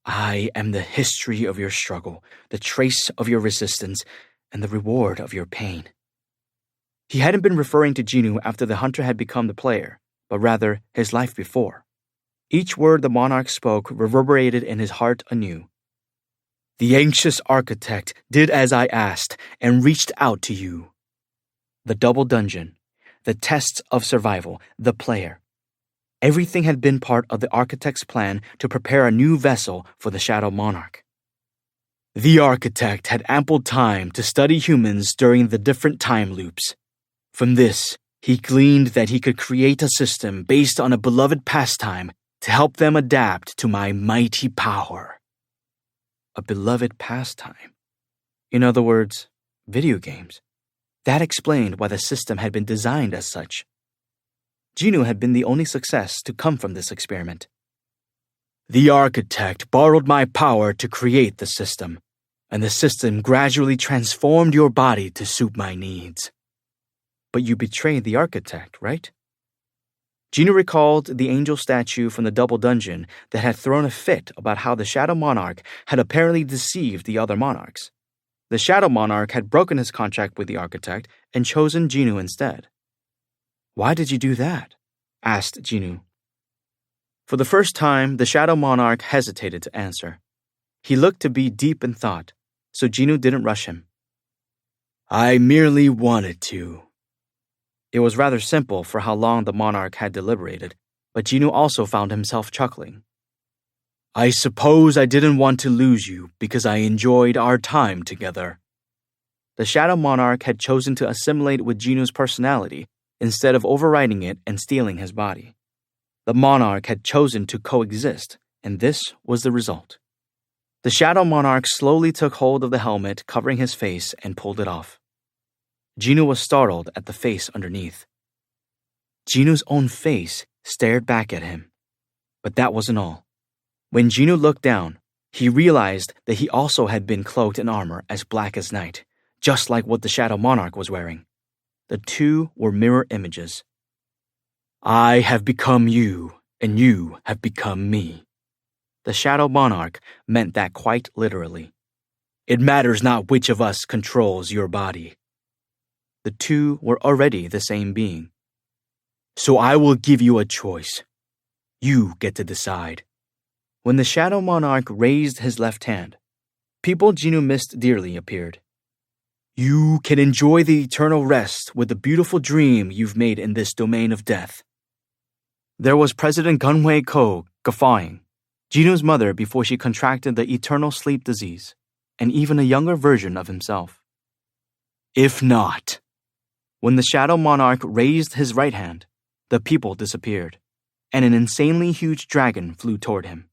Speaker 2: I am the history of your struggle, the trace of your resistance, and the reward of your pain.
Speaker 1: He hadn't been referring to Jinoo after the hunter had become the player, but rather his life before. Each word the monarch spoke reverberated in his heart anew.
Speaker 2: The anxious Architect did as I asked and reached out to you.
Speaker 1: The double dungeon, the tests of survival, the player. Everything had been part of the Architect's plan to prepare a new vessel for the Shadow Monarch.
Speaker 2: The Architect had ample time to study humans during the different time loops. From this, he gleaned that he could create a system based on a beloved pastime to help them adapt to my mighty power.
Speaker 1: A beloved pastime. In other words, video games. That explained why the system had been designed as such. Jinoo had been the only success to come from this experiment.
Speaker 2: The Architect borrowed my power to create the system, and the system gradually transformed your body to suit my needs.
Speaker 1: But you betrayed the Architect, right? Jinoo recalled the angel statue from the double dungeon that had thrown a fit about how the Shadow Monarch had apparently deceived the other monarchs. The Shadow Monarch had broken his contract with the Architect and chosen Jinoo instead. Why did you do that? Asked Jinoo. For the first time, the Shadow Monarch hesitated to answer. He looked to be deep in thought, so Jinoo didn't rush him.
Speaker 2: I merely wanted to.
Speaker 1: It was rather simple for how long the monarch had deliberated, but Jinoo also found himself chuckling.
Speaker 2: I suppose I didn't want to lose you because I enjoyed our time together.
Speaker 1: The Shadow Monarch had chosen to assimilate with Jinoo's personality instead of overriding it and stealing his body. The monarch had chosen to coexist and this was the result. The Shadow Monarch slowly took hold of the helmet covering his face and pulled it off. Jinoo was startled at the face underneath. Jinoo's own face stared back at him. But that wasn't all. When Jinoo looked down, he realized that he also had been cloaked in armor as black as night, just like what the Shadow Monarch was wearing. The two were mirror images. I have become you, and you have become me. The Shadow Monarch meant that quite literally. It matters not which of us controls your body. The two were already the same being. So I will give you a choice. You get to decide. When the Shadow Monarch raised his left hand, people Jinoo missed dearly appeared. You can enjoy the eternal rest with the beautiful dream you've made in this domain of death. There was President Gunwei Ko guffawing, Jinoo's mother before she contracted the eternal sleep disease, and even a younger version of himself. If not. When the Shadow Monarch raised his right hand, the people disappeared, and an insanely huge dragon flew toward him.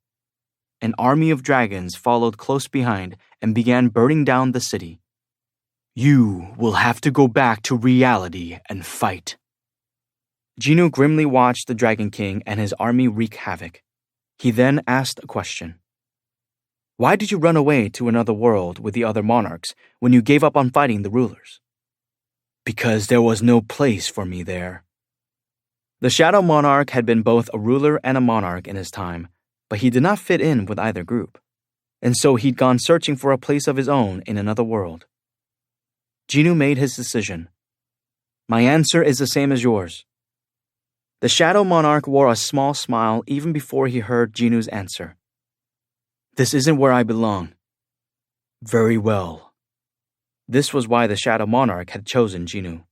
Speaker 1: An army of dragons followed close behind and began burning down the city. You will have to go back to reality and fight. Jinoo grimly watched the Dragon King and his army wreak havoc. He then asked a question. Why did you run away to another world with the other monarchs when you gave up on fighting the rulers? Because there was no place for me there. The Shadow Monarch had been both a ruler and a monarch in his time, but he did not fit in with either group, and so he'd gone searching for a place of his own in another world. Jinoo made his decision. My answer is the same as yours. The Shadow Monarch wore a small smile even before he heard Jinoo's answer. This isn't where I belong. Very well. This was why the Shadow Monarch had chosen Jinoo.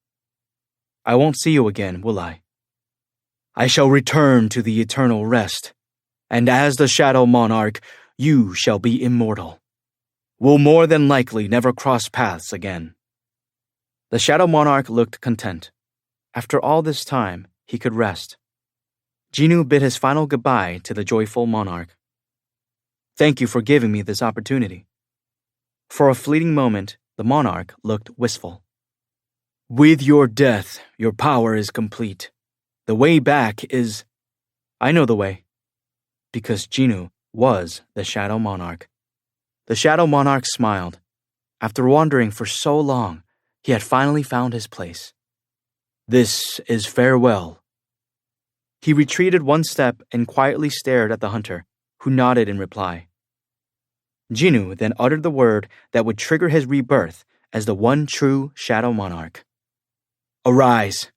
Speaker 1: I won't see you again, will I? I shall return to the eternal rest, and as the Shadow Monarch, you shall be immortal. We'll more than likely never cross paths again. The Shadow Monarch looked content. After all this time, he could rest. Jinoo bid his final goodbye to the joyful monarch. Thank you for giving me this opportunity. For a fleeting moment, the monarch looked wistful. With your death, your power is complete. The way back is... I know the way. Because Jinoo was the Shadow Monarch. The Shadow Monarch smiled. After wandering for so long, he had finally found his place. This is farewell. He retreated one step and quietly stared at the hunter, who nodded in reply. Jinoo then uttered the word that would trigger his rebirth as the one true Shadow Monarch. Arise.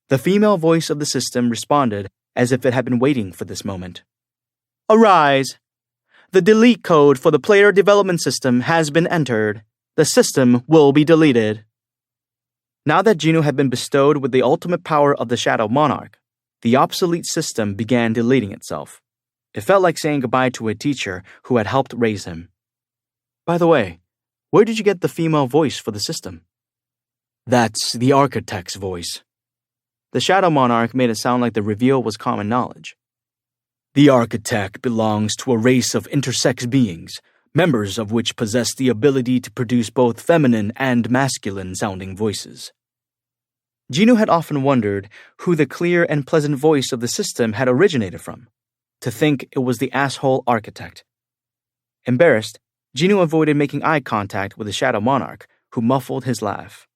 Speaker 1: The female voice of the system responded as if it had been waiting for this moment. Arise. The delete code for the player development system has been entered. The system will be deleted. Now that Jinoo had been bestowed with the ultimate power of the Shadow Monarch, the obsolete system began deleting itself. It felt like saying goodbye to a teacher who had helped raise him. By the way, where did you get the female voice for the system? That's the architect's voice. The Shadow Monarch made it sound like the reveal was common knowledge. The architect belongs to a race of intersex beings, members of which possess the ability to produce both feminine and masculine-sounding voices. Jinoo had often wondered who the clear and pleasant voice of the system had originated from, to think it was the asshole architect. Embarrassed, Jinoo avoided making eye contact with the Shadow Monarch, who muffled his laugh.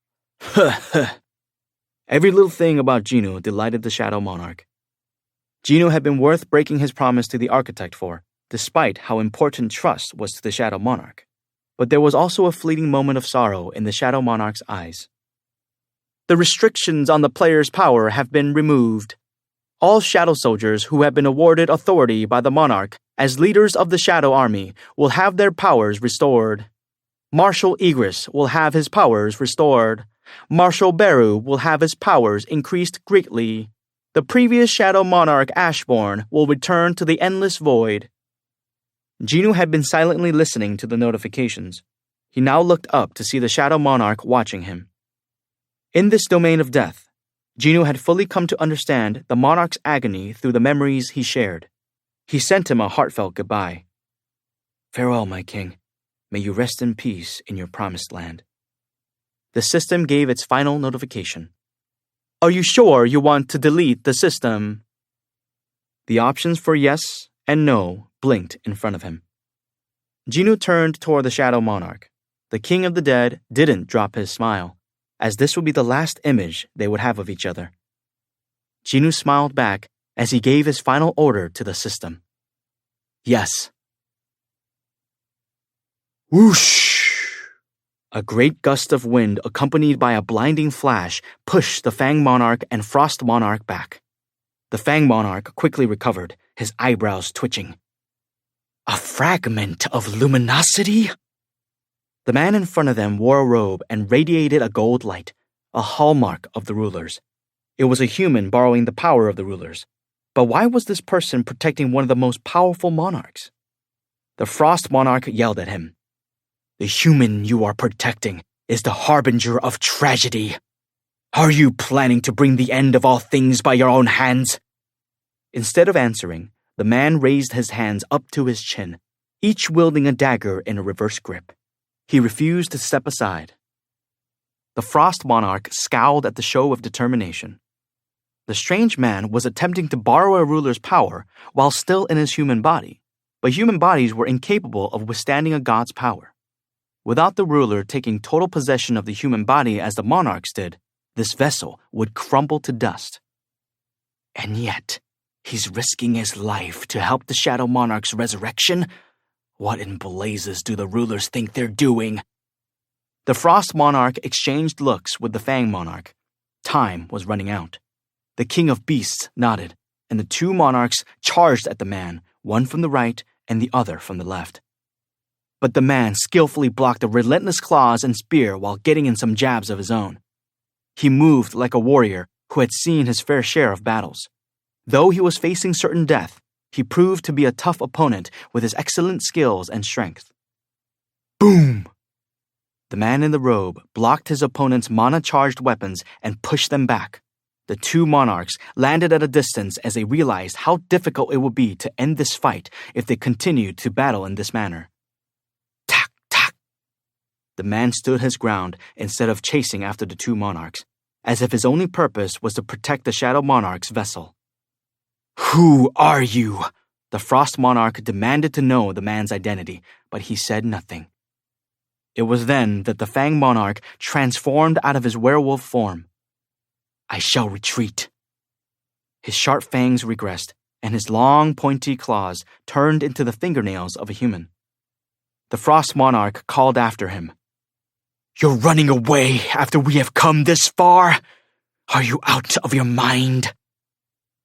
Speaker 1: Every little thing about Jinoo delighted the Shadow Monarch. Jinoo had been worth breaking his promise to the architect for, despite how important trust was to the Shadow Monarch. But there was also a fleeting moment of sorrow in the Shadow Monarch's eyes. The restrictions on the player's power have been removed. All Shadow Soldiers who have been awarded authority by the Monarch as leaders of the Shadow Army will have their powers restored. Marshal Igris will have his powers restored. Marshal Beru will have his powers increased greatly. The previous Shadow Monarch Ashbourne will return to the Endless Void. Jinoo had been silently listening to the notifications. He now looked up to see the Shadow Monarch watching him. In this domain of death, Jinoo had fully come to understand the Monarch's agony through the memories he shared.
Speaker 2: He sent him a heartfelt goodbye. Farewell, my king. May you rest in peace in your promised land.
Speaker 1: The system gave its final notification. Are you sure you want to delete the system? The options for yes and no blinked in front of him. Jinnu turned toward the Shadow Monarch. The king of the dead didn't drop his smile, as this would be the last image they would have of each other. Jinnu smiled back as he gave his final order to the system. Yes. Whoosh! A great gust of wind accompanied by a blinding flash pushed the Fang Monarch and Frost Monarch back. The Fang Monarch quickly recovered, his eyebrows twitching. A fragment of luminosity? The man in front of them wore a robe and radiated a gold light, a hallmark of the rulers. It was a human borrowing the power of the rulers. But why was this person protecting one of the most powerful monarchs? The Frost Monarch yelled at him. The human you are protecting is the harbinger of tragedy. Are you planning to bring the end of all things by your own hands? Instead of answering, the man raised his hands up to his chin, each wielding a dagger in a reverse grip. He refused to step aside. The Frost Monarch scowled at the show of determination. The strange man was attempting to borrow a ruler's power while still in his human body, but human bodies were incapable of withstanding a god's power. Without the ruler taking total possession of the human body as the monarchs did, this vessel would crumble to dust. And yet, he's risking his life to help the Shadow Monarch's resurrection? What in blazes do the rulers think they're doing? The Frost Monarch exchanged looks with the Fang Monarch. Time was running out. The King of Beasts nodded, and the two monarchs charged at the man, one from the right and the other from the left. But the man skillfully blocked the relentless claws and spear while getting in some jabs of his own. He moved like a warrior who had seen his fair share of battles. Though he was facing certain death, he proved to be a tough opponent with his excellent skills and strength. Boom! The man in the robe blocked his opponent's mana-charged weapons and pushed them back. The two monarchs landed at a distance as they realized how difficult it would be to end this fight if they continued to battle in this manner. Tack, tack! The man stood his ground instead of chasing after the two monarchs, as if his only purpose was to protect the Shadow Monarch's vessel. Who are you? The Frost Monarch demanded to know the man's identity, but he said nothing. It was then that the Fang Monarch transformed out of his werewolf form. I shall retreat. His sharp fangs regressed, and his long, pointy claws turned into the fingernails of a human. The Frost Monarch called after him. You're running away after we have come this far? Are you out of your mind?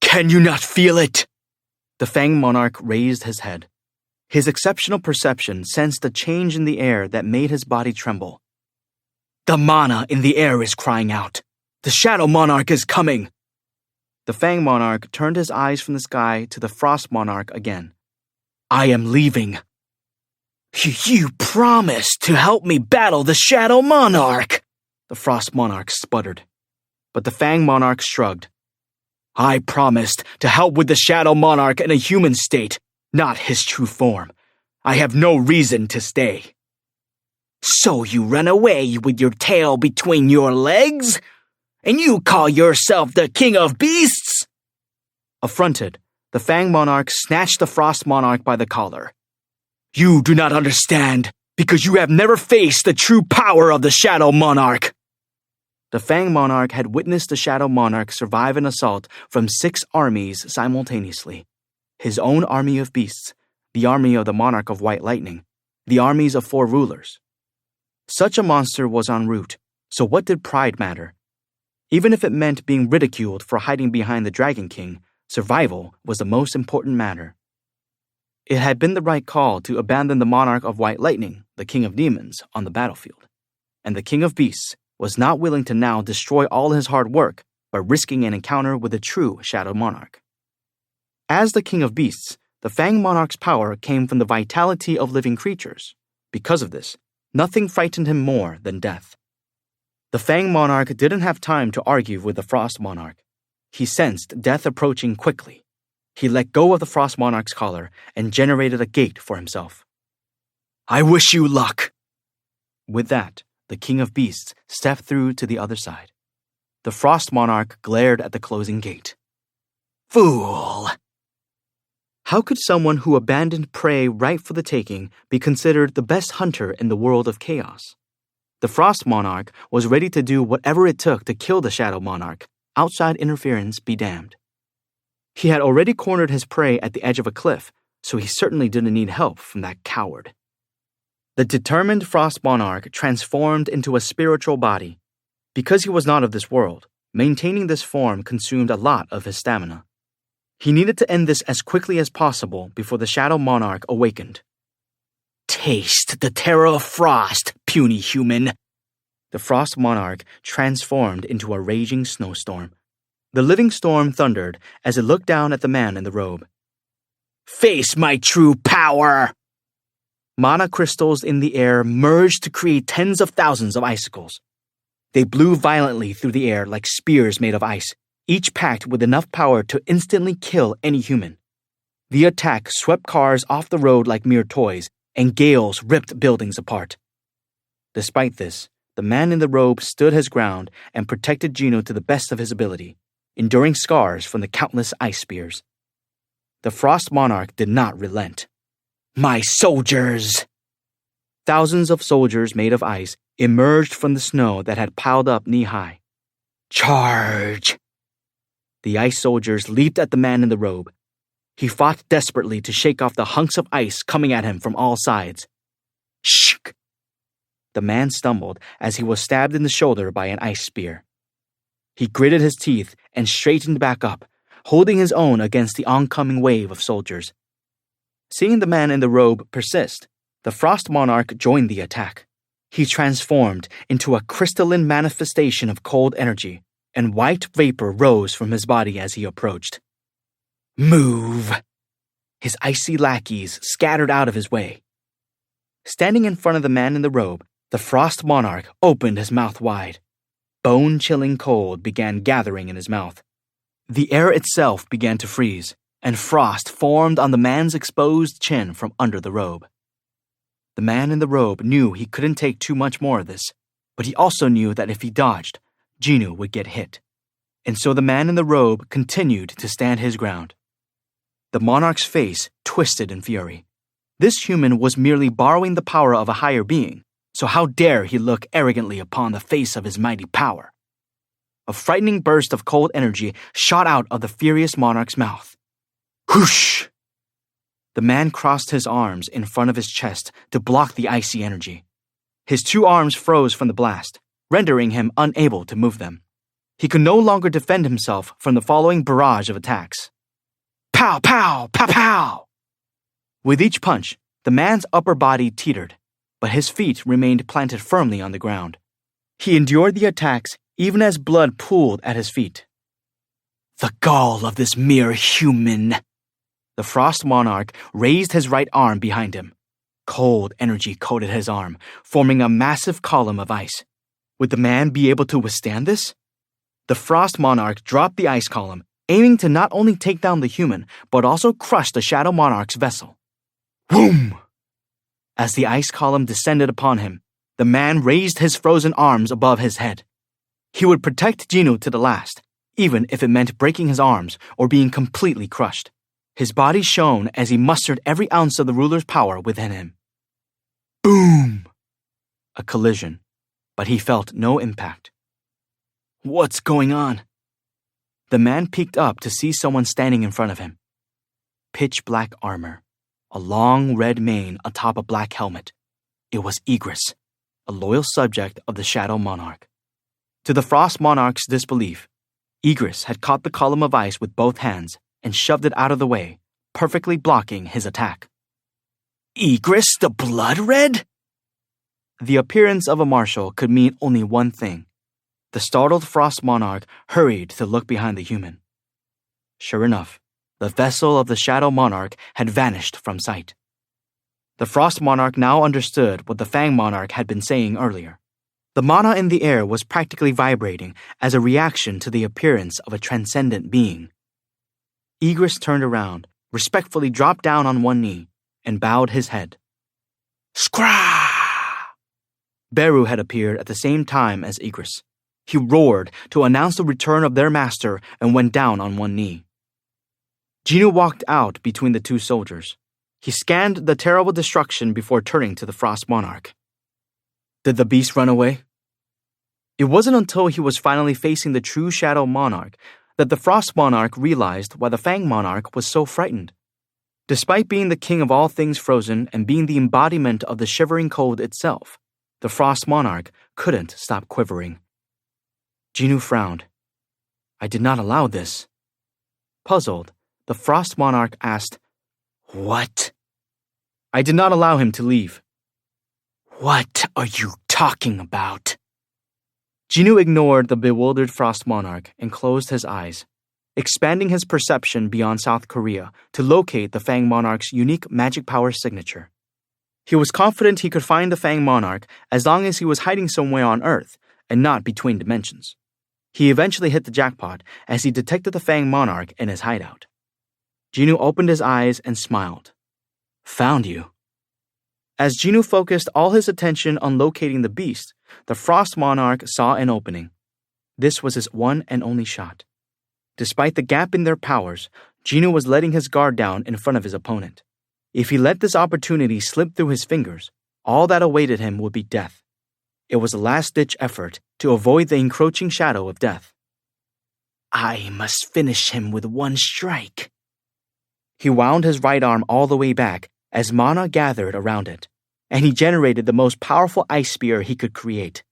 Speaker 1: Can you not feel it? The Fang Monarch raised his head. His exceptional perception sensed a change in the air that made his body tremble. The mana in the air is crying out. The Shadow Monarch is coming. The Fang Monarch turned his eyes from the sky to the Frost Monarch again. I am leaving. You promised to help me battle the Shadow Monarch, the Frost Monarch sputtered. But the Fang Monarch shrugged. I promised to help with the Shadow Monarch in a human state, not his true form. I have no reason to stay. So you run away with your tail between your legs? And you call yourself the King of Beasts? Affronted, the Fang Monarch snatched the Frost Monarch by the collar. You do not understand, because you have never faced the true power of the Shadow Monarch. The Fang Monarch had witnessed the Shadow Monarch survive an assault from 6 armies simultaneously. His own army of beasts, the army of the Monarch of White Lightning, the armies of 4 rulers. Such a monster was en route, so what did pride matter? Even if it meant being ridiculed for hiding behind the Dragon King, survival was the most important matter. It had been the right call to abandon the Monarch of White Lightning, the King of Demons, on the battlefield. And the King of Beasts was not willing to now destroy all his hard work by risking an encounter with a true Shadow Monarch. As the King of Beasts, the Fang Monarch's power came from the vitality of living creatures. Because of this, nothing frightened him more than death. The Fang Monarch didn't have time to argue with the Frost Monarch. He sensed death approaching quickly. He let go of the Frost Monarch's collar and generated a gate for himself. "I wish you luck!" With that, the King of Beasts stepped through to the other side. The Frost Monarch glared at the closing gate. Fool! How could someone who abandoned prey ripe for the taking be considered the best hunter in the world of chaos? The Frost Monarch was ready to do whatever it took to kill the Shadow Monarch, outside interference be damned. He had already cornered his prey at the edge of a cliff, so he certainly didn't need help from that coward. The determined Frost Monarch transformed into a spiritual body. Because he was not of this world, maintaining this form consumed a lot of his stamina. He needed to end this as quickly as possible before the Shadow Monarch awakened. Taste the terror of frost, puny human! The Frost Monarch transformed into a raging snowstorm. The living storm thundered as it looked down at the man in the robe. Face my true power! Mana crystals in the air merged to create tens of thousands of icicles. They blew violently through the air like spears made of ice, each packed with enough power to instantly kill any human. The attack swept cars off the road like mere toys, and gales ripped buildings apart. Despite this, the man in the robe stood his ground and protected Gino to the best of his ability, enduring scars from the countless ice spears. The Frost Monarch did not relent. My soldiers! Thousands of soldiers made of ice emerged from the snow that had piled up knee-high. Charge! The ice soldiers leaped at the man in the robe. He fought desperately to shake off the hunks of ice coming at him from all sides. Shh! The man stumbled as he was stabbed in the shoulder by an ice spear. He gritted his teeth and straightened back up, holding his own against the oncoming wave of soldiers. Seeing the man in the robe persist, the Frost Monarch joined the attack. He transformed into a crystalline manifestation of cold energy, and white vapor rose from his body as he approached. Move! His icy lackeys scattered out of his way. Standing in front of the man in the robe, the Frost Monarch opened his mouth wide. Bone-chilling cold began gathering in his mouth. The air itself began to freeze, and frost formed on the man's exposed chin from under the robe. The man in the robe knew he couldn't take too much more of this, but he also knew that if he dodged, Gino would get hit. And so the man in the robe continued to stand his ground. The monarch's face twisted in fury. This human was merely borrowing the power of a higher being, so how dare he look arrogantly upon the face of his mighty power? A frightening burst of cold energy shot out of the furious monarch's mouth. Whoosh! The man crossed his arms in front of his chest to block the icy energy. His two arms froze from the blast, rendering him unable to move them. He could no longer defend himself from the following barrage of attacks. Pow, pow, pow, pow! With each punch, the man's upper body teetered, but his feet remained planted firmly on the ground. He endured the attacks even as blood pooled at his feet. The gall of this mere human! The Frost Monarch raised his right arm behind him. Cold energy coated his arm, forming a massive column of ice. Would the man be able to withstand this? The Frost Monarch dropped the ice column, aiming to not only take down the human, but also crush the Shadow Monarch's vessel. Boom! As the ice column descended upon him, the man raised his frozen arms above his head. He would protect Gino to the last, even if it meant breaking his arms or being completely crushed. His body shone as he mustered every ounce of the ruler's power within him. Boom! A collision, but he felt no impact. What's going on? The man peeked up to see someone standing in front of him. Pitch black armor, a long red mane atop a black helmet. It was Igris, a loyal subject of the Shadow Monarch. To the Frost Monarch's disbelief, Igris had caught the column of ice with both hands and shoved it out of the way, perfectly blocking his attack. Igris the Blood Red? The appearance of a marshal could mean only one thing. The startled Frost Monarch hurried to look behind the human. Sure enough, the vessel of the Shadow Monarch had vanished from sight. The Frost Monarch now understood what the Fang Monarch had been saying earlier. The mana in the air was practically vibrating as a reaction to the appearance of a transcendent being. Igris turned around, respectfully dropped down on one knee, and bowed his head. Skra! Beru had appeared at the same time as Igris. He roared to announce the return of their master and went down on one knee. Jinu walked out between the two soldiers. He scanned the terrible destruction before turning to the Frost Monarch. Did the beast run away? It wasn't until he was finally facing the true Shadow Monarch that the Frost Monarch realized why the Fang Monarch was so frightened. Despite being the king of all things frozen and being the embodiment of the shivering cold itself, the Frost Monarch couldn't stop quivering. Jinu frowned. I did not allow this. Puzzled, the Frost Monarch asked, What? I did not allow him to leave. What are you talking about? Jinu ignored the bewildered Frost Monarch and closed his eyes, expanding his perception beyond South Korea to locate the Fang Monarch's unique magic power signature. He was confident he could find the Fang Monarch as long as he was hiding somewhere on Earth and not between dimensions. He eventually hit the jackpot as he detected the Fang Monarch in his hideout. Jinu opened his eyes and smiled. Found you. As Jinu focused all his attention on locating the beast, the Frost Monarch saw an opening. This was his one and only shot. Despite the gap in their powers, Jinu was letting his guard down in front of his opponent. If he let this opportunity slip through his fingers, all that awaited him would be death. It was a last-ditch effort to avoid the encroaching shadow of death. I must finish him with one strike. He wound his right arm all the way back as mana gathered around it, and he generated the most powerful ice spear he could create.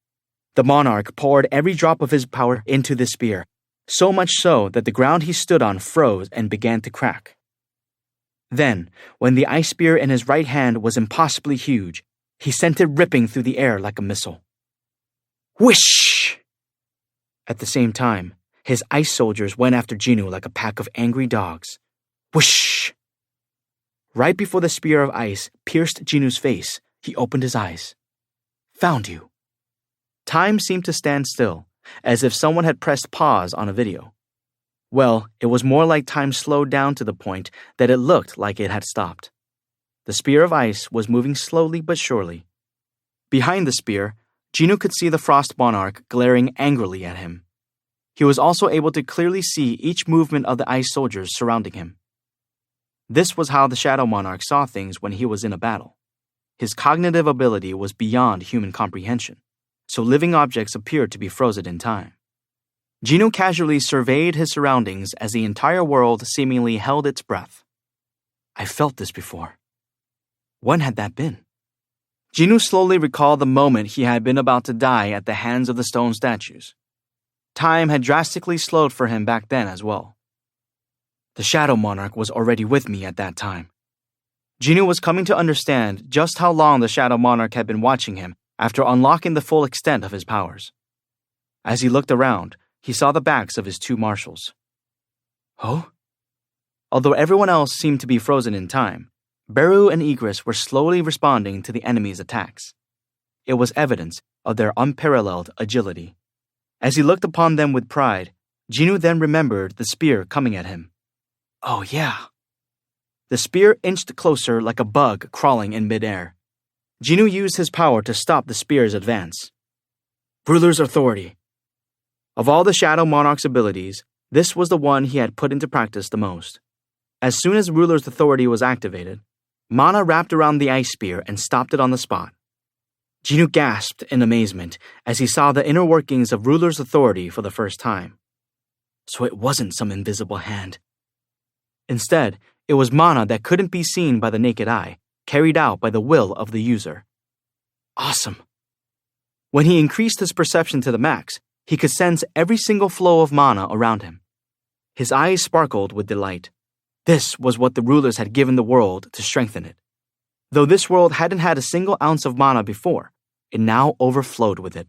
Speaker 1: The monarch poured every drop of his power into the spear, so much so that the ground he stood on froze and began to crack. Then, when the ice spear in his right hand was impossibly huge, he sent it ripping through the air like a missile. Whoosh! At the same time, his ice soldiers went after Jinu like a pack of angry dogs. Whoosh! Right before the spear of ice pierced Jinu's face, he opened his eyes. Found you. Time seemed to stand still, as if someone had pressed pause on a video. Well, it was more like time slowed down to the point that it looked like it had stopped. The spear of ice was moving slowly but surely. Behind the spear, Jinu could see the Frost Monarch glaring angrily at him. He was also able to clearly see each movement of the ice soldiers surrounding him. This was how the Shadow Monarch saw things when he was in a battle. His cognitive ability was beyond human comprehension, so living objects appeared to be frozen in time. Jinu casually surveyed his surroundings as the entire world seemingly held its breath. I felt this before. When had that been? Jinu slowly recalled the moment he had been about to die at the hands of the stone statues. Time had drastically slowed for him back then as well. The Shadow Monarch was already with me at that time. Jinu was coming to understand just how long the Shadow Monarch had been watching him after unlocking the full extent of his powers. As he looked around, he saw the backs of his two marshals. Oh? Although everyone else seemed to be frozen in time, Beru and Igris were slowly responding to the enemy's attacks. It was evidence of their unparalleled agility. As he looked upon them with pride, Jinu then remembered the spear coming at him. Oh yeah. The spear inched closer like a bug crawling in midair. Jinu used his power to stop the spear's advance. Ruler's authority. Of all the Shadow Monarch's abilities, this was the one he had put into practice the most. As soon as Ruler's authority was activated, mana wrapped around the ice spear and stopped it on the spot. Jinu gasped in amazement as he saw the inner workings of Ruler's authority for the first time. So it wasn't some invisible hand. Instead, it was mana that couldn't be seen by the naked eye, carried out by the will of the user. Awesome. When he increased his perception to the max, he could sense every single flow of mana around him. His eyes sparkled with delight. This was what the rulers had given the world to strengthen it. Though this world hadn't had a single ounce of mana before, it now overflowed with it.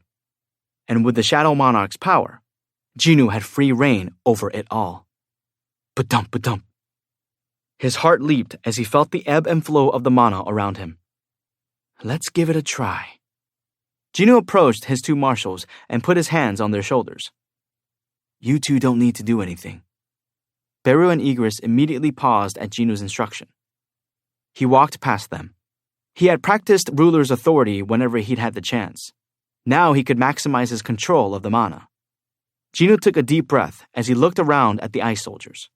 Speaker 1: And with the Shadow Monarch's power, Jinu had free reign over it all. Ba-dump, ba-dump. His heart leaped as he felt the ebb and flow of the mana around him. Let's give it a try. Jinu approached his two marshals and put his hands on their shoulders. You two don't need to do anything. Beru and Igris immediately paused at Jinu's instruction. He walked past them. He had practiced ruler's authority whenever he'd had the chance. Now he could maximize his control of the mana. Jinu took a deep breath as he looked around at the ice soldiers.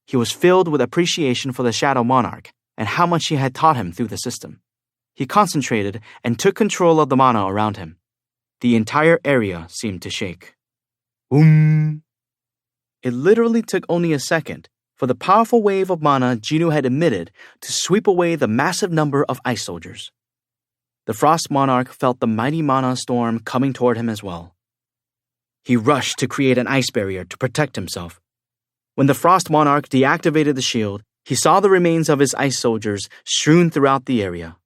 Speaker 1: He was filled with appreciation for the Shadow Monarch and how much he had taught him through the system. He concentrated and took control of the mana around him. The entire area seemed to shake. It literally took only a second for the powerful wave of mana Jinu had emitted to sweep away the massive number of ice soldiers. The Frost Monarch felt the mighty mana storm coming toward him as well. He rushed to create an ice barrier to protect himself. When the Frost Monarch deactivated the shield, he saw the remains of his ice soldiers strewn throughout the area.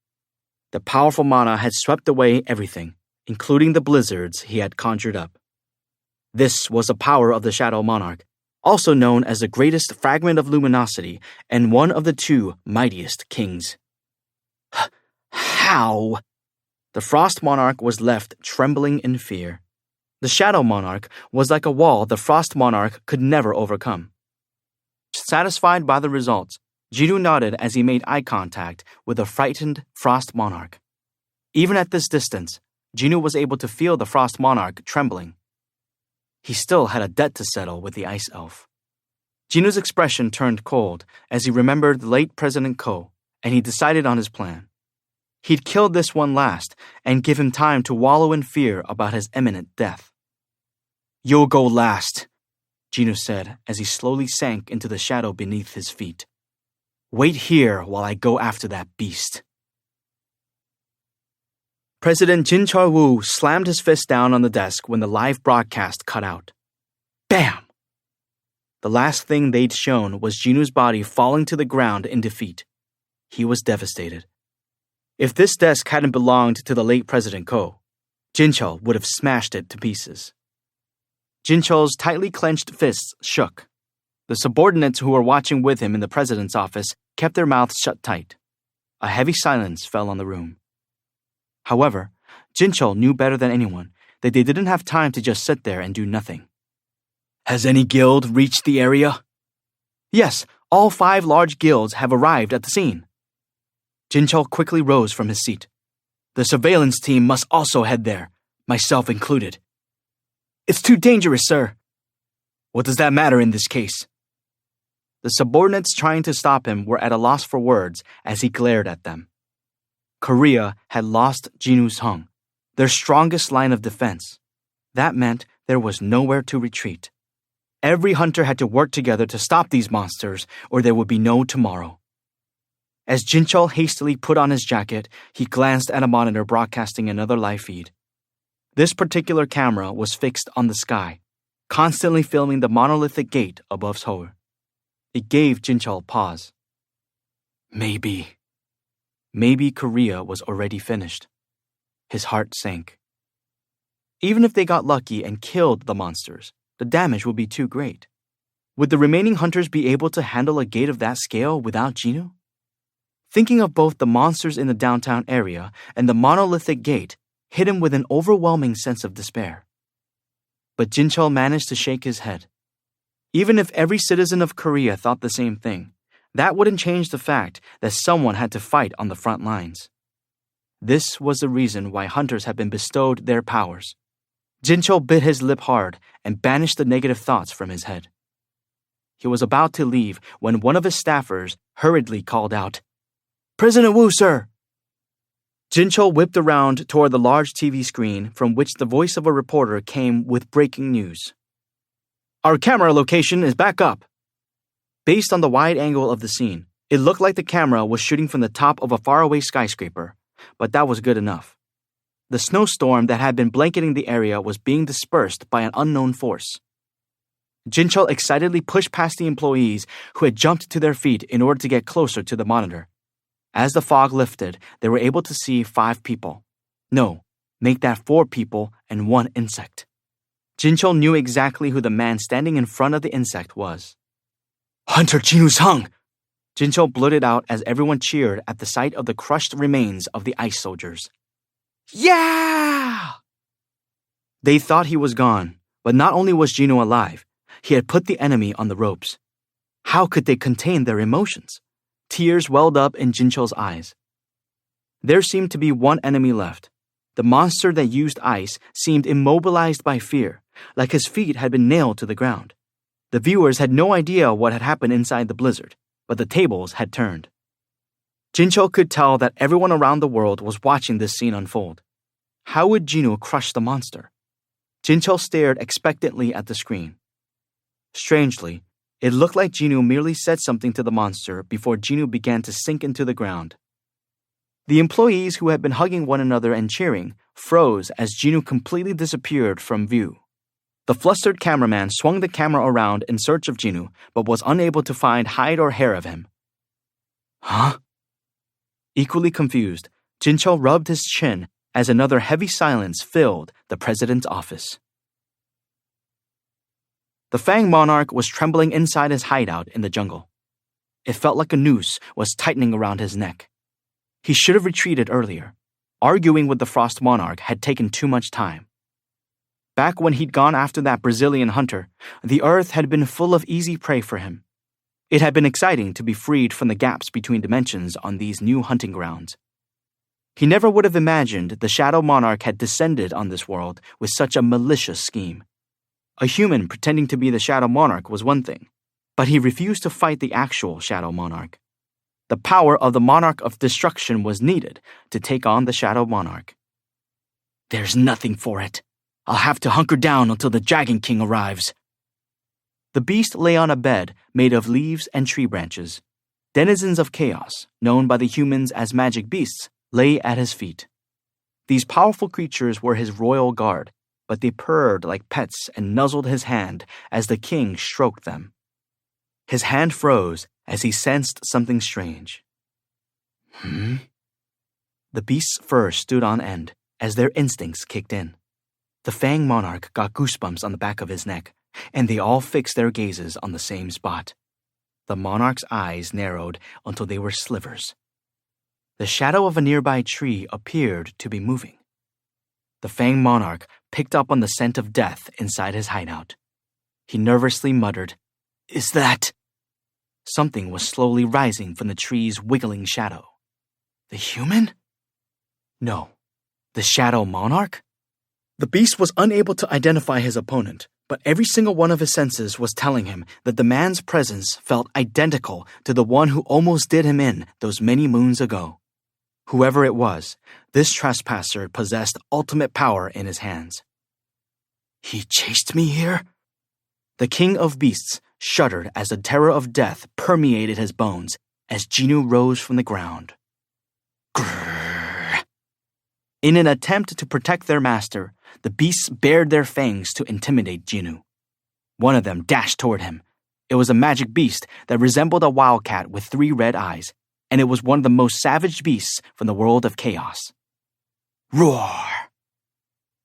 Speaker 1: The powerful mana had swept away everything, including the blizzards he had conjured up. This was the power of the Shadow Monarch, also known as the greatest fragment of luminosity and one of the two mightiest kings. How? The Frost Monarch was left trembling in fear. The Shadow Monarch was like a wall the Frost Monarch could never overcome. Satisfied by the results, Jinu nodded as he made eye contact with the frightened Frost Monarch. Even at this distance, Jinu was able to feel the Frost Monarch trembling. He still had a debt to settle with the Ice Elf. Jinu's expression turned cold as he remembered the late President Ko, and he decided on his plan. He'd kill this one last and give him time to wallow in fear about his imminent death. "You'll go last," Jinu said as he slowly sank into the shadow beneath his feet. "Wait here while I go after that beast." President Jin Chul-woo slammed his fist down on the desk when the live broadcast cut out. Bam! The last thing they'd shown was Jinu's body falling to the ground in defeat. He was devastated. If this desk hadn't belonged to the late President Ko, Jinchul would have smashed it to pieces. Jinchul's tightly clenched fists shook. The subordinates who were watching with him in the president's office kept their mouths shut tight. A heavy silence fell on the room. However, Jinchul knew better than anyone that they didn't have time to just sit there and do nothing. "Has any guild reached the area?" "Yes, all 5 large guilds have arrived at the scene." Jinchul quickly rose from his seat. "The surveillance team must also head there, myself included." "It's too dangerous, sir." "What does that matter in this case?" The subordinates trying to stop him were at a loss for words as he glared at them. Korea had lost Jinu's Hung, their strongest line of defense. That meant there was nowhere to retreat. Every hunter had to work together to stop these monsters, or there would be no tomorrow. As Jinchul hastily put on his jacket, he glanced at a monitor broadcasting another live feed. This particular camera was fixed on the sky, constantly filming the monolithic gate above Seoul. It gave Jinchul pause. Maybe Korea was already finished. His heart sank. Even if they got lucky and killed the monsters, the damage would be too great. Would the remaining hunters be able to handle a gate of that scale without Jinu? Thinking of both the monsters in the downtown area and the monolithic gate hit him with an overwhelming sense of despair. But Jinchul managed to shake his head. Even if every citizen of Korea thought the same thing, that wouldn't change the fact that someone had to fight on the front lines. This was the reason why hunters had been bestowed their powers. Jinchul bit his lip hard and banished the negative thoughts from his head. He was about to leave when one of his staffers hurriedly called out, "President Wu, sir!" Jinchul whipped around toward the large TV screen from which the voice of a reporter came with breaking news. "Our camera location is back up." Based on the wide angle of the scene, it looked like the camera was shooting from the top of a faraway skyscraper, but that was good enough. The snowstorm that had been blanketing the area was being dispersed by an unknown force. Jinchul excitedly pushed past the employees who had jumped to their feet in order to get closer to the monitor. As the fog lifted, they were able to see 5 people. No, make that 4 people and 1 insect. Jinchul knew exactly who the man standing in front of the insect was. "Hunter Jinu's Hung!" Jinchul blurted out as everyone cheered at the sight of the crushed remains of the ice soldiers. "Yeah!" They thought he was gone, but not only was Jinu alive, he had put the enemy on the ropes. How could they contain their emotions? Tears welled up in Jincho's eyes. There seemed to be one enemy left. The monster that used ice seemed immobilized by fear, like his feet had been nailed to the ground. The viewers had no idea what had happened inside the blizzard, but the tables had turned. Jincho could tell that everyone around the world was watching this scene unfold. How would Jinwoo crush the monster? Jincho stared expectantly at the screen. Strangely, it looked like Jinwoo merely said something to the monster before Jinwoo began to sink into the ground. The employees who had been hugging one another and cheering froze as Jinwoo completely disappeared from view. The flustered cameraman swung the camera around in search of Jinwoo, but was unable to find hide or hair of him. Huh? Equally confused, Jincho rubbed his chin as another heavy silence filled the president's office. The Fang monarch was trembling inside his hideout in the jungle. It felt like a noose was tightening around his neck. He should have retreated earlier. Arguing with the Frost monarch had taken too much time. Back when he'd gone after that Brazilian hunter, the earth had been full of easy prey for him. It had been exciting to be freed from the gaps between dimensions on these new hunting grounds. He never would have imagined the Shadow Monarch had descended on this world with such a malicious scheme. A human pretending to be the Shadow Monarch was one thing, but he refused to fight the actual Shadow Monarch. The power of the Monarch of Destruction was needed to take on the Shadow Monarch. There's nothing for it. I'll have to hunker down until the Dragon King arrives. The beast lay on a bed made of leaves and tree branches. Denizens of chaos, known by the humans as magic beasts, lay at his feet. These powerful creatures were his royal guard, but they purred like pets and nuzzled his hand as the king stroked them. His hand froze as he sensed something strange. The beast's fur stood on end as their instincts kicked in. The Fang monarch got goosebumps on the back of his neck, and they all fixed their gazes on the same spot. The monarch's eyes narrowed until they were slivers. The shadow of a nearby tree appeared to be moving. The Fang monarch picked up on the scent of death inside his hideout. He nervously muttered, "Is that?" Something was slowly rising from the tree's wiggling shadow. The human? No. The Shadow Monarch? The beast was unable to identify his opponent, but every single one of his senses was telling him that the man's presence felt identical to the one who almost did him in those many moons ago. Whoever it was, this trespasser possessed ultimate power in his hands. He chased me here? The king of beasts shuddered as the terror of death permeated his bones as Jinwoo rose from the ground. Grrr. In an attempt to protect their master, the beasts bared their fangs to intimidate Jinwoo. One of them dashed toward him. It was a magic beast that resembled a wildcat with 3 red eyes, and it was one of the most savage beasts from the world of chaos. Roar!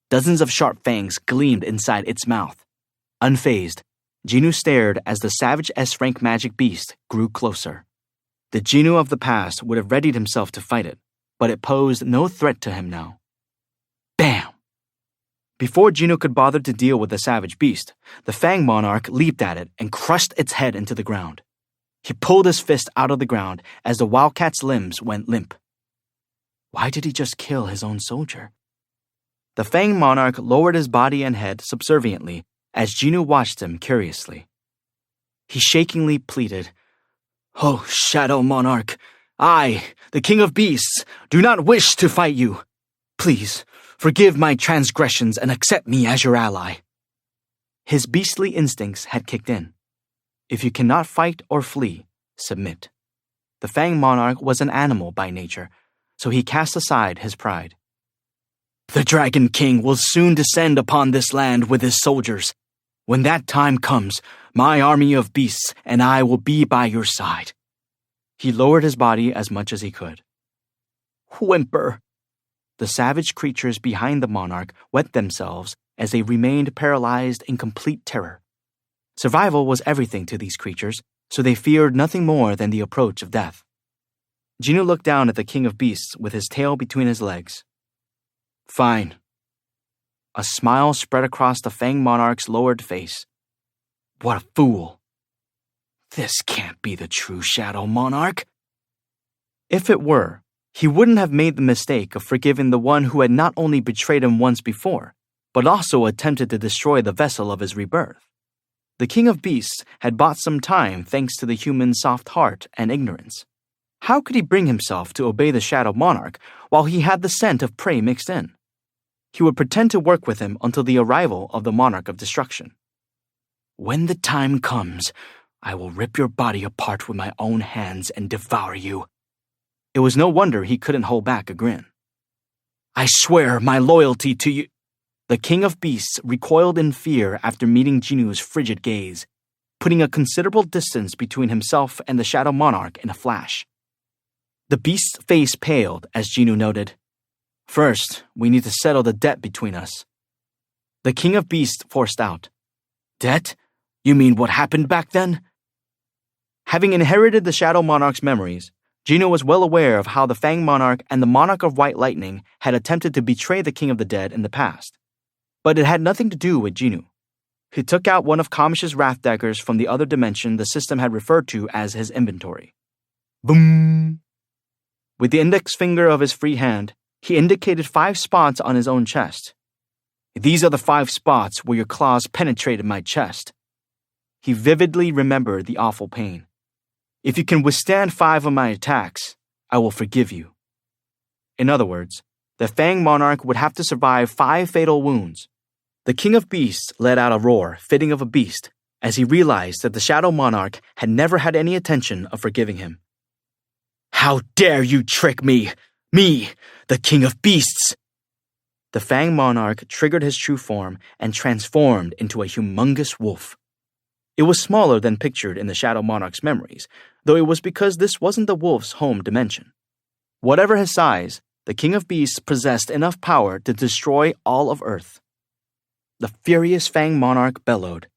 Speaker 1: Dozens of sharp fangs gleamed inside its mouth. Unfazed, Jinwoo stared as the savage S-rank magic beast grew closer. The Jinwoo of the past would have readied himself to fight it, but it posed no threat to him now. Bam! Before Jinwoo could bother to deal with the savage beast, the Fang monarch leaped at it and crushed its head into the ground. He pulled his fist out of the ground as the wildcat's limbs went limp. Why did he just kill his own soldier? The Fang monarch lowered his body and head subserviently as Jinwoo watched him curiously. He shakingly pleaded, "Oh, Shadow Monarch, I, the King of Beasts, do not wish to fight you. Please, forgive my transgressions and accept me as your ally." His beastly instincts had kicked in. If you cannot fight or flee, submit. The Fang monarch was an animal by nature, so he cast aside his pride. The Dragon King will soon descend upon this land with his soldiers. When that time comes, my army of beasts and I will be by your side. He lowered his body as much as he could. Whimper! The savage creatures behind the monarch wet themselves as they remained paralyzed in complete terror. Survival was everything to these creatures, so they feared nothing more than the approach of death. Jinwoo looked down at the King of Beasts with his tail between his legs. Fine. A smile spread across the Fang monarch's lowered face. What a fool.
Speaker 2: This can't be the true Shadow Monarch.
Speaker 1: If it were, he wouldn't have made the mistake of forgiving the one who had not only betrayed him once before, but also attempted to destroy the vessel of his rebirth. The King of Beasts had bought some time thanks to the human's soft heart and ignorance. How could he bring himself to obey the Shadow Monarch while he had the scent of prey mixed in? He would pretend to work with him until the arrival of the Monarch of Destruction.
Speaker 2: When the time comes, I will rip your body apart with my own hands and devour you.
Speaker 1: It was no wonder he couldn't hold back a grin.
Speaker 2: I swear my loyalty to you.
Speaker 1: The King of Beasts recoiled in fear after meeting Jinu's frigid gaze, putting a considerable distance between himself and the Shadow Monarch in a flash. The beast's face paled as Jinu noted, "First, we need to settle the debt between us." The King of Beasts forced out,
Speaker 2: "Debt? You mean what happened back then?"
Speaker 1: Having inherited the Shadow Monarch's memories, Jinu was well aware of how the Fang Monarch and the Monarch of White Lightning had attempted to betray the King of the Dead in the past. But it had nothing to do with Jinu. He took out one of Kamish's wrath daggers from the other dimension the system had referred to as his inventory. Boom! With the index finger of his free hand, he indicated 5 spots on his own chest.
Speaker 2: "These are the 5 spots where your claws penetrated my chest."
Speaker 1: He vividly remembered the awful pain.
Speaker 2: "If you can withstand 5 of my attacks, I will forgive you."
Speaker 1: In other words, the Fang Monarch would have to survive 5 fatal wounds. The King of Beasts let out a roar fitting of a beast as he realized that the Shadow Monarch had never had any intention of forgiving him.
Speaker 2: "How dare you trick me! Me, the King of Beasts!"
Speaker 1: The Fang Monarch triggered his true form and transformed into a humongous wolf. It was smaller than pictured in the Shadow Monarch's memories, though it was because this wasn't the wolf's home dimension. Whatever his size, the King of Beasts possessed enough power to destroy all of Earth. The furious Fang Monarch bellowed,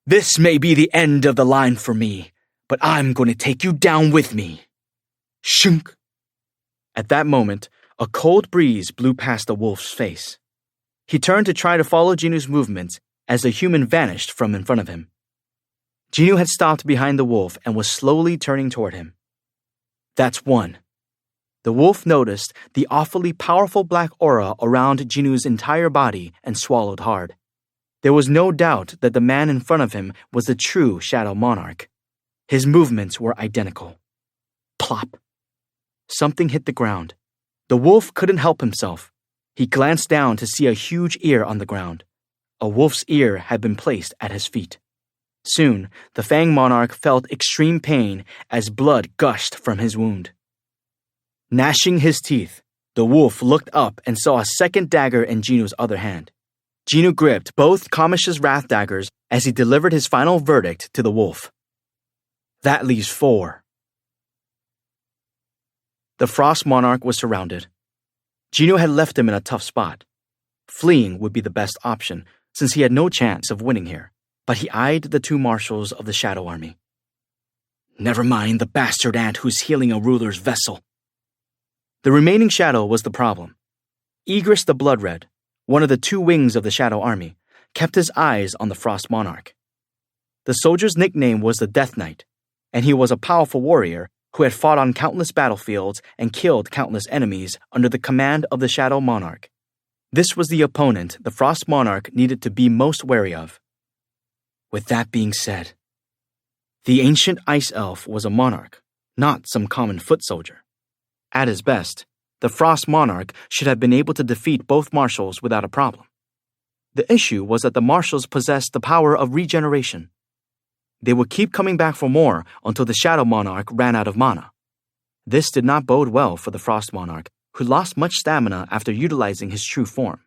Speaker 2: "This may be the end of the line for me, but I'm going to take you down with me." Shunk!
Speaker 1: At that moment, a cold breeze blew past the wolf's face. He turned to try to follow Jinu's movements as the human vanished from in front of him. Jinu had stopped behind the wolf and was slowly turning toward him. "That's one." The wolf noticed the awfully powerful black aura around Jinu's entire body and swallowed hard. There was no doubt that the man in front of him was the true Shadow Monarch. His movements were identical. Plop! Something hit the ground. The wolf couldn't help himself. He glanced down to see a huge ear on the ground. A wolf's ear had been placed at his feet. Soon, the Fang Monarch felt extreme pain as blood gushed from his wound. Gnashing his teeth, the wolf looked up and saw a second dagger in Jinu's other hand. Jinu gripped both Kamish's wrath daggers as he delivered his final verdict to the wolf. "That leaves 4. The Frost Monarch was surrounded. Jinu had left him in a tough spot. Fleeing would be the best option, since he had no chance of winning here, but he eyed the 2 marshals of the Shadow Army.
Speaker 2: "Never mind the bastard ant who's healing a ruler's vessel."
Speaker 1: The remaining shadow was the problem. Igris the Bloodred, one of the 2 wings of the Shadow Army, kept his eyes on the Frost Monarch. The soldier's nickname was the Death Knight, and he was a powerful warrior who had fought on countless battlefields and killed countless enemies under the command of the Shadow Monarch. This was the opponent the Frost Monarch needed to be most wary of. With that being said, the ancient ice elf was a monarch, not some common foot soldier. At his best, the Frost Monarch should have been able to defeat both marshals without a problem. The issue was that the marshals possessed the power of regeneration. They would keep coming back for more until the Shadow Monarch ran out of mana. This did not bode well for the Frost Monarch, who lost much stamina after utilizing his true form.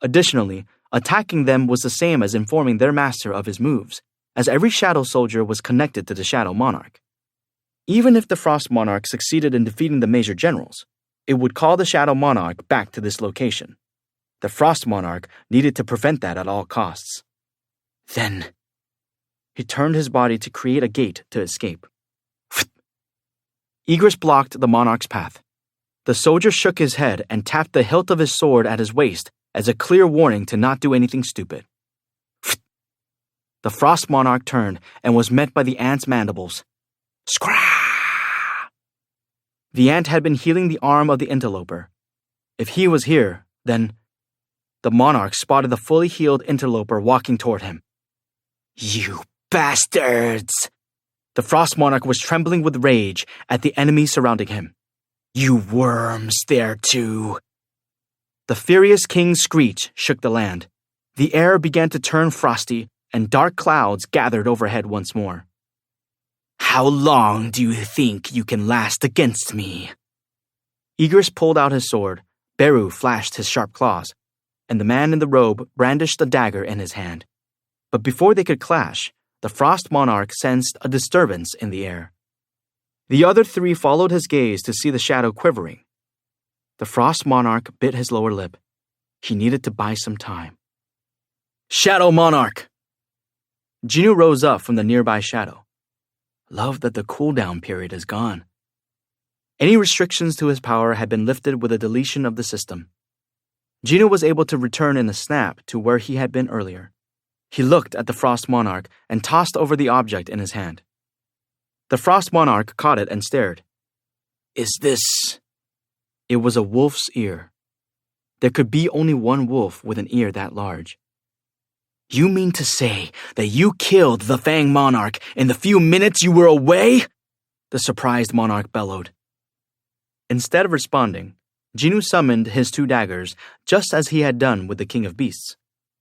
Speaker 1: Additionally, attacking them was the same as informing their master of his moves, as every Shadow Soldier was connected to the Shadow Monarch. Even if the Frost Monarch succeeded in defeating the major generals, it would call the Shadow Monarch back to this location. The Frost Monarch needed to prevent that at all costs. Then, he turned his body to create a gate to escape. Igris blocked the monarch's path. The soldier shook his head and tapped the hilt of his sword at his waist as a clear warning to not do anything stupid. The Frost Monarch turned and was met by the ant's mandibles. Scrah! The ant had been healing the arm of the interloper. If he was here, then... The monarch spotted the fully healed interloper walking toward him. You bastards! The Frost Monarch was trembling with rage at the enemies surrounding him. You worms there too! The furious king's screech shook the land. The air began to turn frosty, and dark clouds gathered overhead once more. How long do you think you can last against me? Egrus pulled out his sword, Beru flashed his sharp claws, and the man in the robe brandished a dagger in his hand. But before they could clash, the Frost Monarch sensed a disturbance in the air. The other three followed his gaze to see the shadow quivering. The Frost Monarch bit his lower lip. He needed to buy some time. Shadow Monarch! Jinnu rose up from the nearby shadow. Love that the cooldown period is gone. Any restrictions to his power had been lifted with the deletion of the system. Jinnu was able to return in a snap to where he had been earlier. He looked at the Frost Monarch and tossed over the object in his hand. The Frost Monarch caught it and stared. Is this... It was a wolf's ear. There could be only one wolf with an ear that large. You mean to say that you killed the Fang Monarch in the few minutes you were away? The surprised monarch bellowed. Instead of responding, Jinnu summoned his two daggers just as he had done with the King of Beasts.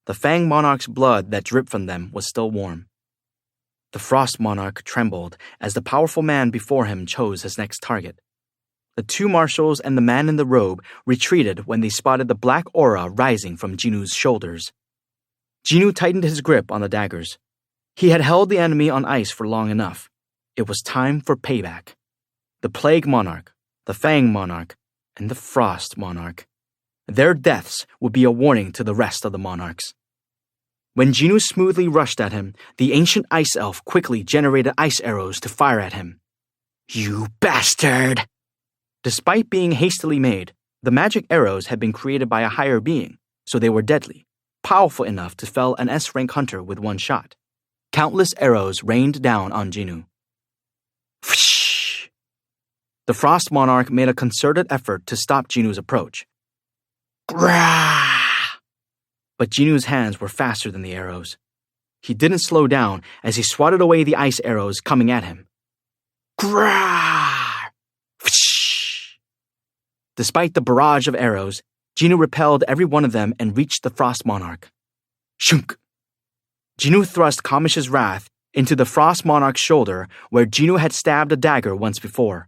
Speaker 1: The Fang Monarch's blood that dripped from them was still warm. The Frost Monarch trembled as the powerful man before him chose his next target. The two marshals and the man in the robe retreated when they spotted the black aura rising from Jinnu's shoulders. Jinnu tightened his grip on the daggers. He had held the enemy on ice for long enough. It was time for payback. The Plague Monarch, the Fang Monarch, and the Frost Monarch. Their deaths would be a warning to the rest of the monarchs. When Jinnu smoothly rushed at him, the ancient ice elf quickly generated ice arrows to fire at him. You bastard! Despite being hastily made, the magic arrows had been created by a higher being, so they were deadly, powerful enough to fell an S-rank hunter with one shot. Countless arrows rained down on Jinnu. Whoosh! The Frost Monarch made a concerted effort to stop Jinnu's approach. Grah! But Jinnu's hands were faster than the arrows. He didn't slow down as he swatted away the ice arrows coming at him. Grah! Whoosh! Despite the barrage of arrows, Jinnu repelled every one of them and reached the Frost Monarch. Shunk! Jinnu thrust Kamish's wrath into the Frost Monarch's shoulder where Jinnu had stabbed a dagger once before.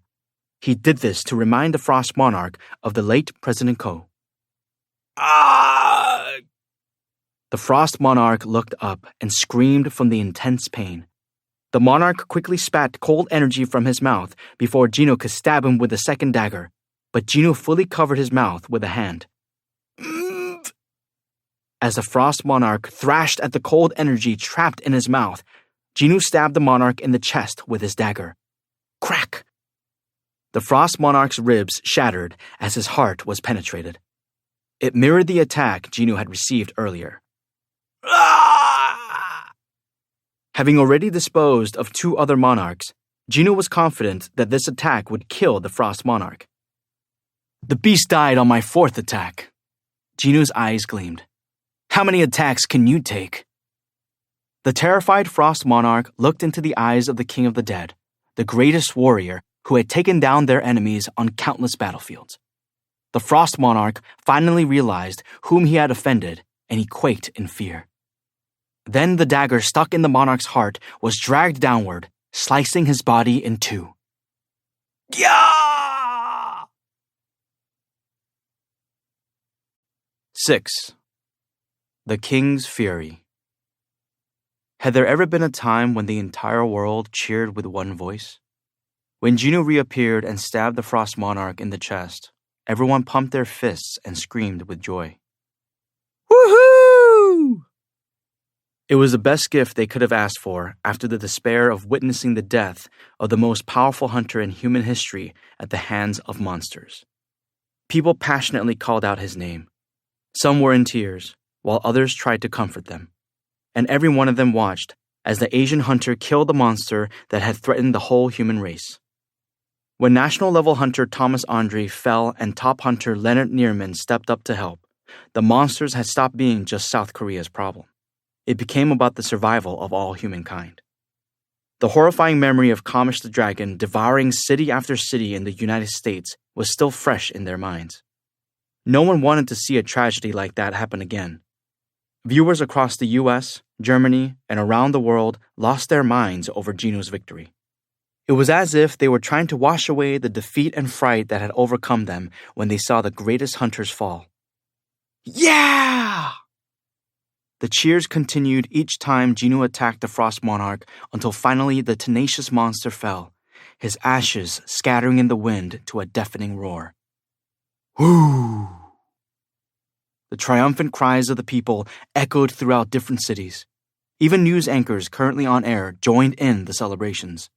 Speaker 1: He did this to remind the Frost Monarch of the late President Ko. Ah! The Frost Monarch looked up and screamed from the intense pain. The monarch quickly spat cold energy from his mouth before Jinnu could stab him with the second dagger, but Jinnu fully covered his mouth with a hand. As the Frost Monarch thrashed at the cold energy trapped in his mouth, Jinnu stabbed the monarch in the chest with his dagger. Crack! The Frost Monarch's ribs shattered as his heart was penetrated. It mirrored the attack Jinnu had received earlier. Ah! Having already disposed of two other monarchs, Jinnu was confident that this attack would kill the Frost Monarch. The beast died on my fourth attack. Jinnu's eyes gleamed. How many attacks can you take? The terrified Frost Monarch looked into the eyes of the King of the Dead, the greatest warrior who had taken down their enemies on countless battlefields. The Frost Monarch finally realized whom he had offended, and he quaked in fear. Then the dagger stuck in the monarch's heart was dragged downward, slicing his body in two. Yeah! 6. The King's Fury. Had there ever been a time when the entire world cheered with one voice? When Jinnu reappeared and stabbed the Frost Monarch in the chest, everyone pumped their fists and screamed with joy. Woohoo! It was the best gift they could have asked for after the despair of witnessing the death of the most powerful hunter in human history at the hands of monsters. People passionately called out his name. Some were in tears, while others tried to comfort them. And every one of them watched as the Asian hunter killed the monster that had threatened the whole human race. When national-level hunter Thomas Andre fell and top hunter Leonard Nierman stepped up to help, the monsters had stopped being just South Korea's problem. It became about the survival of all humankind. The horrifying memory of Kamish the dragon devouring city after city in the United States was still fresh in their minds. No one wanted to see a tragedy like that happen again. Viewers across the US, Germany, and around the world lost their minds over Jinwoo's victory. It was as if they were trying to wash away the defeat and fright that had overcome them when they saw the greatest hunters fall. Yeah! The cheers continued each time Jinwoo attacked the Frost Monarch until finally the tenacious monster fell, his ashes scattering in the wind to a deafening roar. Whoo! The triumphant cries of the people echoed throughout different cities. Even news anchors currently on air joined in the celebrations.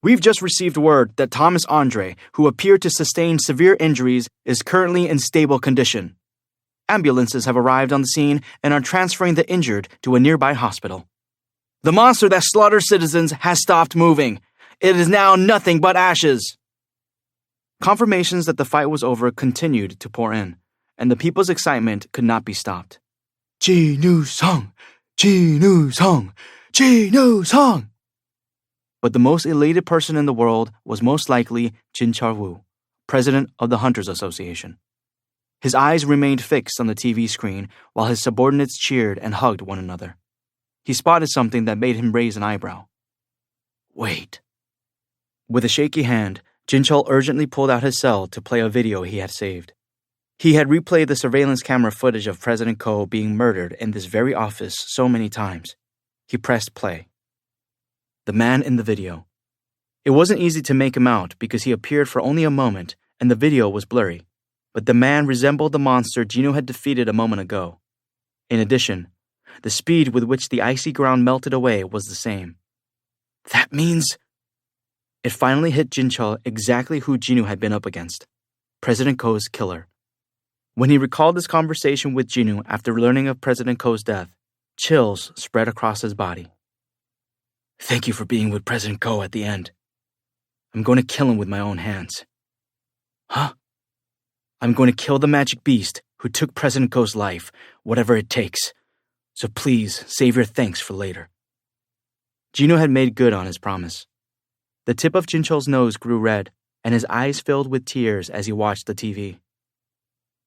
Speaker 1: We've just received word that Thomas Andre, who appeared to sustain severe injuries, is currently in stable condition. Ambulances have arrived on the scene and are transferring the injured to a nearby hospital. The monster that slaughtered citizens has stopped moving. It is now nothing but ashes. Confirmations that the fight was over continued to pour in, and the people's excitement could not be stopped. Jinwoo-sung! Jinwoo-sung! Jinwoo-sung! But the most elated person in the world was most likely Jin Chul-woo, president of the Hunters Association. His eyes remained fixed on the TV screen while his subordinates cheered and hugged one another. He spotted something that made him raise an eyebrow. Wait. With a shaky hand, Jin Chul urgently pulled out his cell to play a video he had saved. He had replayed the surveillance camera footage of President Ko being murdered in this very office so many times. He pressed play. The man in the video. It wasn't easy to make him out because he appeared for only a moment and the video was blurry. But the man resembled the monster Jinwoo had defeated a moment ago. In addition, the speed with which the icy ground melted away was the same. That means... It finally hit Jin Chul exactly who Jinwoo had been up against. President Ko's killer. When he recalled this conversation with Jinwoo after learning of President Ko's death, chills spread across his body. Thank you for being with President Ko at the end. I'm going to kill him with my own hands. Huh? I'm going to kill the magic beast who took President Ko's life, whatever it takes. So please save your thanks for later. Jinwoo had made good on his promise. The tip of Jin Chul's nose grew red, and his eyes filled with tears as he watched the TV.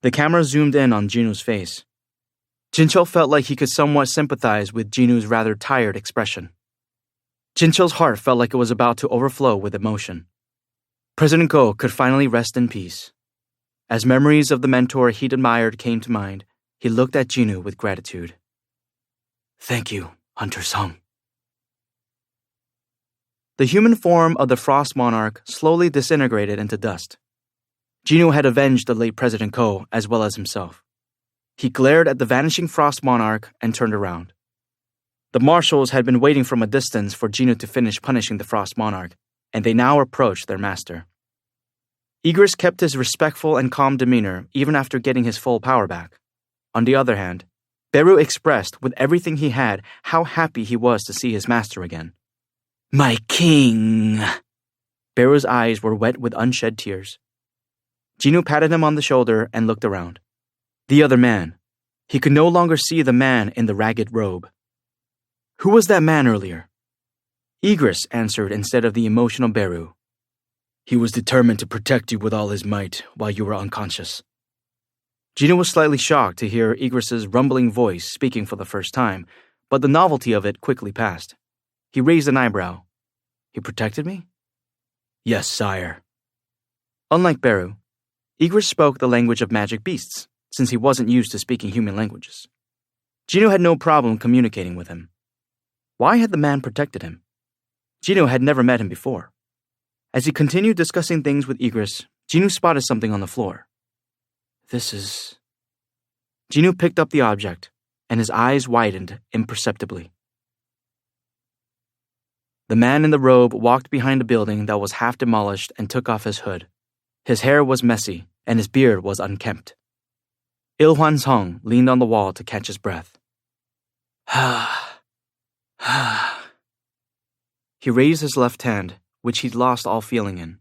Speaker 1: The camera zoomed in on Jinwoo's face. Jin Chul felt like he could somewhat sympathize with Jinwoo's rather tired expression. Jin Chul's heart felt like it was about to overflow with emotion. President Ko could finally rest in peace. As memories of the mentor he'd admired came to mind, he looked at Jinwoo with gratitude. Thank you, Hunter Sung. The human form of the Frost Monarch slowly disintegrated into dust. Jinwoo had avenged the late President Ko as well as himself. He glared at the vanishing Frost Monarch and turned around. The marshals had been waiting from a distance for Jinwoo to finish punishing the Frost Monarch, and they now approached their master. Igris kept his respectful and calm demeanor even after getting his full power back. On the other hand, Beru expressed with everything he had how happy he was to see his master again. My king! Beru's eyes were wet with unshed tears. Jinwoo patted him on the shoulder and looked around. The other man. He could no longer see the man in the ragged robe. Who was that man earlier? Igris answered instead of the emotional Beru. He was determined to protect you with all his might while you were unconscious. Jinwoo was slightly shocked to hear Igris's rumbling voice speaking for the first time, but the novelty of it quickly passed. He raised an eyebrow. He protected me? Yes, sire. Unlike Beru, Igris spoke the language of magic beasts, since he wasn't used to speaking human languages. Jinwoo had no problem communicating with him. Why had the man protected him? Jinwoo had never met him before. As he continued discussing things with Igris, Jinwoo spotted something on the floor. This is... Jinwoo picked up the object, and his eyes widened imperceptibly. The man in the robe walked behind a building that was half demolished and took off his hood. His hair was messy, and his beard was unkempt. Il Hwan Sung leaned on the wall to catch his breath. He raised his left hand, which he'd lost all feeling in.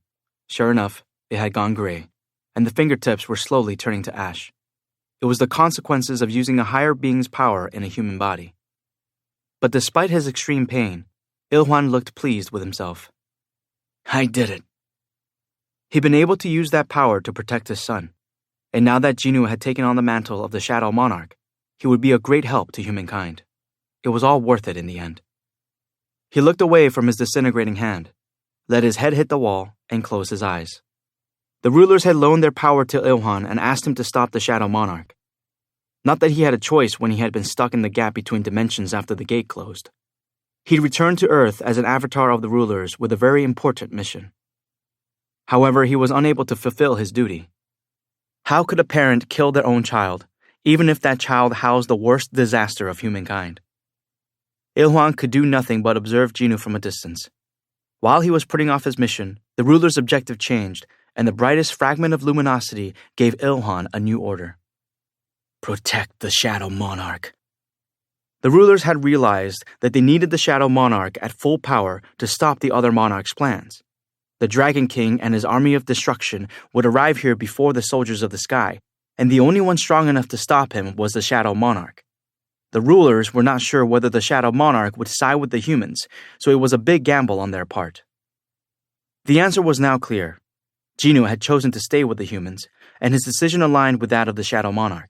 Speaker 1: Sure enough, it had gone gray, and the fingertips were slowly turning to ash. It was the consequences of using a higher being's power in a human body. But despite his extreme pain, Ilhwan looked pleased with himself. I did it. He'd been able to use that power to protect his son, and now that Jinoo had taken on the mantle of the Shadow Monarch, he would be a great help to humankind. It was all worth it in the end. He looked away from his disintegrating hand, let his head hit the wall, and closed his eyes. The rulers had loaned their power to Ilhwan and asked him to stop the Shadow Monarch. Not that he had a choice when he had been stuck in the gap between dimensions after the gate closed. He'd returned to Earth as an avatar of the rulers with a very important mission. However, he was unable to fulfill his duty. How could a parent kill their own child, even if that child housed the worst disaster of humankind? Ilhwan could do nothing but observe Jinoo from a distance. While he was putting off his mission, the ruler's objective changed, and the brightest fragment of luminosity gave Ilhwan a new order. Protect the Shadow Monarch. The rulers had realized that they needed the Shadow Monarch at full power to stop the other monarchs' plans. The Dragon King and his army of destruction would arrive here before the soldiers of the sky, and the only one strong enough to stop him was the Shadow Monarch. The rulers were not sure whether the Shadow Monarch would side with the humans, so it was a big gamble on their part. The answer was now clear. Jinoo had chosen to stay with the humans, and his decision aligned with that of the Shadow Monarch.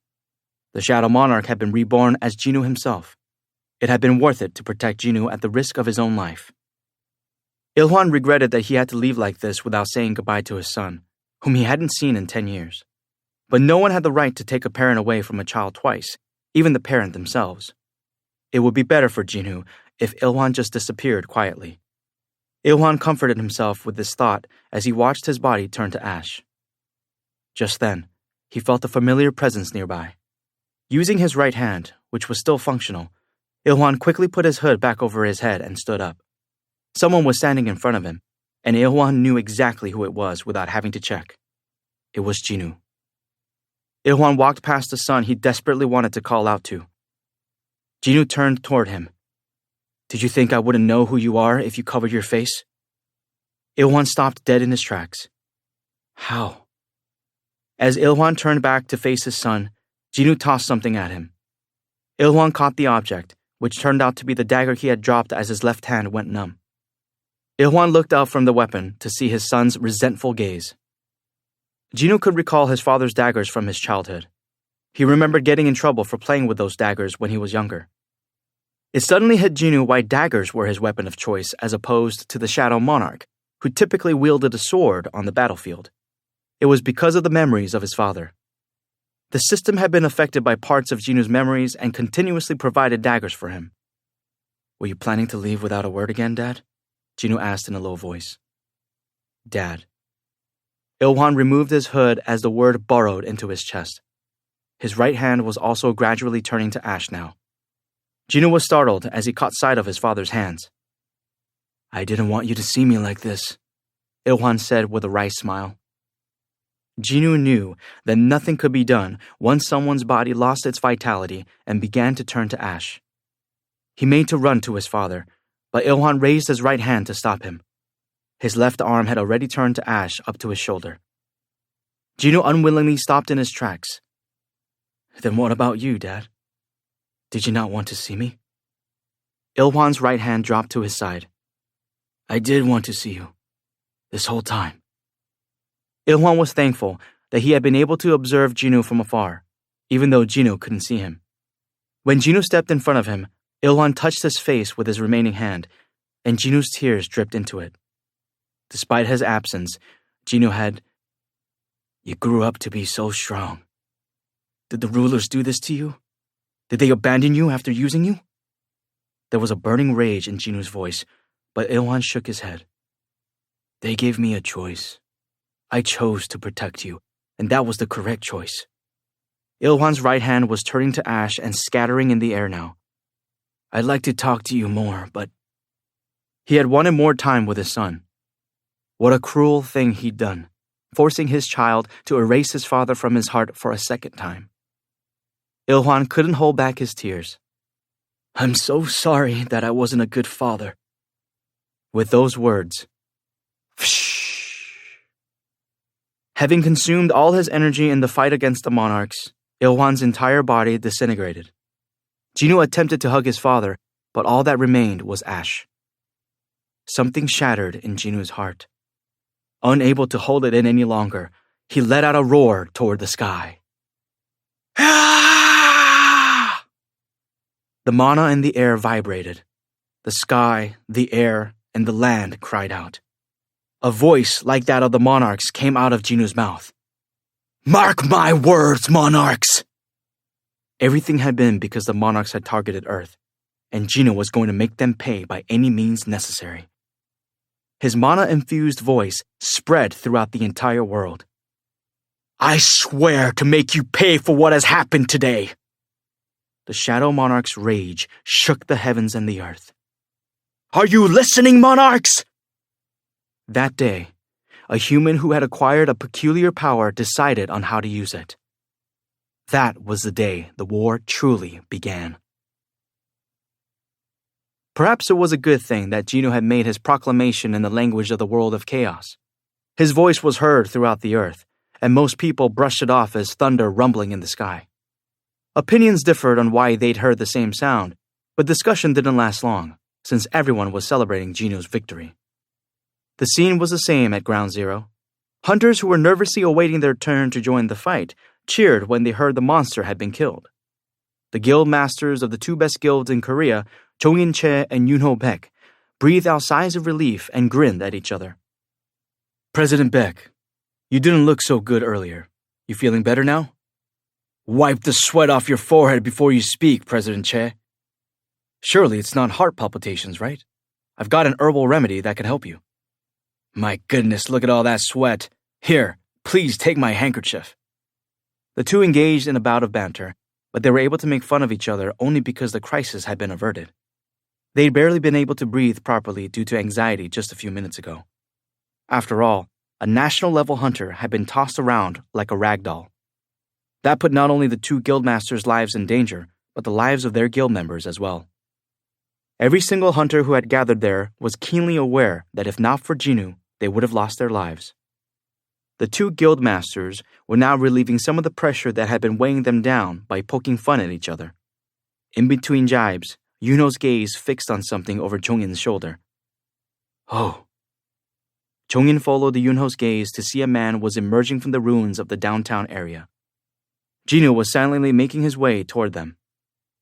Speaker 1: The Shadow Monarch had been reborn as Jinoo himself. It had been worth it to protect Jinoo at the risk of his own life. Ilhwan regretted that he had to leave like this without saying goodbye to his son, whom he hadn't seen in 10 years. But no one had the right to take a parent away from a child twice, even the parent themselves. It would be better for Jinoo if Ilhwan just disappeared quietly. Ilhwan comforted himself with this thought as he watched his body turn to ash. Just then, he felt a familiar presence nearby. Using his right hand, which was still functional, Ilhwan quickly put his hood back over his head and stood up. Someone was standing in front of him, and Ilhwan knew exactly who it was without having to check. It was Jinoo. Ilhwan walked past the son he desperately wanted to call out to. Jinoo turned toward him. Did you think I wouldn't know who you are if you covered your face? Ilhwan stopped dead in his tracks. How? As Ilhwan turned back to face his son, Jinoo tossed something at him. Ilhwan caught the object, which turned out to be the dagger he had dropped as his left hand went numb. Ilhwan looked up from the weapon to see his son's resentful gaze. Jinoo could recall his father's daggers from his childhood. He remembered getting in trouble for playing with those daggers when he was younger. It suddenly hit Jinoo why daggers were his weapon of choice as opposed to the Shadow Monarch, who typically wielded a sword on the battlefield. It was because of the memories of his father. The system had been affected by parts of Jinoo's memories and continuously provided daggers for him. Were you planning to leave without a word again, Dad? Jinoo asked in a low voice. Dad. Ilhwan removed his hood as the word burrowed into his chest. His right hand was also gradually turning to ash now. Jinoo was startled as he caught sight of his father's hands. I didn't want you to see me like this, Ilhwan said with a wry smile. Jinoo knew that nothing could be done once someone's body lost its vitality and began to turn to ash. He made to run to his father, but Ilhwan raised his right hand to stop him. His left arm had already turned to ash up to his shoulder. Jinoo unwillingly stopped in his tracks. Then what about you, Dad? Did you not want to see me? Ilhwan's right hand dropped to his side. I did want to see you, this whole time. Ilhwan was thankful that he had been able to observe Jinoo from afar, even though Jinoo couldn't see him. When Jinoo stepped in front of him, Ilhwan touched his face with his remaining hand, and Jinoo's tears dripped into it. Despite his absence, Jinoo had... You grew up to be so strong. Did the rulers do this to you? Did they abandon you after using you? There was a burning rage in Jinoo's voice, but Ilhwan shook his head. They gave me a choice. I chose to protect you, and that was the correct choice. Ilhwan's right hand was turning to ash and scattering in the air now. I'd like to talk to you more, but... He had wanted more time with his son. What a cruel thing he'd done, forcing his child to erase his father from his heart for a second time. Ilhwan couldn't hold back his tears.
Speaker 2: I'm so sorry that I wasn't a good father.
Speaker 1: With those words, having consumed all his energy in the fight against the monarchs, Ilhwan's entire body disintegrated. Jinwoo attempted to hug his father, but all that remained was ash. Something shattered in Jinwoo's heart. Unable to hold it in any longer, he let out a roar toward the sky. Ah! The mana in the air vibrated. The sky, the air, and the land cried out. A voice like that of the monarchs came out of Jinwoo's mouth. Mark my words, monarchs! Everything had been because the monarchs had targeted Earth, and Jinwoo was going to make them pay by any means necessary. His mana-infused voice spread throughout the entire world. I swear to make you pay for what has happened today! The Shadow Monarch's rage shook the heavens and the earth. Are you listening, monarchs? That day, a human who had acquired a peculiar power decided on how to use it. That was the day the war truly began. Perhaps it was a good thing that Jinwoo had made his proclamation in the language of the world of chaos. His voice was heard throughout the earth, and most people brushed it off as thunder rumbling in the sky. Opinions differed on why they'd heard the same sound, but discussion didn't last long, since everyone was celebrating Jinwoo's victory. The scene was the same at Ground Zero. Hunters who were nervously awaiting their turn to join the fight cheered when they heard the monster had been killed. The guild masters of the two best guilds in Korea, Chongin Che and Yunho Baek, breathed out sighs of relief and grinned at each other. President Baek, you didn't look so good earlier. You feeling better now? Wipe the sweat off your forehead before you speak, President Che. Surely it's not heart palpitations, right? I've got an herbal remedy that can help you. My goodness, look at all that sweat. Here, please take my handkerchief. The two engaged in a bout of banter, but they were able to make fun of each other only because the crisis had been averted. They'd barely been able to breathe properly due to anxiety just a few minutes ago. After all, a national-level hunter had been tossed around like a rag doll. That put not only the two guildmasters' lives in danger, but the lives of their guild members as well. Every single hunter who had gathered there was keenly aware that if not for Jinwoo, they would have lost their lives. The two guild masters were now relieving some of the pressure that had been weighing them down by poking fun at each other. In between jibes, Yunho's gaze fixed on something over Chongin's shoulder. Oh. Chongin followed Yunho's gaze to see a man was emerging from the ruins of the downtown area. Jinwoo was silently making his way toward them.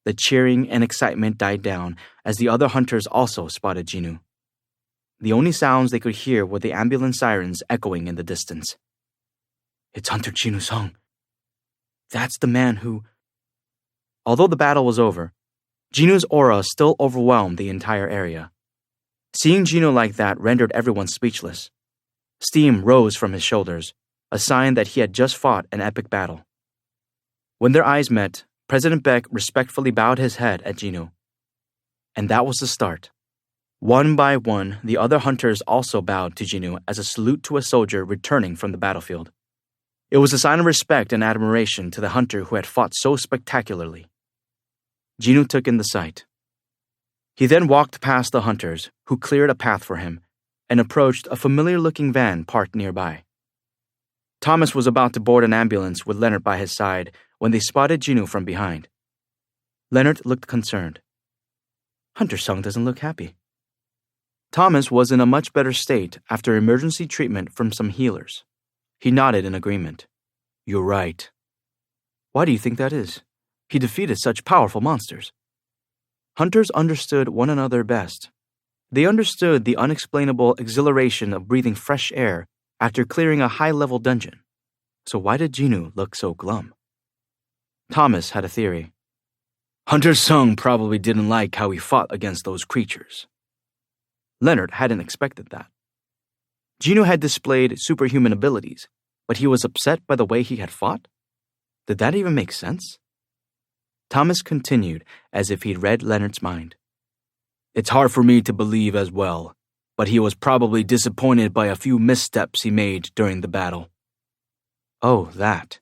Speaker 1: The cheering and excitement died down as the other hunters also spotted Jinwoo. The only sounds they could hear were the ambulance sirens echoing in the distance. It's Hunter Jinwoo Sung. That's the man who... Although the battle was over, Jinwoo's aura still overwhelmed the entire area. Seeing Jinwoo like that rendered everyone speechless. Steam rose from his shoulders, a sign that he had just fought an epic battle. When their eyes met, President Baek respectfully bowed his head at Jinwoo. And that was the start. One by one, the other hunters also bowed to Jinwoo as a salute to a soldier returning from the battlefield. It was a sign of respect and admiration to the hunter who had fought so spectacularly. Jinwoo took in the sight. He then walked past the hunters, who cleared a path for him, and approached a familiar-looking van parked nearby. Thomas was about to board an ambulance with Leonard by his side when they spotted Jinwoo from behind. Leonard looked concerned. Hunter Sung doesn't look happy. Thomas was in a much better state after emergency treatment from some healers. He nodded in agreement. You're right. Why do you think that is? He defeated such powerful monsters. Hunters understood one another best. They understood the unexplainable exhilaration of breathing fresh air after clearing a high-level dungeon. So why did Jinwoo look so glum? Thomas had a theory. Hunter Sung probably didn't like how he fought against those creatures. Leonard hadn't expected that. Jinwoo had displayed superhuman abilities, but he was upset by the way he had fought? Did that even make sense? Thomas continued as if he'd read Leonard's mind. It's hard for me to believe as well, but he was probably disappointed by a few missteps he made during the battle. Oh, that.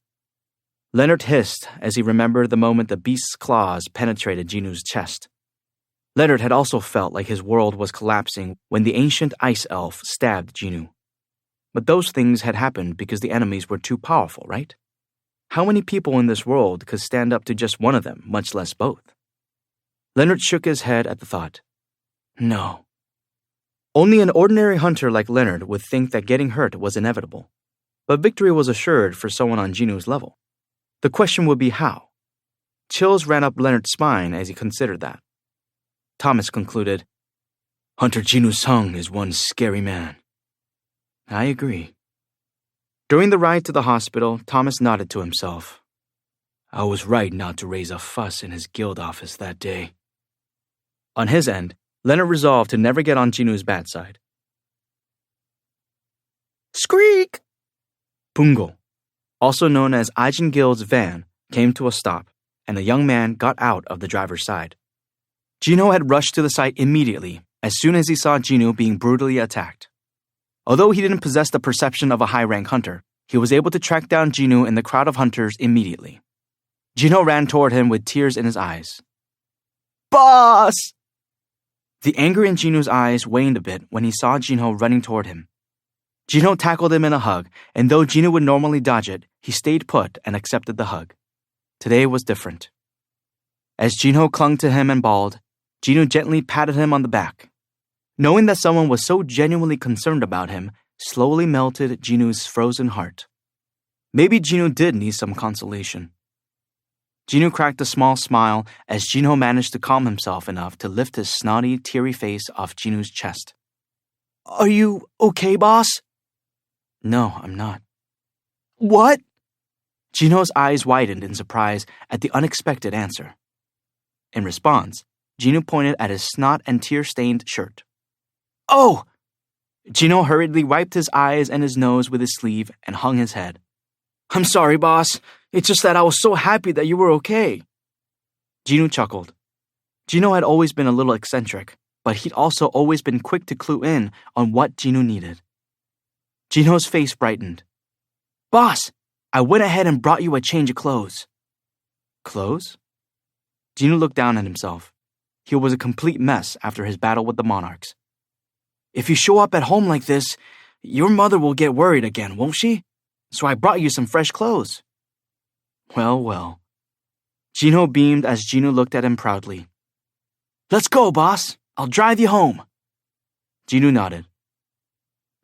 Speaker 1: Leonard hissed as he remembered the moment the beast's claws penetrated Jinwoo's chest. Leonard had also felt like his world was collapsing when the ancient ice elf stabbed Jinoo. But those things had happened because the enemies were too powerful, right? How many people in this world could stand up to just one of them, much less both? Leonard shook his head at the thought. No. Only an ordinary hunter like Leonard would think that getting hurt was inevitable. But victory was assured for someone on Jinoo's level. The question would be how. Chills ran up Leonard's spine as he considered that. Thomas concluded, Hunter Jinoo Sung is one scary man. I agree. During the ride to the hospital, Thomas nodded to himself. I was right not to raise a fuss in his guild office that day. On his end, Leonard resolved to never get on Jinoo's bad side. Squeak! Pungo, also known as Ajin Guild's van, came to a stop, and a young man got out of the driver's side. Jinoo had rushed to the site immediately as soon as he saw Jinoo being brutally attacked. Although he didn't possess the perception of a high-rank hunter, he was able to track down Jinoo in the crowd of hunters immediately. Jinoo ran toward him with tears in his eyes. Boss! The anger in Jinoo's eyes waned a bit when he saw Jinoo running toward him. Jinoo tackled him in a hug, and though Jinoo would normally dodge it, he stayed put and accepted the hug. Today was different. As Jinoo clung to him and bawled, Jinoo gently patted him on the back. Knowing that someone was so genuinely concerned about him slowly melted Jinoo's frozen heart. Maybe Jinoo did need some consolation. Jinoo cracked a small smile as Jinoo managed to calm himself enough to lift his snotty, teary face off Jinoo's chest. Are you okay, boss? No, I'm not. What? Jinoo's eyes widened in surprise at the unexpected answer. In response, Jinoo pointed at his snot and tear-stained shirt. Oh! Jinoo hurriedly wiped his eyes and his nose with his sleeve and hung his head. I'm sorry, boss. It's just that I was so happy that you were okay. Jinoo chuckled. Jinoo had always been a little eccentric, but he'd also always been quick to clue in on what Jinoo needed. Jinoo's face brightened. Boss, I went ahead and brought you a change of clothes. Clothes? Jinoo looked down at himself. He was a complete mess after his battle with the monarchs. If you show up at home like this, your mother will get worried again, won't she? So I brought you some fresh clothes. Well, well. Jinoo beamed as Jinoo looked at him proudly. Let's go, boss. I'll drive you home. Jinoo nodded.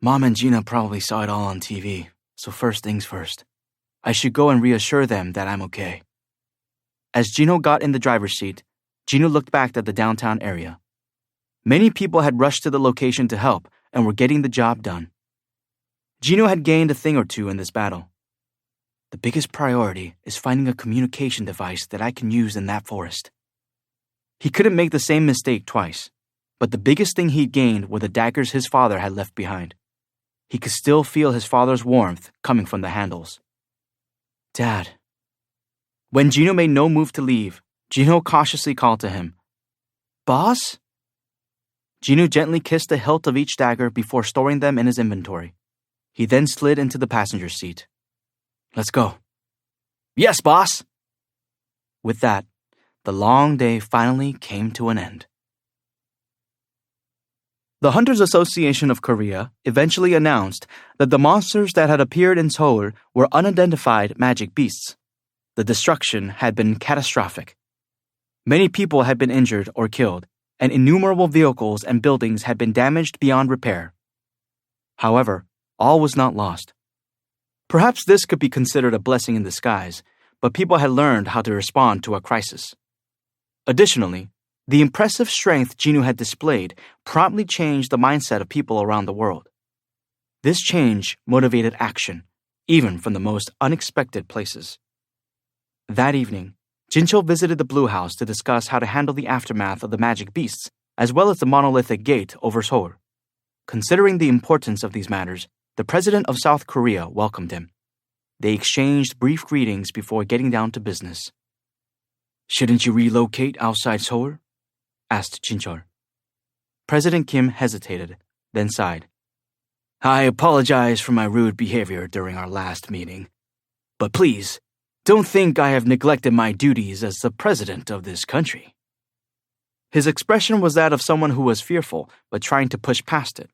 Speaker 1: Mom and Gina probably saw it all on TV, so first things first. I should go and reassure them that I'm okay. As Jinoo got in the driver's seat, Jinoo looked back at the downtown area. Many people had rushed to the location to help and were getting the job done. Jinoo had gained a thing or two in this battle. The biggest priority is finding a communication device that I can use in that forest. He couldn't make the same mistake twice, but the biggest thing he'd gained were the daggers his father had left behind. He could still feel his father's warmth coming from the handles. Dad. When Jinoo made no move to leave, Jinoo cautiously called to him. Boss? Jinoo gently kissed the hilt of each dagger before storing them in his inventory. He then slid into the passenger seat. Let's go. Yes, boss! With that, the long day finally came to an end. The Hunters Association of Korea eventually announced that the monsters that had appeared in Seoul were unidentified magic beasts. The destruction had been catastrophic. Many people had been injured or killed, and innumerable vehicles and buildings had been damaged beyond repair. However, all was not lost. Perhaps this could be considered a blessing in disguise, but people had learned how to respond to a crisis. Additionally, the impressive strength Jinoo had displayed promptly changed the mindset of people around the world. This change motivated action, even from the most unexpected places. That evening, Jinchul visited the Blue House to discuss how to handle the aftermath of the magic beasts, as well as the monolithic gate over Seoul. Considering the importance of these matters, the president of South Korea welcomed him. They exchanged brief greetings before getting down to business. Shouldn't you relocate outside Seoul? Asked Jinchul. President Kim hesitated, then sighed. I apologize for my rude behavior during our last meeting. But please, don't think I have neglected my duties as the president of this country.
Speaker 2: His expression was that of someone who was fearful but trying to push past it.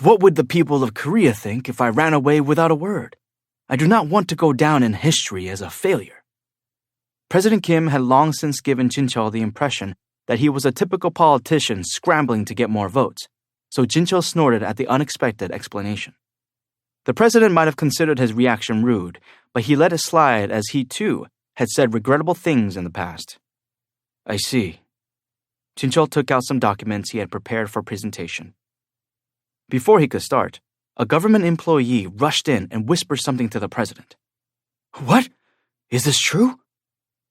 Speaker 2: What would the people of Korea think if I ran away without a word? I do not want to go down in history as a failure. President Kim had long since given Jin-chul the impression that he was a typical politician scrambling to get more votes, so Jin-chul snorted at the unexpected explanation. The president might have considered his reaction rude, but he let it slide as he, too, had said regrettable things in the past. I see. Jin-chul took out some documents he had prepared for presentation. Before he could start, a government employee rushed in and whispered something to the president. What? Is this true?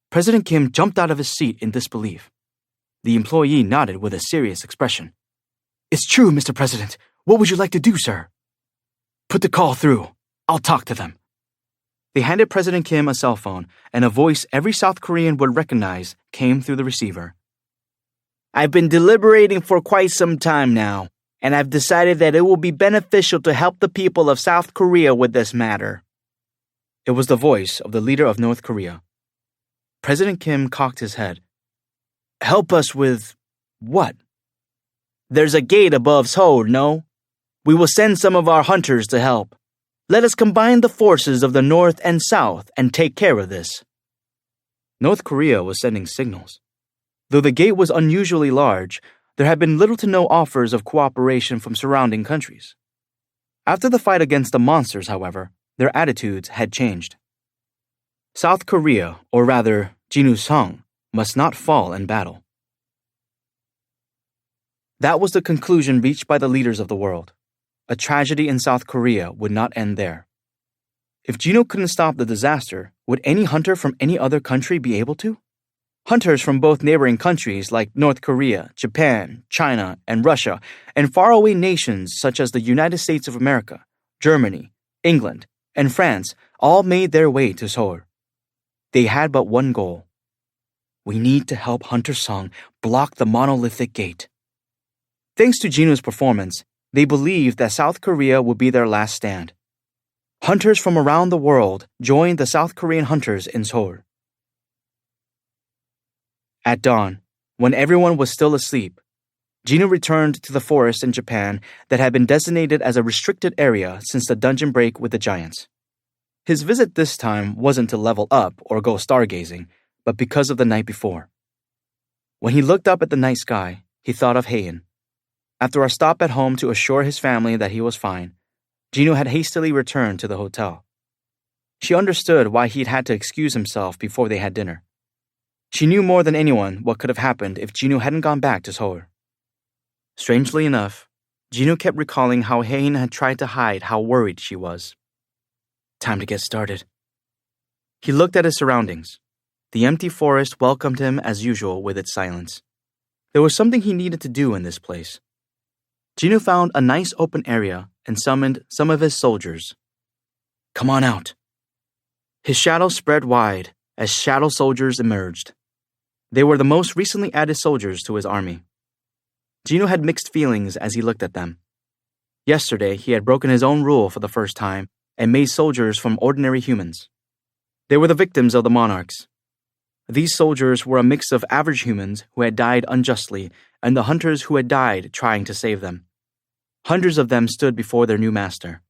Speaker 2: President Kim jumped out of his seat in disbelief. The employee nodded with a serious expression. It's true, Mr. President. What would you like to do, sir? Put the call through. I'll talk to them. They handed President Kim a cell phone, and a voice every South Korean would recognize came through the receiver. I've been deliberating for quite some time now, and I've decided that it will be beneficial to help the people of South Korea with this matter. It was the voice of the leader of North Korea. President Kim cocked his head. Help us with what? There's a gate above Seoul, no? We will send some of our hunters to help. Let us combine the forces of the North and South and take care of this. North Korea was sending signals. Though the gate was unusually large, there had been little to no offers of cooperation from surrounding countries. After the fight against the monsters, however, their attitudes had changed. South Korea, or rather, Jinusang, must not fall in battle. That was the conclusion reached by the leaders of the world. A tragedy in South Korea would not end there. If Jino couldn't stop the disaster, would any hunter from any other country be able to? Hunters from both neighboring countries like North Korea, Japan, China, and Russia, and faraway nations such as the United States of America, Germany, England, and France all made their way to Seoul. They had but one goal. We need to help Hunter Song block the monolithic gate. Thanks to Jino's performance, they believed that South Korea would be their last stand. Hunters from around the world joined the South Korean hunters in Seoul. At dawn, when everyone was still asleep, Jino returned to the forest in Japan that had been designated as a restricted area since the dungeon break with the giants. His visit this time wasn't to level up or go stargazing, but because of the night before. When he looked up at the night sky, he thought of Haein. After a stop at home to assure his family that he was fine, Jino had hastily returned to the hotel. She understood why he'd had to excuse himself before they had dinner. She knew more than anyone what could have happened if Jino hadn't gone back to Seoul. Strangely enough, Jino kept recalling how Haein had tried to hide how worried she was. Time to get started. He looked at his surroundings. The empty forest welcomed him as usual with its silence. There was something he needed to do in this place. Jino found a nice open area and summoned some of his soldiers. Come on out. His shadow spread wide as shadow soldiers emerged. They were the most recently added soldiers to his army. Jino had mixed feelings as he looked at them. Yesterday, he had broken his own rule for the first time and made soldiers from ordinary humans. They were the victims of the monarchs. These soldiers were a mix of average humans who had died unjustly and the hunters who had died trying to save them. Hundreds of them stood before their new master.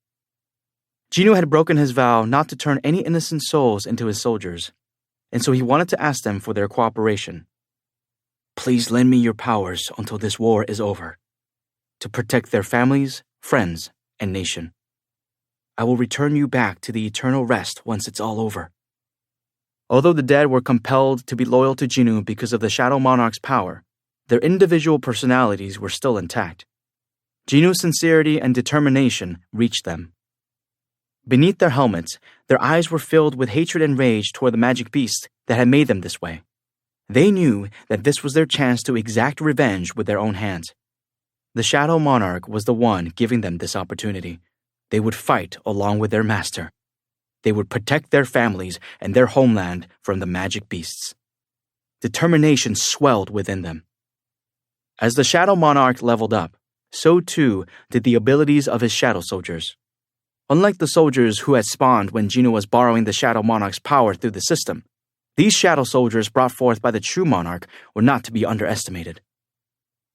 Speaker 2: Jino had broken his vow not to turn any innocent souls into his soldiers, and so he wanted to ask them for their cooperation. Please lend me your powers until this war is over, to protect their families, friends, and nation. I will return you back to the eternal rest once it's all over. Although the dead were compelled to be loyal to Jino because of the Shadow Monarch's power, their individual personalities were still intact. Jino's sincerity and determination reached them. Beneath their helmets, their eyes were filled with hatred and rage toward the magic beast that had made them this way. They knew that this was their chance to exact revenge with their own hands. The Shadow Monarch was the one giving them this opportunity. They would fight along with their master. They would protect their families and their homeland from the magic beasts. Determination swelled within them. As the Shadow Monarch leveled up, so too did the abilities of his shadow soldiers. Unlike the soldiers who had spawned when Jino was borrowing the Shadow Monarch's power through the system, these shadow soldiers brought forth by the true monarch were not to be underestimated.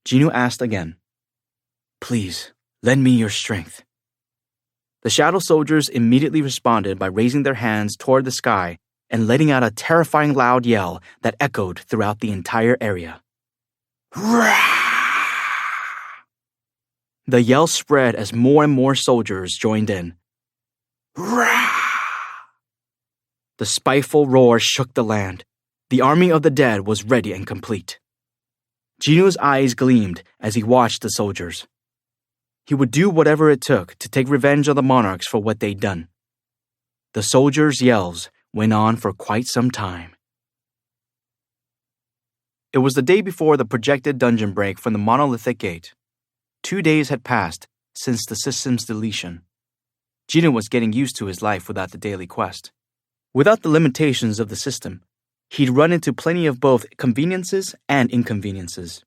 Speaker 1: Jinwoo asked again.
Speaker 2: Please, lend me your strength.
Speaker 1: The shadow soldiers immediately responded by raising their hands toward the sky and letting out a terrifying loud yell that echoed throughout the entire area. The yell spread as more and more soldiers joined in. The spiteful roar shook the land. The army of the dead was ready and complete. Jinwoo's eyes gleamed as he watched the soldiers. He would do whatever it took to take revenge on the monarchs for what they'd done. The soldiers' yells went on for quite some time. It was the day before the projected dungeon break from the monolithic gate. 2 days had passed since the system's deletion. Jinwoo was getting used to his life without the daily quest. Without the limitations of the system, he'd run into plenty of both conveniences and inconveniences.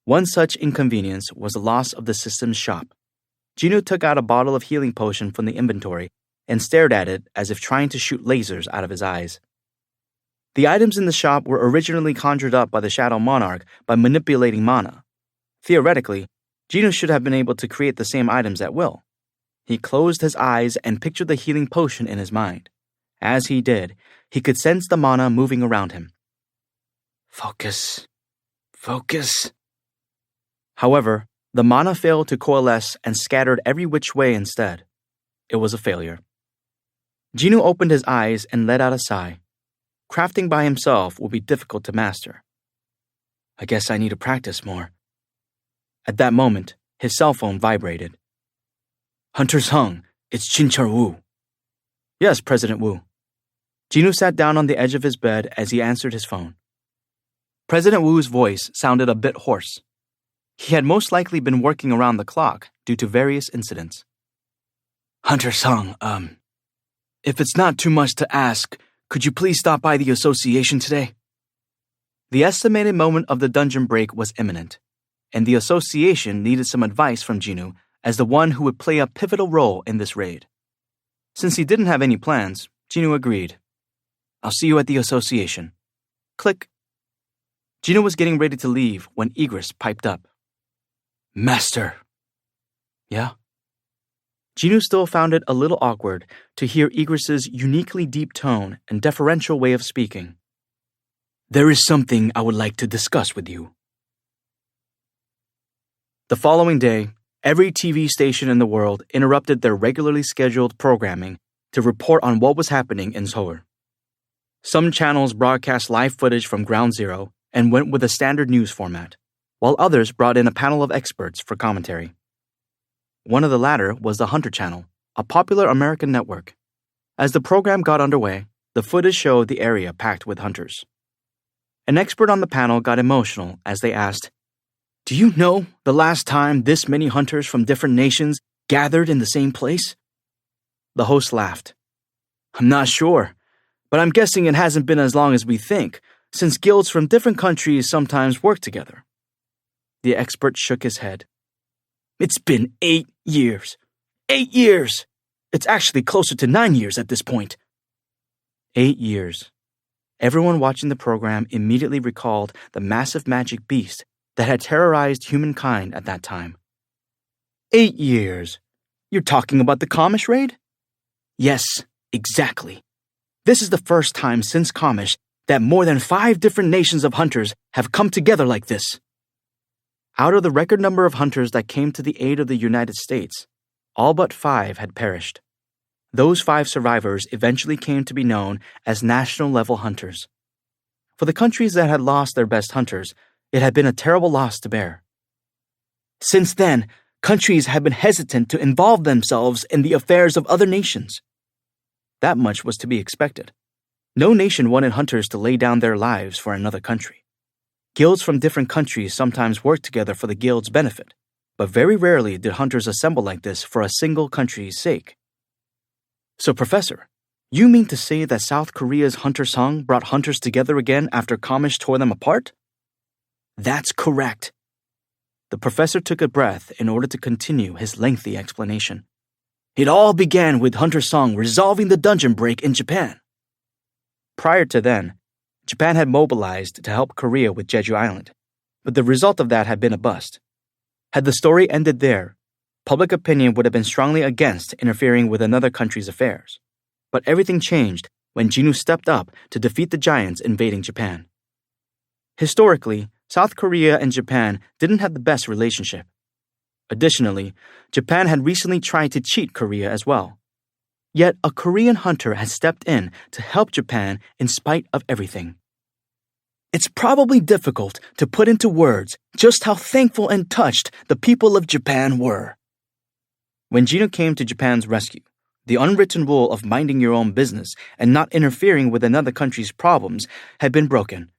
Speaker 1: One such inconvenience was the loss of the system's shop. Jinwoo took out a bottle of healing potion from the inventory and stared at it as if trying to shoot lasers out of his eyes. The items in the shop were originally conjured up by the Shadow Monarch by manipulating mana. Theoretically, Jinwoo should have been able to create the same items at will. He closed his eyes and pictured the healing potion in his mind. As he did, he could sense the mana moving around him.
Speaker 2: Focus. Focus.
Speaker 1: However, the mana failed to coalesce and scattered every which way instead. It was a failure. Jinwoo opened his eyes and let out a sigh. Crafting by himself would be difficult to master.
Speaker 2: I guess I need to practice more.
Speaker 1: At that moment, his cell phone vibrated.
Speaker 2: Hunter Sung, it's Chinchar Wu.
Speaker 1: Yes, President Wu. Jinwoo sat down on the edge of his bed as he answered his phone. President Wu's voice sounded a bit hoarse. He had most likely been working around the clock due to various incidents.
Speaker 2: Hunter Sung, if it's not too much to ask, could you please stop by the association today?
Speaker 1: The estimated moment of the dungeon break was imminent, and the association needed some advice from Jinwoo as the one who would play a pivotal role in this raid. Since he didn't have any plans, Jinwoo agreed. I'll see you at the association. Click. Jinwoo was getting ready to leave when Igris piped up.
Speaker 2: Master.
Speaker 1: Yeah? Jinwoo still found it a little awkward to hear Igris's uniquely deep tone and deferential way of speaking.
Speaker 2: There is something I would like to discuss with you.
Speaker 1: The following day, every TV station in the world interrupted their regularly scheduled programming to report on what was happening in Seoul. Some channels broadcast live footage from Ground Zero and went with a standard news format, while others brought in a panel of experts for commentary. One of the latter was the Hunter Channel, a popular American network. As the program got underway, the footage showed the area packed with hunters. An expert on the panel got emotional as they asked, "Do you know the last time this many hunters from different nations gathered in the same place?" The host laughed. "I'm not sure, but I'm guessing it hasn't been as long as we think, since guilds from different countries sometimes work together." The expert shook his head. "It's been 8 years. 8 years! It's actually closer to 9 years at this point." 8 years. Everyone watching the program immediately recalled the massive magic beast that had terrorized humankind at that time. 8 years? You're talking about the Kamish raid? Yes, exactly. This is the first time since Kamish that more than 5 different nations of hunters have come together like this. Out of the record number of hunters that came to the aid of the United States, all but 5 had perished. Those 5 survivors eventually came to be known as national-level hunters. For the countries that had lost their best hunters, it had been a terrible loss to bear. Since then, countries have been hesitant to involve themselves in the affairs of other nations. That much was to be expected. No nation wanted hunters to lay down their lives for another country. Guilds from different countries sometimes worked together for the guild's benefit, but very rarely did hunters assemble like this for a single country's sake. So, Professor, you mean to say that South Korea's Hunter Sung brought hunters together again after Kamish tore them apart? That's correct. The professor took a breath in order to continue his lengthy explanation. It all began with Hunter Sung resolving the dungeon break in Japan. Prior to then, Japan had mobilized to help Korea with Jeju Island, But the result of that had been a bust. Had the story ended there, public opinion would have been strongly against interfering with another country's affairs. But everything changed when Jinu stepped up to defeat the giants invading Japan. Historically, South Korea and Japan didn't have the best relationship. Additionally, Japan had recently tried to cheat Korea as well. Yet a Korean hunter had stepped in to help Japan in spite of everything. It's probably difficult to put into words just how thankful and touched the people of Japan were. When Jinu came to Japan's rescue, the unwritten rule of minding your own business and not interfering with another country's problems had been broken.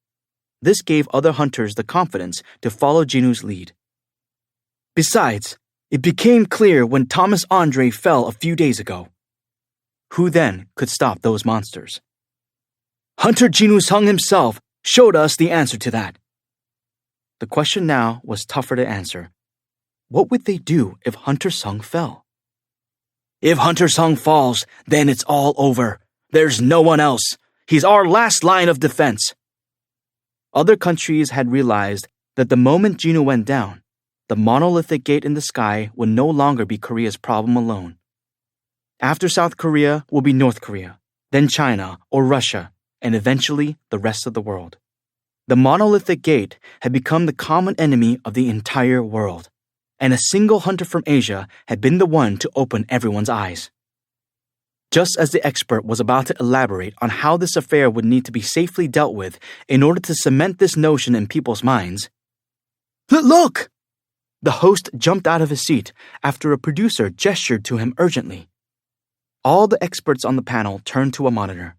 Speaker 1: This gave other hunters the confidence to follow Jinu's lead. Besides, it became clear when Thomas Andre fell a few days ago. Who then could stop those monsters? Hunter Jinu Sung himself showed us the answer to that. The question now was tougher to answer. What would they do if Hunter Sung fell? If Hunter Sung falls, then it's all over. There's no one else. He's our last line of defense. Other countries had realized that the moment Jinu went down, the monolithic gate in the sky would no longer be Korea's problem alone. After South Korea will be North Korea, then China or Russia, and eventually the rest of the world. The monolithic gate had become the common enemy of the entire world, and a single hunter from Asia had been the one to open everyone's eyes. Just as the expert was about to elaborate on how this affair would need to be safely dealt with in order to cement this notion in people's minds, Look! The host jumped out of his seat after a producer gestured to him urgently. All the experts on the panel turned to a monitor.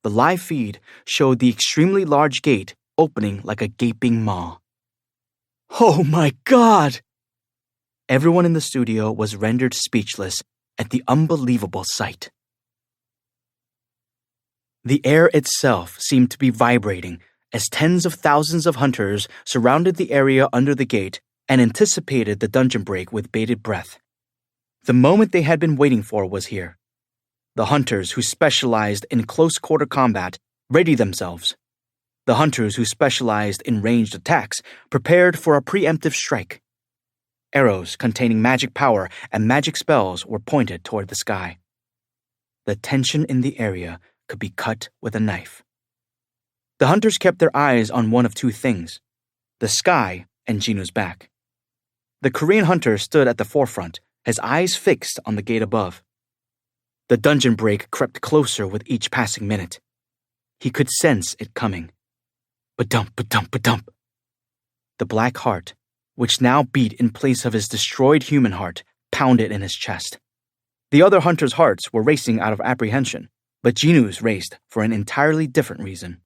Speaker 1: The live feed showed the extremely large gate opening like a gaping maw. Oh my God! Everyone in the studio was rendered speechless at the unbelievable sight. The air itself seemed to be vibrating as tens of thousands of hunters surrounded the area under the gate and anticipated the dungeon break with bated breath. The moment they had been waiting for was here. The hunters who specialized in close-quarter combat readied themselves. The hunters who specialized in ranged attacks prepared for a preemptive strike. Arrows containing magic power and magic spells were pointed toward the sky. The tension in the area could be cut with a knife. The hunters kept their eyes on one of two things: the sky and Jinu's back. The Korean hunter stood at the forefront, his eyes fixed on the gate above. The dungeon break crept closer with each passing minute. He could sense it coming. Ba-dump, ba-dump, ba-dump. The black heart, which now beat in place of his destroyed human heart, pounded in his chest. The other hunters' hearts were racing out of apprehension, but Jinu's raced for an entirely different reason.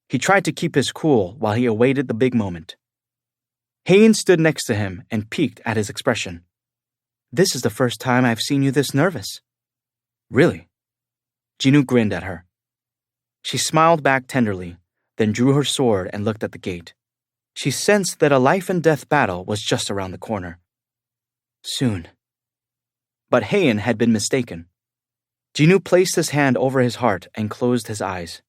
Speaker 1: He tried to keep his cool while he awaited the big moment. Hayin stood next to him and peeked at his expression. This is the first time I've seen you this nervous. Really? Jinu grinned at her. She smiled back tenderly, then drew her sword and looked at the gate. She sensed that a life-and-death battle was just around the corner. Soon. But Hayin had been mistaken. Jinu placed his hand over his heart and closed his eyes.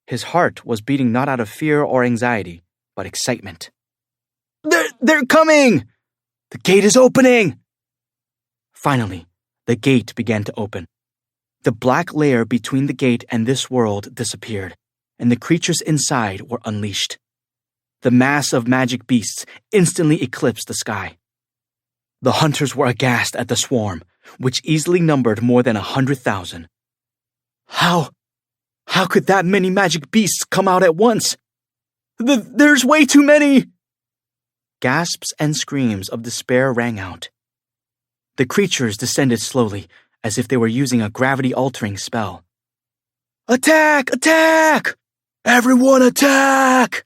Speaker 1: His heart was beating not out of fear or anxiety, but excitement. They're coming! The gate is opening! Finally, the gate began to open. The black layer between the gate and this world disappeared, and the creatures inside were unleashed. The mass of magic beasts instantly eclipsed the sky. The hunters were aghast at the swarm, which easily numbered more than 100,000. How could that many magic beasts come out at once? There's way too many! Gasps and screams of despair rang out. The creatures descended slowly, as if they were using a gravity-altering spell. Attack! Attack! Everyone attack!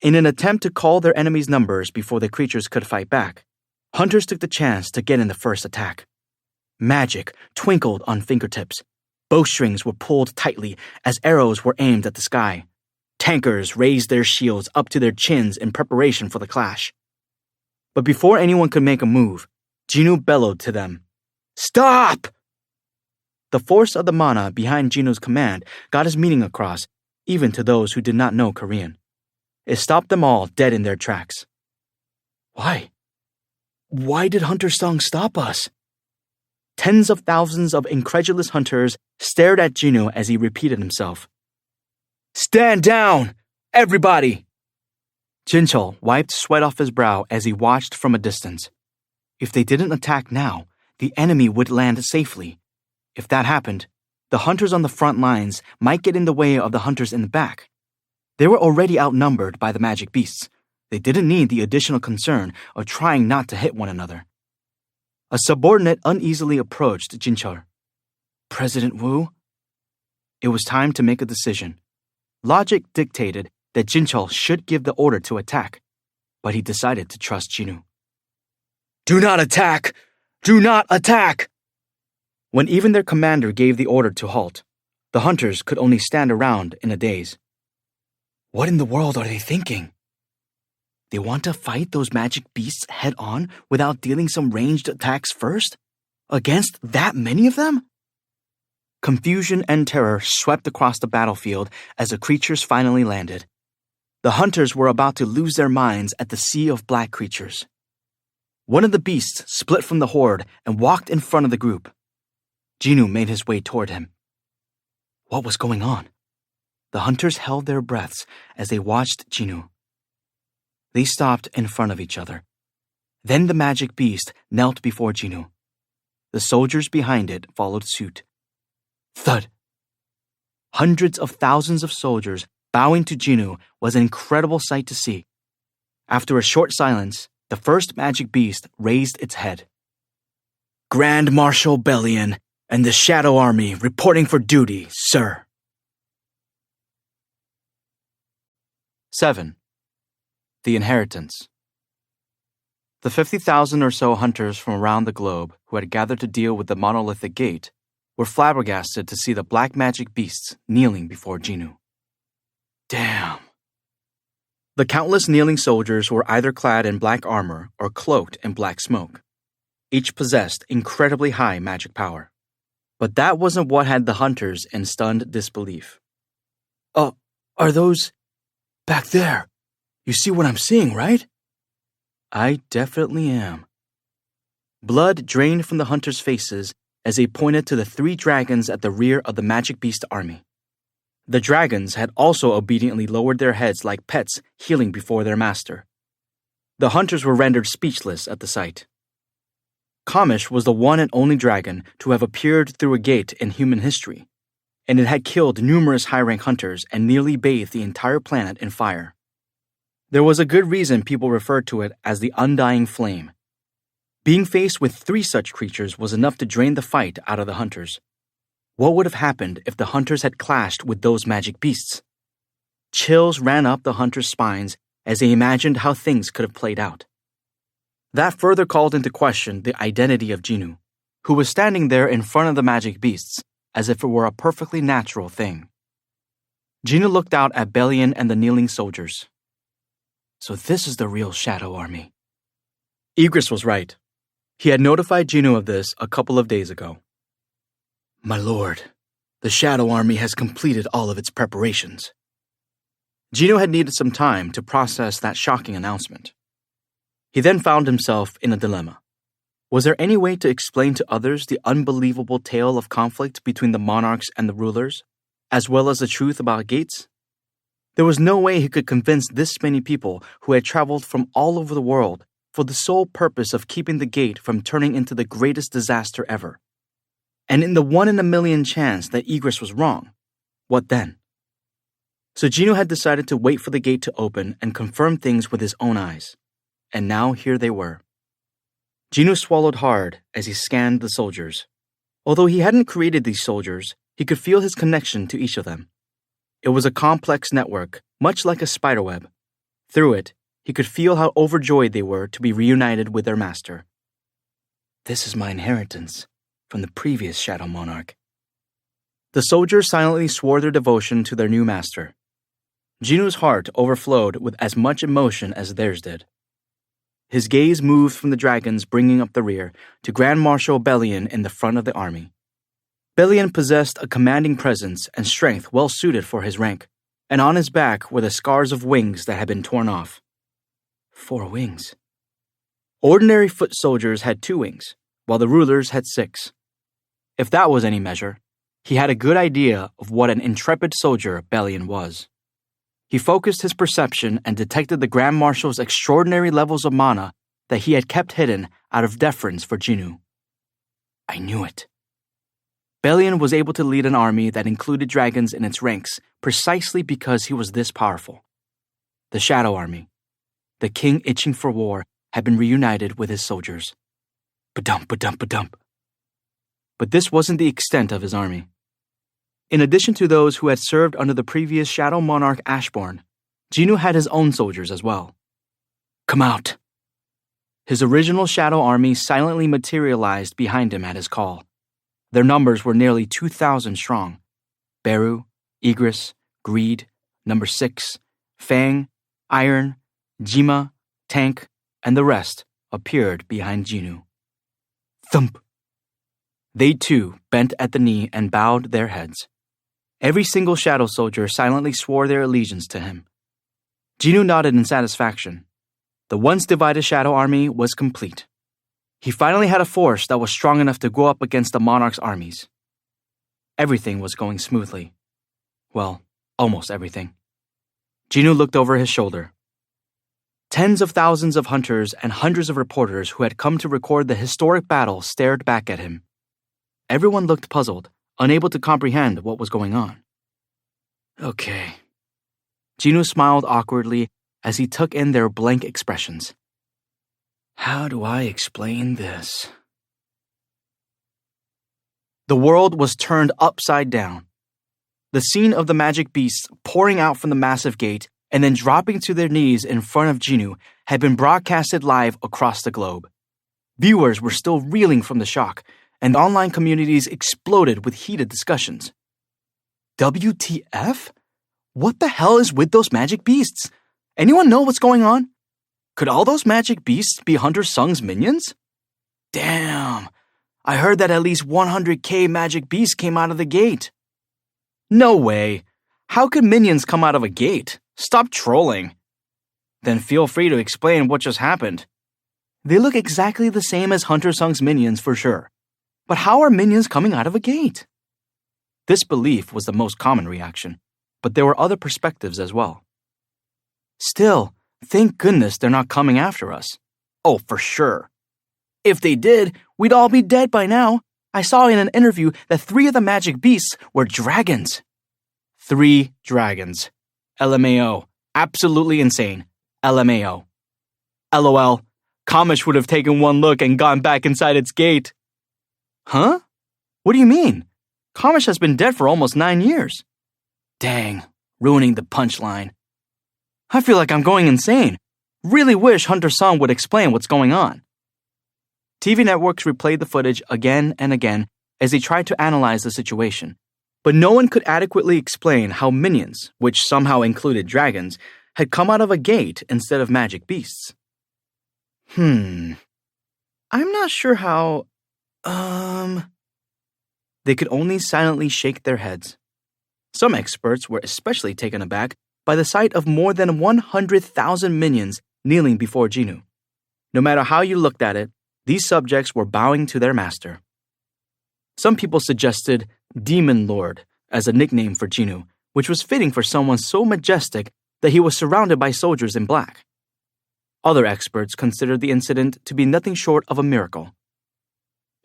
Speaker 1: In an attempt to call their enemies' numbers before the creatures could fight back, hunters took the chance to get in the first attack. Magic twinkled on fingertips. Bowstrings were pulled tightly as arrows were aimed at the sky. Tankers raised their shields up to their chins in preparation for the clash. But before anyone could make a move, Jinu bellowed to them, Stop! The force of the mana behind Jinu's command got his meaning across, even to those who did not know Korean.
Speaker 2: It stopped them all dead in their tracks. Why? Why did Hunter Song stop us? Tens of thousands of incredulous hunters stared at Jinnu as he repeated himself. Stand down! Everybody! Jinchul wiped sweat off his brow as he watched from a distance. If they didn't attack now, the enemy would land safely. If that happened, the hunters on the front lines might get in the way of the hunters in the back. They were already outnumbered by the magic beasts. They didn't need the additional concern of trying not to hit one another. A subordinate uneasily approached Jinchul. President Wu? It was time to make a decision. Logic dictated that Jinchul should give the order to attack, but he decided to trust Jinnu. Do not attack! Do not attack! When even their commander gave the order to halt, the hunters could only stand around in a daze. What in the world are they thinking? They want to fight those magic beasts head-on without dealing some ranged attacks first? Against that many of them? Confusion and terror swept across the battlefield as the creatures finally landed. The hunters were about to lose their minds at the sea of black creatures. One of the beasts split from the horde and walked in front of the group. Jinnu made his way toward him. What was going on? The hunters held their breaths as they watched Jinnu. They stopped in front of each other. Then the magic beast knelt before Jinnu. The soldiers behind it followed suit. Thud! Hundreds of thousands of soldiers bowing to Jinnu was an incredible sight to see. After a short silence, the first magic beast raised its head. Grand Marshal Bellion and the Shadow Army reporting for duty, sir.
Speaker 1: 7. The Inheritance. The 50,000 or so hunters from around the globe who had gathered to deal with the monolithic gate were flabbergasted to see the black magic beasts kneeling before Jinnu. Damn. The countless kneeling soldiers were either clad in black armor or cloaked in black smoke. Each possessed incredibly high magic power. But that wasn't what had the hunters in stunned disbelief. Are those... back there? You see what I'm seeing, right? I definitely am. Blood drained from the hunters' faces as they pointed to the 3 dragons at the rear of the magic beast army. The dragons had also obediently lowered their heads like pets healing before their master. The hunters were rendered speechless at the sight. Kamish was the one and only dragon to have appeared through a gate in human history, and it had killed numerous high-rank hunters and nearly bathed the entire planet in fire. There was a good reason people referred to it as the Undying Flame. Being faced with 3 such creatures was enough to drain the fight out of the hunters. What would have happened if the hunters had clashed with those magic beasts? Chills ran up the hunters' spines as they imagined how things could have played out. That further called into question the identity of Jinnu, who was standing there in front of the magic beasts as if it were a perfectly natural thing. Jinnu looked out at Bellion and the kneeling soldiers. So this is the real Shadow Army. Igris was right. He had notified Jinnu of this a couple of days ago. My lord, the Shadow Army has completed all of its preparations. Jinnu had needed some time to process that shocking announcement. He then found himself in a dilemma. Was there any way to explain to others the unbelievable tale of conflict between the monarchs and the rulers, as well as the truth about gates? There was no way he could convince this many people who had traveled from all over the world for the sole purpose of keeping the gate from turning into the greatest disaster ever. And in the 1 in a million chance that Igris was wrong, what then? So Jinnu had decided to wait for the gate to open and confirm things with his own eyes. And now here they were. Jinnu swallowed hard as he scanned the soldiers. Although he hadn't created these soldiers, he could feel his connection to each of them. It was a complex network, much like a spiderweb. Through it, he could feel how overjoyed they were to be reunited with their master. This is my inheritance from the previous Shadow Monarch. The soldiers silently swore their devotion to their new master. Jinnu's heart overflowed with as much emotion as theirs did. His gaze moved from the dragons bringing up the rear to Grand Marshal Bellion in the front of the army. Bellion possessed a commanding presence and strength well suited for his rank,
Speaker 2: and on his back were the scars of wings that had been torn off. 4 wings. Ordinary foot soldiers had 2 wings, while the rulers had 6. If that was any measure, he had a good idea of what an intrepid soldier Belian was. He focused his perception and detected the Grand Marshal's extraordinary levels of mana that he had kept hidden out of deference for Jinnu. I knew it. Belian was able to lead an army that included dragons in its ranks precisely because he was this powerful. The Shadow Army, the king itching for war, had been reunited with his soldiers. Ba-dump, ba-dump, ba-dump. But this wasn't the extent of his army. In addition to those who had served under the previous Shadow Monarch Ashborn, Jinnu had his own soldiers as well. Come out! His original Shadow Army silently materialized behind him at his call. Their numbers were nearly 2,000 strong. Beru, Igris, Greed, Number 6, Fang, Iron, Jima, Tank, and the rest appeared behind Jinnu. Thump! They too bent at the knee and bowed their heads. Every single shadow soldier silently swore their allegiance to him. Jinnu nodded in satisfaction. The once divided Shadow Army was complete. He finally had a force that was strong enough to go up against the monarch's armies. Everything was going smoothly. Well, almost everything. Jinnu looked over his shoulder. Tens of thousands of hunters and hundreds of reporters who had come to record the historic battle stared back at him. Everyone looked puzzled, unable to comprehend what was going on. Okay. Jinnu smiled awkwardly as he took in their blank expressions. How do I explain this? The world was turned upside down. The scene of the magic beasts pouring out from the massive gate and then dropping to their knees in front of Jinnu had been broadcasted live across the globe. Viewers were still reeling from the shock, and online communities exploded with heated discussions. WTF? What the hell is with those magic beasts? Anyone know what's going on? Could all those magic beasts be Hunter Sung's minions? Damn, I heard that at least 100k magic beasts came out of the gate. No way. How could minions come out of a gate? Stop trolling. Then feel free to explain what just happened. They look exactly the same as Hunter Sung's minions for sure. But how are minions coming out of a gate? This belief was the most common reaction, but there were other perspectives as well. Still, thank goodness they're not coming after us. Oh, for sure. If they did, we'd all be dead by now. I saw in an interview that 3 of the magic beasts were dragons. 3 dragons. LMAO. Absolutely insane. LMAO. LOL. Kamish would have taken one look and gone back inside its gate. Huh? What do you mean? Kamish has been dead for almost 9 years. Dang, ruining the punchline. I feel like I'm going insane. Really wish Hunter Sung would explain what's going on. TV networks replayed the footage again and again as they tried to analyze the situation, but no one could adequately explain how minions, which somehow included dragons, had come out of a gate instead of magic beasts. I'm not sure how... They could only silently shake their heads. Some experts were especially taken aback by the sight of more than 100,000 minions kneeling before Jinnu. No matter how you looked at it, these subjects were bowing to their master. Some people suggested Demon Lord as a nickname for Jinnu, which was fitting for someone so majestic that he was surrounded by soldiers in black. Other experts considered the incident to be nothing short of a miracle.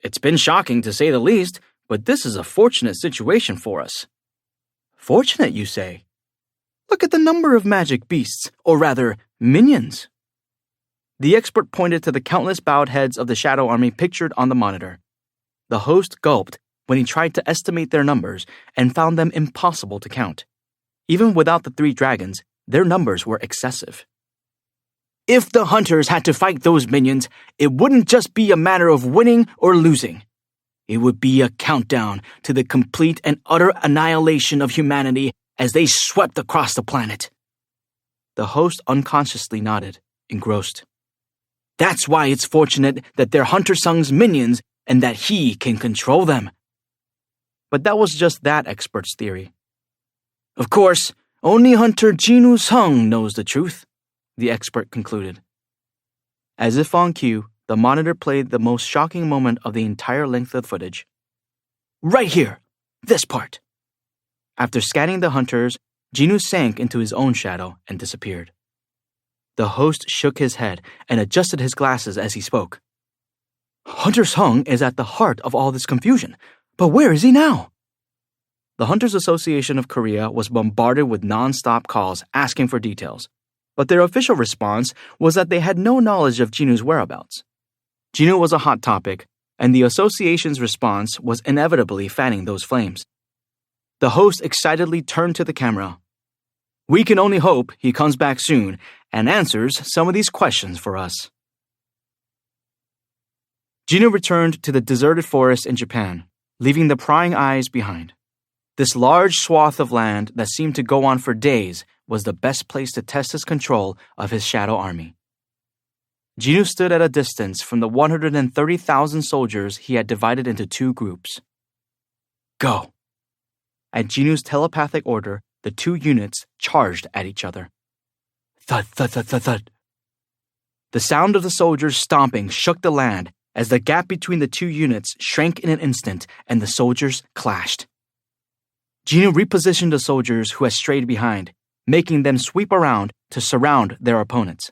Speaker 2: It's been shocking to say the least, but this is a fortunate situation for us. Fortunate, you say? Look at the number of magic beasts, or rather, minions. The expert pointed to the countless bowed heads of the Shadow Army pictured on the monitor. The host gulped when he tried to estimate their numbers and found them impossible to count. Even without the 3 dragons, their numbers were excessive. If the hunters had to fight those minions, it wouldn't just be a matter of winning or losing. It would be a countdown to the complete and utter annihilation of humanity as they swept across the planet. The host unconsciously nodded, engrossed. That's why it's fortunate that they're Hunter Sung's minions and that he can control them. But that was just that expert's theory. Of course, Only Hunter Jinu Sung knows the truth, the expert concluded.
Speaker 1: As if on cue, the monitor played the most shocking moment of the entire length of footage.
Speaker 2: Right here, this part.
Speaker 1: After scanning the hunters, Jinu sank into his own shadow and disappeared. The host shook his head and adjusted his glasses as he spoke.
Speaker 2: Hunter Sung is at the heart of all this confusion, but where is he now?
Speaker 1: The Hunters Association of Korea was bombarded with non-stop calls asking for details, but their official response was that they had no knowledge of Jinu's whereabouts. Jinu was a hot topic, and the association's response was inevitably fanning those flames. The host excitedly turned to the camera. We can only hope he comes back soon and answers some of these questions for us. Jinu returned to the deserted forest in Japan, leaving the prying eyes behind. This large swath of land that seemed to go on for days was the best place to test his control of his shadow army. Jinu stood at a distance from the 130,000 soldiers he had divided into two groups. Go. At Jinu's telepathic order, the two units charged at each other. Thud, thud, thud, thud, thud. The sound of the soldiers stomping shook the land as the gap between the two units shrank in an instant and the soldiers clashed. Jinu repositioned the soldiers who had strayed behind, making them sweep around to surround their opponents.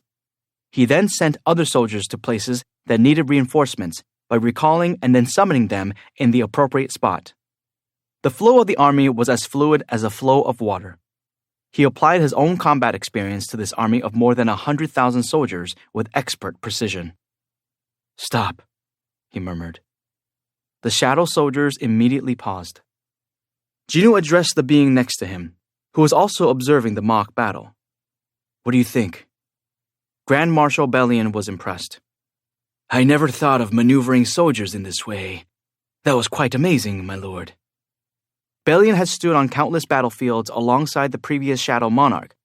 Speaker 1: He then sent other soldiers to places that needed reinforcements by recalling and then summoning them in the appropriate spot. The flow of the army was as fluid as a flow of water. He applied his own combat experience to this army of more than 100,000 soldiers with expert precision. Stop, he murmured. The shadow soldiers immediately paused. Jinu addressed the being next to him, who was also observing the mock battle. What do you think? Grand Marshal Bellion was impressed. I never thought of maneuvering soldiers in this way. That was quite amazing, my lord. Bellion had stood on countless battlefields alongside the previous Shadow Monarch,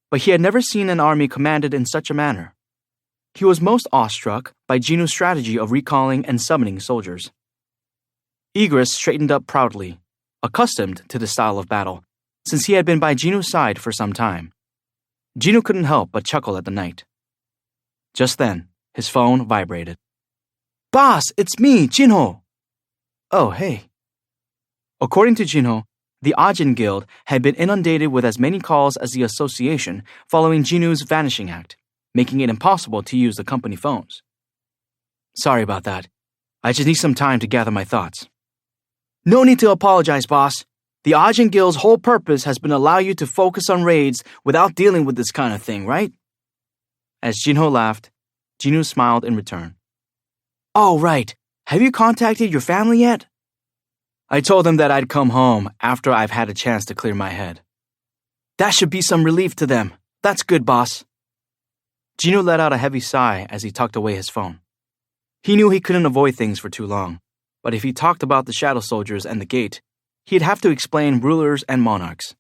Speaker 1: but he had never seen an army commanded in such a manner. He was most awestruck by Jinu's strategy of recalling and summoning soldiers. Igris straightened up proudly, accustomed to this style of battle, since he had been by Jinu's side for some time. Jinu couldn't help but chuckle at the knight. Just then, his phone vibrated. Boss, it's me, Jinho. Oh, hey. According to Jinho, the Ajin Guild had been inundated with as many calls as the association following Jinu's vanishing act, making it impossible to use the company phones. Sorry about that. I just need some time to gather my thoughts. No need to apologize, boss. The Ajin Guild's whole purpose has been to allow you to focus on raids without dealing with this kind of thing, right? As Jinho laughed, Jinu smiled in return. Oh, right. Have you contacted your family yet? I told them that I'd come home after I've had a chance to clear my head. That should be some relief to them. That's good, boss. Jinu let out a heavy sigh as he tucked away his phone. He knew he couldn't avoid things for too long, but if he talked about the shadow soldiers and the gate, he'd have to explain rulers and monarchs.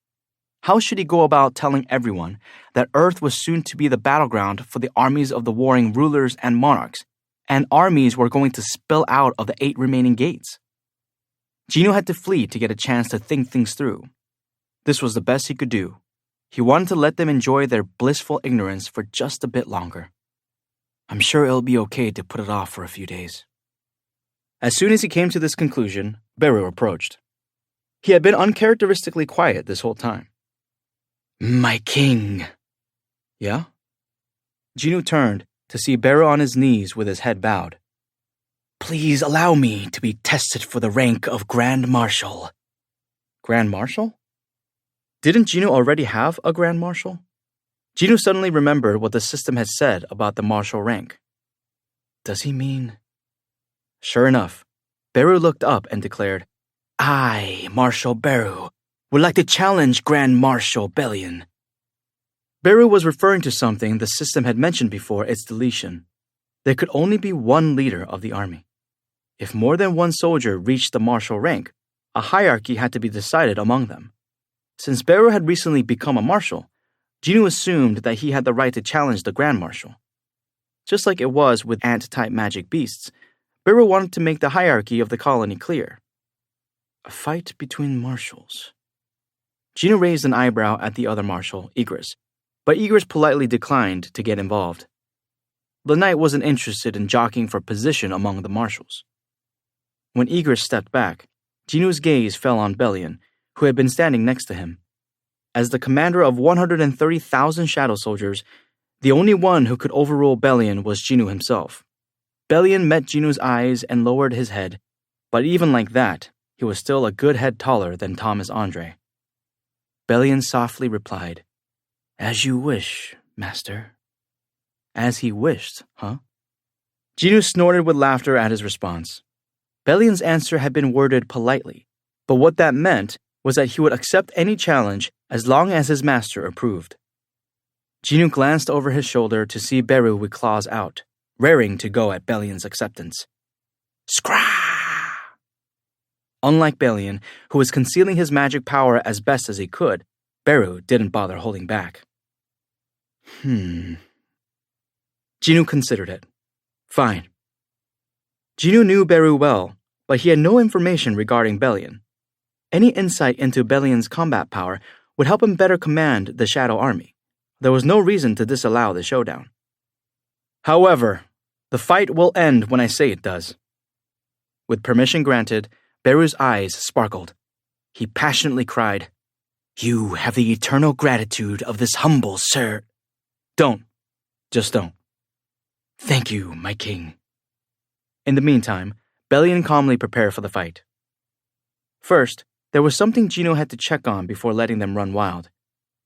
Speaker 1: How should he go about telling everyone that Earth was soon to be the battleground for the armies of the warring rulers and monarchs, and armies were going to spill out of the 8 remaining gates? Jinu had to flee to get a chance to think things through. This was the best he could do. He wanted to let them enjoy their blissful ignorance for just a bit longer. I'm sure it'll be okay to put it off for a few days. As soon as he came to this conclusion, Beru approached. He had been uncharacteristically quiet this whole time. My king. Yeah? Jinu turned to see Beru on his knees with his head bowed. Please allow me to be tested for the rank of Grand Marshal. Grand Marshal? Didn't Jinu already have a Grand Marshal? Jinu suddenly remembered what the system had said about the marshal rank. Does he mean... Sure enough, Beru looked up and declared, I, Marshal Beru, would like to challenge Grand Marshal Bellion. Beru was referring to something the system had mentioned before its deletion. There could only be one leader of the army. If more than one soldier reached the marshal rank, a hierarchy had to be decided among them. Since Beru had recently become a marshal, Jinu assumed that he had the right to challenge the Grand Marshal. Just like it was with ant-type magic beasts, Beru wanted to make the hierarchy of the colony clear. A fight between marshals. Jinnu raised an eyebrow at the other marshal, Igris, but Igris politely declined to get involved. The knight wasn't interested in jockeying for position among the marshals. When Igris stepped back, Jinnu's gaze fell on Belian, who had been standing next to him. As the commander of 130,000 shadow soldiers, the only one who could overrule Belian was Jinnu himself. Belian met Jinnu's eyes and lowered his head, but even like that, he was still a good head taller than Thomas Andre. Belian softly replied, "As you wish, master." As he wished, huh? Jinnu snorted with laughter at his response. Belian's answer had been worded politely, but what that meant was that he would accept any challenge as long as his master approved. Jinnu glanced over his shoulder to see Beru with claws out, raring to go at Belian's acceptance. Scrah! Unlike Belian, who was concealing his magic power as best as he could, Beru didn't bother holding back. Jinnu considered it. Fine. Jinnu knew Beru well, but he had no information regarding Belian. Any insight into Belian's combat power would help him better command the Shadow Army. There was no reason to disallow the showdown. However, the fight will end when I say it does. With permission granted, Beru's eyes sparkled. He passionately cried, "You have the eternal gratitude of this humble sir." Don't. Just don't. Thank you, my king. In the meantime, Belian calmly prepared for the fight. First, there was something Jinnu had to check on before letting them run wild.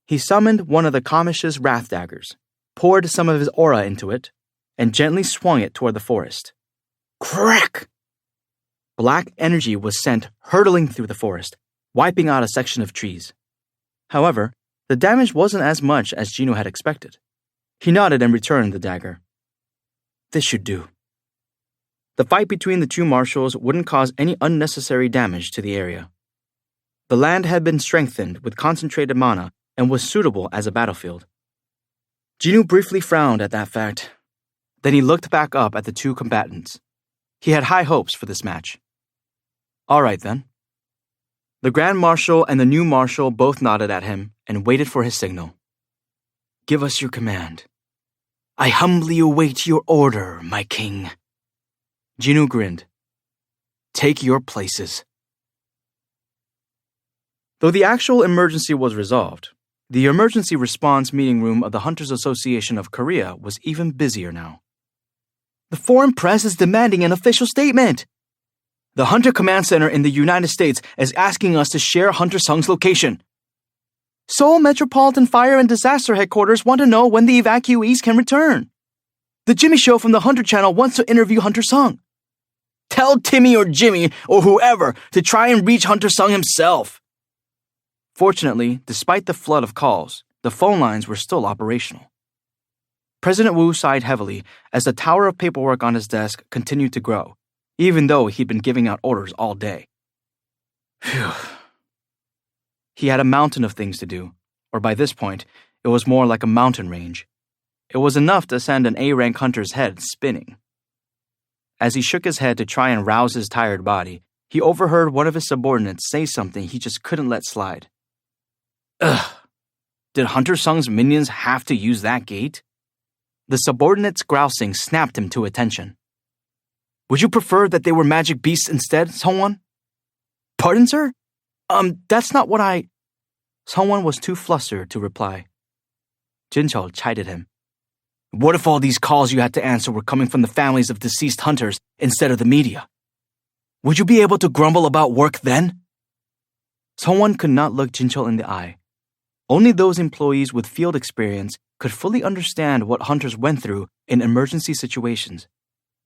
Speaker 1: He summoned one of the Kamish's wrath daggers, poured some of his aura into it, and gently swung it toward the forest. Crack! Black energy was sent hurtling through the forest, wiping out a section of trees. However, the damage wasn't as much as Jinnu had expected. He nodded and returned the dagger. This should do. The fight between the two marshals wouldn't cause any unnecessary damage to the area. The land had been strengthened with concentrated mana and was suitable as a battlefield. Jinnu briefly frowned at that fact. Then he looked back up at the two combatants. He had high hopes for this match. All right, then. The Grand Marshal and the new Marshal both nodded at him and waited for his signal. Give us your command. I humbly await your order, my king. Jinnu grinned. Take your places. Though the actual emergency was resolved, the emergency response meeting room of the Hunters Association of Korea was even busier now. The foreign press is demanding an official statement. The Hunter Command Center in the United States is asking us to share Hunter Sung's location. Seoul Metropolitan Fire and Disaster Headquarters want to know when the evacuees can return. The Jimmy Show from the Hunter Channel wants to interview Hunter Sung. Tell Timmy or Jimmy or whoever to try and reach Hunter Sung himself. Fortunately, despite the flood of calls, the phone lines were still operational. President Wu sighed heavily as the tower of paperwork on his desk continued to grow, even though he'd been giving out orders all day. Phew. He had a mountain of things to do, or by this point, it was more like a mountain range. It was enough to send an A-rank hunter's head spinning. As he shook his head to try and rouse his tired body, he overheard one of his subordinates say something he just couldn't let slide. Ugh. Did Hunter Sung's minions have to use that gate? The subordinate's grousing snapped him to attention. Would you prefer that they were magic beasts instead, Sungwon? Pardon, sir? That's not what I... Sungwon was too flustered to reply. Jinchul chided him. What if all these calls you had to answer were coming from the families of deceased hunters instead of the media? Would you be able to grumble about work then? Sungwon could not look Jinchul in the eye. Only those employees with field experience could fully understand what hunters went through in emergency situations.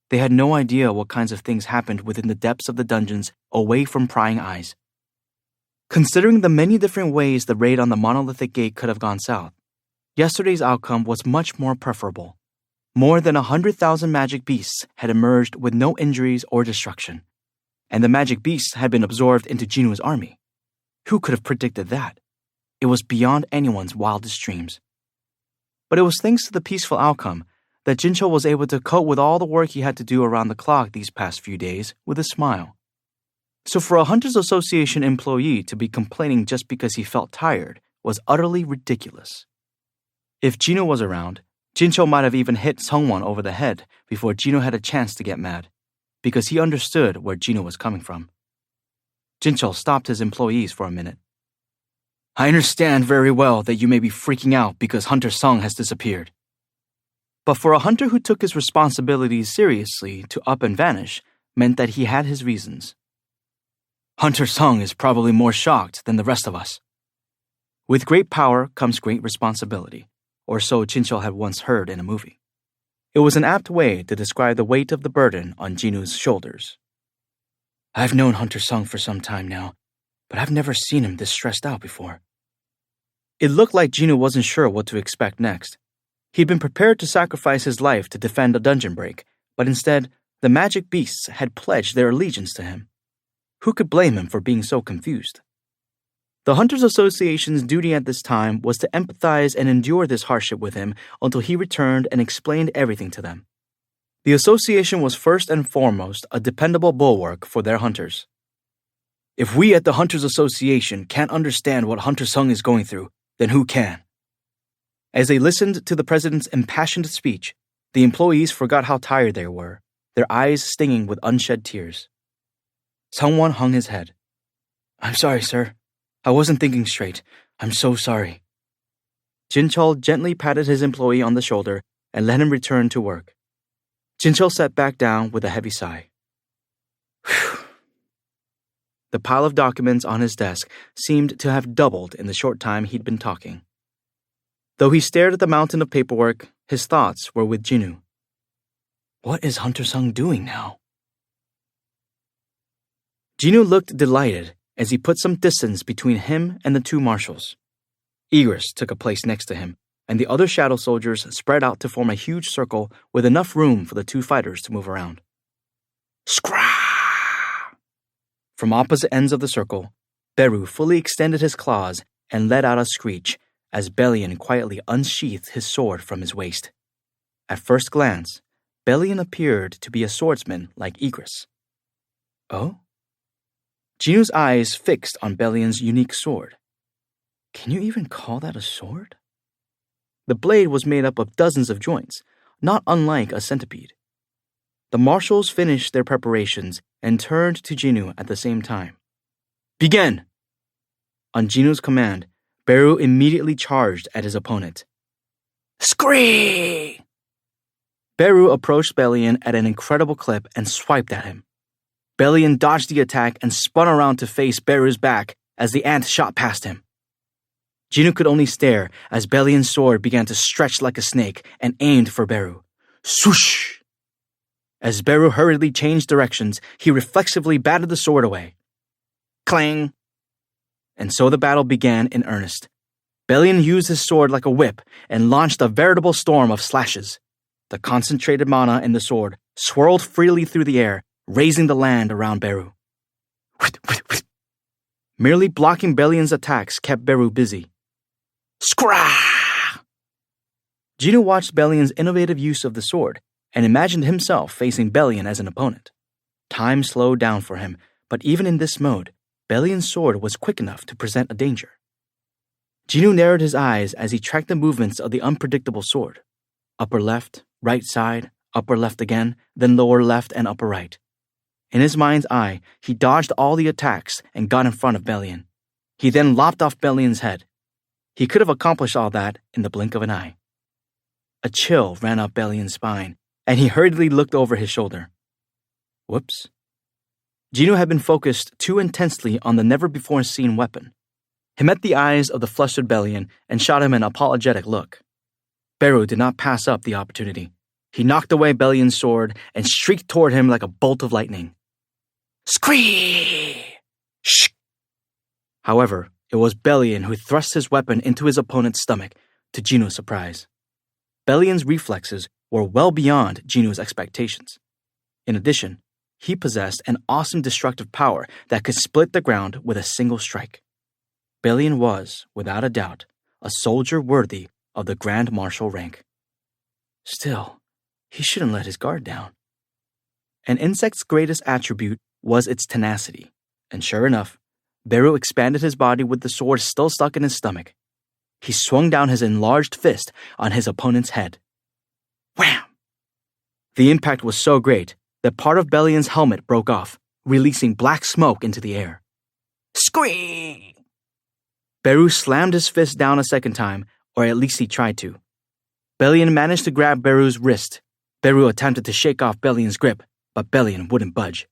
Speaker 1: They had no idea what kinds of things happened within the depths of the dungeons away from prying eyes. Considering the many different ways the raid on the monolithic gate could have gone south, yesterday's outcome was much more preferable. More than 100,000 magic beasts had emerged with no injuries or destruction, and the magic beasts had been absorbed into Jinnu's army. Who could have predicted that? It was beyond anyone's wildest dreams. But it was thanks to the peaceful outcome that Jinchul was able to cope with all the work he had to do around the clock these past few days with a smile. So for a Hunters Association employee to be complaining just because he felt tired was utterly ridiculous. If Jinu was around, Jincho might have even hit Sungwon over the head before Jinu had a chance to get mad, because he understood where Jinu was coming from. Jincho stopped his employees for a minute. I understand very well that you may be freaking out because Hunter Sung has disappeared. But for a hunter who took his responsibilities seriously to up and vanish meant that he had his reasons. Hunter Sung is probably more shocked than the rest of us. With great power comes great responsibility, or so Jincho had once heard in a movie. It was an apt way to describe the weight of the burden on Jinu's shoulders. I've known Hunter Sung for some time now, but I've never seen him this stressed out before. It looked like Jinu wasn't sure what to expect next. He'd been prepared to sacrifice his life to defend a dungeon break, but instead, the magic beasts had pledged their allegiance to him. Who could blame him for being so confused? The Hunters Association's duty at this time was to empathize and endure this hardship with him until he returned and explained everything to them. The association was first and foremost a dependable bulwark for their hunters. If we at the Hunters Association can't understand what Hunter Sung is going through, then who can? As they listened to the president's impassioned speech, the employees forgot how tired they were, their eyes stinging with unshed tears. Sungwon hung his head. I'm sorry, sir. I wasn't thinking straight. I'm so sorry. Jinchul gently patted his employee on the shoulder and let him return to work. Jinchul sat back down with a heavy sigh. Whew. The pile of documents on his desk seemed to have doubled in the short time he'd been talking. Though he stared at the mountain of paperwork, his thoughts were with Jinu. What is Hunter Sung doing now? Jinu looked delighted as he put some distance between him and the two marshals. Egress took a place next to him, and the other shadow soldiers spread out to form a huge circle with enough room for the two fighters to move around. Scrah! From opposite ends of the circle, Beru fully extended his claws and let out a screech as Belian quietly unsheathed his sword from his waist. At first glance, Belian appeared to be a swordsman like Egress. Oh? Jinu's eyes fixed on Belian's unique sword. Can you even call that a sword? The blade was made up of dozens of joints, not unlike a centipede. The marshals finished their preparations and turned to Jinu at the same time. Begin! On Jinu's command, Beru immediately charged at his opponent. Scree! Beru approached Belian at an incredible clip and swiped at him. Belian dodged the attack and spun around to face Beru's back as the ant shot past him. Jinu could only stare as Belian's sword began to stretch like a snake and aimed for Beru. Swoosh! As Beru hurriedly changed directions, he reflexively batted the sword away. Clang! And so the battle began in earnest. Belian used his sword like a whip and launched a veritable storm of slashes. The concentrated mana in the sword swirled freely through the air, raising the land around Beru. Merely blocking Belian's attacks kept Beru busy. Scrah! Jinu watched Belian's innovative use of the sword and imagined himself facing Belian as an opponent. Time slowed down for him, but even in this mode, Belian's sword was quick enough to present a danger. Jinu narrowed his eyes as he tracked the movements of the unpredictable sword. Upper left, right side, upper left again, then lower left and upper right. In his mind's eye, he dodged all the attacks and got in front of Belian. He then lopped off Belian's head. He could have accomplished all that in the blink of an eye. A chill ran up Belian's spine, and he hurriedly looked over his shoulder. Whoops. Jinu had been focused too intensely on the never-before-seen weapon. He met the eyes of the flustered Belian and shot him an apologetic look. Beru did not pass up the opportunity. He knocked away Belian's sword and streaked toward him like a bolt of lightning. Scree! Shh! However, it was Belian who thrust his weapon into his opponent's stomach, to Jinu's surprise. Belian's reflexes were well beyond Jinu's expectations. In addition, he possessed an awesome destructive power that could split the ground with a single strike. Belian was, without a doubt, a soldier worthy of the Grand Marshal rank. Still, he shouldn't let his guard down. An insect's greatest attribute was its tenacity,
Speaker 2: And sure enough, Beru expanded his body with the sword still stuck in his stomach. He swung down his enlarged fist on his opponent's head. Wham! The impact was so great that part of Belion's helmet broke off, releasing black smoke into the air. Scream! Beru slammed his fist down a second time, or at least he tried to. Belion managed to grab Beru's wrist. Beru attempted to shake off Belion's grip, but Belion wouldn't budge.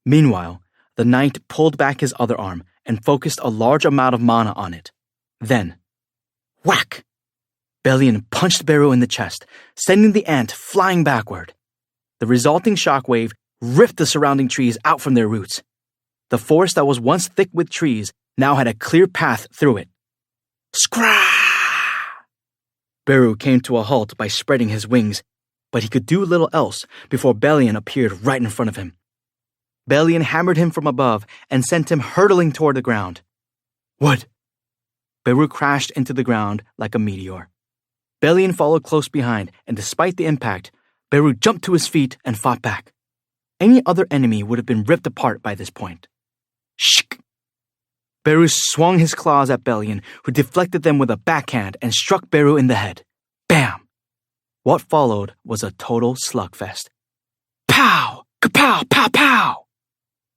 Speaker 2: Meanwhile, the knight pulled back his other arm and focused a large amount of mana on it. Then, whack! Belion punched Beru in the chest, sending the ant flying backward. The resulting shockwave ripped the surrounding trees out from their roots. The forest that was once thick with trees now had a clear path through it. Scrah! Beru came to a halt by spreading his wings, but he could do little else before Belion appeared right in front of him. Belion hammered him from above and sent him hurtling toward the ground. What? Beru crashed into the ground like a meteor. Belion followed close behind, and despite the impact, Beru jumped to his feet and fought back. Any other enemy would have been ripped apart by this point. Shk! Beru swung his claws at Belion, who deflected them with a backhand and struck Beru in the head. Bam! What followed was a total slugfest. Pow! Kapow! Pow! Pow!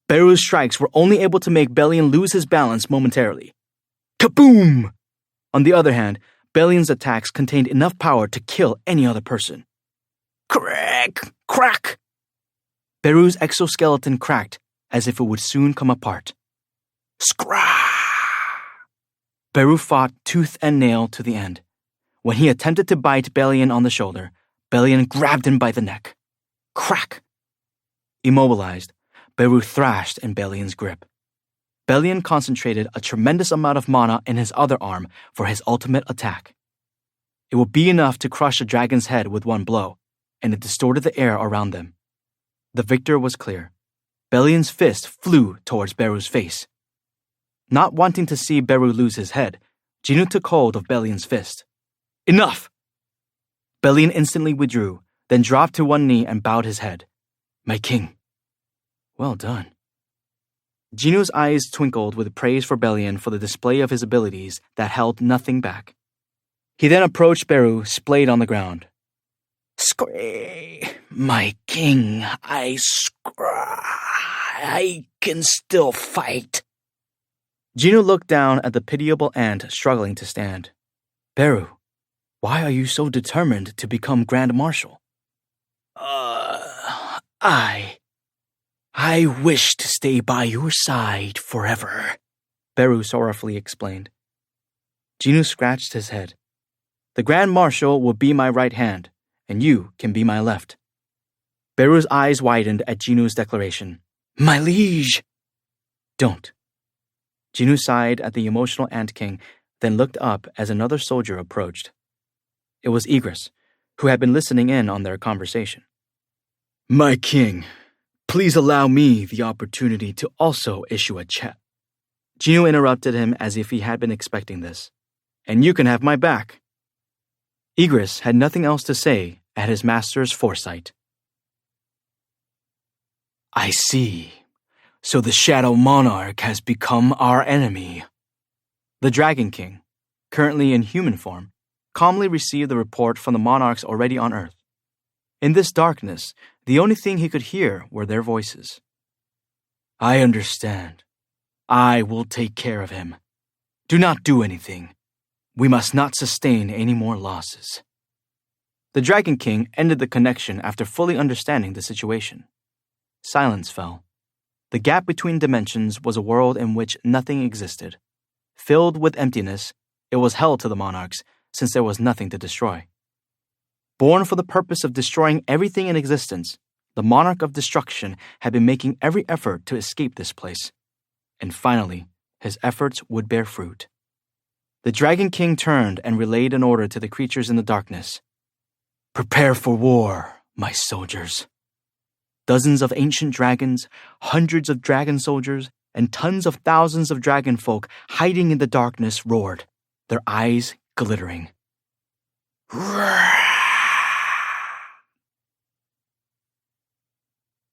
Speaker 2: Beru's strikes were only able to make Belion lose his balance momentarily. Kaboom! On the other hand, Belion's attacks contained enough power to kill any other person. Crack! Crack! Beru's exoskeleton cracked as if it would soon come apart. Scrah! Beru fought tooth and nail to the end. When he attempted to bite Belion on the shoulder, Belion grabbed him by the neck. Crack! Immobilized, Beru thrashed in Belion's grip. Belion concentrated a tremendous amount of mana in his other arm for his ultimate attack. It would be enough to crush a dragon's head with one blow, and it distorted the air around them. The victor was clear. Belion's fist flew towards Beru's face. Not wanting to see Beru lose his head, Jinnu took hold of Belion's fist. Enough! Belion instantly withdrew, then dropped to one knee and bowed his head. My king. Well done. Jinnu's eyes twinkled with praise for Belion for the display of his abilities that held nothing back. He then approached Beru, splayed on the ground. Scree, my king, I can still fight. Jinnu looked down at the pitiable ant struggling to stand. Beru, why are you so determined to become Grand Marshal? I wish to stay by your side forever, Beru sorrowfully explained. Jinnu scratched his head. The Grand Marshal will be my right hand, and you can be my left. Beru's eyes widened at Jinnu's declaration. My liege! Don't. Jinnu sighed at the emotional Ant King, then looked up as another soldier approached. It was Igris, who had been listening in on their conversation. My king, please allow me the opportunity to also issue a chat. Jinnu interrupted him as if he had been expecting this. And you can have my back. Igris had nothing else to say at his master's foresight. I see. So the Shadow Monarch has become our enemy. The Dragon King, currently in human form, calmly received the report from the monarchs already on Earth. In this darkness, the only thing he could hear were their voices. I understand. I will take care of him. Do not do anything. We must not sustain any more losses. The Dragon King ended the connection after fully understanding the situation. Silence fell. The gap between dimensions was a world in which nothing existed. Filled with emptiness, it was hell to the monarchs since there was nothing to destroy. Born for the purpose of destroying everything in existence, the monarch of destruction had been making every effort to escape this place. And finally, his efforts would bear fruit. The Dragon King turned and relayed an order to the creatures in the darkness. Prepare for war, my soldiers. Dozens of ancient dragons, hundreds of dragon soldiers, and tons of thousands of dragon folk hiding in the darkness roared, their eyes glittering.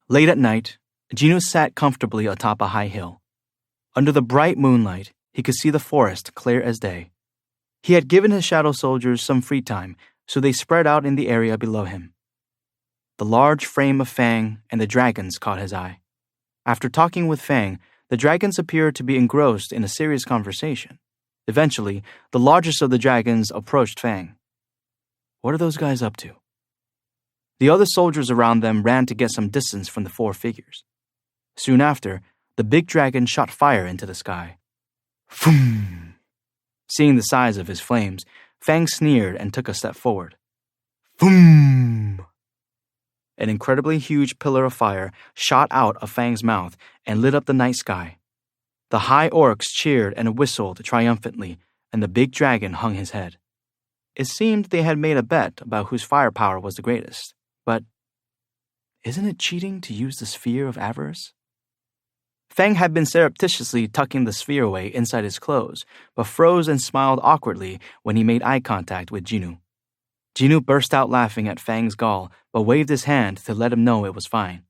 Speaker 2: Late at night,
Speaker 1: Jinu sat comfortably atop a high hill. Under the bright moonlight, he could see the forest clear as day. He had given his shadow soldiers some free time, so they spread out in the area below him. The large frame of Fang and the dragons caught his eye. After talking with Fang, the dragons appeared to be engrossed in a serious conversation. Eventually, the largest of the dragons approached Fang. What are those guys up to? The other soldiers around them ran to get some distance from the four figures. Soon after, the big dragon shot fire into the sky. Phoom! Seeing the size of his flames, Fang sneered and took a step forward. Phoom! An incredibly huge pillar of fire shot out of Fang's mouth and lit up the night sky. The high orcs cheered and whistled triumphantly, and the big dragon hung his head. It seemed they had made a bet about whose firepower was the greatest. But isn't it cheating to use the sphere of avarice? Fang had been surreptitiously tucking the sphere away inside his clothes, but froze and smiled awkwardly when he made eye contact with Jinu. Jinu burst out laughing at Fang's gall, but waved his hand to let him know it was fine.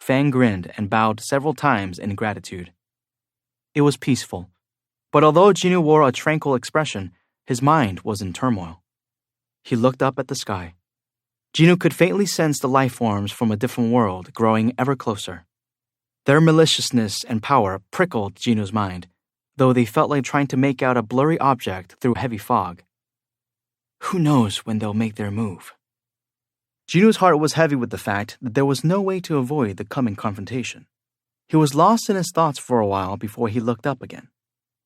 Speaker 1: Fang grinned and bowed several times in gratitude. It was peaceful, but although Jinu wore a tranquil expression, his mind was in turmoil. He looked up at the sky. Jinu could faintly sense the life forms from a different world growing ever closer. Their maliciousness and power prickled Jinu's mind, though they felt like trying to make out a blurry object through heavy fog. Who knows when they'll make their move? Jinu's heart was heavy with the fact that there was no way to avoid the coming confrontation. He was lost in his thoughts for a while before he looked up again.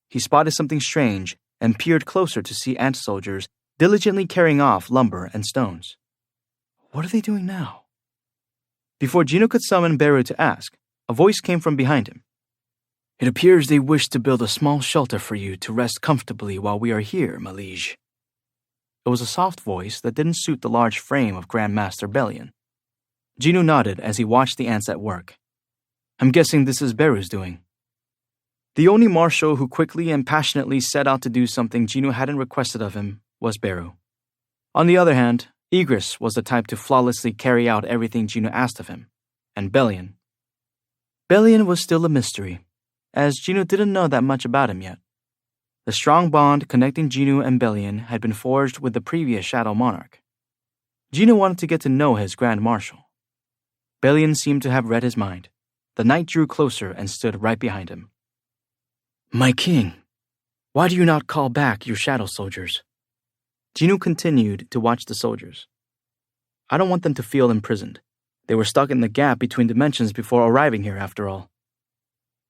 Speaker 1: He spotted something strange and peered closer to see ant soldiers diligently carrying off lumber and stones. What are they doing now? Before Jinu could summon Beru to ask, a voice came from behind him. It appears they wish to build a small shelter for you to rest comfortably while we are here, my liege. It was a soft voice that didn't suit the large frame of Grandmaster Bellion. Jinu nodded as he watched the ants at work. I'm guessing this is Beru's doing. The only marshal who quickly and passionately set out to do something Jinu hadn't requested of him was Beru. On the other hand, Igris was the type to flawlessly carry out everything Jinu asked of him, and Bellion. Bellion was still a mystery, as Jinu didn't know that much about him yet. The strong bond connecting Jinu and Bellion had been forged with the previous Shadow Monarch. Jinu wanted to get to know his Grand Marshal. Bellion seemed to have read his mind. The knight drew closer and stood right behind him. My king, why do you not call back your shadow soldiers? Jinu continued to watch the soldiers. I don't want them to feel imprisoned. They were stuck in the gap between dimensions before arriving here, after all.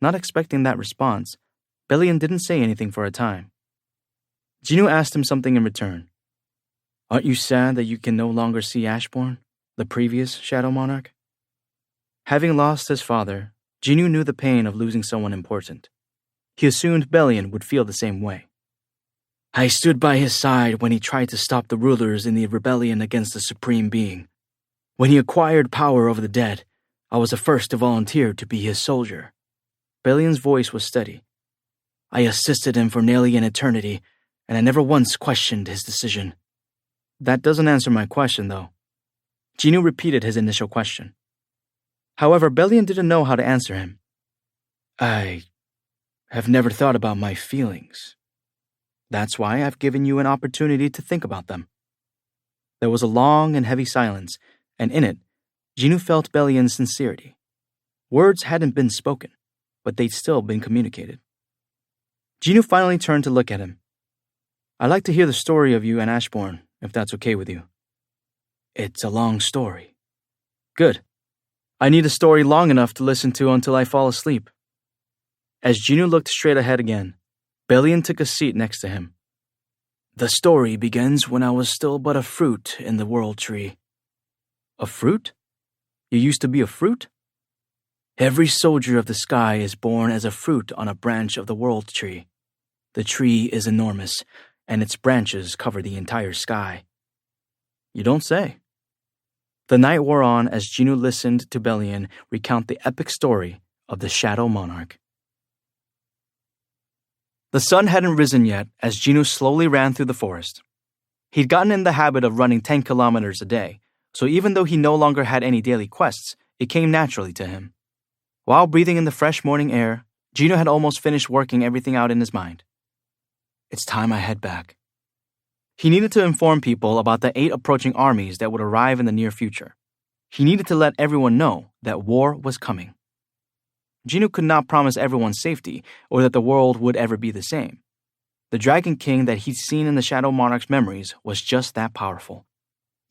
Speaker 1: Not expecting that response, Bellion didn't say anything for a time. Jinu asked him something in return. Aren't you sad that you can no longer see Ashbourne, the previous Shadow Monarch? Having lost his father, Jinu knew the pain of losing someone important. He assumed Bellion would feel the same way. I stood by his side when he tried to stop the rulers in the rebellion against the Supreme Being. When he acquired power over the dead, I was the first to volunteer to be his soldier. Bellion's voice was steady. I assisted him for nearly an eternity, and I never once questioned his decision. That doesn't answer my question, though. Jinu repeated his initial question. However, Bellion didn't know how to answer him. I have never thought about my feelings. That's why I've given you an opportunity to think about them. There was a long and heavy silence, and in it, Jinu felt Bellion's sincerity. Words hadn't been spoken, but they'd still been communicated. Jinu finally turned to look at him. I'd like to hear the story of you and Ashbourne, if that's okay with you. It's a long story. Good. I need a story long enough to listen to until I fall asleep. As Jinu looked straight ahead again, Bellion took a seat next to him. The story begins when I was still but a fruit in the world tree. A fruit? You used to be a fruit? Every soldier of the sky is born as a fruit on a branch of the world tree. The tree is enormous, and its branches cover the entire sky. You don't say. The night wore on as Jinu listened to Bellion recount the epic story of the Shadow Monarch. The sun hadn't risen yet as Jinu slowly ran through the forest. He'd gotten in the habit of running 10 kilometers a day, so even though he no longer had any daily quests, it came naturally to him. While breathing in the fresh morning air, Gino had almost finished working everything out in his mind. It's time I head back. He needed to inform people about the 8 approaching armies that would arrive in the near future. He needed to let everyone know that war was coming. Gino could not promise everyone safety or that the world would ever be the same. The Dragon King that he'd seen in the Shadow Monarch's memories was just that powerful.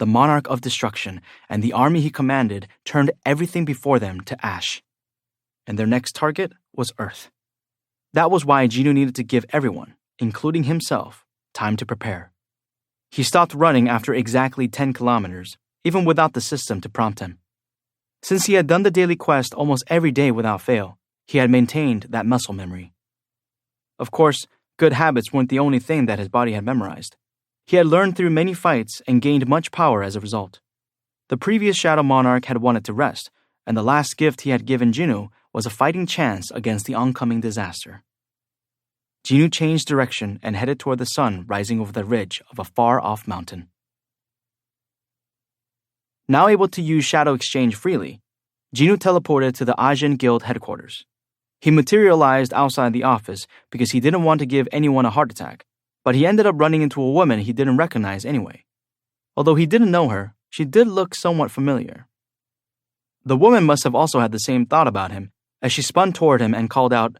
Speaker 1: The monarch of destruction and the army he commanded turned everything before them to ash. And their next target was Earth. That was why Gino needed to give everyone, including himself, time to prepare. He stopped running after exactly 10 kilometers, even without the system to prompt him. Since he had done the daily quest almost every day without fail, he had maintained that muscle memory. Of course, good habits weren't the only thing that his body had memorized. He had learned through many fights and gained much power as a result. The previous Shadow Monarch had wanted to rest, and the last gift he had given Gino was a fighting chance against the oncoming disaster. Gino changed direction and headed toward the sun rising over the ridge of a far-off mountain. Now able to use Shadow Exchange freely, Gino teleported to the Ajin Guild headquarters. He materialized outside the office because he didn't want to give anyone a heart attack, but he ended up running into a woman he didn't recognize anyway. Although he didn't know her, she did look somewhat familiar. The woman must have also had the same thought about him as she spun toward him and called out,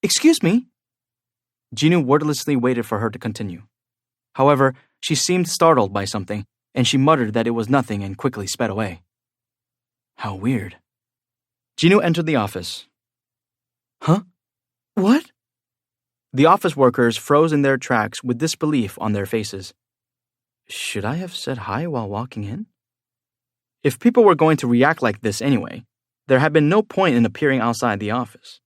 Speaker 1: excuse me? Gino wordlessly waited for her to continue. However, she seemed startled by something, and she muttered that it was nothing and quickly sped away. How weird. Gino entered the office. Huh? What? The office workers froze in their tracks with disbelief on their faces. Should I have said hi while walking in? If people were going to react like this anyway, there had been no point in appearing outside the office.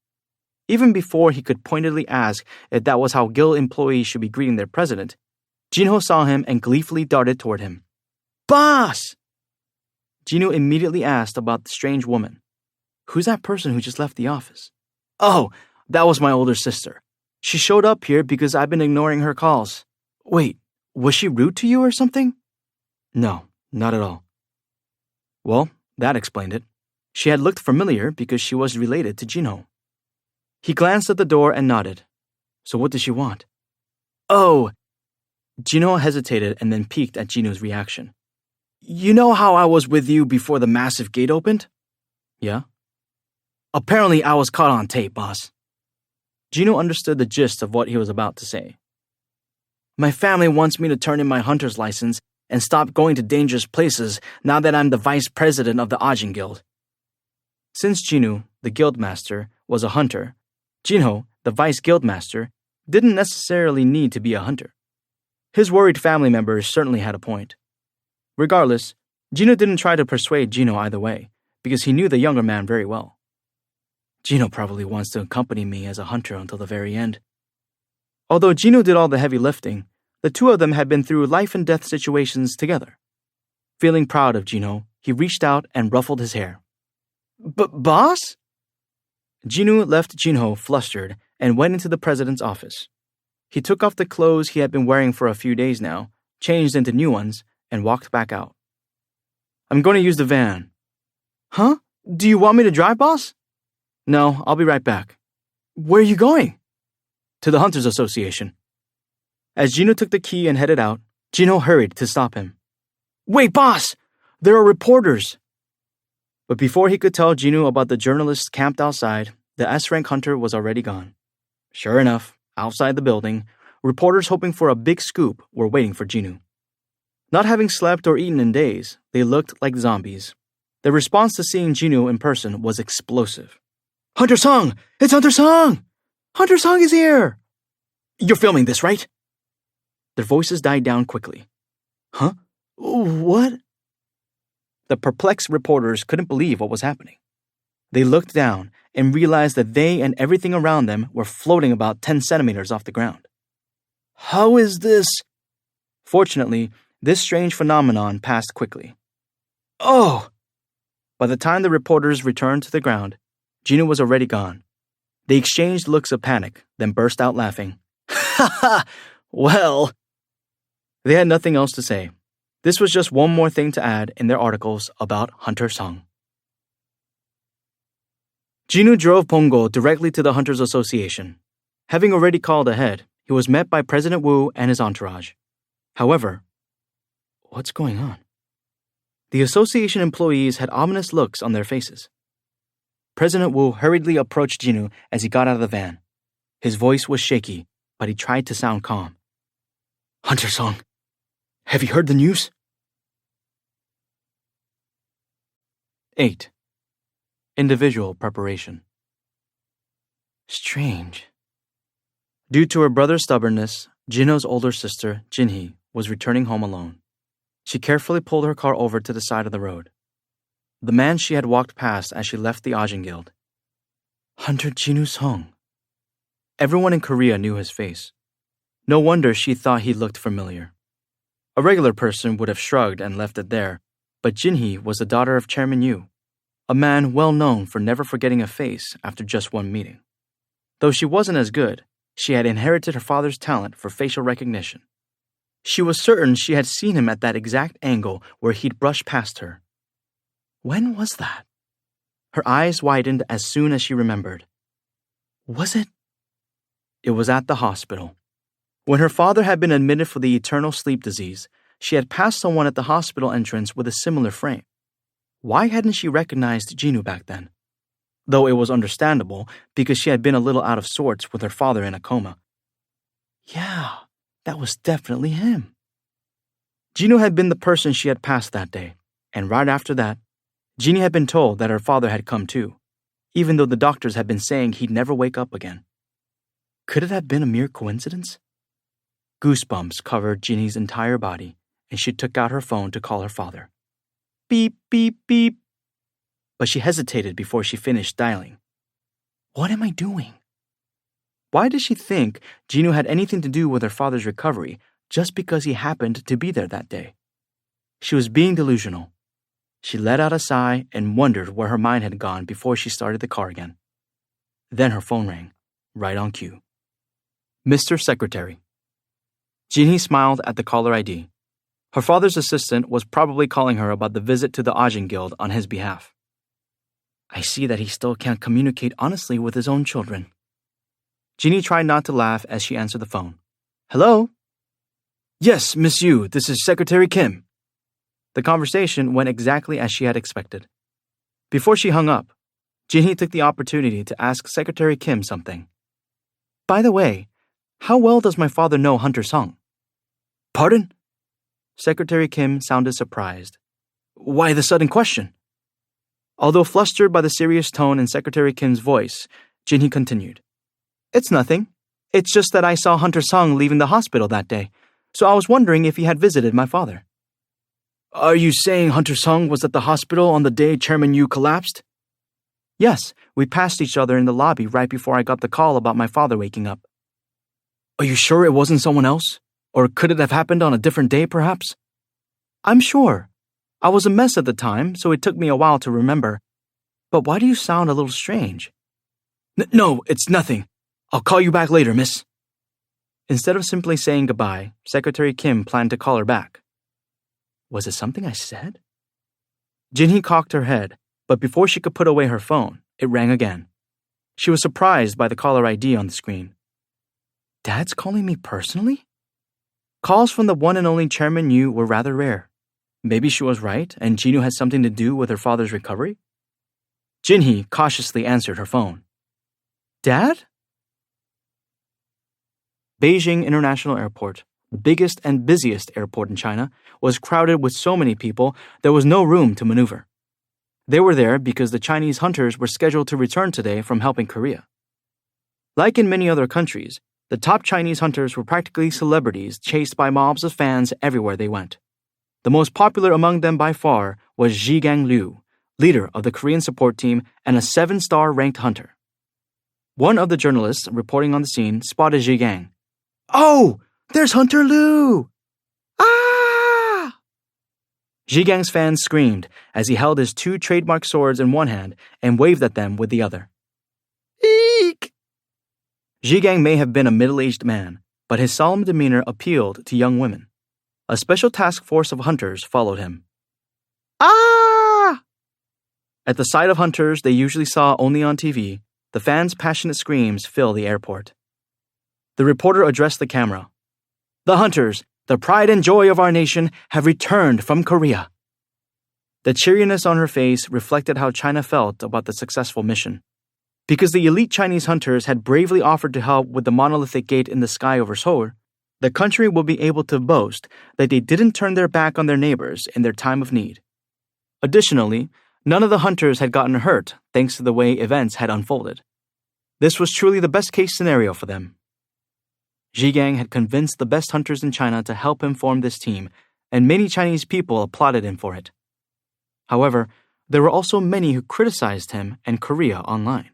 Speaker 1: Even before he could pointedly ask if that was how guild employees should be greeting their president, Gino saw him and gleefully darted toward him. Boss! Gino immediately asked about the strange woman. Who's that person who just left the office? Oh, that was my older sister. She showed up here because I've been ignoring her calls. Wait, was she rude to you or something? No, not at all. Well, that explained it. She had looked familiar because she was related to Gino. He glanced at the door and nodded. So what did she want? Oh! Gino hesitated and then peeked at Gino's reaction. You know how I was with you before the massive gate opened? Yeah? Apparently I was caught on tape, boss. Gino understood the gist of what he was about to say. My family wants me to turn in my hunter's license and stop going to dangerous places now that I'm the vice president of the Ajin Guild. Since Gino, the guildmaster, was a hunter, Gino, the vice guildmaster, didn't necessarily need to be a hunter. His worried family members certainly had a point. Regardless, Gino didn't try to persuade Gino either way, because he knew the younger man very well. Gino probably wants to accompany me as a hunter until the very end. Although Gino did all the heavy lifting, the two of them had been through life-and-death situations together. Feeling proud of Gino, he reached out and ruffled his hair. Boss? Gino left Gino flustered and went into the president's office. He took off the clothes he had been wearing for a few days now, changed into new ones, and walked back out. I'm going to use the van. Huh? Do you want me to drive, boss? No, I'll be right back. Where are you going? To the Hunters Association. As Gino took the key and headed out, Gino hurried to stop him. Wait, boss! There are reporters! But before he could tell Gino about the journalists camped outside, the S-rank hunter was already gone. Sure enough, outside the building, reporters hoping for a big scoop were waiting for Gino. Not having slept or eaten in days, they looked like zombies. Their response to seeing Gino in person was explosive. Hunter Sung! It's Hunter Sung! Hunter Sung is here! You're filming this, right? Their voices died down quickly. Huh? What? The perplexed reporters couldn't believe what was happening. They looked down and realized that they and everything around them were floating about 10 centimeters off the ground. How is this? Fortunately, this strange phenomenon passed quickly. Oh! By the time the reporters returned to the ground, Gino was already gone. They exchanged looks of panic, then burst out laughing. Ha ha! Well... They had nothing else to say. This was just one more thing to add in their articles about Hunter Sung.
Speaker 2: Jinwoo drove Pongo directly to the Hunters Association. Having already called ahead, he was met by President Wu and his entourage. However, what's going on? The association employees had ominous looks on their faces. President Wu hurriedly approached Jinwoo as he got out of the van. His voice was shaky, but he tried to sound calm. Hunter Song, have you heard the news? 8. Individual preparation. Strange. Due to her brother's stubbornness, Jinwoo's older sister, Jinhee, was returning home alone. She carefully pulled her car over to the side of the road. The man she had walked past as she left the Ajin Guild. Hunter Jinwoo Song. Everyone in Korea knew his face. No wonder she thought he looked familiar. A regular person would have shrugged and left it there, but Jinhee was the daughter of Chairman Yu, a man well known for never forgetting a face after just one meeting. Though she wasn't as good, she had inherited her father's talent for facial recognition. She was certain she had seen him at that exact angle where he'd brushed past her. When was that? Her eyes widened as soon as she remembered. Was it? It was at the hospital. When her father had been admitted for the eternal sleep disease, she had passed someone at the hospital entrance with a similar frame. Why hadn't she recognized Jinwoo back then? Though it was understandable because she had been a little out of sorts with her father in a coma. Yeah, that was definitely him. Jinwoo had been the person she had passed that day, and right after that, Jinhee had been told that her father had come too, even though the doctors had been saying he'd never wake up again. Could it have been a mere coincidence? Goosebumps covered Jinhee's entire body, and she took out her phone to call her father. Beep, beep, beep. But she hesitated before she finished dialing. What am I doing? Why did she think Jinwoo had anything to do with her father's recovery just because he happened to be there that day? She was being delusional. She let out a sigh and wondered where her mind had gone before she started the car again. Then her phone rang, right on cue. Mr. Secretary. Jinhee smiled at the caller ID. Her father's assistant was probably calling her about the visit to the Ajin Guild on his behalf. I see that he still can't communicate honestly with his own children. Jinhee tried not to laugh as she answered the phone. Hello? Yes, Miss Yu, this is Secretary Kim. The conversation went exactly as she had expected. Before she hung up, Jinhee took the opportunity to ask Secretary Kim something. By the way, how well does my father know Hunter Song? Pardon? Secretary Kim sounded surprised. Why the sudden question? Although flustered by the serious tone in Secretary Kim's voice, Jinhee continued. It's nothing. It's just that I saw Hunter Song leaving the hospital that day, so I was wondering if he had visited my father. Are you saying Hunter Song was at the hospital on the day Chairman Yu collapsed? Yes, we passed each other in the lobby right before I got the call about my father waking up. Are you sure it wasn't someone else? Or could it have happened on a different day, perhaps? I'm sure. I was a mess at the time, so it took me a while to remember. But why do you sound a little strange? No, it's nothing. I'll call you back later, miss. Instead of simply saying goodbye, Secretary Kim planned to call her back. Was it something I said? Jinhee cocked her head, but before she could put away her phone, it rang again. She was surprised by the caller ID on the screen. Dad's calling me personally? Calls from the one and only Chairman Yu were rather rare. Maybe she was right, and Jinwoo had something to do with her father's recovery? Jinhee cautiously answered her phone. Dad? Beijing International Airport, the biggest and busiest airport in China, was crowded with so many people there was no room to maneuver. They were there because the Chinese hunters were scheduled to return today from helping Korea. Like in many other countries, the top Chinese hunters were practically celebrities chased by mobs of fans everywhere they went. The most popular among them by far was Zhigang Liu, leader of the Korean support team and a 7-star ranked hunter. One of the journalists reporting on the scene spotted Zhigang. Oh, there's Hunter Liu! Ah! Zhigang's fans screamed as he held his 2 trademark swords in one hand and waved at them with the other. Eek! Zhigang may have been a middle-aged man, but his solemn demeanor appealed to young women. A special task force of hunters followed him. Ah!
Speaker 1: At the sight of hunters they usually saw only on TV, the fans' passionate screams fill the airport. The reporter addressed the camera. "The hunters, the pride and joy of our nation, have returned from Korea." The cheeriness on her face reflected how China felt about the successful mission. Because the elite Chinese hunters had bravely offered to help with the monolithic gate in the sky over Seoul, the country will be able to boast that they didn't turn their back on their neighbors in their time of need. Additionally, none of the hunters had gotten hurt thanks to the way events had unfolded. This was truly the best-case scenario for them. Zhi Gang had convinced the best hunters in China to help him form this team, and many Chinese people applauded him for it. However, there were also many who criticized him and Korea online.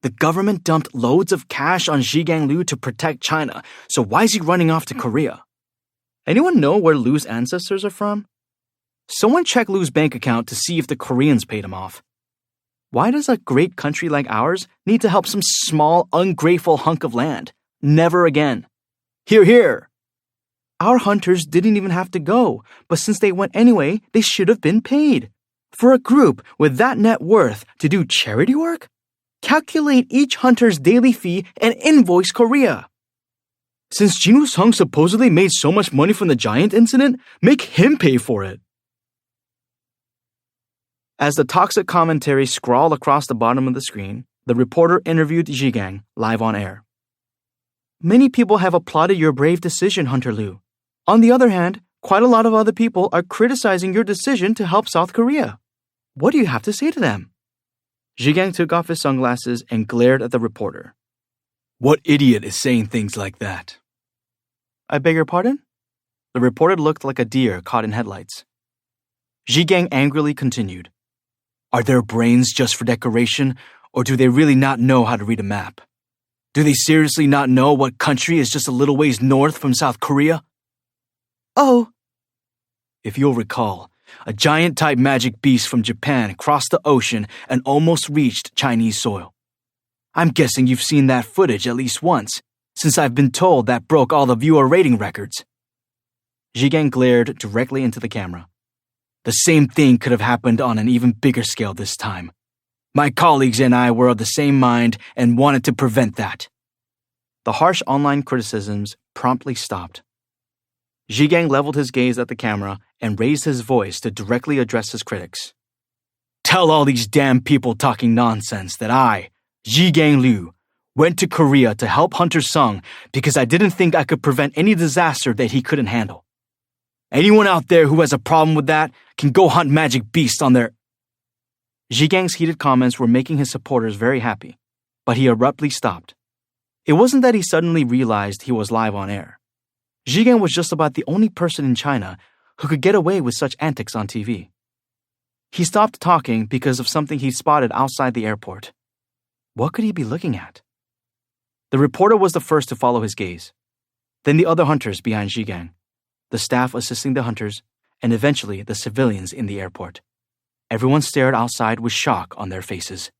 Speaker 1: The government dumped loads of cash on Zhi Gang Liu to protect China, so why is he running off to Korea? Anyone know where Liu's ancestors are from? Someone check Liu's bank account to see if the Koreans paid him off. Why does a great country like ours need to help some small, ungrateful hunk of land? Never again. Hear, hear. Our hunters didn't even have to go, but since they went anyway, they should have been paid. For a group with that net worth to do charity work? Calculate each hunter's daily fee and invoice Korea. Since Jin Woo-sung supposedly made so much money from the giant incident, make him pay for it. As the toxic commentary scrawled across the bottom of the screen, the reporter interviewed Zhi Gang live on air. Many people have applauded your brave decision, Hunter Liu. On the other hand, quite a lot of other people are criticizing your decision to help South Korea. What do you have to say to them? Zhi Gang took off his sunglasses and glared at the reporter. What idiot is saying things like that? I beg your pardon? The reporter looked like a deer caught in headlights. Zhi Gang angrily continued. Are their brains just for decoration, or do they really not know how to read a map? Do they seriously not know what country is just a little ways north from South Korea? Oh. If you'll recall, a giant-type magic beast from Japan crossed the ocean and almost reached Chinese soil. I'm guessing you've seen that footage at least once, since I've been told that broke all the viewer rating records. Zhi Gang glared directly into the camera. The same thing could have happened on an even bigger scale this time. My colleagues and I were of the same mind and wanted to prevent that. The harsh online criticisms promptly stopped. Zhi Gang leveled his gaze at the camera and raised his voice to directly address his critics. Tell all these damn people talking nonsense that I, Zhi Gang Liu, went to Korea to help Hunter Sung because I didn't think I could prevent any disaster that he couldn't handle. Anyone out there who has a problem with that can go hunt magic beasts on their... Zhi Gang's heated comments were making his supporters very happy, but he abruptly stopped. It wasn't that he suddenly realized he was live on air. Zhi Gang was just about the only person in China who could get away with such antics on TV. He stopped talking because of something he spotted outside the airport. What could he be looking at? The reporter was the first to follow his gaze. Then the other hunters behind Zhi Gang, the staff assisting the hunters, and eventually the civilians in the airport. Everyone stared outside with shock on their faces.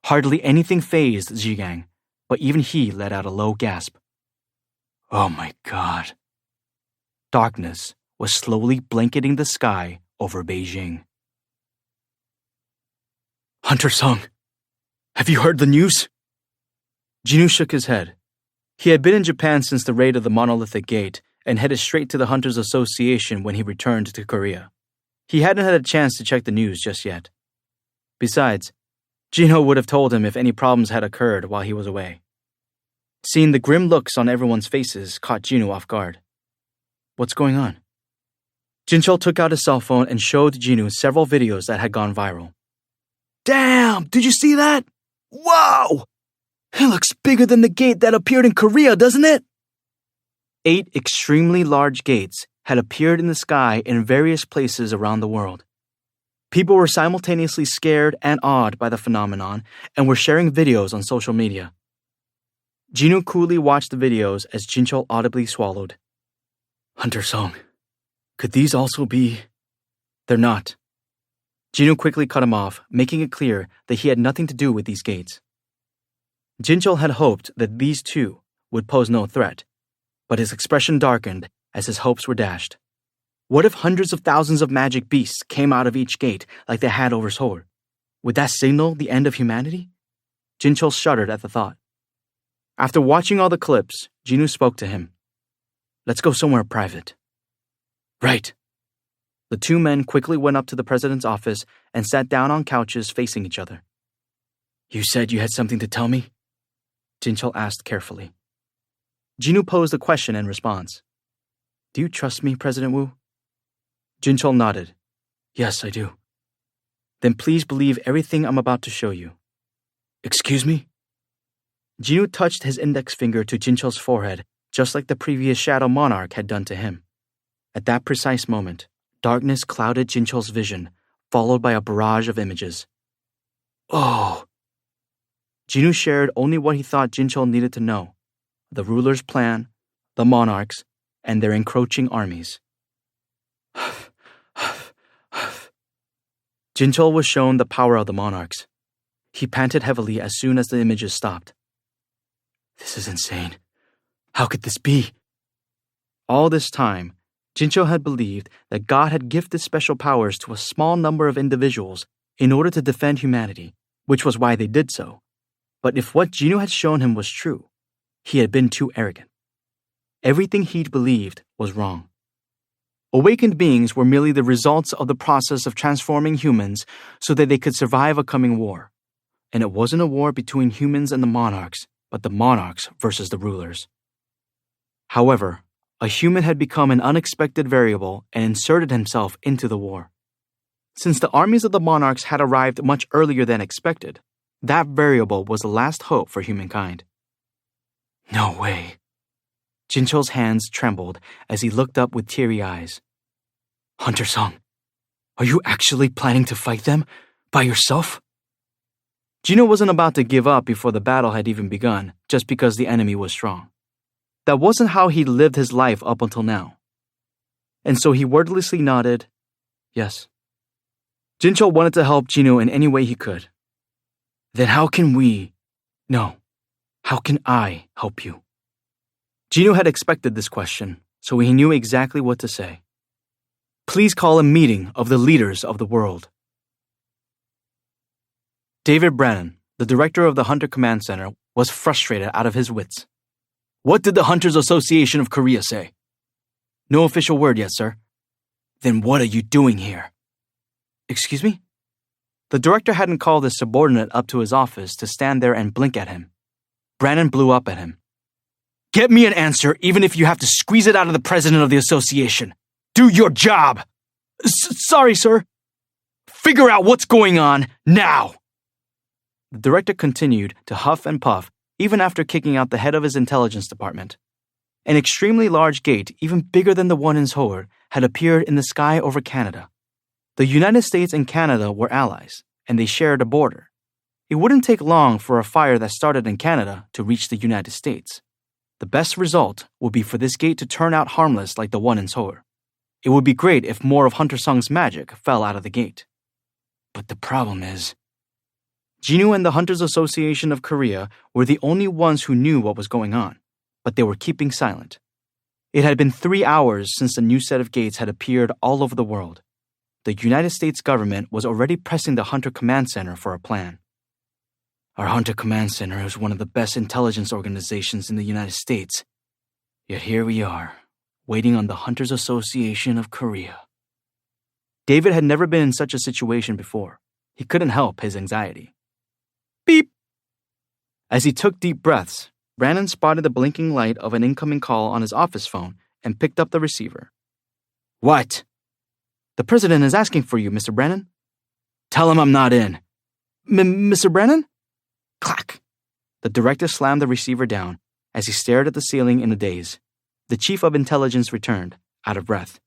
Speaker 1: Hardly anything fazed Zhi Gang, but even he let out a low gasp. Oh my God. Darkness was slowly blanketing the sky over Beijing. Hunter Sung, have you heard the news? Jinwoo shook his head. He had been in Japan since the raid of the monolithic gate and headed straight to the Hunters Association when he returned to Korea. He hadn't had a chance to check the news just yet. Besides, Jinho would have told him if any problems had occurred while he was away. Seeing the grim looks on everyone's faces caught Jinho off guard. What's going on? Jinchul took out his cell phone and showed Jinho several videos that had gone viral. Damn, did you see that? Whoa! It looks bigger than the gate that appeared in Korea, doesn't it? 8 extremely large gates had appeared in the sky in various places around the world. People were simultaneously scared and awed by the phenomenon and were sharing videos on social media. Jinwoo coolly watched the videos as Jinchul audibly swallowed. Hunter Sung, could these also be... They're not. Jinwoo quickly cut him off, making it clear that he had nothing to do with these gates. Jinchul had hoped that these two would pose no threat, but his expression darkened as his hopes were dashed.
Speaker 2: What if hundreds of thousands of magic beasts came out of each gate like they had over Seoul? Would that signal the end of humanity? Jinchul shuddered at the thought. After watching all the clips, Jinwoo spoke to him. Let's go somewhere private. Right. The two men quickly went up to the president's office and sat down on couches facing each other. You said you had something to tell me? Jinchul asked carefully. Jinwoo posed a question in response. Do you trust me, President Wu? Jinchul nodded. Yes, I do. Then please believe everything I'm about to show you. Excuse me? Jinwoo touched his index finger to Jinchul's forehead, just like the previous Shadow Monarch had done to him. At that precise moment, darkness clouded Jinchul's vision, followed by a barrage of images. Oh! Jinwoo shared only what he thought Jinchul needed to know: the ruler's plan, the monarchs, and their encroaching armies. Jinchul was shown the power of the monarchs. He panted heavily as soon as the images stopped. This is insane. How could this be? All this time, Jinchul had believed that God had gifted special powers to a small number of individuals in order to defend humanity, which was why they did so. But if what Jinwoo had shown him was true, he had been too arrogant. Everything he'd believed was wrong. Awakened beings were merely the results of the process of transforming humans so that they could survive a coming war. And it wasn't a war between humans and the monarchs, but the monarchs versus the rulers. However, a human had become an unexpected variable and inserted himself into the war. Since the armies of the monarchs had arrived much earlier than expected, that variable was the last hope for humankind. No way. Jinchul's hands trembled as he looked up with teary eyes. Hunter Sung, are you actually planning to fight them by yourself? Jinwoo wasn't about to give up before the battle had even begun, just because the enemy was strong. That wasn't how he lived his life up until now. And so he wordlessly nodded, yes. Jinchul wanted to help Jinwoo in any way he could. Then how can I help you? Jinwoo had expected this question, so he knew exactly what to say. Please call a meeting of the leaders of the world. David Brannon, the director of the Hunter Command Center, was frustrated out of his wits. What did the Hunters Association of Korea say? No official word yet, sir. Then what are you doing here? Excuse me? The director hadn't called his subordinate up to his office to stand there and blink at him. Brannon blew up at him. Get me an answer, even if you have to squeeze it out of the president of the association. Do your job! Sorry, sir. Figure out what's going on, now! The director continued to huff and puff, even after kicking out the head of his intelligence department. An extremely large gate, even bigger than the one in Seoul, had appeared in the sky over Canada. The United States and Canada were allies, and they shared a border. It wouldn't take long for a fire that started in Canada to reach the United States. The best result would be for this gate to turn out harmless like the one in Seoul. It would be great if more of Hunter Sung's magic fell out of the gate. But the problem is, Jinwoo and the Hunters Association of Korea were the only ones who knew what was going on, but they were keeping silent. It had been 3 hours since the new set of gates had appeared all over the world. The United States government was already pressing the Hunter Command Center for a plan. Our Hunter Command Center is one of the best intelligence organizations in the United States. Yet here we are, waiting on the Hunters Association of Korea. David had never been in such a situation before. He couldn't help his anxiety. Beep! As he took deep breaths, Brannon spotted the blinking light of an incoming call on his office phone and picked up the receiver. What? The president is asking for you, Mr. Brannon. Tell him I'm not in. Mr. Brannon? Clack! The director slammed the receiver down as he stared at the ceiling in a daze. The chief of intelligence returned, out of breath.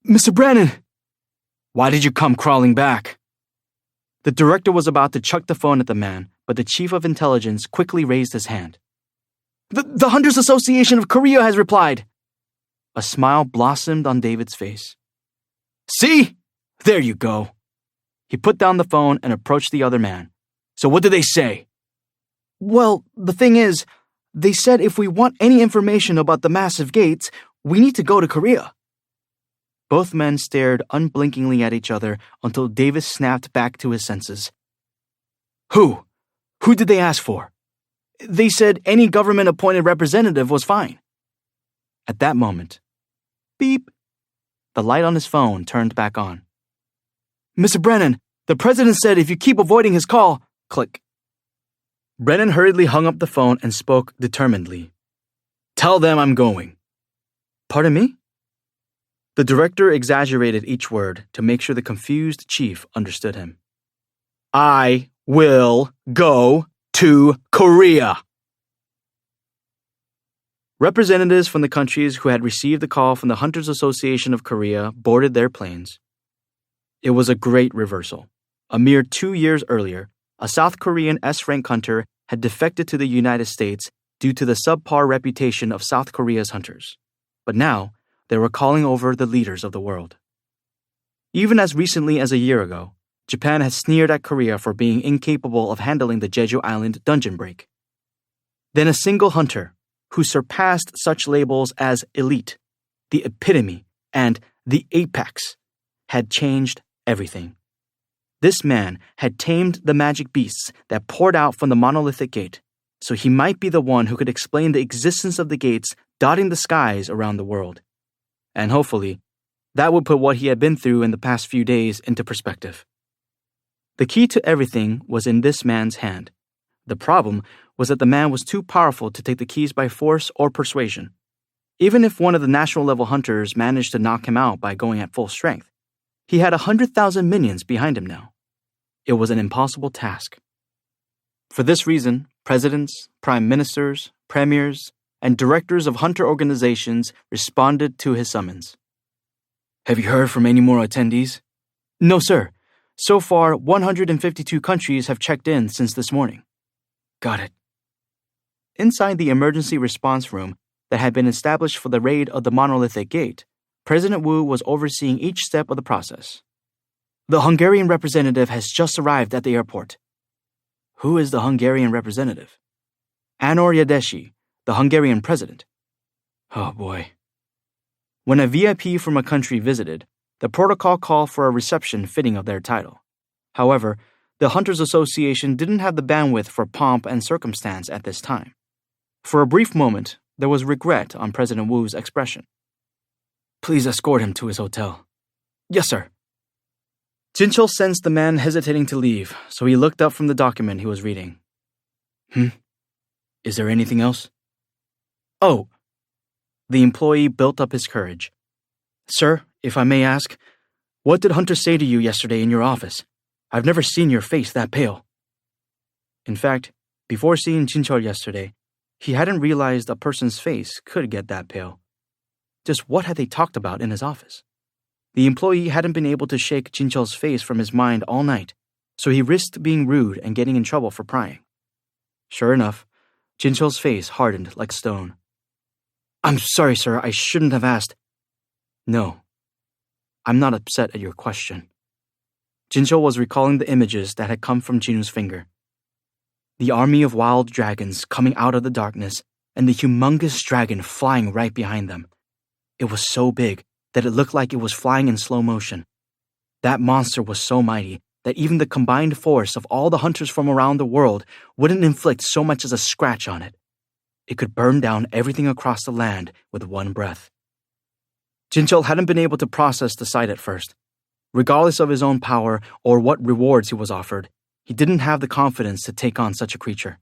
Speaker 2: Mr. Brannon! Why did you come crawling back? The director was about to chuck the phone at the man, but the chief of intelligence quickly raised his hand. The Hunters Association of Korea has replied. A smile blossomed on David's face. See? There you go. He put down the phone and approached the other man. So what did they say? Well, the thing is, they said if we want any information about the massive gates, we need to go to Korea. Both men stared unblinkingly at each other until Davis snapped back to his senses. Who? Who did they ask for? They said any government-appointed representative was fine. At that moment, beep, the light on his phone turned back on. Mr. Brennan, the president said if you keep avoiding his call, click. Brennan hurriedly hung up the phone and spoke determinedly. Tell them I'm going. Pardon me? The director exaggerated each word to make sure the confused chief understood him. I will go to Korea. Representatives from the countries who had received the call from the Hunters Association of Korea boarded their planes. It was a great reversal. A mere 2 years earlier, a South Korean S-rank hunter had defected to the United States due to the subpar reputation of South Korea's hunters. But now, they were calling over the leaders of the world. Even as recently as a year ago, Japan had sneered at Korea for being incapable of handling the Jeju Island dungeon break. Then a single hunter, who surpassed such labels as elite, the epitome, and the apex, had changed everything. This man had tamed the magic beasts that poured out from the monolithic gate, so he might be the one who could explain the existence of the gates dotting the skies around the world. And hopefully, that would put what he had been through in the past few days into perspective. The key to everything was in this man's hand. The problem was that the man was too powerful to take the keys by force or persuasion. Even if one of the national-level hunters managed to knock him out by going at full strength, he had 100,000 minions behind him now. It was an impossible task. For this reason, presidents, prime ministers, premiers, and directors of hunter organizations responded to his summons. Have you heard from any more attendees? No, sir. So far, 152 countries have checked in since this morning. Got it. Inside the emergency response room that had been established for the raid of the monolithic gate, President Wu was overseeing each step of the process. The Hungarian representative has just arrived at the airport. Who is the Hungarian representative? Anor Yadeshi, the Hungarian president. Oh boy. When a VIP from a country visited, the protocol called for a reception fitting of their title. However, the Hunters Association didn't have the bandwidth for pomp and circumstance at this time. For a brief moment, there was regret on President Wu's expression. Please escort him to his hotel. Yes, sir. Jinchul sensed the man hesitating to leave, so he looked up from the document he was reading. Is there anything else? Oh. The employee built up his courage. Sir, if I may ask, what did Hunter say to you yesterday in your office? I've never seen your face that pale. In fact, before seeing Jinchul yesterday, he hadn't realized a person's face could get that pale. Just what had they talked about in his office? The employee hadn't been able to shake Jinchul's face from his mind all night, so he risked being rude and getting in trouble for prying. Sure enough, Jinchul's face hardened like stone. I'm sorry, sir, I shouldn't have asked. No, I'm not upset at your question. Jinchul was recalling the images that had come from Jinu's finger. The army of wild dragons coming out of the darkness and the humongous dragon flying right behind them. It was so big that it looked like it was flying in slow motion. That monster was so mighty that even the combined force of all the hunters from around the world wouldn't inflict so much as a scratch on it. It could burn down everything across the land with one breath. Jinchul hadn't been able to process the sight at first. Regardless of his own power or what rewards he was offered, he didn't have the confidence to take on such a creature.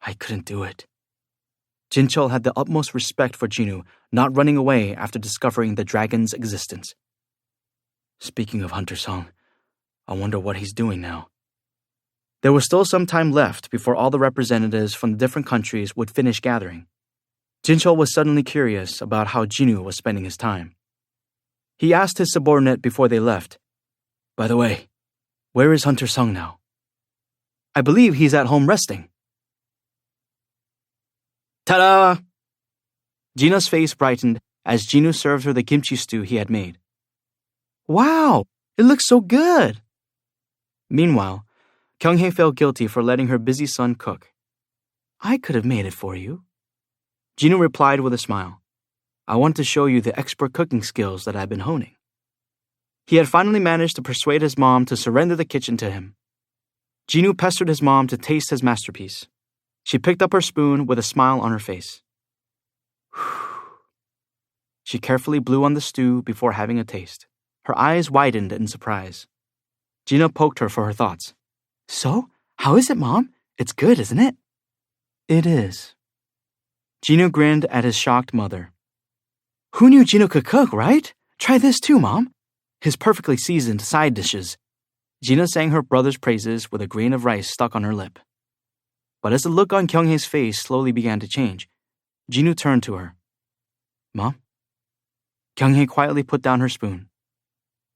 Speaker 2: I couldn't do it. Jinchul had the utmost respect for Jinu, not running away after discovering the dragon's existence. Speaking of Hunter Song, I wonder what he's doing now. There was still some time left before all the representatives from the different countries would finish gathering. Jinchul was suddenly curious about how Jinu was spending his time. He asked his subordinate before they left, By the way, where is Hunter Sung now? I believe he's at home resting. Ta-da! Gina's face brightened as Jinu served her the kimchi stew he had made. Wow, it looks so good! Meanwhile, Kyung-hae felt guilty for letting her busy son cook. I could have made it for you. Jinu replied with a smile.
Speaker 1: I want to show you the expert cooking skills that I've been honing." He had finally managed to persuade his mom to surrender the kitchen to him. Jinwoo pestered his mom to taste his masterpiece. She picked up her spoon with a smile on her face. She carefully blew on the stew before having a taste. Her eyes widened in surprise. Gina poked her for her thoughts. "So, how is it, Mom? It's good, isn't it?" "It is." Gino grinned at his shocked mother. "Who knew Gino could cook, right? Try this too, Mom." His perfectly seasoned side dishes. Gina sang her brother's praises with a grain of rice stuck on her lip. But as the look on Kyunghae's face slowly began to change, Jinwoo turned to her. "Mom?" Kyunghae quietly put down her spoon.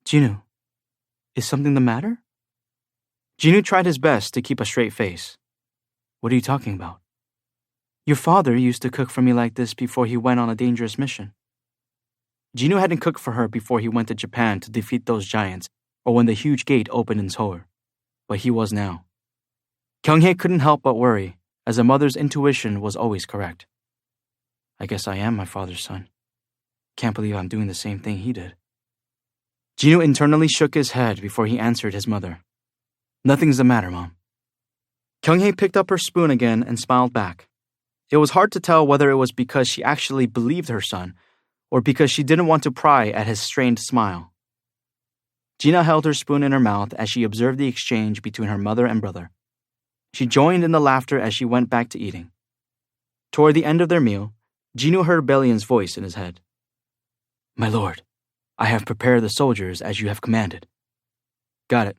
Speaker 1: "Jinwoo, is something the matter?" Jinwoo tried his best to keep a straight face. "What are you talking about?" "Your father used to cook for me like this before he went on a dangerous mission." Jinwoo hadn't cooked for her before he went to Japan to defeat those giants or when the huge gate opened in Seoul, but he was now. Kyunghae couldn't help but worry, as a mother's intuition was always correct. "I guess I am my father's son. Can't believe I'm doing the same thing he did." Jinwoo internally shook his head before he answered his mother. "Nothing's the matter, Mom." Kyunghae picked up her spoon again and smiled back. It was hard to tell whether it was because she actually believed her son or because she didn't want to pry at his strained smile. Gina held her spoon in her mouth as she observed the exchange between her mother and brother. She joined in the laughter as she went back to eating. Toward the end of their meal, Jinwoo heard Bellion's voice in his head. "My lord, I have prepared the soldiers as you have commanded." "Got it."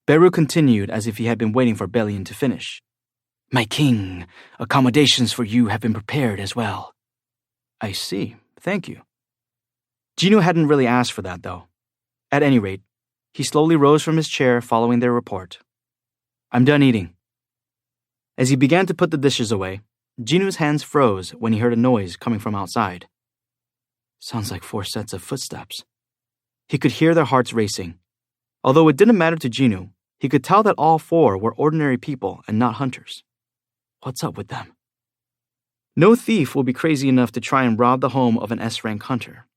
Speaker 1: Beru continued as if he had been waiting for Bellion to finish. "My king, accommodations for you have been prepared as well." "I see. Thank you." Jinwoo hadn't really asked for that, though. At any rate, he slowly rose from his chair following their report. "I'm done eating." As he began to put the dishes away, Jinwoo's hands froze when he heard a noise coming from outside. Sounds like 4 sets of footsteps. He could hear their hearts racing. Although it didn't matter to Jinwoo, he could tell that all 4 were ordinary people and not hunters. What's up with them? No thief will be crazy enough to try and rob the home of an S-rank hunter.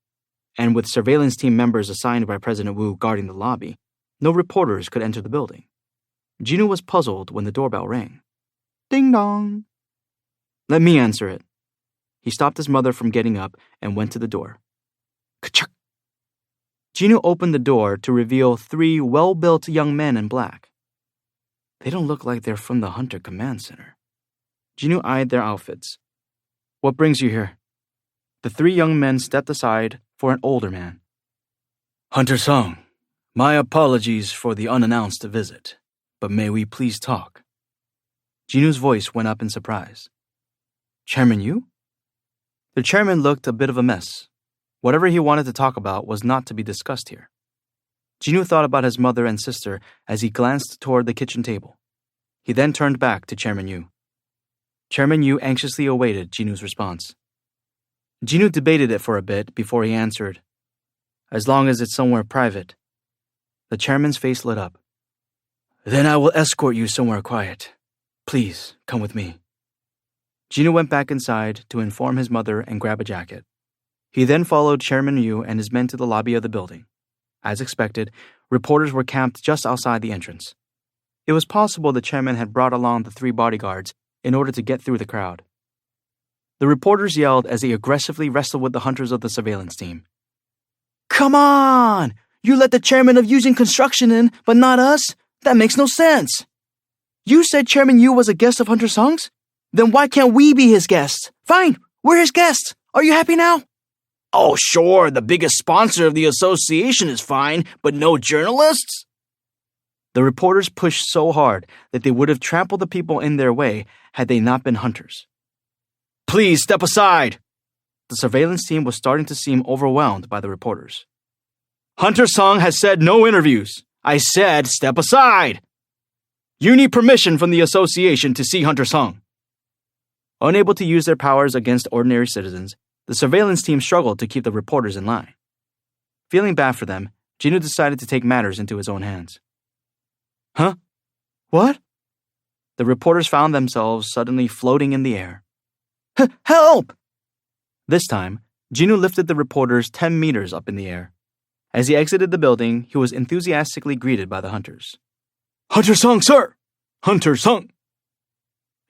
Speaker 1: And with surveillance team members assigned by President Wu guarding the lobby, no reporters could enter the building. Jinwoo was puzzled when the doorbell rang. Ding dong! "Let me answer it." He stopped his mother from getting up and went to the door. Ka-chuck! Jinwoo opened the door to reveal 3 well-built young men in black. They don't look like they're from the Hunter Command Center. Jinwoo eyed their outfits. "What brings you here?" The 3 young men stepped aside for an older man. "Hunter Sung, my apologies for the unannounced visit, but may we please talk?" Jinwoo's voice went up in surprise. "Chairman Yu?" The chairman looked a bit of a mess. Whatever he wanted to talk about was not to be discussed here. Jinwoo thought about his mother and sister as he glanced toward the kitchen table. He then turned back to Chairman Yu. Chairman Yu anxiously awaited Jinwoo's response. Jinwoo debated it for a bit before he answered, "As long as it's somewhere private." The chairman's face lit up. "Then I will escort you somewhere quiet. Please, come with me." Jinwoo went back inside to inform his mother and grab a jacket. He then followed Chairman Yu and his men to the lobby of the building. As expected, reporters were camped just outside the entrance. It was possible the chairman had brought along the 3 bodyguards in order to get through the crowd. The reporters yelled as they aggressively wrestled with the hunters of the surveillance team. "Come on! You let the chairman of Yujin Construction in, but not us? That makes no sense. You said Chairman Yu was a guest of Hunter Sung's? Then why can't we be his guests? Fine, we're his guests. Are you happy now?" "Oh, sure, the biggest sponsor of the association is fine, but no journalists?" The reporters pushed so hard that they would have trampled the people in their way had they not been hunters. "Please step aside!" The surveillance team was starting to seem overwhelmed by the reporters. "Hunter Sung has said no interviews. I said step aside! You need permission from the association to see Hunter Sung." Unable to use their powers against ordinary citizens, the surveillance team struggled to keep the reporters in line. Feeling bad for them, Jinwoo decided to take matters into his own hands. "Huh? What?" The reporters found themselves suddenly floating in the air. "Help!" This time, Jinwoo lifted the reporters 10 meters up in the air. As he exited the building, he was enthusiastically greeted by the hunters.
Speaker 2: Hunter Sung, sir! Hunter Sung!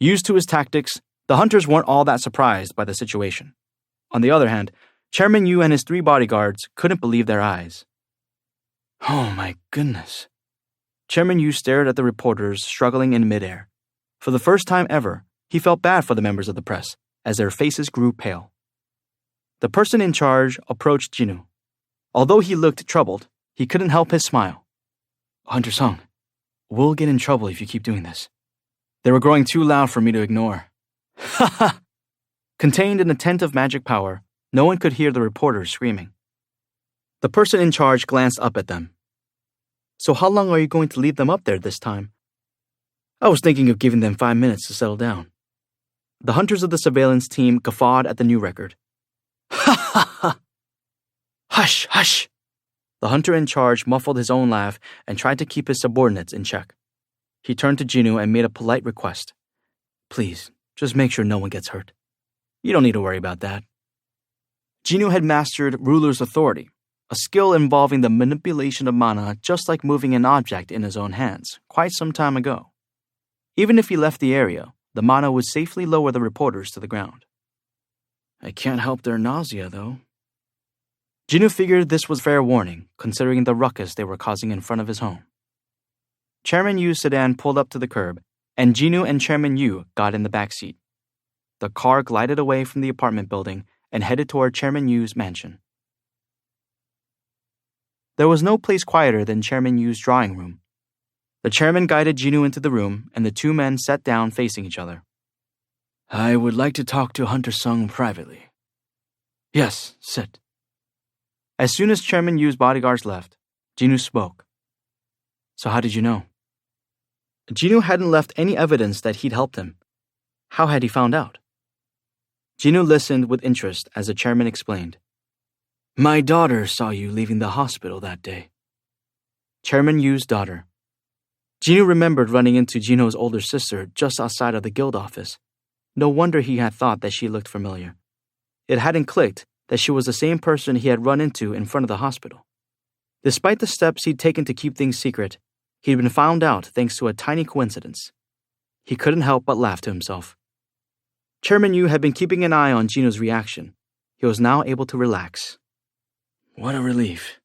Speaker 1: Used to his tactics, the hunters weren't all that surprised by the situation. On the other hand, Chairman Yu and his 3 bodyguards couldn't believe their eyes.
Speaker 2: Oh my goodness.
Speaker 1: Chairman Yu stared at the reporters struggling in midair. For the first time ever, he felt bad for the members of the press as their faces grew pale. The person in charge approached Jinwoo. Although he looked troubled, he couldn't help his smile.
Speaker 2: Hunter Sung, we'll get in trouble if you keep doing this. They were growing too loud for me to ignore.
Speaker 1: Ha ha! Contained in a tent of magic power, no one could hear the reporters screaming. The person in charge glanced up at them. So how long are you going to leave them up there this time?
Speaker 2: I was thinking of giving them 5 minutes to settle down.
Speaker 1: The hunters of the surveillance team guffawed at the new record.
Speaker 2: Ha ha ha! Hush, hush!
Speaker 1: The hunter in charge muffled his own laugh and tried to keep his subordinates in check. He turned to Jinwoo and made a polite request.
Speaker 2: Please, just make sure no one gets hurt.
Speaker 1: You don't need to worry about that. Jinwoo had mastered ruler's authority, a skill involving the manipulation of mana just like moving an object in his own hands, quite some time ago. Even if he left the area, the mana would safely lower the reporters to the ground.
Speaker 2: I can't help their nausea, though.
Speaker 1: Jinwoo figured this was fair warning, considering the ruckus they were causing in front of his home. Chairman Yu's sedan pulled up to the curb, and Jinwoo and Chairman Yu got in the back seat. The car glided away from the apartment building and headed toward Chairman Yu's mansion. There was no place quieter than Chairman Yu's drawing room. The chairman guided Jinwoo into the room, and the 2 men sat down facing each other.
Speaker 2: I would like to talk to Hunter Sung privately.
Speaker 1: Yes, sit. As soon as Chairman Yu's bodyguards left, Jinwoo spoke. So how did you know? Jinwoo hadn't left any evidence that he'd helped him. How had he found out? Jinwoo listened with interest as the chairman explained.
Speaker 2: My daughter saw you leaving the hospital that day.
Speaker 1: Chairman Yu's daughter. Jinwoo remembered running into Jinwoo's older sister just outside of the guild office. No wonder he had thought that she looked familiar. It hadn't clicked that she was the same person he had run into in front of the hospital. Despite the steps he'd taken to keep things secret, he'd been found out thanks to a tiny coincidence. He couldn't help but laugh to himself. Chairman Yu had been keeping an eye on Jinwoo's reaction. He was now able to relax.
Speaker 2: What a relief.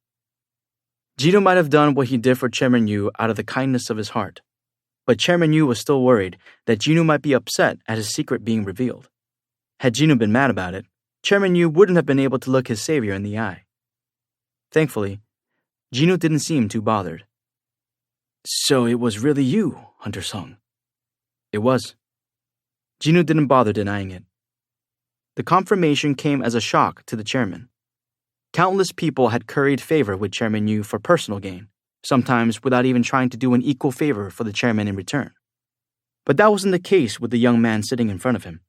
Speaker 1: Jinwoo might have done what he did for Chairman Yu out of the kindness of his heart, but Chairman Yu was still worried that Jinwoo might be upset at his secret being revealed. Had Jinwoo been mad about it, Chairman Yu wouldn't have been able to look his savior in the eye. Thankfully, Jinwoo didn't seem too bothered.
Speaker 2: So it was really you, Hunter Sung?
Speaker 1: It was. Jinwoo didn't bother denying it. The confirmation came as a shock to the chairman. Countless people had curried favor with Chairman Yu for personal gain, sometimes without even trying to do an equal favor for the chairman in return. But that wasn't the case with the young man sitting in front of him.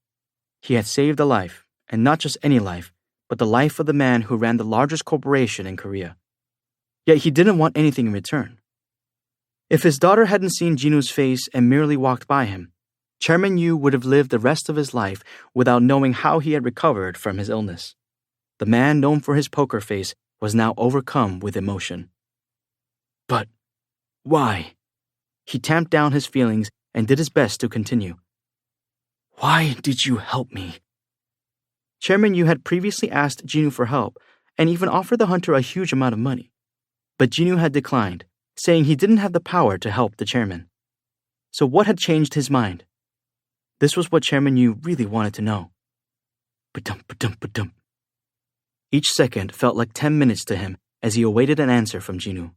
Speaker 1: He had saved a life, and not just any life, but the life of the man who ran the largest corporation in Korea. Yet he didn't want anything in return. If his daughter hadn't seen Jinwoo's face and merely walked by him, Chairman Yu would have lived the rest of his life without knowing how he had recovered from his illness. The man known for his poker face was now overcome with emotion.
Speaker 2: But why?
Speaker 1: He tamped down his feelings and did his best to continue.
Speaker 2: Why did you help me?
Speaker 1: Chairman Yu had previously asked Jinwoo for help and even offered the hunter a huge amount of money. But Jinwoo had declined, saying he didn't have the power to help the chairman. So what had changed his mind? This was what Chairman Yu really wanted to know.
Speaker 2: Ba-dum, ba-dum, ba-dum.
Speaker 1: Each second felt like 10 minutes to him as he awaited an answer from Jinwoo.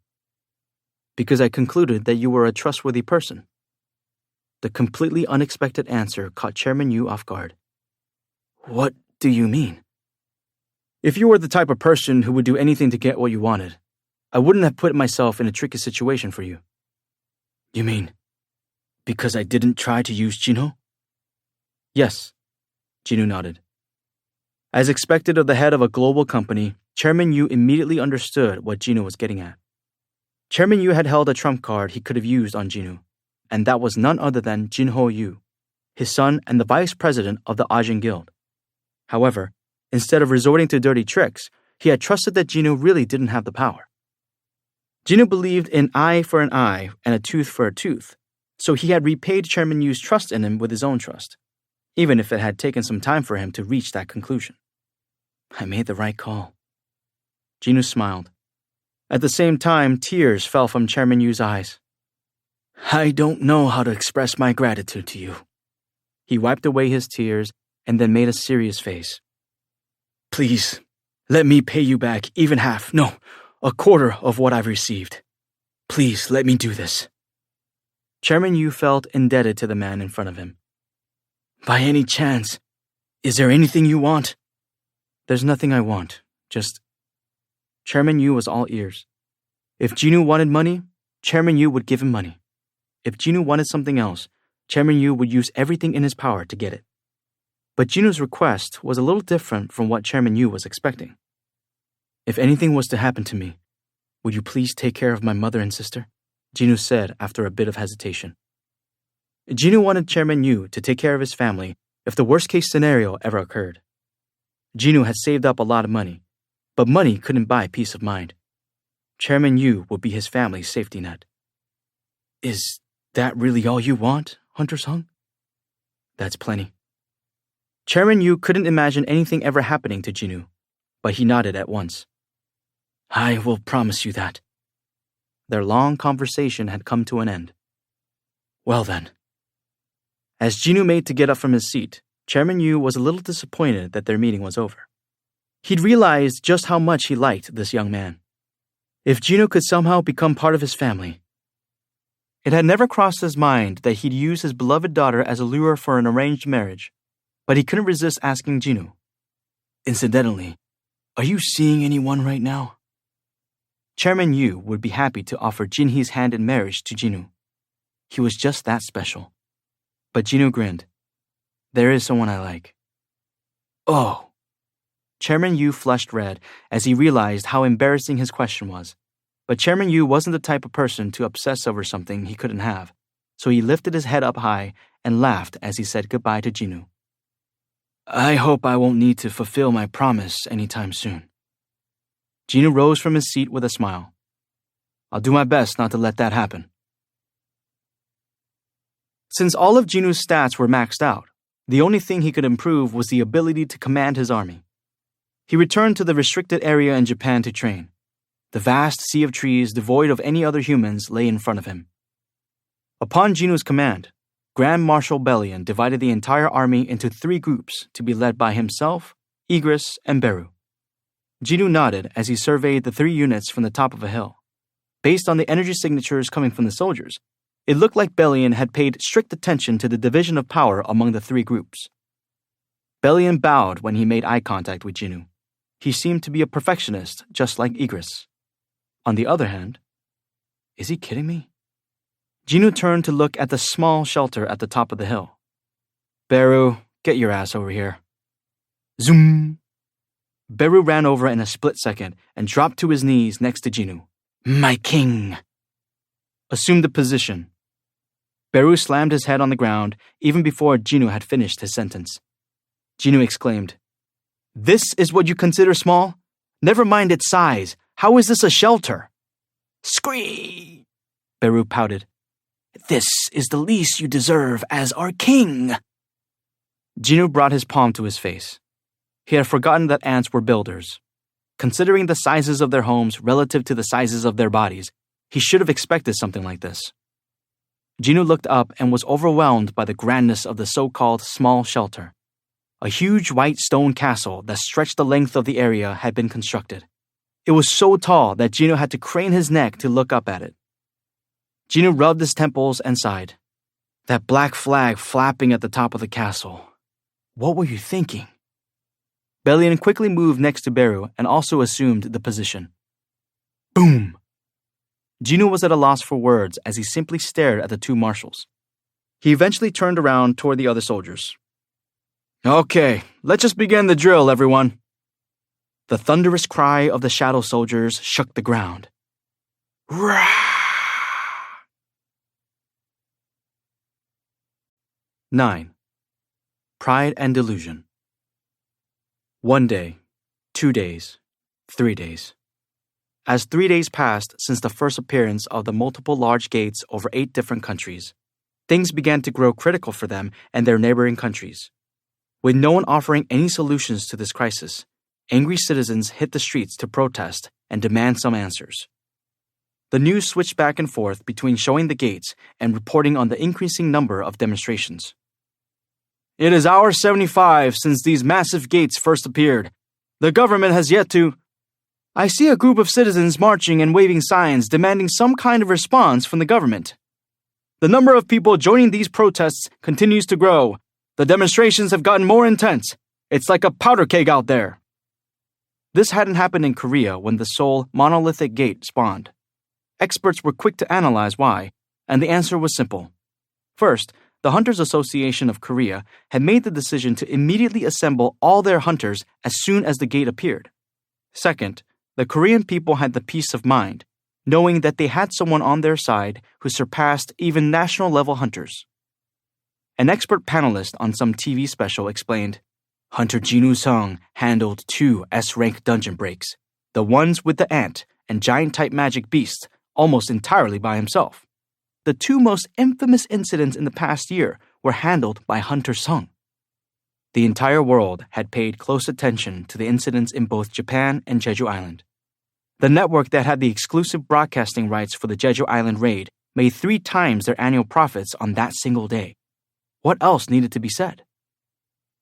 Speaker 1: Because I concluded that you were a trustworthy person. The completely unexpected answer caught Chairman Yu off guard.
Speaker 2: What do you mean?
Speaker 1: If you were the type of person who would do anything to get what you wanted, I wouldn't have put myself in a tricky situation for you.
Speaker 2: You mean because I didn't try to use Jinwoo?
Speaker 1: Yes, Jinwoo nodded. As expected of the head of a global company, Chairman Yu immediately understood what Jinwoo was getting at. Chairman Yu had held a trump card he could have used on Jinwoo, and that was none other than Jinho Yu, his son and the vice president of the Ajin Guild. However, Instead of resorting to dirty tricks, he had trusted that Jinu really didn't have the power. Jinu believed in eye for an eye and a tooth for a tooth, so he had repaid Chairman Yu's trust in him with his own trust, even if it had taken some time for him to reach that conclusion. I made the right call. Jinu smiled. At the same time, tears fell from Chairman Yu's eyes. I don't know how to express my gratitude to you. He wiped away his tears and then made a serious face. Please, let me pay you back even half, no, a quarter of what I've received. Please, let me do this. Chairman Yu felt indebted to the man in front of him. By any chance, is there anything you want? There's nothing I want, just... Chairman Yu was all ears. If Jinu wanted money, Chairman Yu would give him money. If Jinu wanted something else, Chairman Yu would use everything in his power to get it. But Jinu's request was a little different from what Chairman Yu was expecting. If anything was to happen to me, would you please take care of my mother and sister? Jinu said after a bit of hesitation. Jinu wanted Chairman Yu to take care of his family if the worst-case scenario ever occurred. Jinu had saved up a lot of money, but money couldn't buy peace of mind. Chairman Yu would be his family's safety net. Is that really all you want, Hunter Sung? That's plenty. Chairman Yu couldn't imagine anything ever happening to Jinu, but he nodded at once. I will promise you that. Their long conversation had come to an end. Well then. As Jinu made to get up from his seat, Chairman Yu was a little disappointed that their meeting was over. He'd realized just how much he liked this young man. If Jinu could somehow become part of his family. It had never crossed his mind that he'd use his beloved daughter as a lure for an arranged marriage, but he couldn't resist asking Jinu. Incidentally, are you seeing anyone right now? Chairman Yu would be happy to offer Jinhee's hand in marriage to Jinu. He was just that special. But Jinu grinned. There is someone I like. Oh. Chairman Yu flushed red as he realized how embarrassing his question was. But Chairman Yu wasn't the type of person to obsess over something he couldn't have, so he lifted his head up high and laughed as he said goodbye to Jinu. I hope I won't need to fulfill my promise anytime soon. Jinu rose from his seat with a smile. I'll do my best not to let that happen. Since all of Jinu's stats were maxed out, the only thing he could improve was the ability to command his army. He returned to the restricted area in Japan to train. The vast sea of trees devoid of any other humans lay in front of him. Upon Jinu's command, Grand Marshal Belian divided the entire army into 3 groups to be led by himself, Igris, and Beru. Jinu nodded as he surveyed the 3 units from the top of a hill. Based on the energy signatures coming from the soldiers, it looked like Belian had paid strict attention to the division of power among the 3 groups. Belian bowed when he made eye contact with Jinu. He seemed to be a perfectionist, just like Igris. On the other hand, is he kidding me? Jinu turned to look at the small shelter at the top of the hill. Beru, get your ass over here. Zoom! Beru ran over in a split second and dropped to his knees next to Jinu. My king! Assume the position. Beru slammed his head on the ground even before Jinu had finished his sentence. Jinu exclaimed, This is what you consider small? Never mind its size. How is this a shelter? Scream! Beru pouted. This is the least you deserve as our king. Jinu brought his palm to his face. He had forgotten that ants were builders. Considering the sizes of their homes relative to the sizes of their bodies, he should have expected something like this. Jinu looked up and was overwhelmed by the grandness of the so-called small shelter. A huge white stone castle that stretched the length of the area had been constructed. It was so tall that Jinu had to crane his neck to look up at it. Jinu rubbed his temples and sighed. That black flag flapping at the top of the castle. What were you thinking? Belian quickly moved next to Beru and also assumed the position. Boom! Jinu was at a loss for words as he simply stared at the 2 marshals. He eventually turned around toward the other soldiers. Okay, let's just begin the drill, everyone. The thunderous cry of the shadow soldiers shook the ground. Rah! 9. Pride and Delusion. 1 day, 2 days, 3 days. As 3 days passed since the first appearance of the multiple large gates over 8 different countries, things began to grow critical for them and their neighboring countries. With no one offering any solutions to this crisis, angry citizens hit the streets to protest and demand some answers. The news switched back and forth between showing the gates and reporting on the increasing number of demonstrations. It is hour 75 since these massive gates first appeared. The government has yet to... I see a group of citizens marching and waving signs demanding some kind of response from the government. The number of people joining these protests continues to grow. The demonstrations have gotten more intense. It's like a powder keg out there. This hadn't happened in Korea when the Seoul monolithic gate spawned. Experts were quick to analyze why, and the answer was simple. First, the Hunters Association of Korea had made the decision to immediately assemble all their hunters as soon as the gate appeared. Second, the Korean people had the peace of mind, knowing that they had someone on their side who surpassed even national-level hunters. An expert panelist on some TV special explained, Hunter Jin Woo-sung handled 2 S-rank dungeon breaks, the ones with the ant and giant-type magic beasts, almost entirely by himself. The 2 most infamous incidents in the past year were handled by Hunter Sung. The entire world had paid close attention to the incidents in both Japan and Jeju Island. The network that had the exclusive broadcasting rights for the Jeju Island raid made 3 times their annual profits on that single day. What else needed to be said?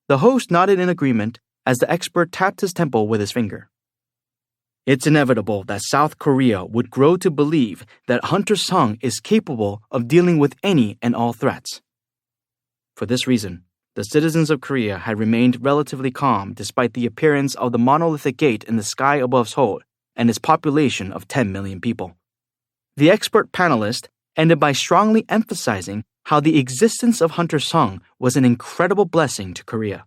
Speaker 1: The host nodded in agreement as the expert tapped his temple with his finger. It's inevitable that South Korea would grow to believe that Hunter Sung is capable of dealing with any and all threats. For this reason, the citizens of Korea had remained relatively calm despite the appearance of the monolithic gate in the sky above Seoul and its population of 10 million people. The expert panelist ended by strongly emphasizing how the existence of Hunter Sung was an incredible blessing to Korea.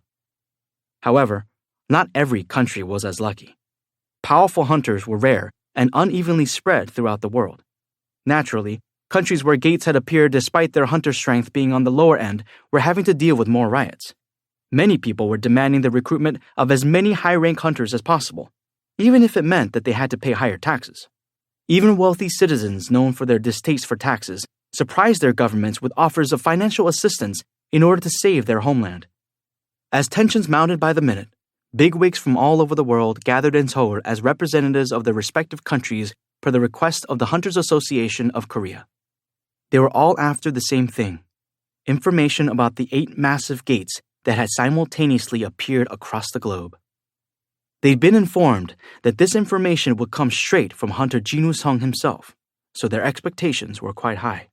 Speaker 1: However, not every country was as lucky. Powerful hunters were rare and unevenly spread throughout the world. Naturally, countries where gates had appeared despite their hunter strength being on the lower end were having to deal with more riots. Many people were demanding the recruitment of as many high-rank hunters as possible, even if it meant that they had to pay higher taxes. Even wealthy citizens known for their distaste for taxes surprised their governments with offers of financial assistance in order to save their homeland. As tensions mounted by the minute, bigwigs from all over the world gathered in Seoul as representatives of their respective countries per the request of the Hunters Association of Korea. They were all after the same thing: information about the 8 massive gates that had simultaneously appeared across the globe. They'd been informed that this information would come straight from Hunter Jin Woo-sung himself, so their expectations were quite high.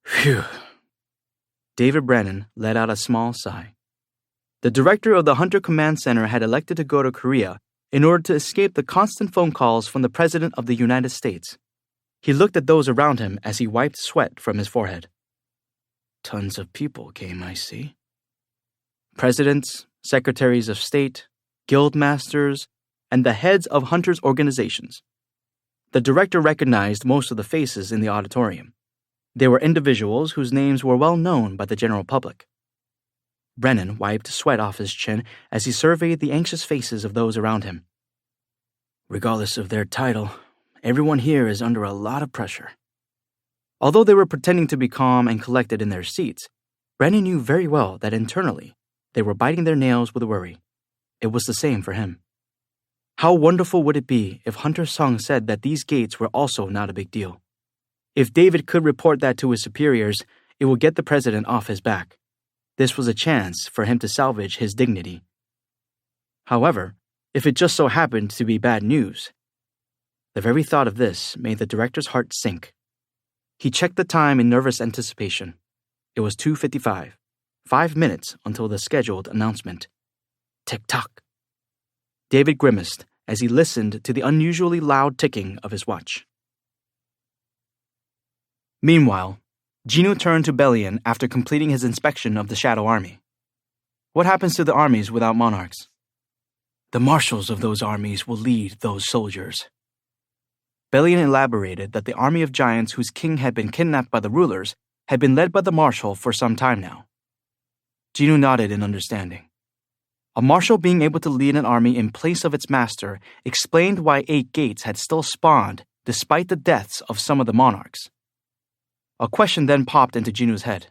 Speaker 1: Phew. David Brennan let out a small sigh. The director of the Hunter Command Center had elected to go to Korea in order to escape the constant phone calls from the President of the United States. He looked at those around him as he wiped sweat from his forehead. Tons of people came, I see. Presidents, secretaries of state, guild masters, and the heads of hunters' organizations. The director recognized most of the faces in the auditorium. They were individuals whose names were well known by the general public. Brennan wiped sweat off his chin as he surveyed the anxious faces of those around him. Regardless of their title, everyone here is under a lot of pressure. Although they were pretending to be calm and collected in their seats, Brennan knew very well that internally they were biting their nails with worry. It was the same for him. How wonderful would it be if Hunter Sung said that these gates were also not a big deal? If David could report that to his superiors, it would get the president off his back. This was a chance for him to salvage his dignity. However, if it just so happened to be bad news, the very thought of this made the director's heart sink. He checked the time in nervous anticipation. It was 2:55, 5 minutes until the scheduled announcement. Tick-tock. David grimaced as he listened to the unusually loud ticking of his watch. Meanwhile, Jinwoo turned to Belian after completing his inspection of the Shadow Army. What happens to the armies without monarchs? The marshals of those armies will lead those soldiers. Belian elaborated that the army of giants whose king had been kidnapped by the rulers had been led by the marshal for some time now. Jinwoo nodded in understanding. A marshal being able to lead an army in place of its master explained why 8 gates had still spawned despite the deaths of some of the monarchs. A question then popped into Jinu's head.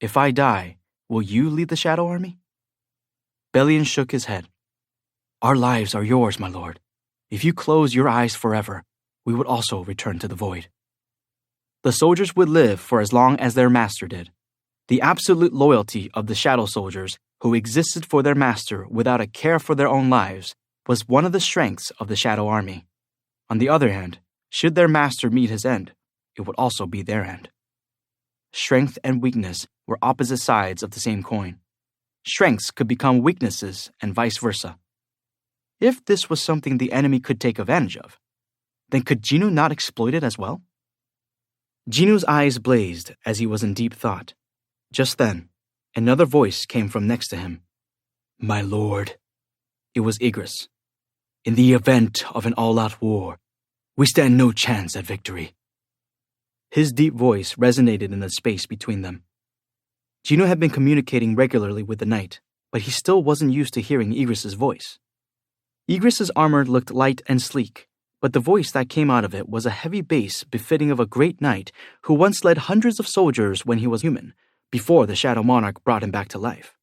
Speaker 1: If I die, will you lead the Shadow Army? Belian shook his head. Our lives are yours, my lord. If you close your eyes forever, we would also return to the void. The soldiers would live for as long as their master did. The absolute loyalty of the Shadow soldiers, who existed for their master without a care for their own lives, was one of the strengths of the Shadow Army. On the other hand, should their master meet his end, it would also be their end. Strength and weakness were opposite sides of the same coin. Strengths could become weaknesses and vice versa. If this was something the enemy could take advantage of, then could Jinu not exploit it as well? Jinu's eyes blazed as he was in deep thought. Just then, another voice came from next to him. My lord. It was Igris. In the event of an all-out war, we stand no chance at victory. His deep voice resonated in the space between them. Jinu had been communicating regularly with the knight, but he still wasn't used to hearing Igris's voice. Igris's armor looked light and sleek, but the voice that came out of it was a heavy bass befitting of a great knight who once led hundreds of soldiers when he was human, before the Shadow Monarch brought him back to life.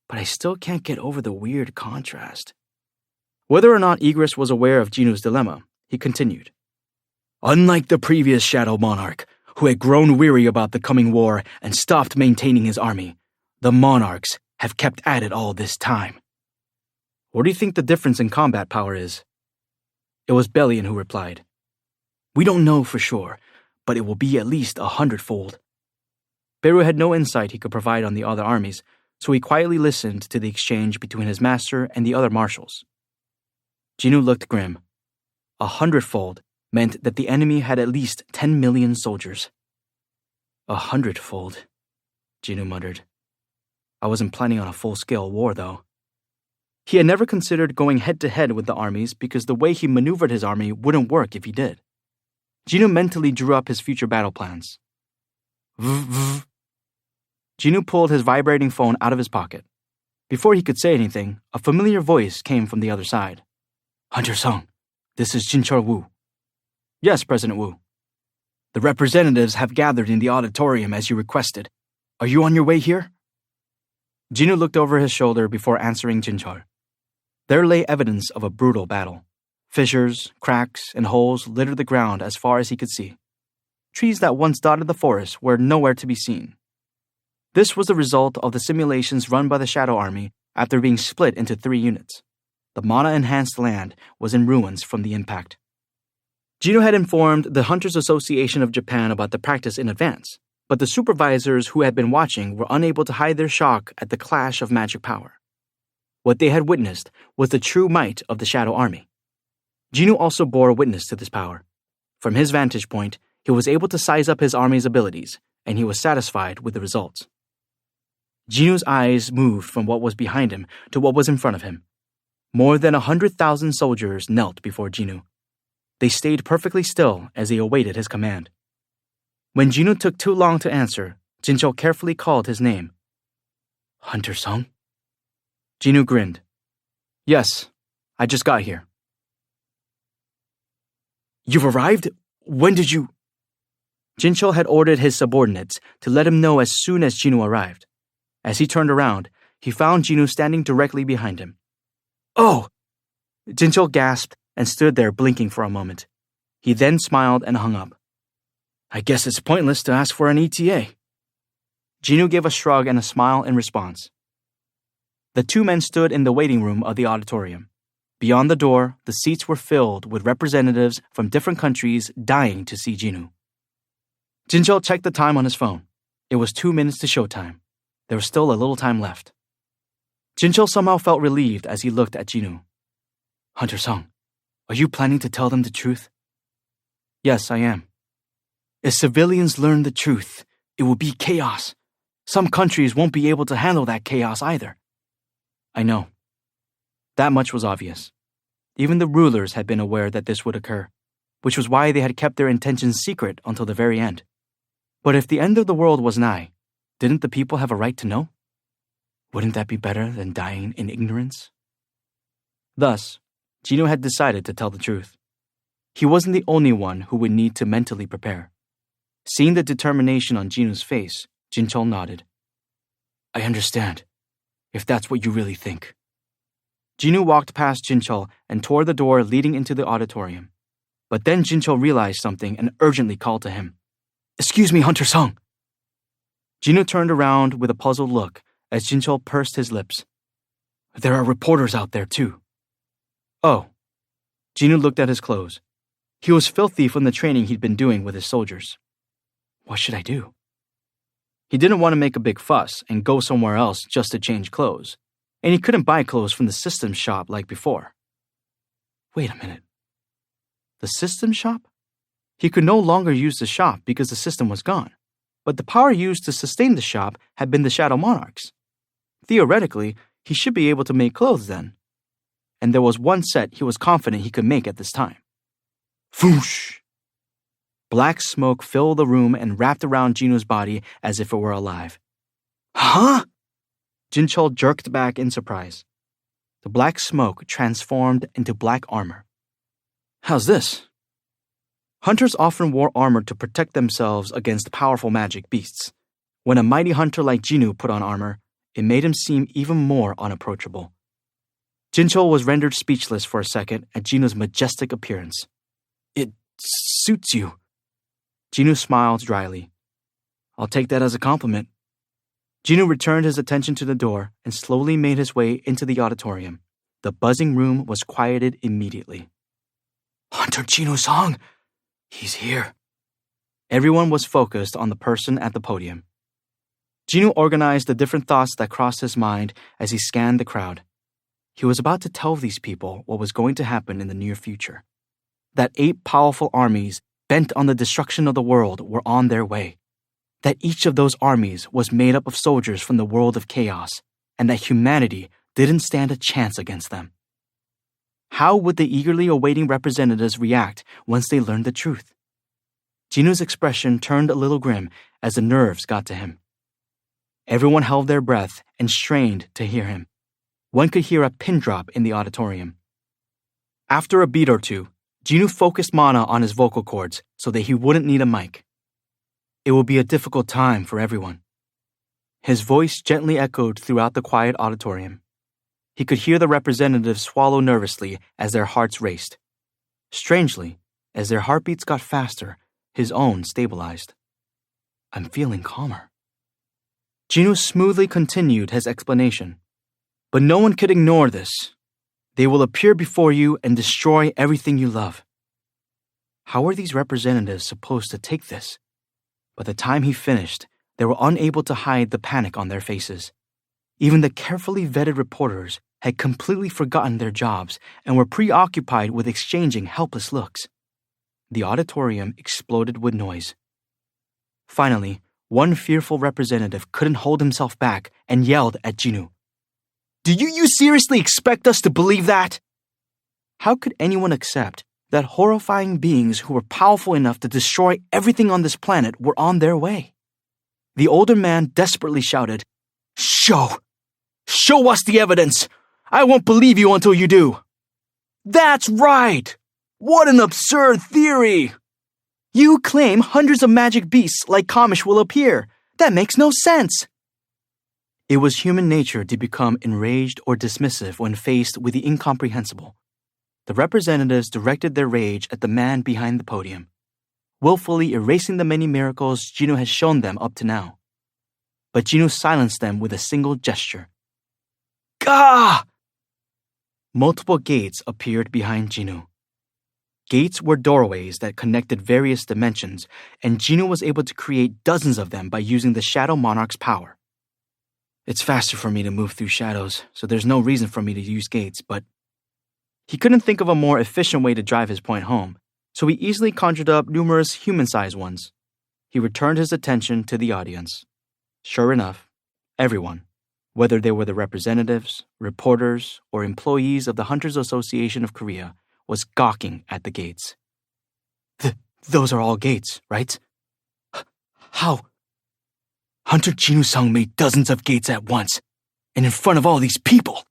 Speaker 1: But I still can't get over the weird contrast. Whether or not Igris was aware of Jinu's dilemma, he continued. Unlike the previous Shadow Monarch, who had grown weary about the coming war and stopped maintaining his army, the monarchs have kept at it all this time. What do you think the difference in combat power is? It was Belian who replied. We don't know for sure, but it will be at least 100-fold. Beru had no insight he could provide on the other armies, so he quietly listened to the exchange between his master and the other marshals. Jinu looked grim. 100-fold meant that the enemy had at least 10 million soldiers. 100-fold, Jinu muttered. I wasn't planning on a full-scale war, though. He had never considered going head-to-head with the armies because the way he maneuvered his army wouldn't work if he did. Jinu mentally drew up his future battle plans. Jinu pulled his vibrating phone out of his pocket. Before he could say anything, a familiar voice came from the other side. Hunter Sung, this is Jinchul Wu. Yes, President Wu. The representatives have gathered in the auditorium as you requested. Are you on your way here? Jinu looked over his shoulder before answering Jinchul. There lay evidence of a brutal battle. Fissures, cracks, and holes littered the ground as far as he could see. Trees that once dotted the forest were nowhere to be seen. This was the result of the simulations run by the Shadow Army after being split into 3 units. The mana-enhanced land was in ruins from the impact. Jinu had informed the Hunters Association of Japan about the practice in advance, but the supervisors who had been watching were unable to hide their shock at the clash of magic power. What they had witnessed was the true might of the Shadow Army. Jinu also bore witness to this power. From his vantage point, he was able to size up his army's abilities, and he was satisfied with the results. Jinu's eyes moved from what was behind him to what was in front of him. More than 100,000 soldiers knelt before Jinu. They stayed perfectly still as they awaited his command. When Jinu took too long to answer, Jinchul carefully called his name. Hunter Sung? Jinu grinned. Yes, I just got here. You've arrived? When did you... Jinchul had ordered his subordinates to let him know as soon as Jinu arrived. As he turned around, he found Jinu standing directly behind him. Oh! Jinchul gasped and stood there blinking for a moment. He then smiled and hung up. I guess it's pointless to ask for an ETA. Jinu gave a shrug and a smile in response. The 2 men stood in the waiting room of the auditorium. Beyond the door, the seats were filled with representatives from different countries dying to see Jinu. Jinchul checked the time on his phone. It was 2 minutes to showtime. There was still a little time left. Jinchul somehow felt relieved as he looked at Jinu. Hunter Sung, are you planning to tell them the truth? Yes, I am. If civilians learn the truth, it will be chaos. Some countries won't be able to handle that chaos either. I know. That much was obvious. Even the rulers had been aware that this would occur, which was why they had kept their intentions secret until the very end. But if the end of the world was nigh, didn't the people have a right to know? Wouldn't that be better than dying in ignorance? Thus, Jinwoo had decided to tell the truth. He wasn't the only one who would need to mentally prepare. Seeing the determination on Jinwoo's face, Jinchul nodded. I understand, if that's what you really think. Jinwoo walked past Jinchul and toward the door leading into the auditorium. But then Jinchul realized something and urgently called to him. Excuse me, Hunter Sung. Jinwoo turned around with a puzzled look as Jinchul pursed his lips. There are reporters out there too. Oh. Jinwoo looked at his clothes. He was filthy from the training he'd been doing with his soldiers. What should I do? He didn't want to make a big fuss and go somewhere else just to change clothes, and he couldn't buy clothes from the systems shop like before. Wait a minute. The systems shop? He could no longer use the shop because the system was gone, but the power used to sustain the shop had been the Shadow Monarchs. Theoretically, he should be able to make clothes then. And there was one set he was confident he could make at this time. Foosh! Black smoke filled the room and wrapped around Jinwoo's body as if it were alive. Huh? Jinchul jerked back in surprise. The black smoke transformed into black armor. How's this? Hunters often wore armor to protect themselves against powerful magic beasts. When a mighty hunter like Jinwoo put on armor, it made him seem even more unapproachable. Jinchul was rendered speechless for a second at Jinwoo's majestic appearance. It suits you. Jinwoo smiled dryly. I'll take that as a compliment. Jinwoo returned his attention to the door and slowly made his way into the auditorium. The buzzing room was quieted immediately. Hunter Jinwoo Song! He's here. Everyone was focused on the person at the podium. Jinwoo organized the different thoughts that crossed his mind as he scanned the crowd. He was about to tell these people what was going to happen in the near future. That 8 powerful armies bent on the destruction of the world were on their way. That each of those armies was made up of soldiers from the world of chaos, and that humanity didn't stand a chance against them. How would the eagerly awaiting representatives react once they learned the truth? Jinwoo's expression turned a little grim as the nerves got to him. Everyone held their breath and strained to hear him. One could hear a pin drop in the auditorium. After a beat or two, Jinwoo focused mana on his vocal cords so that he wouldn't need a mic. It will be a difficult time for everyone. His voice gently echoed throughout the quiet auditorium. He could hear the representatives swallow nervously as their hearts raced. Strangely, as their heartbeats got faster, his own stabilized. I'm feeling calmer. Jinwoo smoothly continued his explanation. But no one could ignore this. They will appear before you and destroy everything you love. How were these representatives supposed to take this? By the time he finished, they were unable to hide the panic on their faces. Even the carefully vetted reporters had completely forgotten their jobs and were preoccupied with exchanging helpless looks. The auditorium exploded with noise. Finally, one fearful representative couldn't hold himself back and yelled at Jinwoo. Do you seriously expect us to believe that? How could anyone accept that horrifying beings who were powerful enough to destroy everything on this planet were on their way? The older man desperately shouted, Show us the evidence! I won't believe you until you do! That's right! What an absurd theory! You claim hundreds of magic beasts like Kamish will appear. That makes no sense. It was human nature to become enraged or dismissive when faced with the incomprehensible. The representatives directed their rage at the man behind the podium, willfully erasing the many miracles Jinwoo had shown them up to now. But Jinwoo silenced them with a single gesture. Gah! Multiple gates appeared behind Jinwoo. Gates were doorways that connected various dimensions, and Jinwoo was able to create dozens of them by using the Shadow Monarch's power. It's faster for me to move through shadows, so there's no reason for me to use gates, but he couldn't think of a more efficient way to drive his point home, so he easily conjured up numerous human-sized ones. He returned his attention to the audience. Sure enough, everyone, whether they were the representatives, reporters, or employees of the Hunters Association of Korea, was gawking at the gates. Those are all gates, right? How? Hunter Jinwoo Sung made dozens of gates at once.
Speaker 2: And in front of all these people.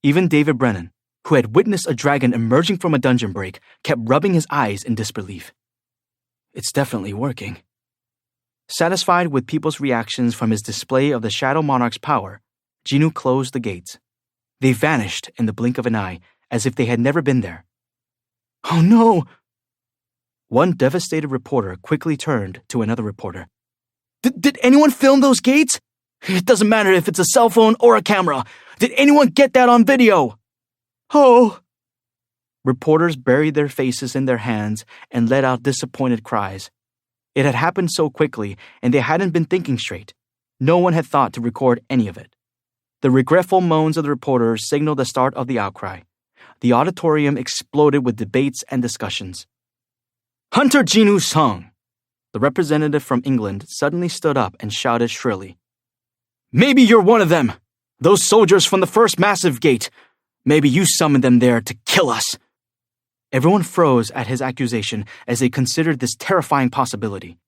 Speaker 2: Even David Brennan, who had witnessed a dragon emerging from a dungeon break, kept rubbing his eyes in disbelief. It's definitely working. Satisfied with people's reactions from his display of the Shadow Monarch's power, Jinwoo closed the gates. They vanished in the blink of an eye, as if they had never been there. Oh no! One devastated reporter quickly turned to another reporter. Did anyone film those gates? It doesn't matter if it's a cell phone or a camera. Did anyone get that on video? Oh! Reporters buried their faces in their hands and let out disappointed cries. It had happened so quickly, and they hadn't been thinking straight. No one had thought to record any of it. The regretful moans of the reporters signaled the start of the outcry. The auditorium exploded with debates and discussions. Hunter Jinwoo Sung! The representative from England suddenly stood up and shouted shrilly. Maybe you're one of them! Those soldiers from the first massive gate! Maybe you summoned them there to kill us! Everyone froze at his accusation as they considered this terrifying possibility.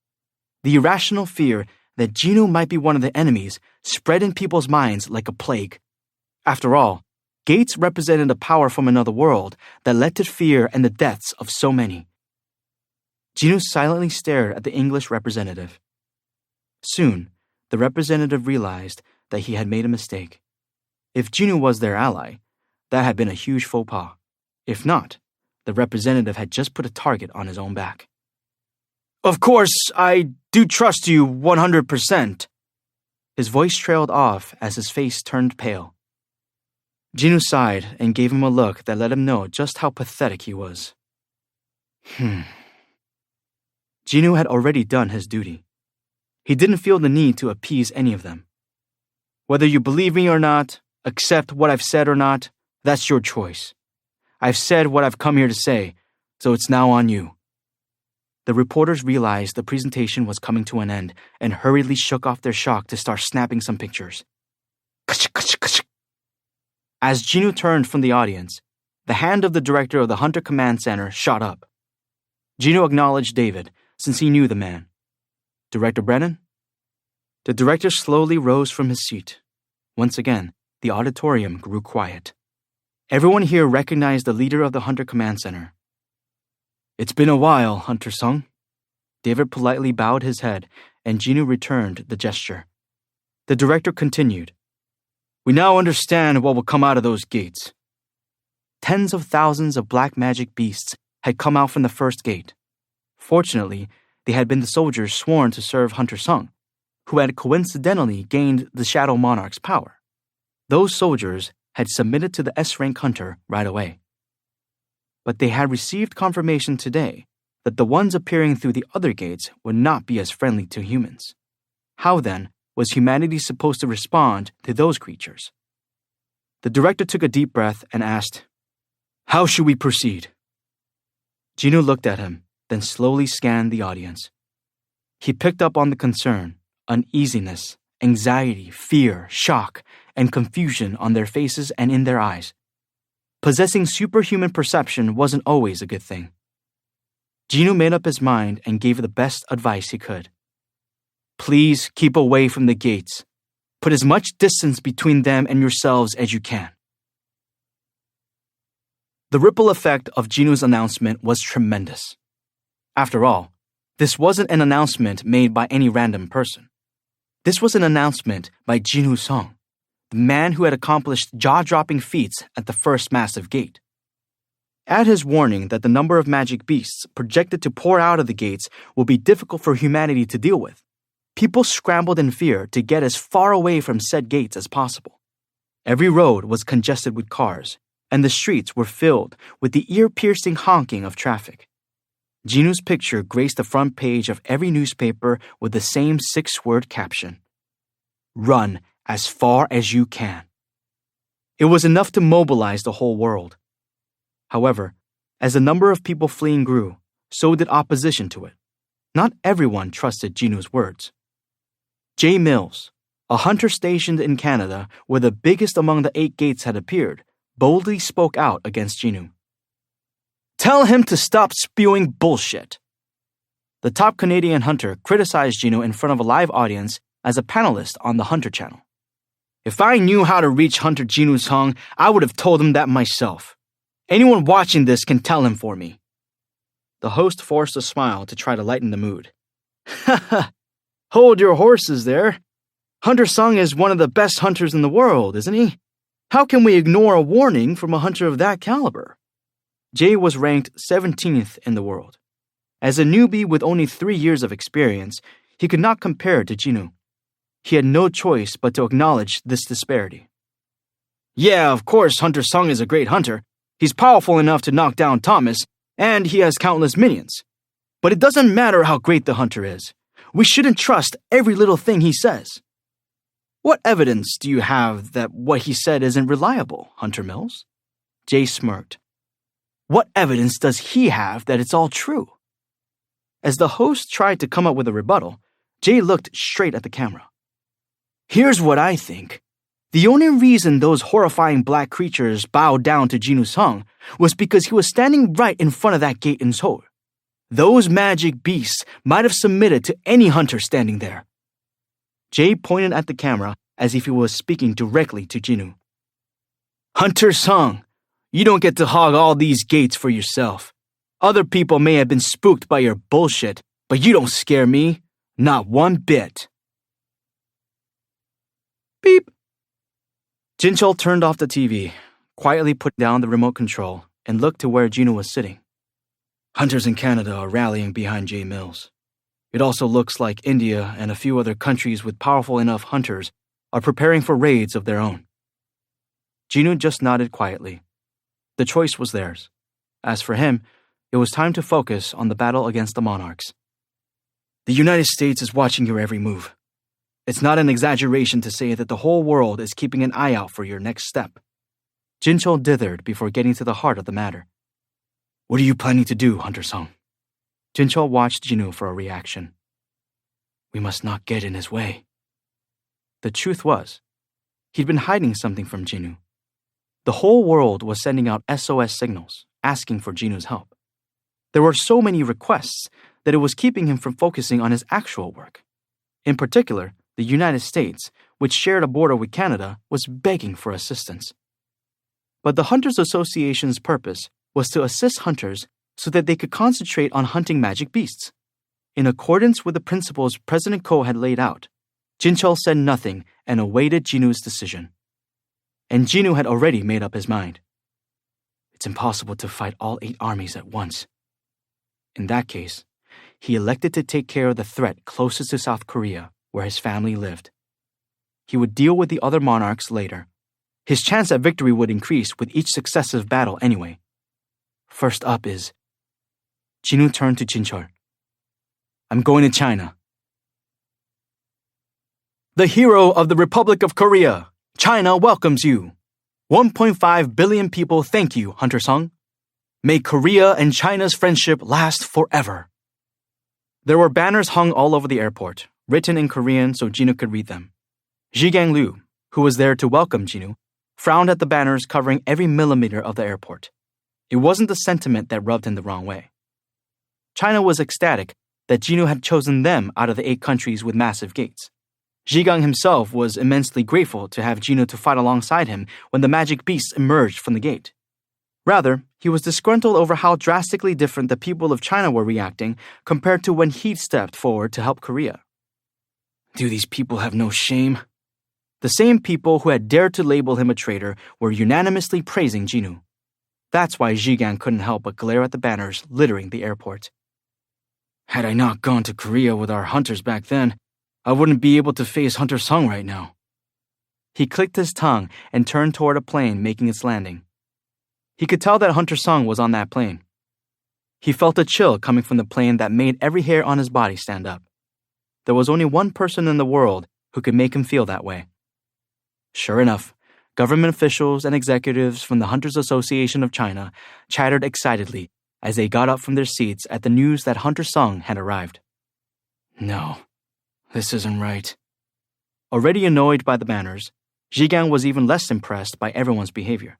Speaker 2: The irrational fear that Jinwoo might be one of the enemies spread in people's minds like a plague. After all, gates represented a power from another world that led to fear and the deaths of so many. Jinwoo silently stared at the English representative. Soon, the representative realized that he had made a mistake. If Jinwoo was their ally, that had been a huge faux pas. If not, the representative had just put a target on his own back. Of course, I do trust you 100%. His voice trailed off as his face turned pale. Jinwoo sighed and gave him a look that let him know just how pathetic he was. Jinwoo had already done his duty. He didn't feel the need to appease any of them. Whether you believe me or not, accept what I've said or not, that's your choice. I've said what I've come here to say, so it's now on you. The reporters realized the presentation was coming to an end and hurriedly shook off their shock to start snapping some pictures. As Jinwoo turned from the audience, the hand of the director of the Hunter Command Center shot up. Jinwoo acknowledged David, since he knew the man. Director Brennan? The director slowly rose from his seat. Once again, the auditorium grew quiet. Everyone here recognized the leader of the Hunter Command Center. It's been a while, Hunter Sung. David politely bowed his head, and Jinwoo returned the gesture. The director continued. We now understand what will come out of those gates. Tens of thousands of black magic beasts had come out from the first gate. Fortunately, they had been the soldiers sworn to serve Hunter Sung, who had coincidentally gained the Shadow Monarch's power. Those soldiers had submitted to the S-rank hunter right away. But they had received confirmation today that the ones appearing through the other gates would not be as friendly to humans. How then was humanity supposed to respond to those creatures? The director took a deep breath and asked, How should we proceed? Jinwoo looked at him, then slowly scanned the audience. He picked up on the concern, uneasiness, anxiety, fear, shock, and confusion on their faces and in their eyes. Possessing superhuman perception wasn't always a good thing. Jinwoo made up his mind and gave the best advice he could. Please keep away from the gates. Put as much distance between them and yourselves as you can. The ripple effect of Jinwoo's announcement was tremendous. After all, this wasn't an announcement made by any random person. This was an announcement by Jinwoo Sung, the man who had accomplished jaw-dropping feats at the first massive gate. Add his warning that the number of magic beasts projected to pour out of the gates will be difficult for humanity to deal with. People scrambled in fear to get as far away from said gates as possible. Every road was congested with cars, and the streets were filled with the ear-piercing honking of traffic. Jinwoo's picture graced the front page of every newspaper with the same 6-word caption: Run as far as you can. It was enough to mobilize the whole world. However, as the number of people fleeing grew, so did opposition to it. Not everyone trusted Jinwoo's words. Jay Mills, a hunter stationed in Canada where the biggest among the 8 gates had appeared, boldly spoke out against Jinwoo. Tell him to stop spewing bullshit. The top Canadian hunter criticized Jinwoo in front of a live audience as a panelist on the Hunter channel. If I knew how to reach Hunter Jinu Song, I would have told him that myself. Anyone watching this can tell him for me. The host forced a smile to try to lighten the mood. Haha, hold your horses there. Hunter Song is one of the best hunters in the world, isn't he? How can we ignore a warning from a hunter of that caliber? Jay was ranked 17th in the world. As a newbie with only 3 years of experience, he could not compare to Jinu. He had no choice but to acknowledge this disparity. Yeah, of course, Hunter Sung is a great hunter. He's powerful enough to knock down Thomas, and he has countless minions. But it doesn't matter how great the hunter is. We shouldn't trust every little thing he says. What evidence do you have that what he said isn't reliable, Hunter Mills? Jay smirked. What evidence does he have that it's all true? As the host tried to come up with a rebuttal, Jay looked straight at the camera. Here's what I think. The only reason those horrifying black creatures bowed down to Jinu Song was because he was standing right in front of that gate in Seoul. Those magic beasts might have submitted to any hunter standing there. Jay pointed at the camera as if he was speaking directly to Jinu. Hunter Song, you don't get to hog all these gates for yourself. Other people may have been spooked by your bullshit, but you don't scare me. Not one bit. Beep. Jinchul turned off the TV, quietly put down the remote control, and looked to where Jinu was sitting. Hunters in Canada are rallying behind Jay Mills. It also looks like India and a few other countries with powerful enough hunters are preparing for raids of their own. Jinu just nodded quietly. The choice was theirs. As for him, it was time to focus on the battle against the monarchs. The United States is watching your every move. It's not an exaggeration to say that the whole world is keeping an eye out for your next step. Jinchul dithered before getting to the heart of the matter. What are you planning to do, Hunter Song? Jinchul watched Jinu for a reaction. We must not get in his way. The truth was, he'd been hiding something from Jinu. The whole world was sending out SOS signals, asking for Jinu's help. There were so many requests that it was keeping him from focusing on his actual work. In particular, the United States, which shared a border with Canada, was begging for assistance. But the Hunters Association's purpose was to assist hunters so that they could concentrate on hunting magic beasts. In accordance with the principles President Ko had laid out, Jinchul said nothing and awaited Jinu's decision. And Jinu had already made up his mind. It's impossible to fight all 8 armies at once. In that case, he elected to take care of the threat closest to South Korea, where his family lived. He would deal with the other monarchs later. His chance at victory would increase with each successive battle anyway. First up is... Jinu turned to Jinchul. I'm going to China. The hero of the Republic of Korea, China welcomes you. 1.5 billion people thank you, Hunter Sung. May Korea and China's friendship last forever. There were banners hung all over the airport, written in Korean so Jinu could read them. Jigang Liu, who was there to welcome Jinu, frowned at the banners covering every millimeter of the airport. It wasn't the sentiment that rubbed him the wrong way. China was ecstatic that Jinu had chosen them out of the 8 countries with massive gates. Jigang himself was immensely grateful to have Jinu to fight alongside him when the magic beasts emerged from the gate. Rather, he was disgruntled over how drastically different the people of China were reacting compared to when he'd stepped forward to help Korea. Do these people have no shame? The same people who had dared to label him a traitor were unanimously praising Jinu. That's why Jigang couldn't help but glare at the banners littering the airport. Had I not gone to Korea with our hunters back then, I wouldn't be able to face Hunter Sung right now. He clicked his tongue and turned toward a plane making its landing. He could tell that Hunter Sung was on that plane. He felt a chill coming from the plane that made every hair on his body stand up. There was only one person in the world who could make him feel that way. Sure enough, government officials and executives from the Hunters Association of China chattered excitedly as they got up from their seats at the news that Hunter Sung had arrived. No, this isn't right. Already annoyed by the banners, Jigang was even less impressed by everyone's behavior.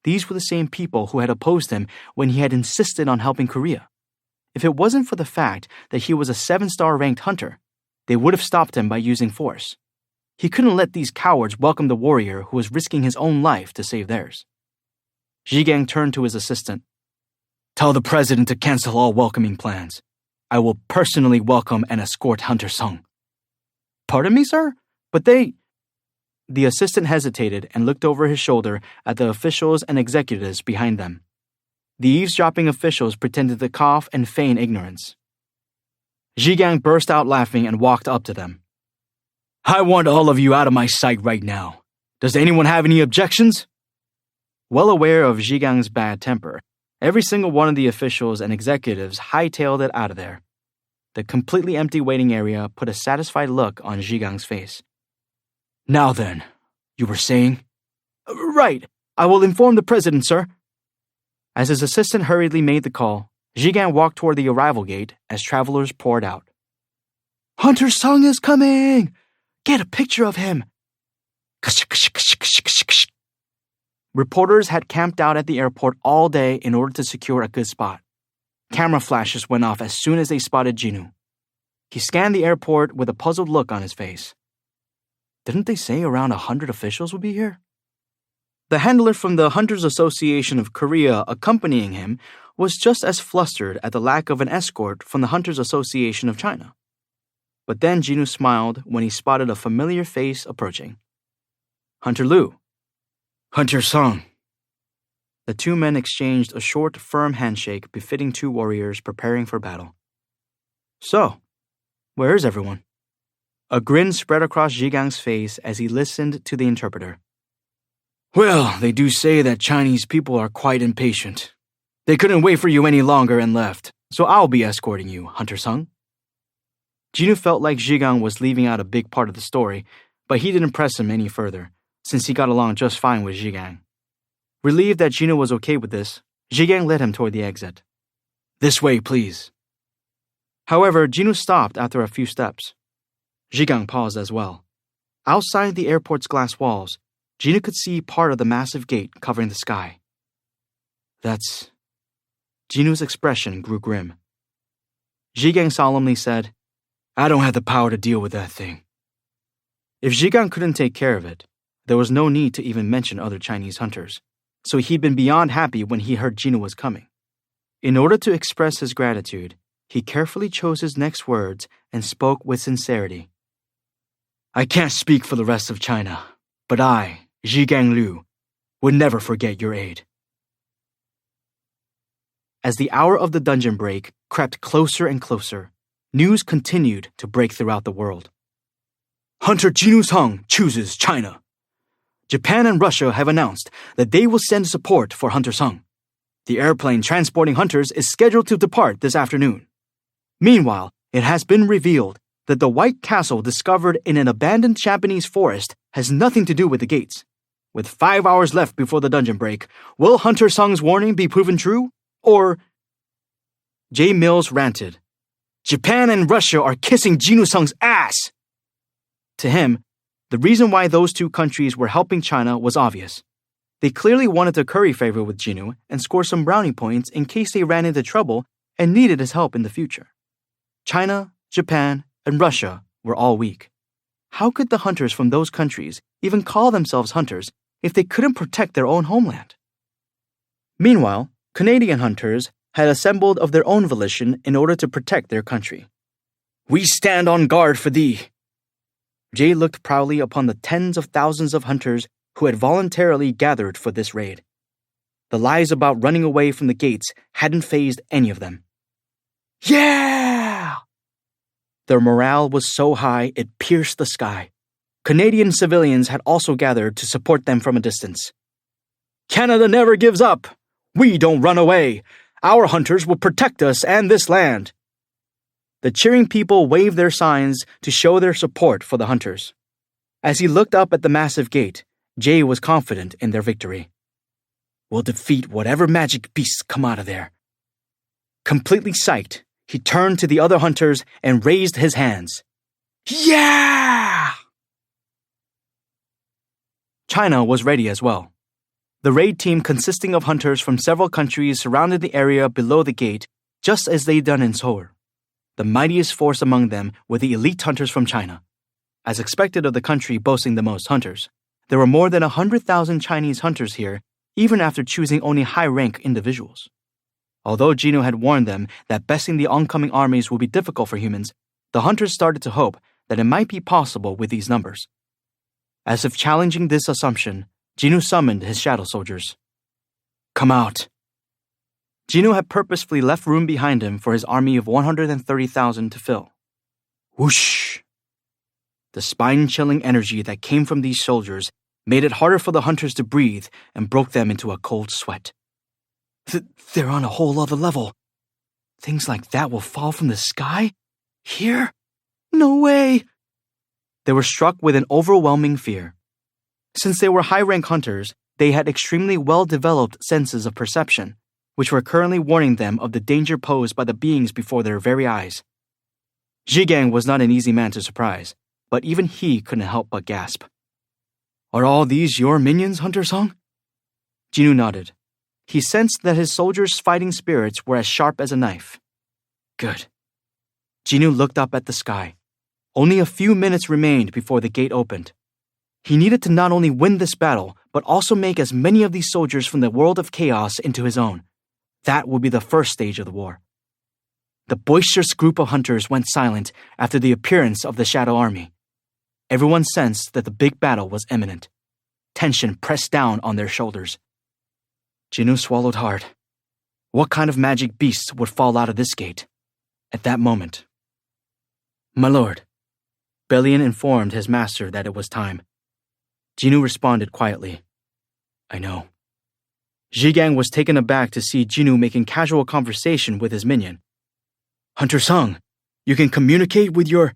Speaker 2: These were the same people who had opposed him when he had insisted on helping Korea. If it wasn't for the fact that he was a 7-star ranked hunter, they would have stopped him by using force. He couldn't let these cowards welcome the warrior who was risking his own life to save theirs. Zhi Gang turned to his assistant. Tell the president to cancel all welcoming plans. I will personally welcome and escort Hunter Sung. Pardon me, sir? But they... The assistant hesitated and looked over his shoulder at the officials and executives behind them. The eavesdropping officials pretended to cough and feign ignorance. Zhi Gang burst out laughing and walked up to them. I want all of you out of my sight right now. Does anyone have any objections? Well aware of Zhi Gang's bad temper, every single one of the officials and executives hightailed it out of there. The completely empty waiting area put a satisfied look on Zhi Gang's face. Now then, you were saying? Right. I will inform the president, sir. As his assistant hurriedly made the call, Zhi Gang walked toward the arrival gate as travelers poured out. Hunter Sung is coming! Get a picture of him! Reporters had camped out at the airport all day in order to secure a good spot. Camera flashes went off as soon as they spotted Jinwoo. He scanned the airport with a puzzled look on his face. Didn't they say around 100 officials would be here? The handler from the Hunters Association of Korea accompanying him was just as flustered at the lack of an escort from the Hunters Association of China. But then Jinwoo smiled when he spotted a familiar face approaching. Hunter Liu. Hunter Sung. The two men exchanged a short, firm handshake befitting two warriors preparing for battle. So, where is everyone? A grin spread across Zhi Gang's face as he listened to the interpreter. Well, they do say that Chinese people are quite impatient. They couldn't wait for you any longer and left, so I'll be escorting you, Hunter Sung. Jinwoo felt like Zhi Gang was leaving out a big part of the story, but he didn't press him any further, since he got along just fine with Zhi Gang. Relieved that Jinwoo was okay with this, Zhi Gang led him toward the exit. This way, please. However, Jinwoo stopped after a few steps. Zhi Gang paused as well. Outside the airport's glass walls, Jinwoo could see part of the massive gate covering the sky. That's... Jinwoo's expression grew grim. Zhi Gang solemnly said, I don't have the power to deal with that thing. If Zhi Gang couldn't take care of it, there was no need to even mention other Chinese hunters, so he'd been beyond happy when he heard Jinwoo was coming. In order to express his gratitude, he carefully chose his next words and spoke with sincerity. I can't speak for the rest of China, but I, Zhi Gang Liu, would never forget your aid. As the hour of the dungeon break crept closer and closer, news continued to break throughout the world. Hunter Jinwoo Sung chooses China. Japan and Russia have announced that they will send support for Hunter Sung. The airplane transporting hunters is scheduled to depart this afternoon. Meanwhile, it has been revealed that the White Castle discovered in an abandoned Japanese forest has nothing to do with the gates. With 5 hours left before the dungeon break, will Hunter Sung's warning be proven true? Or... Jay Mills ranted, Japan and Russia are kissing Jinwoo Sung's ass! To him, the reason why those two countries were helping China was obvious. They clearly wanted to curry favor with Jinwoo and score some brownie points in case they ran into trouble and needed his help in the future. China, Japan, and Russia were all weak. How could the hunters from those countries even call themselves hunters if they couldn't protect their own homeland? Meanwhile, Canadian hunters had assembled of their own volition in order to protect their country. We stand on guard for thee. Jay looked proudly upon the tens of thousands of hunters who had voluntarily gathered for this raid. The lies about running away from the gates hadn't fazed any of them. Yeah! Their morale was so high it pierced the sky. Canadian civilians had also gathered to support them from a distance. Canada never gives up. We don't run away. Our hunters will protect us and this land. The cheering people waved their signs to show their support for the hunters. As he looked up at the massive gate, Jay was confident in their victory. We'll defeat whatever magic beasts come out of there. Completely psyched, he turned to the other hunters and raised his hands. Yeah! China was ready as well. The raid team consisting of hunters from several countries surrounded the area below the gate just as they'd done in Seoul. The mightiest force among them were the elite hunters from China.
Speaker 1: As expected of the country boasting the most hunters, there were more than 100,000 Chinese hunters here, even after choosing only high-rank individuals. Although Jinu had warned them that besting the oncoming armies would be difficult for humans, the hunters started to hope that it might be possible with these numbers. As if challenging this assumption, Jinu summoned his shadow soldiers. "Come out." Jinu had purposefully left room behind him for his army of 130,000 to fill. Whoosh! The spine-chilling energy that came from these soldiers made it harder for the hunters to breathe and broke them into a cold sweat. They're on a whole other level. Things like that will fall from the sky? Here? No way! They were struck with an overwhelming fear. Since they were high-rank hunters, they had extremely well-developed senses of perception, which were currently warning them of the danger posed by the beings before their very eyes. Zhigang was not an easy man to surprise, but even he couldn't help but gasp. "Are all these your minions, Hunter Song?" Jinu nodded. He sensed that his soldiers' fighting spirits were as sharp as a knife. Good. Jinu looked up at the sky. Only a few minutes remained before the gate opened. He needed to not only win this battle, but also make as many of these soldiers from the world of chaos into his own. That would be the first stage of the war. The boisterous group of hunters went silent after the appearance of the Shadow Army. Everyone sensed that the big battle was imminent. Tension pressed down on their shoulders. Jinu swallowed hard. What kind of magic beasts would fall out of this gate? At that moment. "My lord," Belian informed his master that it was time. Jinu responded quietly, "I know." Zhigang was taken aback to see Jinu making casual conversation with his minion. "Hunter Sung, you can communicate with your..."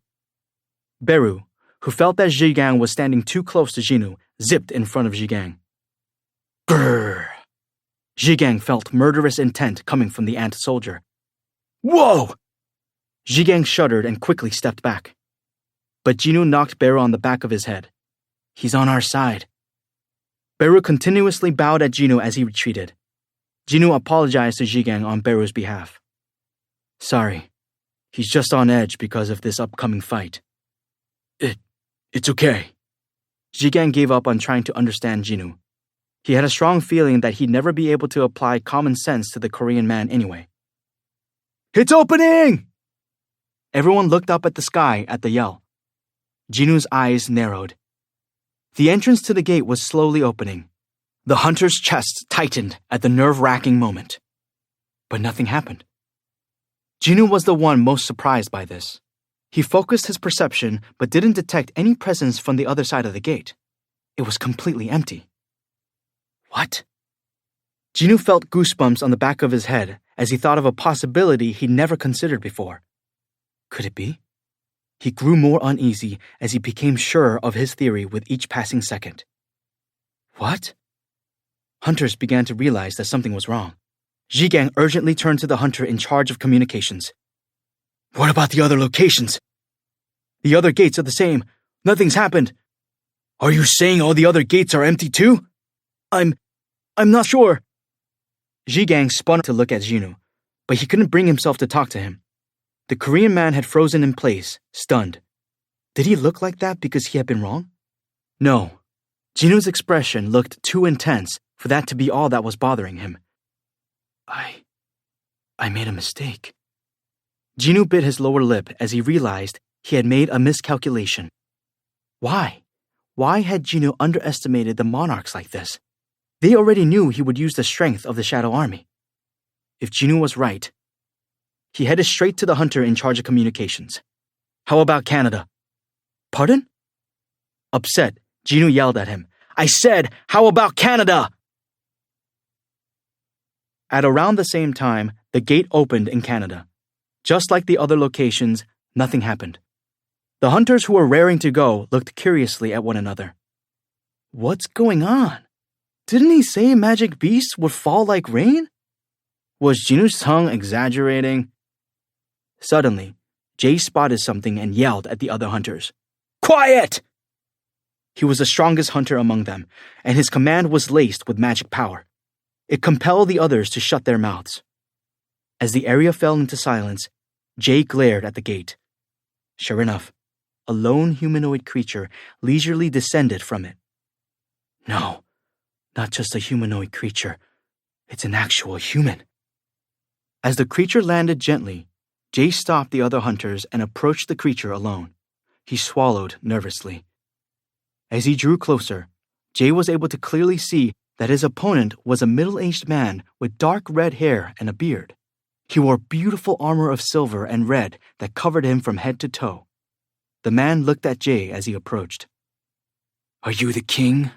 Speaker 1: Beru, who felt that Zhigang was standing too close to Jinu, zipped in front of Zhigang. Grrr! Zhigang felt murderous intent coming from the ant soldier. "Whoa!" Zhigang shuddered and quickly stepped back. But Jinu knocked Beru on the back of his head. "He's on our side." Beru continuously bowed at Jinu as he retreated. Jinu apologized to Zhigang on Beru's behalf. "Sorry, he's just on edge because of this upcoming fight." It's okay." Zhigang gave up on trying to understand Jinu. He had a strong feeling that he'd never be able to apply common sense to the Korean man anyway. "It's opening!" Everyone looked up at the sky at the yell. Jinu's eyes narrowed. The entrance to the gate was slowly opening. The hunter's chest tightened at the nerve-wracking moment. But nothing happened. Jinu was the one most surprised by this. He focused his perception but didn't detect any presence from the other side of the gate. It was completely empty. What? Jinu felt goosebumps on the back of his head as he thought of a possibility he'd never considered before. Could it be? He grew more uneasy as he became sure of his theory with each passing second. What? Hunters began to realize that something was wrong. Zhigang urgently turned to the hunter in charge of communications. What about the other locations? The other gates are the same. Nothing's happened. Are you saying all the other gates are empty too? I'm not sure. Zhigang spun to look at Jinu, but he couldn't bring himself to talk to him. The Korean man had frozen in place, stunned. Did he look like that because he had been wrong? No. Jinu's expression looked too intense for that to be all that was bothering him. I made a mistake. Jinu bit his lower lip as he realized he had made a miscalculation. Why? Why had Jinu underestimated the monarchs like this? They already knew he would use the strength of the Shadow Army. If Jinu was right, he headed straight to the hunter in charge of communications. How about Canada? Pardon? Upset, Jinu yelled at him. I said, how about Canada? At around the same time, the gate opened in Canada. Just like the other locations, nothing happened. The hunters who were raring to go looked curiously at one another. What's going on? Didn't he say magic beasts would fall like rain? Was Jinu's tongue exaggerating? Suddenly, Jay spotted something and yelled at the other hunters. Quiet! He was the strongest hunter among them, and his command was laced with magic power. It compelled the others to shut their mouths. As the area fell into silence, Jay glared at the gate. Sure enough,
Speaker 2: a lone humanoid creature leisurely descended from it. No, not just a humanoid creature. It's an actual human. As the creature landed gently, Jay stopped the other hunters and approached the creature alone. He swallowed nervously. As he drew closer, Jay was able to clearly see that his opponent was a middle-aged man with dark red hair and a beard. He wore beautiful armor of silver and red that covered him from head to toe. The man looked at Jay as he approached. "Are you the king?"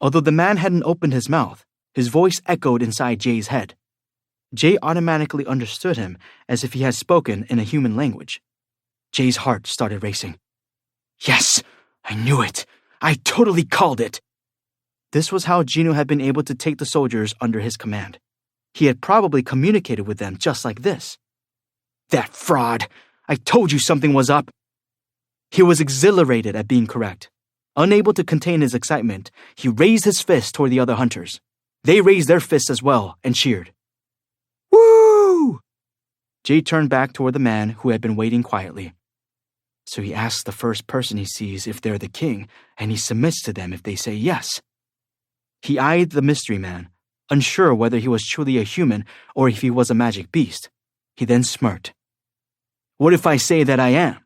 Speaker 2: Although the man hadn't opened his mouth, his voice echoed inside Jay's head. Jay automatically understood him as if he had spoken in a human language. Jay's heart started racing. Yes, I knew it. I totally called it. This was how Gino had been able to take the soldiers under his command. He had probably communicated with them just like this. That fraud! I told you something was up! He was exhilarated at being correct. Unable to contain his excitement, he raised his fist toward the other hunters. They raised their fists as well and cheered. Woo! Jay turned back toward the man who had been waiting quietly. So he asks the first person he sees if they're the king, and he submits to them if they say yes. He eyed the mystery man, unsure whether he was truly a human or if he was a magic beast. He then smirked. What if I say that I am?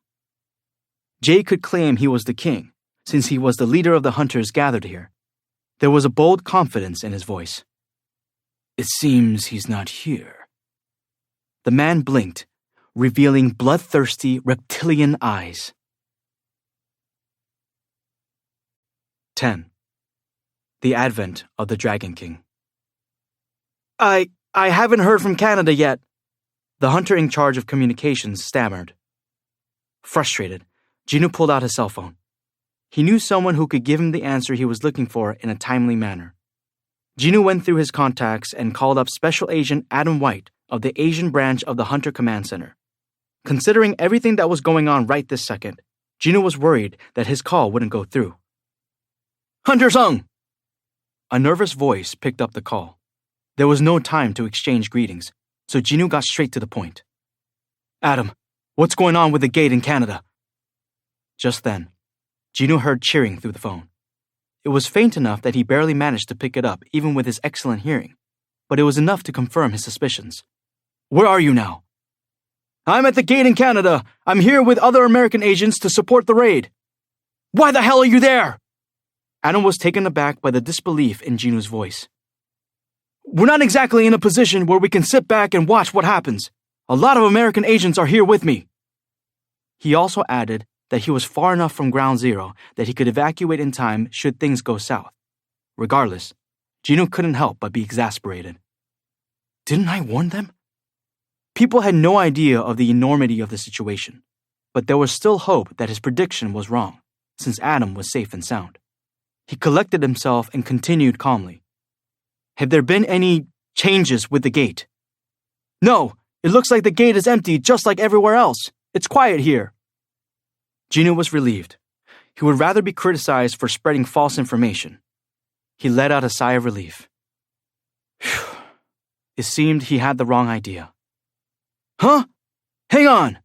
Speaker 2: Jay could claim he was the king, since he was the leader of the hunters gathered here. There was a bold confidence in his voice. It seems he's not here. The man blinked, revealing bloodthirsty reptilian eyes. 10. The Advent of the Dragon King. I haven't heard from Canada yet. The hunter in charge of communications stammered. Frustrated, Gino pulled out his cell phone. He knew someone who could give him the answer he was looking for in a timely manner. Gino went through his contacts and called up Special Agent Adam White of the Asian branch of the Hunter Command Center. Considering everything that was going on right this second, Gino was worried that his call wouldn't go through. Hunter Sung! A nervous voice picked up the call. There was no time to exchange greetings, so Gino got straight to the point. Adam, what's going on with the gate in Canada? Just then, Gino heard cheering through the phone. It was faint enough that he barely managed to pick it up even with his excellent hearing, but it was enough to confirm his suspicions. Where are you now? I'm at the gate in Canada. I'm here with other American agents to support the raid. Why the hell are you there? Adam was taken aback by the disbelief in Gino's voice. We're not exactly in a position where we can sit back and watch what happens. A lot of American agents are here with me. He also added that he was far enough from Ground Zero that he could evacuate in time should things go south. Regardless, Gino couldn't help but be exasperated. Didn't I warn them? People had no idea of the enormity of the situation, but there was still hope that his prediction was wrong, since Adam was safe and sound. He collected himself and continued calmly. Have there been any changes with the gate? No, it looks like the gate is empty just like everywhere else. It's quiet here. Gino was relieved. He would rather be criticized for spreading false information. He let out a sigh of relief. Phew. It seemed he had the wrong idea. Huh? Hang on!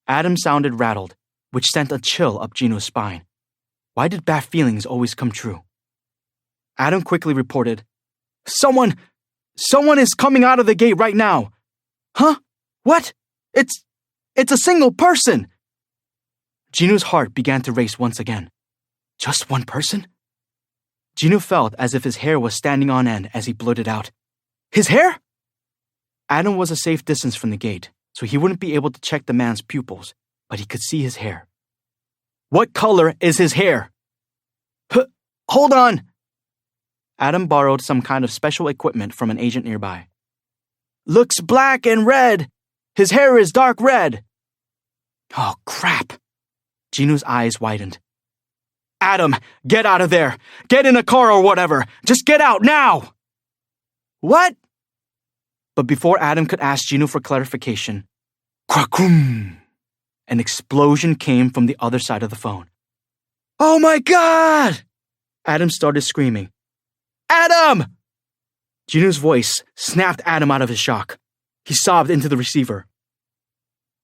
Speaker 2: Adam sounded rattled, which sent a chill up Gino's spine. Why did bad feelings always come true? Adam quickly reported, Someone is coming out of the gate right now. Huh? What? It's a single person. Gino's heart began to race once again. Just one person? Gino felt as if his hair was standing on end as he blurted out, His hair? Adam was a safe distance from the gate, so he wouldn't be able to check the man's pupils, but he could see his hair. What color is his hair? Hold on! Adam borrowed some kind of special equipment from an agent nearby. Looks black and red. His hair is dark red. Oh, crap. Gino's eyes widened. Adam, get out of there. Get in a car or whatever. Just get out now. What? But before Adam could ask Gino for clarification, crackroom! An explosion came from the other side of the phone. Oh my God! Adam started screaming. Adam! Gino's voice snapped Adam out of his shock. He sobbed into the receiver.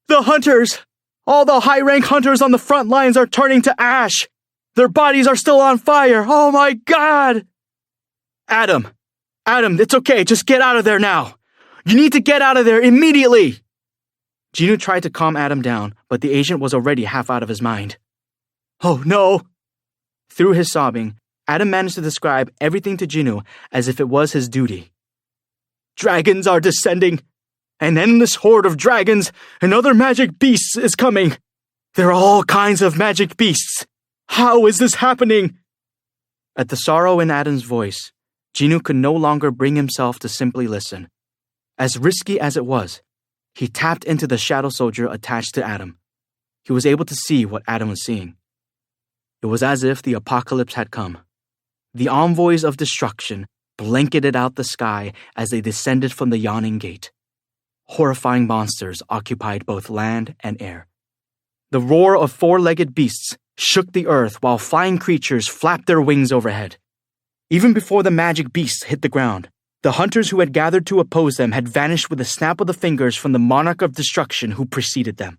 Speaker 2: The hunters! All the high-rank hunters on the front lines are turning to ash. Their bodies are still on fire. Oh my God! Adam, it's okay. Just get out of there now. You need to get out of there immediately. Jinwoo tried to calm Adam down, but the agent was already half out of his mind. Oh no! Through his sobbing, Adam managed to describe everything to Jinwoo as if it was his duty. Dragons are descending. An endless horde of dragons and other magic beasts is coming. There are all kinds of magic beasts. How is this happening? At the sorrow in Adam's voice, Jinwoo could no longer bring himself to simply listen. As risky as it was, he tapped into the shadow soldier attached to Adam. He was able to see what Adam was seeing. It was as if the apocalypse had come. The envoys of destruction blanketed out the sky as they descended from the yawning gate. Horrifying monsters occupied both land and air. The roar of four-legged beasts shook the earth while flying creatures flapped their wings overhead. Even before the magic beasts hit the ground, the hunters who had gathered to oppose them had vanished with a snap of the fingers from the monarch of destruction who preceded them.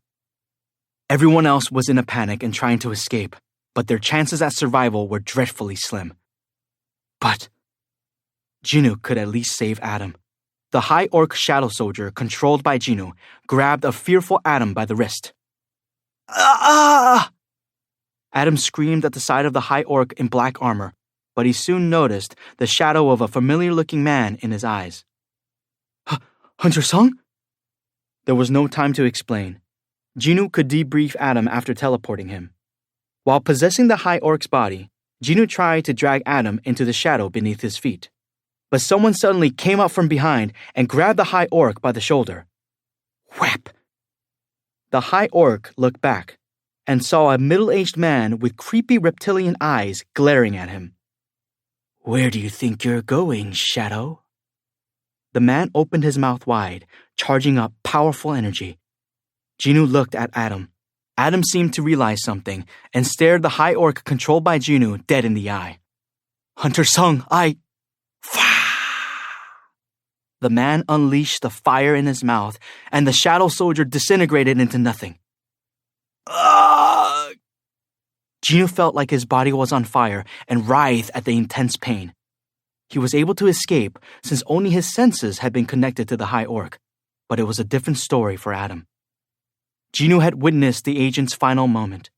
Speaker 2: Everyone else was in a panic and trying to escape, but their chances at survival were dreadfully slim. But Jinwoo could at least save Adam. The High Orc shadow soldier, controlled by Jinwoo, grabbed a fearful Adam by the wrist. Ah! Adam screamed at the sight of the High Orc in black armor, but he soon noticed the shadow of a familiar-looking man in his eyes. Hunter Sung? There was no time to explain. Jinwoo could debrief Adam after teleporting him. While possessing the High Orc's body, Jinwoo tried to drag Adam into the shadow beneath his feet. But someone suddenly came up from behind and grabbed the High Orc by the shoulder. Whap! The High Orc looked back and saw a middle-aged man with creepy reptilian eyes glaring at him. Where do you think you're going, Shadow? The man opened his mouth wide, charging up powerful energy. Jinwoo looked at Adam. Adam seemed to realize something and stared the High Orc controlled by Jinwoo dead in the eye. Hunter Sung, The man unleashed the fire in his mouth, and the shadow soldier disintegrated into nothing. Jinwoo felt like his body was on fire and writhed at the intense pain. He was able to escape since only his senses had been connected to the High Orc, but it was a different story for Adam. Jinwoo had witnessed the agent's final moment.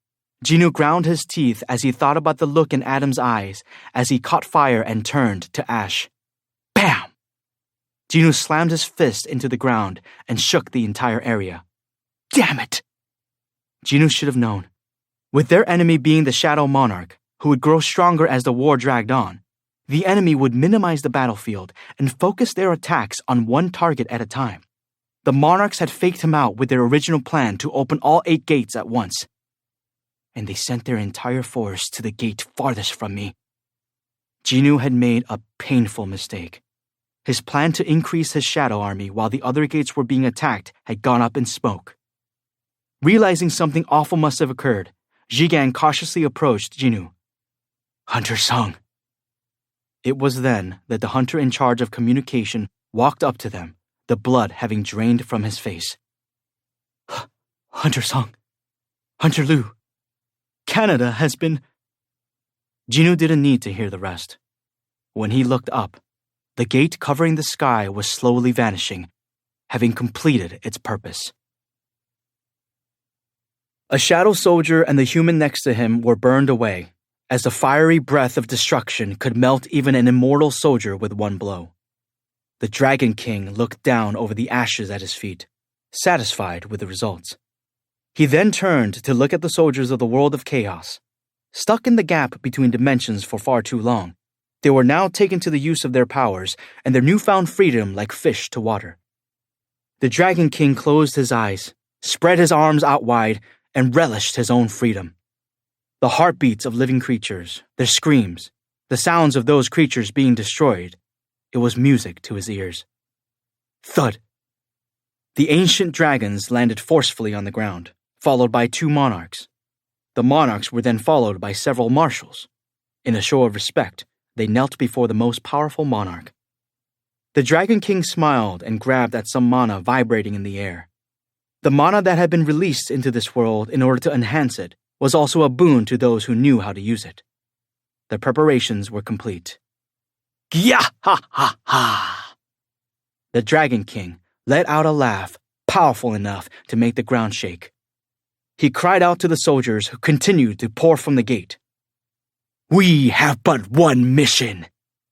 Speaker 2: Jinwoo ground his teeth as he thought about the look in Adam's eyes as he caught fire and turned to ash. Bam! Jinwoo slammed his fist into the ground and shook the entire area. Damn it! Jinwoo should have known. With their enemy being the Shadow Monarch, who would grow stronger as the war dragged on, the enemy would minimize the battlefield and focus their attacks on one target at a time. The Monarchs had faked him out with their original plan to open all 8 gates at once. And they sent their entire force to the gate farthest from me. Jinwoo had made a painful mistake. His plan to increase his shadow army while the other gates were being attacked had gone up in smoke. Realizing something awful must have occurred, Jigang cautiously approached Jinwoo. Hunter Sung. It was then that the hunter in charge of communication walked up to them, the blood having drained from his face. Hunter Sung. Hunter Liu. Canada has been... Jinwoo didn't need to hear the rest. When he looked up, the gate covering the sky was slowly vanishing, having completed its purpose. A shadow soldier and the human next to him were burned away, as the fiery breath of destruction could melt even an immortal soldier with one blow. The Dragon King looked down over the ashes at his feet, satisfied with the results. He then turned to look at the soldiers of the world of chaos. Stuck in the gap between dimensions for far too long, they were now taken to the use of their powers and their newfound freedom like fish to water. The Dragon King closed his eyes, spread his arms out wide, and relished his own freedom. The heartbeats of living creatures, their screams, the sounds of those creatures being destroyed, it was music to his ears. Thud! The ancient dragons landed forcefully on the ground, followed by 2 monarchs. The monarchs were then followed by several marshals. In a show of respect, they knelt before the most powerful monarch. The Dragon King smiled and grabbed at some mana vibrating in the air. The mana that had been released into this world in order to enhance it was also a boon to those who knew how to use it. The preparations were complete. Gya ha ha ha! The Dragon King let out a laugh powerful enough to make the ground shake. He cried out to the soldiers who continued to pour from the gate. We have but one mission.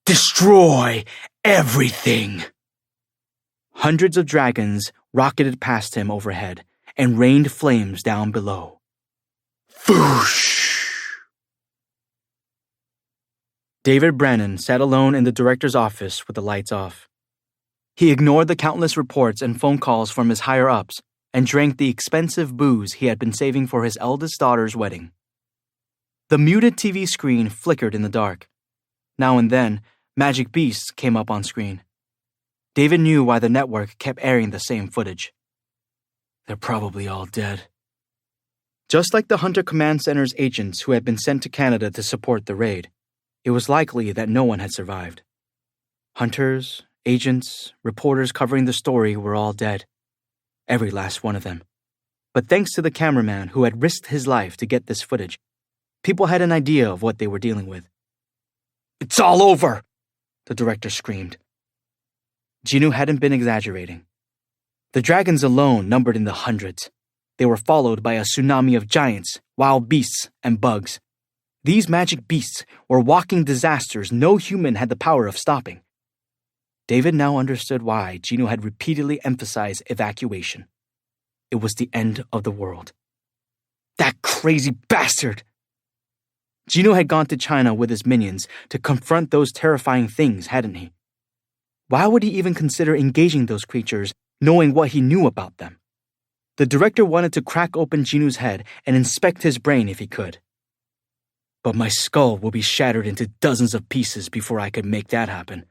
Speaker 2: Destroy everything. Hundreds of dragons rocketed past him overhead and rained flames down below. Foosh! David Brannon sat alone in the director's office with the lights off. He ignored the countless reports and phone calls from his higher-ups and drank the expensive booze he had been saving for his eldest daughter's wedding. The muted TV screen flickered in the dark. Now and then, Magic Beasts came up on screen. David knew why the network kept airing the same footage. They're probably all dead. Just like the Hunter Command Center's agents who had been sent to Canada to support the raid, it was likely that no one had survived. Hunters, agents, reporters covering the story were all dead. Every last one of them. But thanks to the cameraman who had risked his life to get this footage, people had an idea of what they were dealing with. It's all over! The director screamed. Jinoo hadn't been exaggerating. The dragons alone numbered in the hundreds. They were followed by a tsunami of giants, wild beasts, and bugs. These magic beasts were walking disasters no human had the power of stopping. David now understood why Jinoo had repeatedly emphasized evacuation. It was the end of the world. That crazy bastard! Jinoo had gone to China with his minions to confront those terrifying things, hadn't he? Why would he even consider engaging those creatures, knowing what he knew about them? The director wanted to crack open Jinoo's head and inspect his brain if he could. But my skull will be shattered into dozens of pieces before I could make that happen.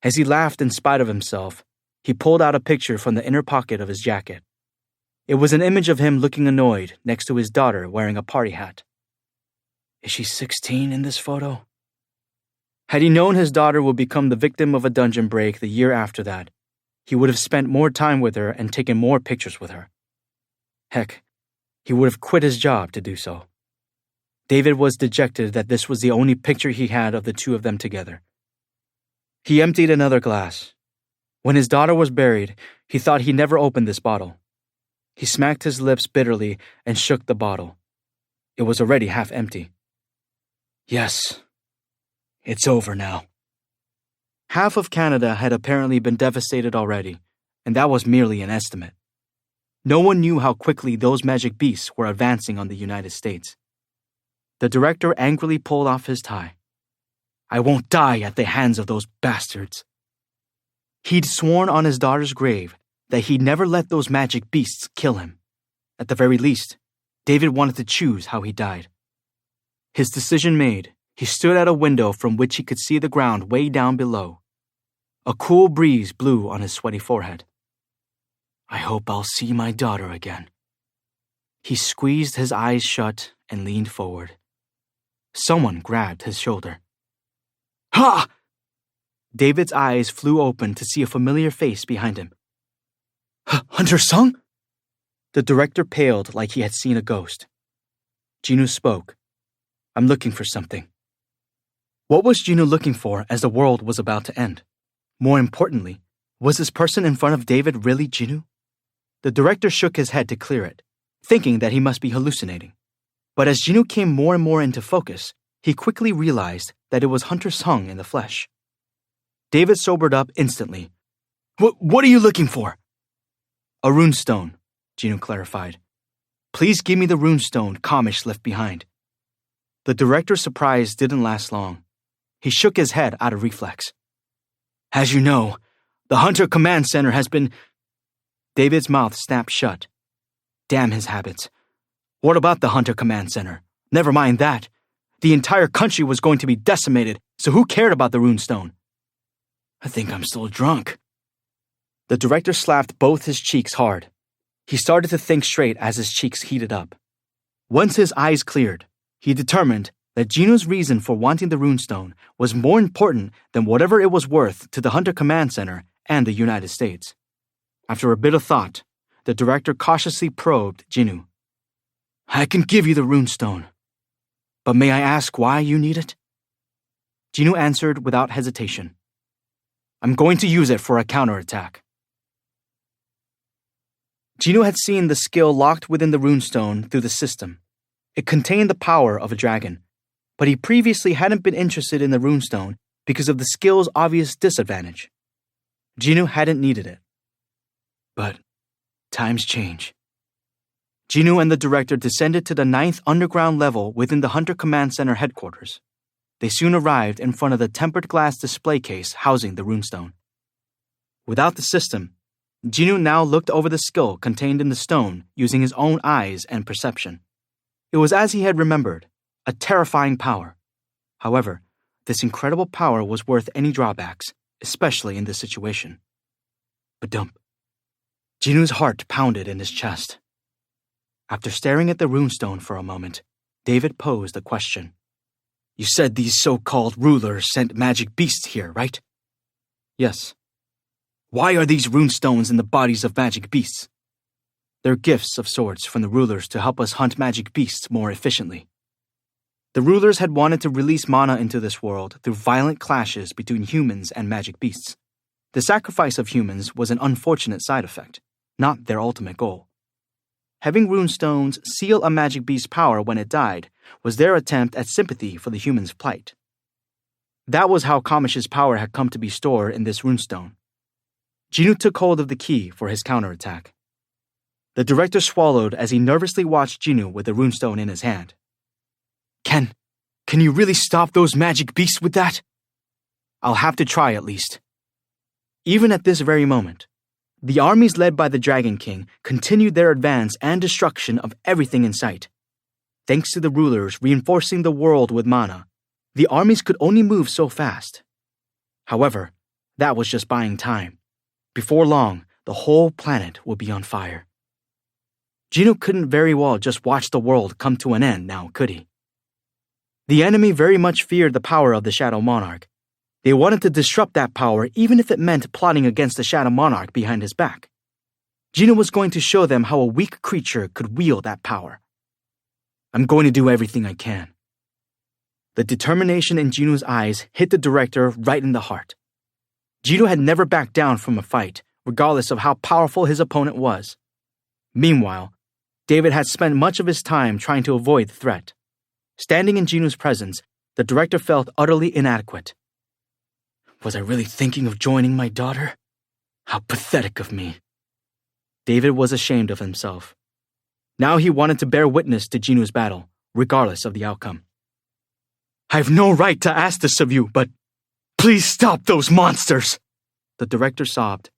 Speaker 2: As he laughed in spite of himself, he pulled out a picture from the inner pocket of his jacket. It was an image of him looking annoyed next to his daughter wearing a party hat. Is she 16 in this photo? Had he known his daughter would become the victim of a dungeon break the year after that, he would have spent more time with her and taken more pictures with her. Heck, he would have quit his job to do so. David was dejected that this was the only picture he had of the two of them together. He emptied another glass. When his daughter was buried, he thought he never opened this bottle. He smacked his lips bitterly and shook the bottle. It was already half empty. Yes, it's over now. Half of Canada had apparently been devastated already, and that was merely an estimate. No one knew how quickly those magic beasts were advancing on the United States. The director angrily pulled off his tie. I won't die at the hands of those bastards. He'd sworn on his daughter's grave that he'd never let those magic beasts kill him. At the very least, David wanted to choose how he died. His decision made, he stood at a window from which he could see the ground way down below. A cool breeze blew on his sweaty forehead. I hope I'll see my daughter again. He squeezed his eyes shut and leaned forward. Someone grabbed his shoulder. Ha! David's eyes flew open to see a familiar face behind him. Hunter Sung? The director paled like he had seen a ghost. Jinoo spoke. I'm looking for something. What was Jinoo looking for as the world was about to end? More importantly, was this person in front of David really Jinoo? The director shook his head to clear it, thinking that he must be hallucinating. But as Jinoo came more and more into focus, he quickly realized that it was Hunter Sung in the flesh. David sobered up instantly. What are you looking for? A runestone, Jinoo clarified. Please give me the runestone Kamish left behind. The director's surprise didn't last long. He shook his head out of reflex. As you know, the Hunter Command Center has been... David's mouth snapped shut. Damn his habits. What about the Hunter Command Center? Never mind that. The entire country was going to be decimated, so who cared about the runestone? I think I'm still drunk. The director slapped both his cheeks hard. He started to think straight as his cheeks heated up. Once his eyes cleared, he determined that Jinoo's reason for wanting the runestone was more important than whatever it was worth to the Hunter Command Center and the United States. After a bit of thought, the director cautiously probed Jinwoo. I can give you the runestone, but may I ask why you need it? Jinwoo answered without hesitation. I'm going to use it for a counterattack. Jinwoo had seen the skill locked within the runestone through the system. It contained the power of a dragon, but he previously hadn't been interested in the runestone because of the skill's obvious disadvantage. Jinwoo hadn't needed it. But times change. Jinwoo and the director descended to the 9th underground level within the Hunter Command Center headquarters. They soon arrived in front of the tempered glass display case housing the runestone. Without the system, Jinwoo now looked over the skill contained in the stone using his own eyes and perception. It was as he had remembered, a terrifying power. However, this incredible power was worth any drawbacks, especially in this situation. Badump. Jinwoo's heart pounded in his chest. After staring at the runestone for a moment, David posed a question. You said these so-called rulers sent magic beasts here, right? Yes. Why are these runestones in the bodies of magic beasts? They're gifts of sorts from the rulers to help us hunt magic beasts more efficiently. The rulers had wanted to release mana into this world through violent clashes between humans and magic beasts. The sacrifice of humans was an unfortunate side effect, not their ultimate goal. Having runestones seal a magic beast's power when it died was their attempt at sympathy for the human's plight. That was how Kamish's power had come to be stored in this runestone. Jinwoo took hold of the key for his counterattack. The director swallowed as he nervously watched Jinwoo with the runestone in his hand. Can you really stop those magic beasts with that? I'll have to try at least. Even at this very moment, the armies led by the Dragon King continued their advance and destruction of everything in sight. Thanks to the rulers reinforcing the world with mana, the armies could only move so fast. However, that was just buying time. Before long, the whole planet would be on fire. Jinwoo couldn't very well just watch the world come to an end now, could he? The enemy very much feared the power of the Shadow Monarch. They wanted to disrupt that power even if it meant plotting against the Shadow Monarch behind his back. Jinwoo was going to show them how a weak creature could wield that power. I'm going to do everything I can. The determination in Jinwoo's eyes hit the director right in the heart. Jinwoo had never backed down from a fight, regardless of how powerful his opponent was. Meanwhile, David had spent much of his time trying to avoid the threat. Standing in Jinwoo's presence, the director felt utterly inadequate. Was I really thinking of joining my daughter? How pathetic of me. David was ashamed of himself. Now he wanted to bear witness to Jinwoo's battle, regardless of the outcome. I have no right to ask this of you, but please stop those monsters, the director sobbed.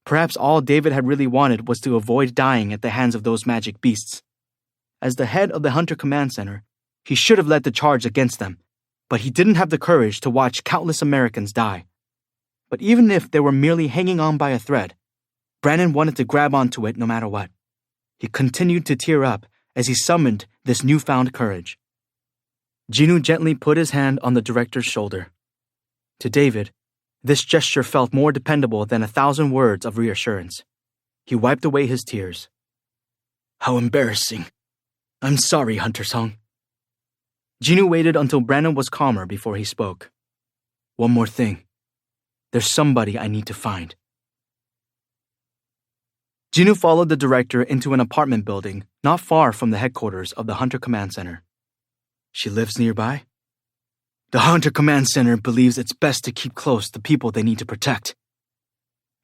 Speaker 2: Perhaps all David had really wanted was to avoid dying at the hands of those magic beasts. As the head of the Hunter Command Center, he should have led the charge against them, but he didn't have the courage to watch countless Americans die. But even if they were merely hanging on by a thread, Brandon wanted to grab onto it no matter what. He continued to tear up as he summoned this newfound courage. Jinwoo gently put his hand on the director's shoulder. To David, this gesture felt more dependable than 1,000 words of reassurance. He wiped away his tears. How embarrassing. I'm sorry, Hunter Song. Jinwoo waited until Brandon was calmer before he spoke. One more thing. There's somebody I need to find. Jinwoo followed the director into an apartment building not far from the headquarters of the Hunter Command Center. She lives nearby? The Hunter Command Center believes it's best to keep close to people they need to protect.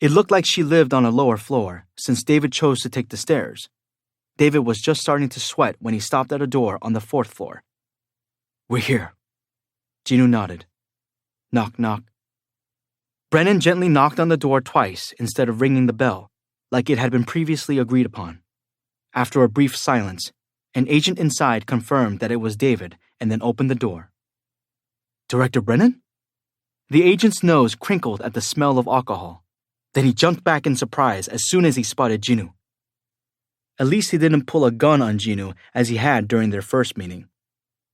Speaker 2: It looked like she lived on a lower floor, since David chose to take the stairs. David was just starting to sweat when he stopped at a door on the 4th floor. We're here. Jinwoo nodded. Knock, knock. Brennan gently knocked on the door twice instead of ringing the bell, like it had been previously agreed upon. After a brief silence, an agent inside confirmed that it was David and then opened the door. Director Brennan? The agent's nose crinkled at the smell of alcohol. Then he jumped back in surprise as soon as he spotted Jinwoo. At least he didn't pull a gun on Jinwoo as he had during their first meeting.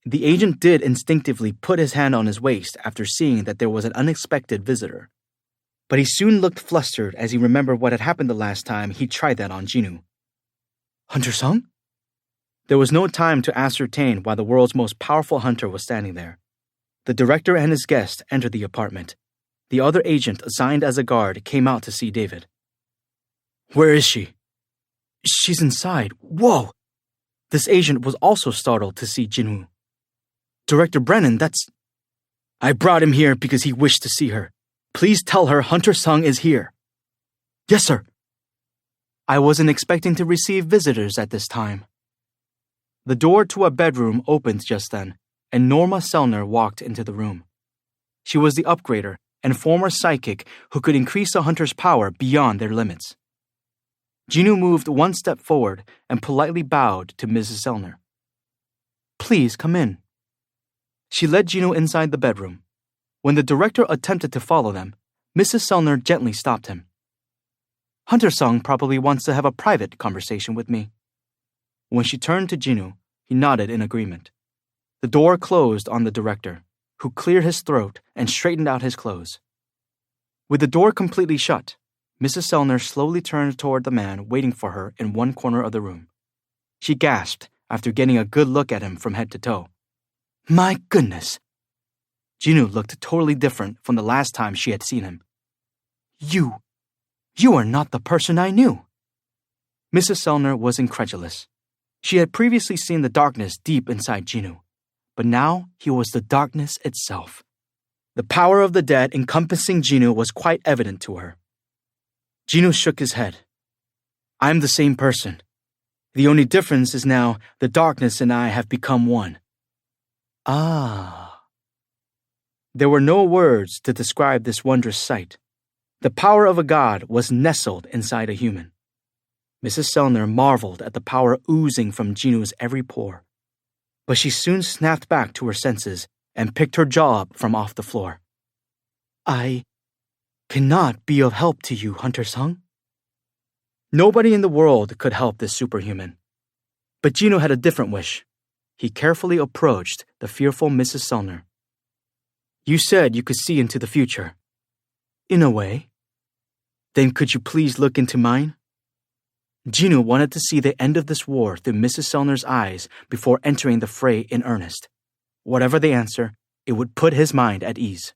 Speaker 2: The agent did instinctively put his hand on his waist after seeing that there was an unexpected visitor. But he soon looked flustered as he remembered what had happened the last time he tried that on Jinwoo. Hunter Sung? There was no time to ascertain why the world's most powerful hunter was standing there. The director and his guest entered the apartment. The other agent assigned as a guard came out to see David. Where is she? She's inside. Whoa! This agent was also startled to see Jinwoo. Director Brennan, that's... I brought him here because he wished to see her. Please tell her Hunter Sung is here. Yes, sir. I wasn't expecting to receive visitors at this time. The door to a bedroom opened just then, and Norma Selner walked into the room. She was the upgrader and former psychic who could increase a hunter's power beyond their limits. Jinwoo moved one step forward and politely bowed to Mrs. Selner. Please come in. She led Jinwoo inside the bedroom. When the director attempted to follow them, Mrs. Selner gently stopped him. Hunter Sung probably wants to have a private conversation with me. When she turned to Jinwoo, he nodded in agreement. The door closed on the director, who cleared his throat and straightened out his clothes. With the door completely shut, Mrs. Selner slowly turned toward the man waiting for her in one corner of the room. She gasped after getting a good look at him from head to toe. My goodness! Jinwoo looked totally different from the last time she had seen him. You are not the person I knew. Mrs. Selner was incredulous. She had previously seen the darkness deep inside Jinwoo, but now he was the darkness itself. The power of the dead encompassing Jinwoo was quite evident to her. Jinwoo shook his head. I'm the same person. The only difference is now the darkness and I have become one. Ah. There were no words to describe this wondrous sight. The power of a god was nestled inside a human. Mrs. Selner marveled at the power oozing from Jinwoo's every pore. But she soon snapped back to her senses and picked her jaw up from off the floor. I cannot be of help to you, Hunter Sung. Nobody in the world could help this superhuman. But Jinwoo had a different wish. He carefully approached the fearful Mrs. Selner. You said you could see into the future. In a way. Then could you please look into mine? Jinwoo wanted to see the end of this war through Mrs. Selner's eyes before entering the fray in earnest. Whatever the answer, it would put his mind at ease.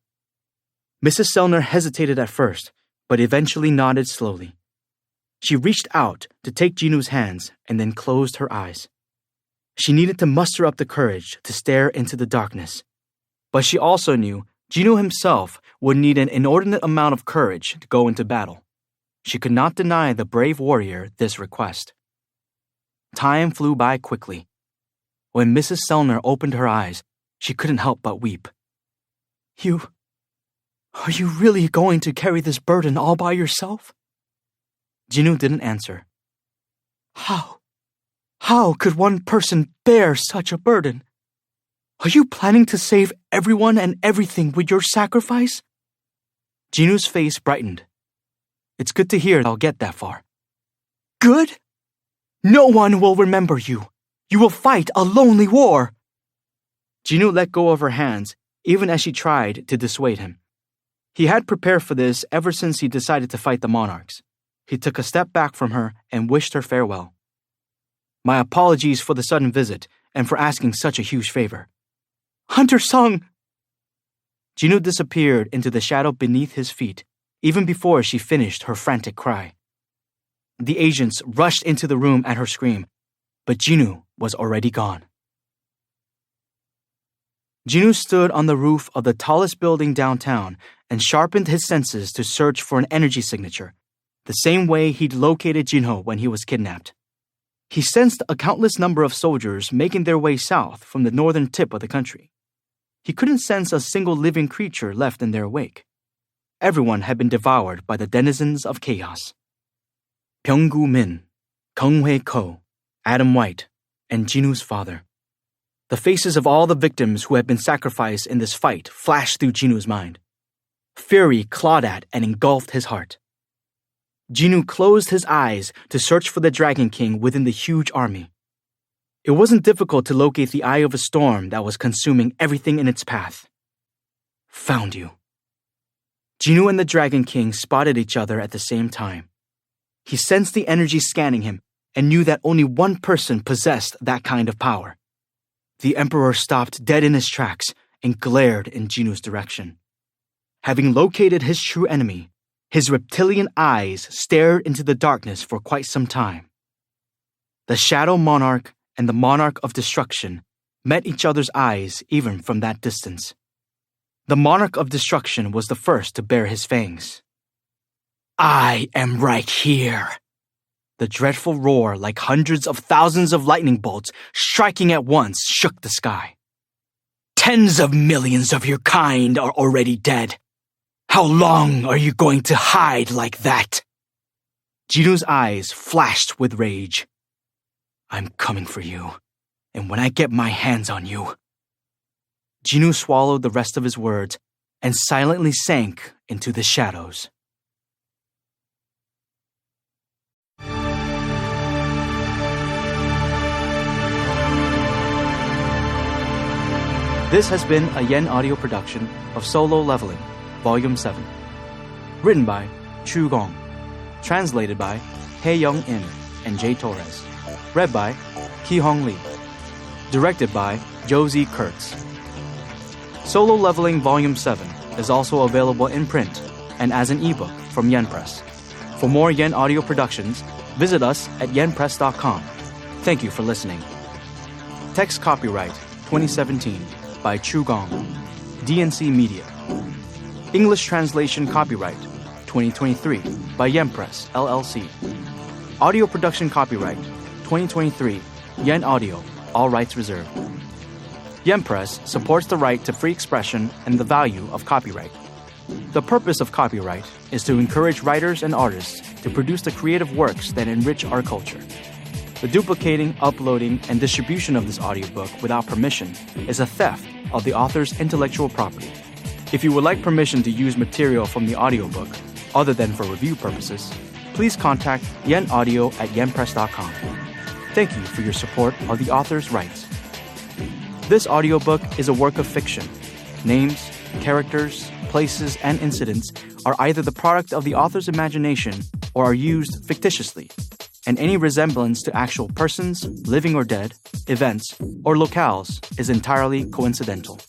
Speaker 2: Mrs. Selner hesitated at first, but eventually nodded slowly. She reached out to take Jinwoo's hands and then closed her eyes. She needed to muster up the courage to stare into the darkness. But she also knew Jinwoo himself would need an inordinate amount of courage to go into battle. She could not deny the brave warrior this request. Time flew by quickly. When Mrs. Selner opened her eyes, she couldn't help but weep. Are you really going to carry this burden all by yourself? Jinwoo didn't answer. How could one person bear such a burden? Are you planning to save everyone and everything with your sacrifice? Jinwoo's face brightened. It's good to hear I'll get that far. Good? No one will remember you. You will fight a lonely war. Jinwoo let go of her hands, even as she tried to dissuade him. He had prepared for this ever since he decided to fight the monarchs. He took a step back from her and wished her farewell. My apologies for the sudden visit and for asking such a huge favor. Hunter Sung! Jinwoo disappeared into the shadow beneath his feet, even before she finished her frantic cry. The agents rushed into the room at her scream, but Jinwoo was already gone. Jinwoo stood on the roof of the tallest building downtown and sharpened his senses to search for an energy signature, the same way he'd located Jinho when he was kidnapped. He sensed a countless number of soldiers making their way south from the northern tip of the country. He couldn't sense a single living creature left in their wake. Everyone had been devoured by the denizens of chaos. Byung-gu Min, Kung Hui Ko, Adam White, and Jinwoo's father. The faces of all the victims who had been sacrificed in this fight flashed through Jinwoo's mind. Fury clawed at and engulfed his heart. Jinwoo closed his eyes to search for the Dragon King within the huge army. It wasn't difficult to locate the eye of a storm that was consuming everything in its path. Found you. Jinwoo and the Dragon King spotted each other at the same time. He sensed the energy scanning him and knew that only one person possessed that kind of power. The Emperor stopped dead in his tracks and glared in Jinwoo's direction. Having located his true enemy, his reptilian eyes stared into the darkness for quite some time. The Shadow Monarch and the Monarch of Destruction met each other's eyes even from that distance. The Monarch of Destruction was the first to bare his fangs. "I am right here." The dreadful roar, like hundreds of thousands of lightning bolts striking at once, shook the sky. "Tens of millions of your kind are already dead. How long are you going to hide like that?" Jinwoo's eyes flashed with rage. "I'm coming for you, and when I get my hands on you..." Jinwoo swallowed the rest of his words and silently sank into the shadows. This has been a Yen audio production of Solo Leveling, Volume 7. Written by Chu Gong. Translated by Hae Young In and Jay Torres. Read by Ki Hong Lee. Directed by Josie Kurtz. Solo Leveling Volume 7 is also available in print and as an ebook from Yen Press. For more Yen audio productions, visit us at yenpress.com. Thank you for listening. Text copyright 2017 by Chu Gong, DNC Media. English translation copyright 2023 by Yen Press, LLC. Audio production copyright 2023 Yen Audio, all rights reserved. Yen Press supports the right to free expression and the value of copyright. The purpose of copyright is to encourage writers and artists to produce the creative works that enrich our culture. The duplicating, uploading, and distribution of this audiobook without permission is a theft of the author's intellectual property. If you would like permission to use material from the audiobook, other than for review purposes, please contact Yen Audio at yenpress.com. Thank you for your support of the author's rights. This audiobook is a work of fiction. Names, characters, places, and incidents are either the product of the author's imagination or are used fictitiously, and any resemblance to actual persons, living or dead, events, or locales is entirely coincidental.